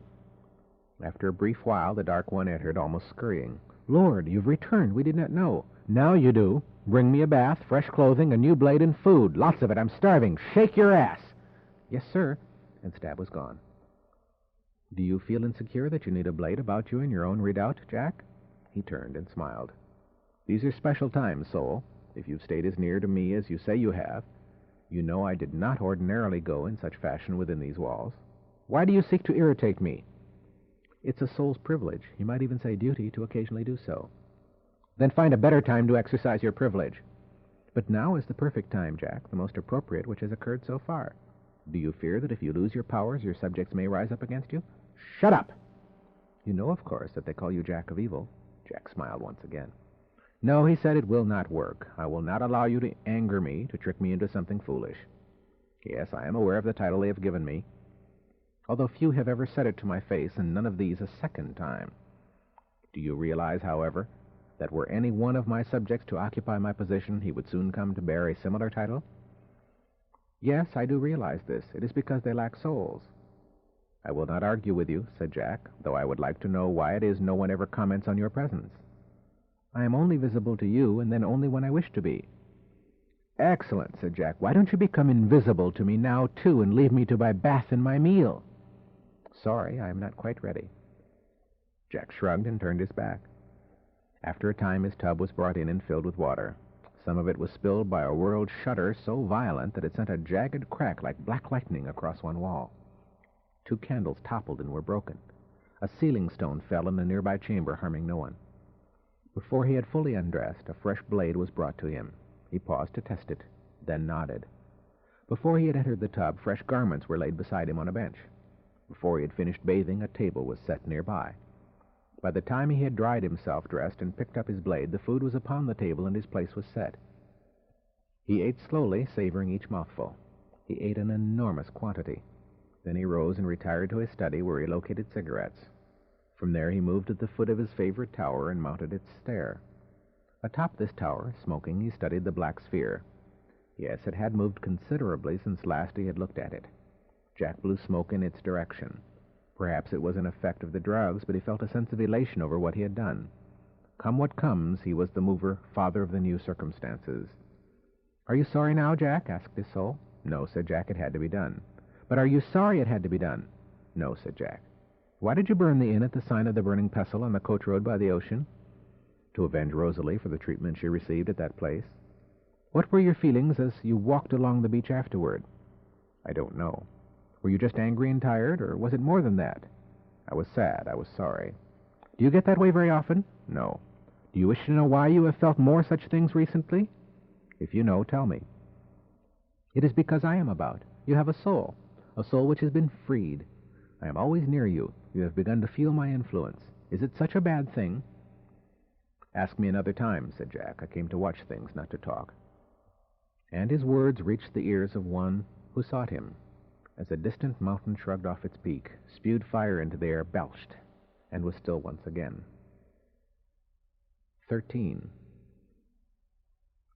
After a brief while, the Dark One entered, almost scurrying. Lord, you've returned. We did not know. Now you do. Bring me a bath, fresh clothing, a new blade, and food. Lots of it. I'm starving. Shake your ass. Yes, sir. And Stab was gone. Do you feel insecure that you need a blade about you in your own redoubt, Jack? He turned and smiled. These are special times, Soul. If you've stayed as near to me as you say you have, you know I did not ordinarily go in such fashion within these walls. Why do you seek to irritate me? It's a soul's privilege, you might even say duty, to occasionally do so. Then find a better time to exercise your privilege. But now is the perfect time, Jack, the most appropriate which has occurred so far. Do you fear that if you lose your powers, your subjects may rise up against you? Shut up! You know, of course, that they call you Jack of Evil. Jack smiled once again. No, he said, it will not work. I will not allow you to anger me, to trick me into something foolish. Yes, I am aware of the title they have given me, although few have ever said it to my face, and none of these a second time. Do you realize, however, that were any one of my subjects to occupy my position, he would soon come to bear a similar title? Yes, I do realize this. It is because they lack souls. I will not argue with you, said Jack, though I would like to know why it is no one ever comments on your presence. I am only visible to you, and then only when I wish to be. Excellent, said Jack. Why don't you become invisible to me now, too, and leave me to my bath and my meal? Sorry, I am not quite ready. Jack shrugged and turned his back. After a time, his tub was brought in and filled with water. Some of it was spilled by a whirled shudder so violent that it sent a jagged crack like black lightning across one wall. 2 candles toppled and were broken. A ceiling stone fell in a nearby chamber, harming no one. Before he had fully undressed, a fresh blade was brought to him. He paused to test it, then nodded. Before he had entered the tub, fresh garments were laid beside him on a bench. Before he had finished bathing, a table was set nearby. By the time he had dried himself, dressed, and picked up his blade, the food was upon the table and his place was set. He ate slowly, savoring each mouthful. He ate an enormous quantity. Then he rose and retired to his study, where he located cigarettes. From there he moved to the foot of his favorite tower and mounted its stair. Atop this tower, smoking, he studied the black sphere. Yes, it had moved considerably since last he had looked at it. Jack blew smoke in its direction. Perhaps it was an effect of the drugs, but he felt a sense of elation over what he had done. Come what comes, he was the mover, father of the new circumstances. Are you sorry now, Jack? Asked his soul. No, said Jack, it had to be done. But are you sorry it had to be done? No, said Jack. Why did you burn the inn at the sign of the Burning Pestle on the coach road by the ocean? To avenge Rosalie for the treatment she received at that place. What were your feelings as you walked along the beach afterward? I don't know. Were you just angry and tired, or was it more than that? I was sad. I was sorry. Do you get that way very often? No. Do you wish to know why you have felt more such things recently? If you know, tell me. It is because I am about. You have a soul which has been freed. I am always near you. You have begun to feel my influence. Is it such a bad thing? Ask me another time, said Jack. I came to watch things, not to talk. And his words reached the ears of one who sought him. As a distant mountain shrugged off its peak, spewed fire into the air, belched, and was still once again. 13.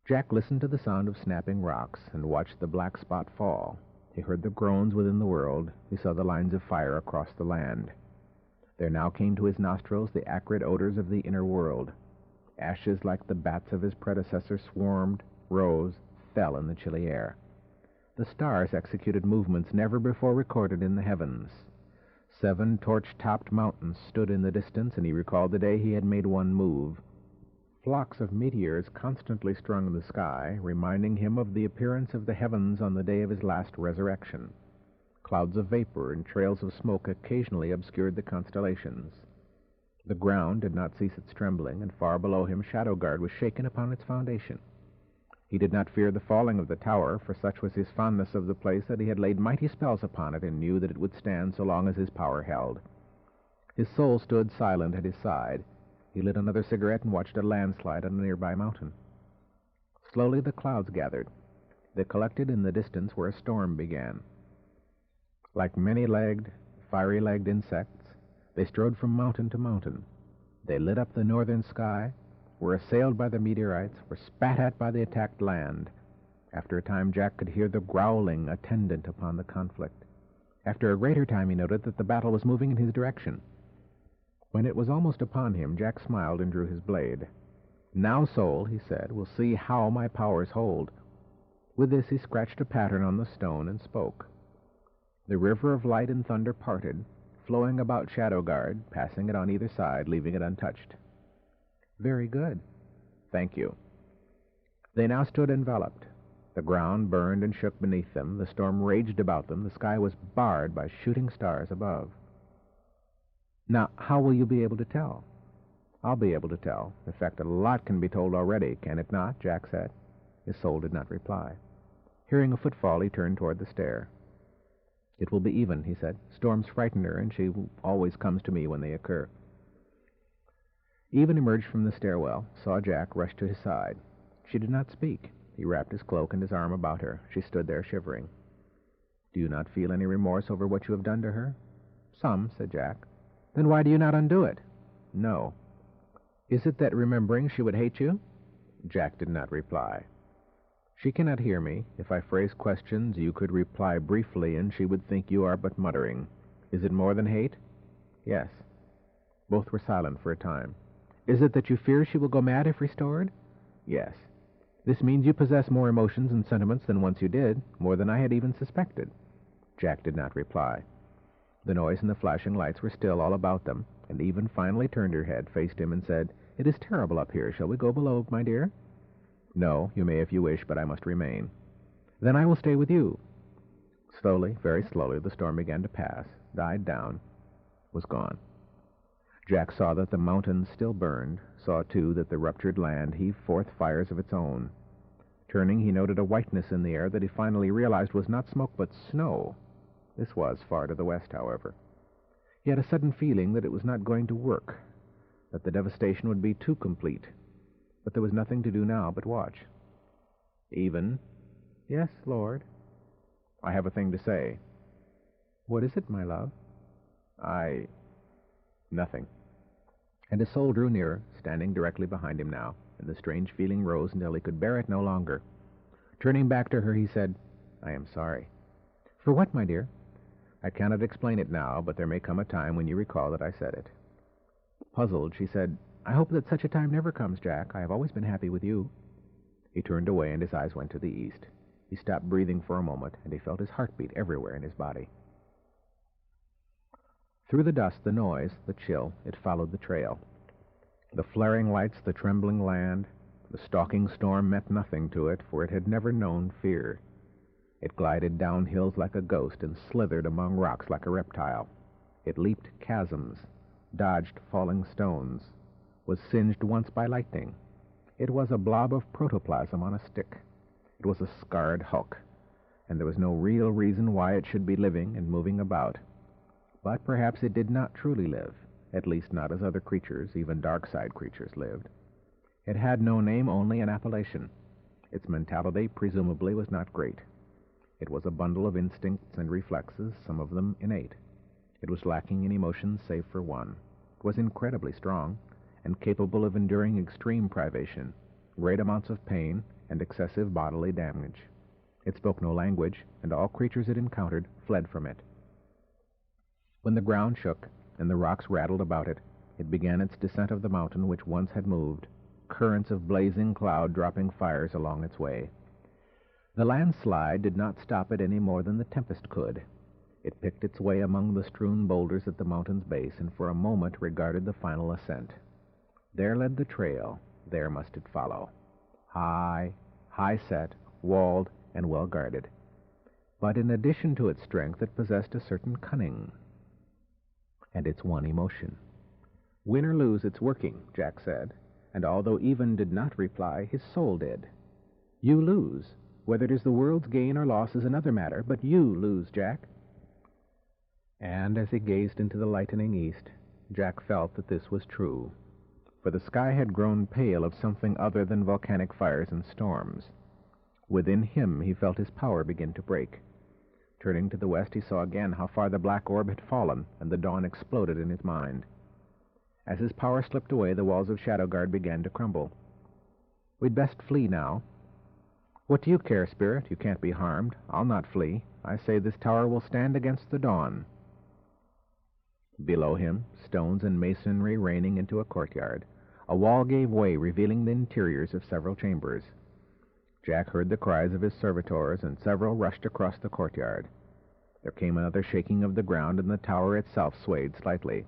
Jack listened to the sound of snapping rocks and watched the black spot fall. He heard the groans within the world. He saw the lines of fire across the land. There now came to his nostrils the acrid odors of the inner world. Ashes like the bats of his predecessor swarmed, rose, fell in the chilly air. The stars executed movements never before recorded in the heavens. 7 torch-topped mountains stood in the distance, and he recalled the day he had made one move. Flocks of meteors constantly strung the sky, reminding him of the appearance of the heavens on the day of his last resurrection. Clouds of vapor and trails of smoke occasionally obscured the constellations. The ground did not cease its trembling, and far below him Shadowguard was shaken upon its foundation. He did not fear the falling of the tower, for such was his fondness of the place that he had laid mighty spells upon it and knew that it would stand so long as his power held. His soul stood silent at his side. He lit another cigarette and watched a landslide on a nearby mountain. Slowly the clouds gathered. They collected in the distance where a storm began. Like many-legged, fiery-legged insects, they strode from mountain to mountain. They lit up the northern sky, were assailed by the meteorites, were spat at by the attacked land. After a time, Jack could hear the growling attendant upon the conflict. After a greater time, he noted that the battle was moving in his direction. When it was almost upon him, Jack smiled and drew his blade. Now, soul, he said, will see how my powers hold. With this, he scratched a pattern on the stone and spoke. The river of light and thunder parted, flowing about Shadowguard, passing it on either side, leaving it untouched. Very good. Thank you. They now stood enveloped. The ground burned and shook beneath them. The storm raged about them. The sky was barred by shooting stars above. Now, how will you be able to tell? I'll be able to tell. In fact, a lot can be told already, can it not? Jack said. His soul did not reply. Hearing a footfall, he turned toward the stair. "It will be even," he said. "Storms frighten her, and she always comes to me when they occur." Even emerged from the stairwell, saw Jack, rush to his side. She did not speak. He wrapped his cloak and his arm about her. She stood there shivering. "Do you not feel any remorse over what you have done to her?" "Some," said Jack. "Then why do you not undo it?" "No." "Is it that, remembering, she would hate you?" Jack did not reply. "She cannot hear me. If I phrase questions, you could reply briefly, and she would think you are but muttering. Is it more than hate?" "Yes." Both were silent for a time. "Is it that you fear she will go mad if restored?" "Yes." "This means you possess more emotions and sentiments than once you did, more than I had even suspected." Jack did not reply. The noise and the flashing lights were still all about them, and Eve finally turned her head, faced him, and said, "It is terrible up here. Shall we go below, my dear?" "No, you may if you wish, but I must remain." "Then I will stay with you." Slowly, very slowly, the storm began to pass, died down, was gone. Jack saw that the mountains still burned, saw, too, that the ruptured land heaved forth fires of its own. Turning, he noted a whiteness in the air that he finally realized was not smoke but snow. This was far to the west, however. He had a sudden feeling that it was not going to work, that the devastation would be too complete. But there was nothing to do now but watch. "Even?" "Yes, Lord." "I have a thing to say." "What is it, my love?" Nothing." And his soul drew nearer, standing directly behind him now, and the strange feeling rose until he could bear it no longer. Turning back to her, he said, "I am sorry." "For what, my dear?" "I cannot explain it now, but there may come a time when you recall that I said it." Puzzled, she said, "I hope that such a time never comes, Jack. I have always been happy with you." He turned away, and his eyes went to the east. He stopped breathing for a moment, and he felt his heartbeat everywhere in his body. Through the dust, the noise, the chill, it followed the trail. The flaring lights, the trembling land, the stalking storm meant nothing to it, for it had never known fear. It glided down hills like a ghost and slithered among rocks like a reptile. It leaped chasms, dodged falling stones, was singed once by lightning. It was a blob of protoplasm on a stick. It was a scarred hulk, and there was no real reason why it should be living and moving about. But perhaps it did not truly live, at least not as other creatures, even dark-side creatures, lived. It had no name, only an appellation. Its mentality, presumably, was not great. It was a bundle of instincts and reflexes, some of them innate. It was lacking in emotions save for one. It was incredibly strong, and capable of enduring extreme privation, great amounts of pain, and excessive bodily damage. It spoke no language, and all creatures it encountered fled from it. When the ground shook and the rocks rattled about it, it began its descent of the mountain which once had moved, currents of blazing cloud dropping fires along its way. The landslide did not stop it any more than the tempest could. It picked its way among the strewn boulders at the mountain's base, and for a moment regarded the final ascent. There led the trail, there must it follow. High set, walled, and well guarded. But in addition to its strength, it possessed a certain cunning. And its one emotion. "Win or lose, it's working," Jack said, and although Even did not reply, his soul did. "You lose. Whether it is the world's gain or loss is another matter, but you lose, Jack." And as he gazed into the lightening east, Jack felt that this was true, for the sky had grown pale of something other than volcanic fires and storms. Within him he felt his power begin to break. Turning to the west, he saw again how far the black orb had fallen, and the dawn exploded in his mind. As his power slipped away, the walls of Shadowguard began to crumble. "We'd best flee now." "What do you care, Spirit? You can't be harmed. I'll not flee. I say this tower will stand against the dawn." Below him, stones and masonry raining into a courtyard, a wall gave way, revealing the interiors of several chambers. Jack heard the cries of his servitors, and several rushed across the courtyard. There came another shaking of the ground, and the tower itself swayed slightly.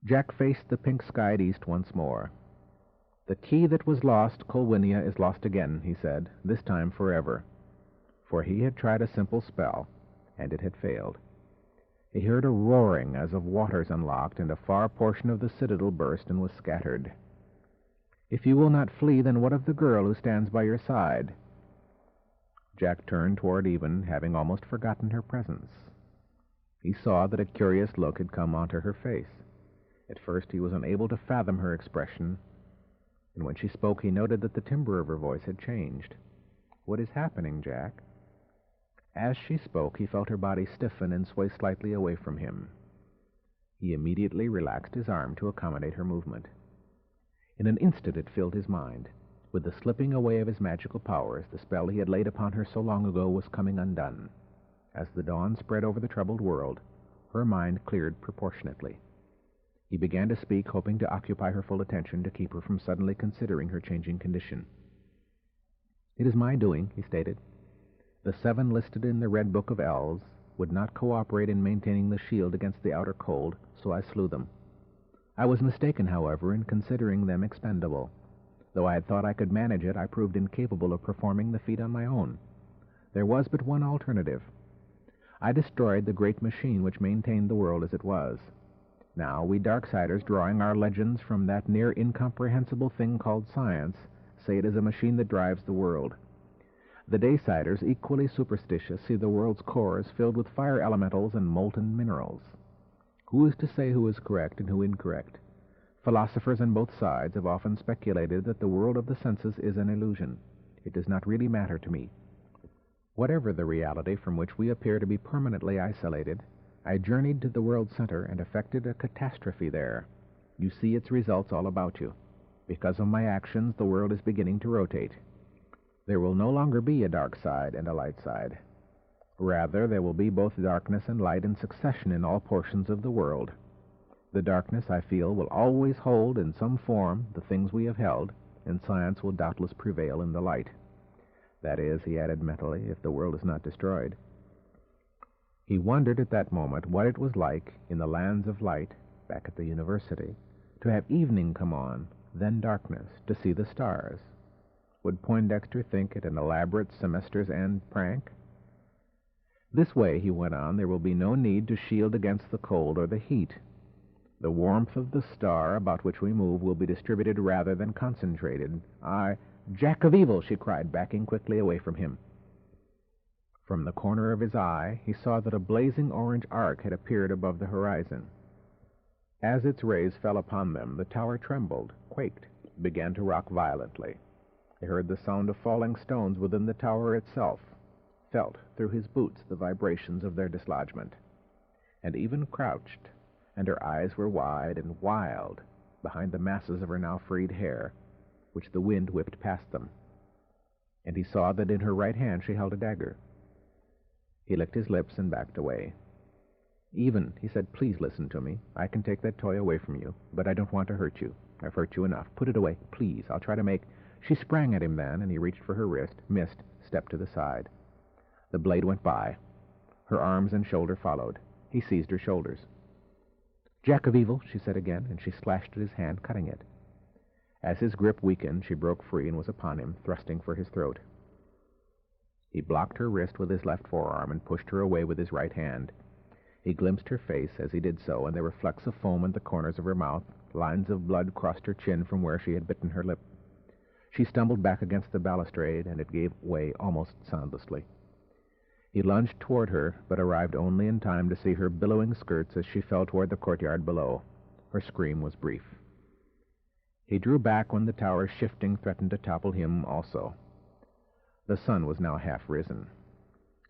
Jack faced the pink-skied east once more. "The key that was lost, Colwinia, is lost again," he said, "this time forever." For he had tried a simple spell, and it had failed. He heard a roaring as of waters unlocked, and a far portion of the citadel burst and was scattered. "If you will not flee, then what of the girl who stands by your side?" Jack turned toward Eve, having almost forgotten her presence. He saw that a curious look had come onto her face. At first he was unable to fathom her expression, and when she spoke he noted that the timbre of her voice had changed. "What is happening, Jack?" As she spoke, he felt her body stiffen and sway slightly away from him. He immediately relaxed his arm to accommodate her movement. In an instant it filled his mind. With the slipping away of his magical powers, the spell he had laid upon her so long ago was coming undone. As the dawn spread over the troubled world, her mind cleared proportionately. He began to speak, hoping to occupy her full attention, to keep her from suddenly considering her changing condition. "It is my doing," he stated. "The 7 listed in the Red Book of Elves would not cooperate in maintaining the shield against the outer cold, so I slew them. I was mistaken, however, in considering them expendable. Though I had thought I could manage it, I proved incapable of performing the feat on my own. There was but one alternative. I destroyed the great machine which maintained the world as it was. Now, we Darksiders, drawing our legends from that near incomprehensible thing called science, say it is a machine that drives the world. The Daysiders, equally superstitious, see the world's core as filled with fire elementals and molten minerals. Who is to say who is correct and who incorrect? Philosophers on both sides have often speculated that the world of the senses is an illusion. It does not really matter to me. Whatever the reality from which we appear to be permanently isolated, I journeyed to the world's center and effected a catastrophe there. You see its results all about you. Because of my actions, the world is beginning to rotate. There will no longer be a dark side and a light side. Rather, there will be both darkness and light in succession in all portions of the world. The darkness, I feel, will always hold in some form the things we have held, and science will doubtless prevail in the light. That is," he added mentally, "if the world is not destroyed." He wondered at that moment what it was like in the lands of light, back at the university, to have evening come on, then darkness, to see the stars. Would Poindexter think it an elaborate semester's end prank? "This way," he went on, "there will be no need to shield against the cold or the heat. The warmth of the star about which we move will be distributed rather than concentrated. Jack of Evil!" she cried, backing quickly away from him. From the corner of his eye, he saw that a blazing orange arc had appeared above the horizon. As its rays fell upon them, the tower trembled, quaked, began to rock violently. He heard the sound of falling stones within the tower itself, felt through his boots the vibrations of their dislodgment, and even crouched, and her eyes were wide and wild behind the masses of her now freed hair, which the wind whipped past them. And he saw that in her right hand she held a dagger. He licked his lips and backed away. "Even," he said, "please listen to me. I can take that toy away from you, but I don't want to hurt you. I've hurt you enough. Put it away, please. I'll try to make—" She sprang at him then, and he reached for her wrist, missed, stepped to the side. The blade went by. Her arms and shoulder followed. He seized her shoulders. "Jack of Evil," she said again, and she slashed at his hand, cutting it. As his grip weakened, she broke free and was upon him, thrusting for his throat. He blocked her wrist with his left forearm and pushed her away with his right hand. He glimpsed her face as he did so, and there were flecks of foam at the corners of her mouth. Lines of blood crossed her chin from where she had bitten her lip. She stumbled back against the balustrade, and it gave way almost soundlessly. He lunged toward her, but arrived only in time to see her billowing skirts as she fell toward the courtyard below. Her scream was brief. He drew back when the tower's shifting threatened to topple him also. The sun was now half risen.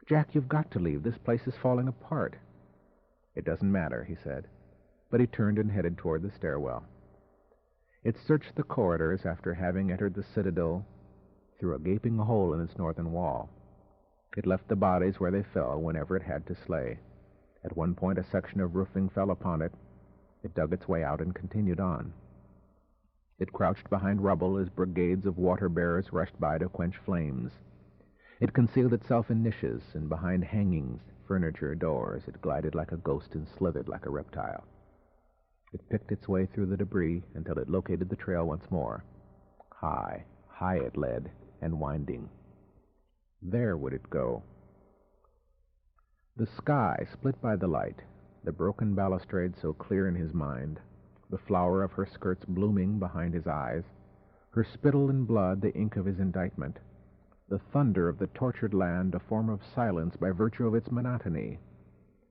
"Jack, you've got to leave. This place is falling apart." "It doesn't matter," he said. But he turned and headed toward the stairwell. It searched the corridors after having entered the citadel through a gaping hole in its northern wall. It left the bodies where they fell whenever it had to slay. At one point a section of roofing fell upon it. It dug its way out and continued on. It crouched behind rubble as brigades of water-bearers rushed by to quench flames. It concealed itself in niches and behind hangings, furniture, doors. It glided like a ghost and slithered like a reptile. It picked its way through the debris until it located the trail once more. High, high it led, and winding. There would it go. The sky split by the light, the broken balustrade so clear in his mind, the flower of her skirts blooming behind his eyes, her spittle and blood the ink of his indictment. The thunder of the tortured land a form of silence by virtue of its monotony.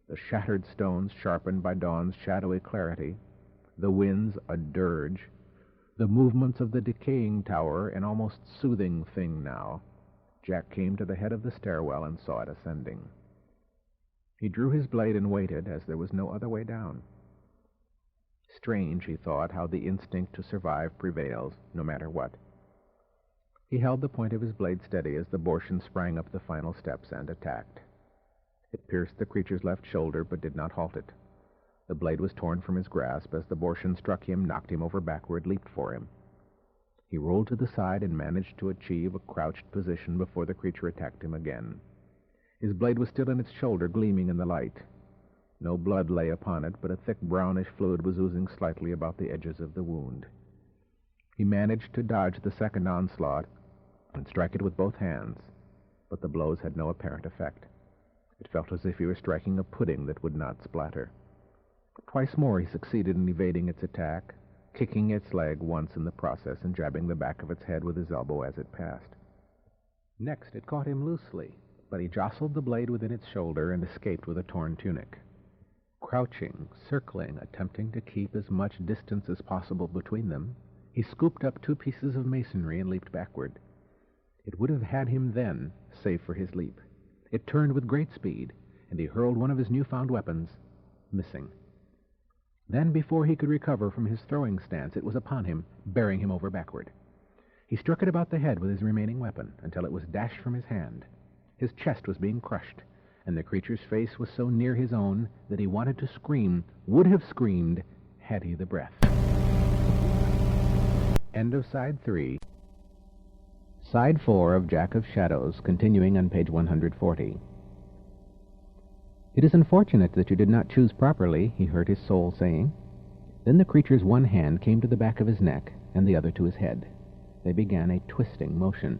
The shattered stones sharpened by dawn's shadowy clarity. The winds a dirge. The movements of the decaying tower an almost soothing thing now. Jack came to the head of the stairwell and saw it ascending. He drew his blade and waited, as there was no other way down. Strange, he thought, how the instinct to survive prevails, no matter what. He held the point of his blade steady as the Bortian sprang up the final steps and attacked. It pierced the creature's left shoulder, but did not halt it. The blade was torn from his grasp as the Bortian struck him, knocked him over backward, leaped for him. He rolled to the side and managed to achieve a crouched position before the creature attacked him again. His blade was still in its shoulder, gleaming in the light. No blood lay upon it, but a thick brownish fluid was oozing slightly about the edges of the wound. He managed to dodge the second onslaught and strike it with both hands, but the blows had no apparent effect. It felt as if he were striking a pudding that would not splatter. Twice more he succeeded in evading its attack, kicking its leg once in the process and jabbing the back of its head with his elbow as it passed. Next it caught him loosely, but he jostled the blade within its shoulder and escaped with a torn tunic. Crouching, circling, attempting to keep as much distance as possible between them, he scooped up 2 pieces of masonry and leaped backward. It would have had him then, save for his leap. It turned with great speed, and he hurled one of his newfound weapons, missing. Then, before he could recover from his throwing stance, it was upon him, bearing him over backward. He struck it about the head with his remaining weapon, until it was dashed from his hand. His chest was being crushed, and the creature's face was so near his own that he wanted to scream, would have screamed, had he the breath. End of Side 3. Side 4 of Jack of Shadows, continuing on page 140. "It is unfortunate that you did not choose properly," he heard his soul saying. Then the creature's one hand came to the back of his neck, and the other to his head. They began a twisting motion.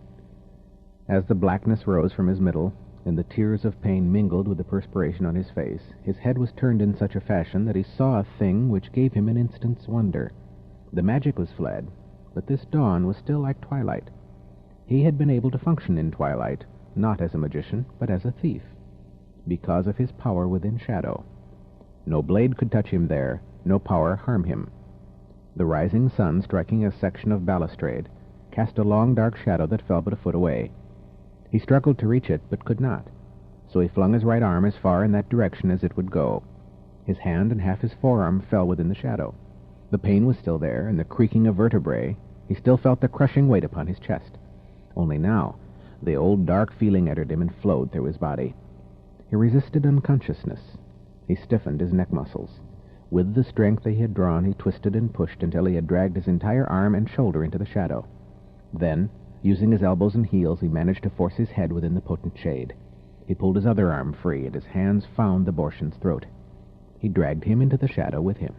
As the blackness rose from his middle, and the tears of pain mingled with the perspiration on his face, his head was turned in such a fashion that he saw a thing which gave him an instant's wonder. The magic was fled, but this dawn was still like twilight. He had been able to function in twilight, not as a magician, but as a thief, because of his power within shadow. No blade could touch him there, no power harm him. The rising sun, striking a section of balustrade, cast a long dark shadow that fell but a foot away. He struggled to reach it, but could not, so he flung his right arm as far in that direction as it would go. His hand and half his forearm fell within the shadow. The pain was still there, and the creaking of vertebrae. He still felt the crushing weight upon his chest. Only now, the old dark feeling entered him and flowed through his body. He resisted unconsciousness. He stiffened his neck muscles. With the strength he had drawn, he twisted and pushed until he had dragged his entire arm and shoulder into the shadow. Then, using his elbows and heels, he managed to force his head within the potent shade. He pulled his other arm free, and his hands found the Bortian's throat. He dragged him into the shadow with him.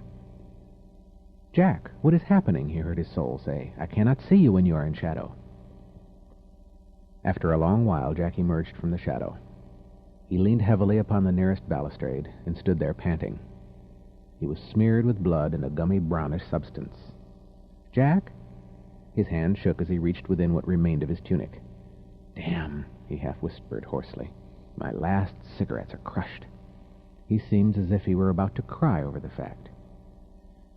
"Jack, what is happening?" he heard his soul say. "I cannot see you when you are in shadow." After a long while, Jack emerged from the shadow. He leaned heavily upon the nearest balustrade and stood there panting. He was smeared with blood and a gummy brownish substance. "Jack?" His hand shook as he reached within what remained of his tunic. "Damn," he half-whispered hoarsely. "My last cigarettes are crushed." He seemed as if he were about to cry over the fact.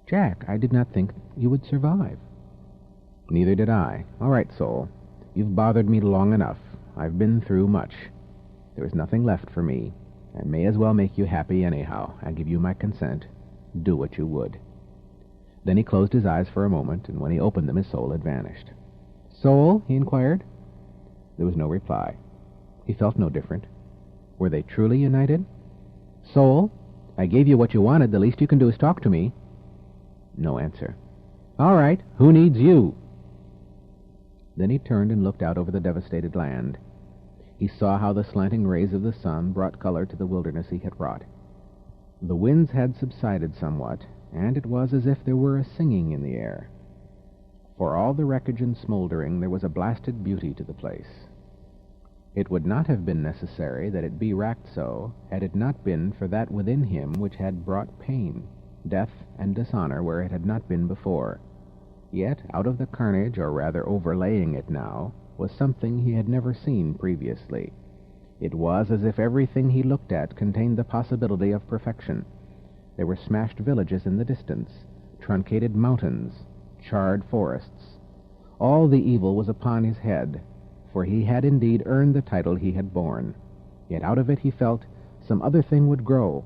"Jack, I did not think you would survive." "Neither did I. All right, soul. You've bothered me long enough. I've been through much. There is nothing left for me. I may as well make you happy anyhow. I give you my consent. Do what you would." Then he closed his eyes for a moment, and when he opened them his soul had vanished. "Soul?" he inquired. There was no reply. He felt no different. Were they truly united? "Soul, I gave you what you wanted. The least you can do is talk to me." No answer. "All right, who needs you?" Then he turned and looked out over the devastated land. He saw how the slanting rays of the sun brought color to the wilderness he had wrought. The winds had subsided somewhat, and it was as if there were a singing in the air. For all the wreckage and smoldering, there was a blasted beauty to the place. It would not have been necessary that it be racked so, had it not been for that within him which had brought pain, death, and dishonor where it had not been before. Yet, out of the carnage, or rather overlaying it now, was something he had never seen previously. It was as if everything he looked at contained the possibility of perfection. There were smashed villages in the distance, truncated mountains, charred forests. All the evil was upon his head, for he had indeed earned the title he had borne. Yet out of it, he felt, some other thing would grow.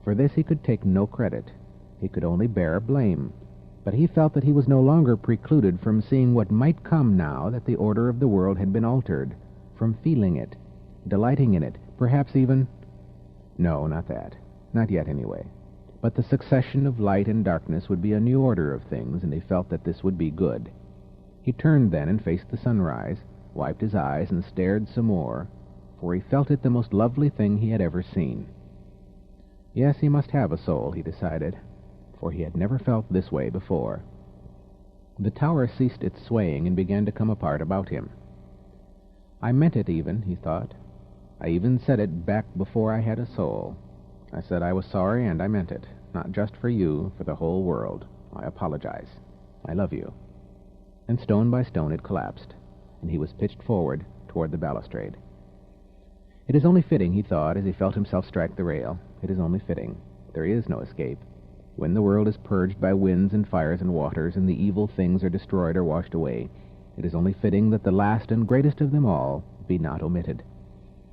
For this he could take no credit. He could only bear blame. But he felt that he was no longer precluded from seeing what might come now that the order of the world had been altered, from feeling it, delighting in it, perhaps even... No, not that. Not yet, anyway. But the succession of light and darkness would be a new order of things, and he felt that this would be good. He turned then and faced the sunrise, wiped his eyes, and stared some more, for he felt it the most lovely thing he had ever seen. Yes, he must have a soul, he decided, for he had never felt this way before. The tower ceased its swaying and began to come apart about him. I meant it even, he thought. I even said it back before I had a soul. I said I was sorry, and I meant it. Not just for you, for the whole world. I apologize. I love you. And stone by stone it collapsed, and he was pitched forward toward the balustrade. It is only fitting, he thought, as he felt himself strike the rail. It is only fitting. There is no escape. When the world is purged by winds and fires and waters, and the evil things are destroyed or washed away, it is only fitting that the last and greatest of them all be not omitted.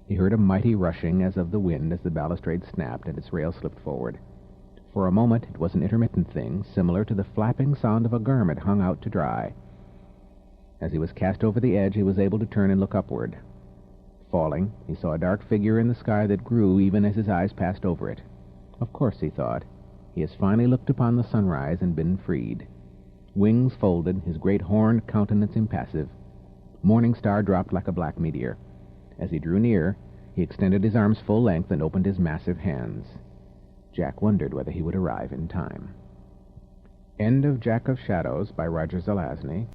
He heard a mighty rushing as of the wind as the balustrade snapped and its rail slipped forward. For a moment it was an intermittent thing, similar to the flapping sound of a garment hung out to dry. As he was cast over the edge, he was able to turn and look upward. Falling, he saw a dark figure in the sky that grew even as his eyes passed over it. Of course, he thought, he has finally looked upon the sunrise and been freed. Wings folded, his great horned countenance impassive. Morning Star dropped like a black meteor. As he drew near, he extended his arms full length and opened his massive hands. Jack wondered whether he would arrive in time. End of Jack of Shadows by Roger Zelazny.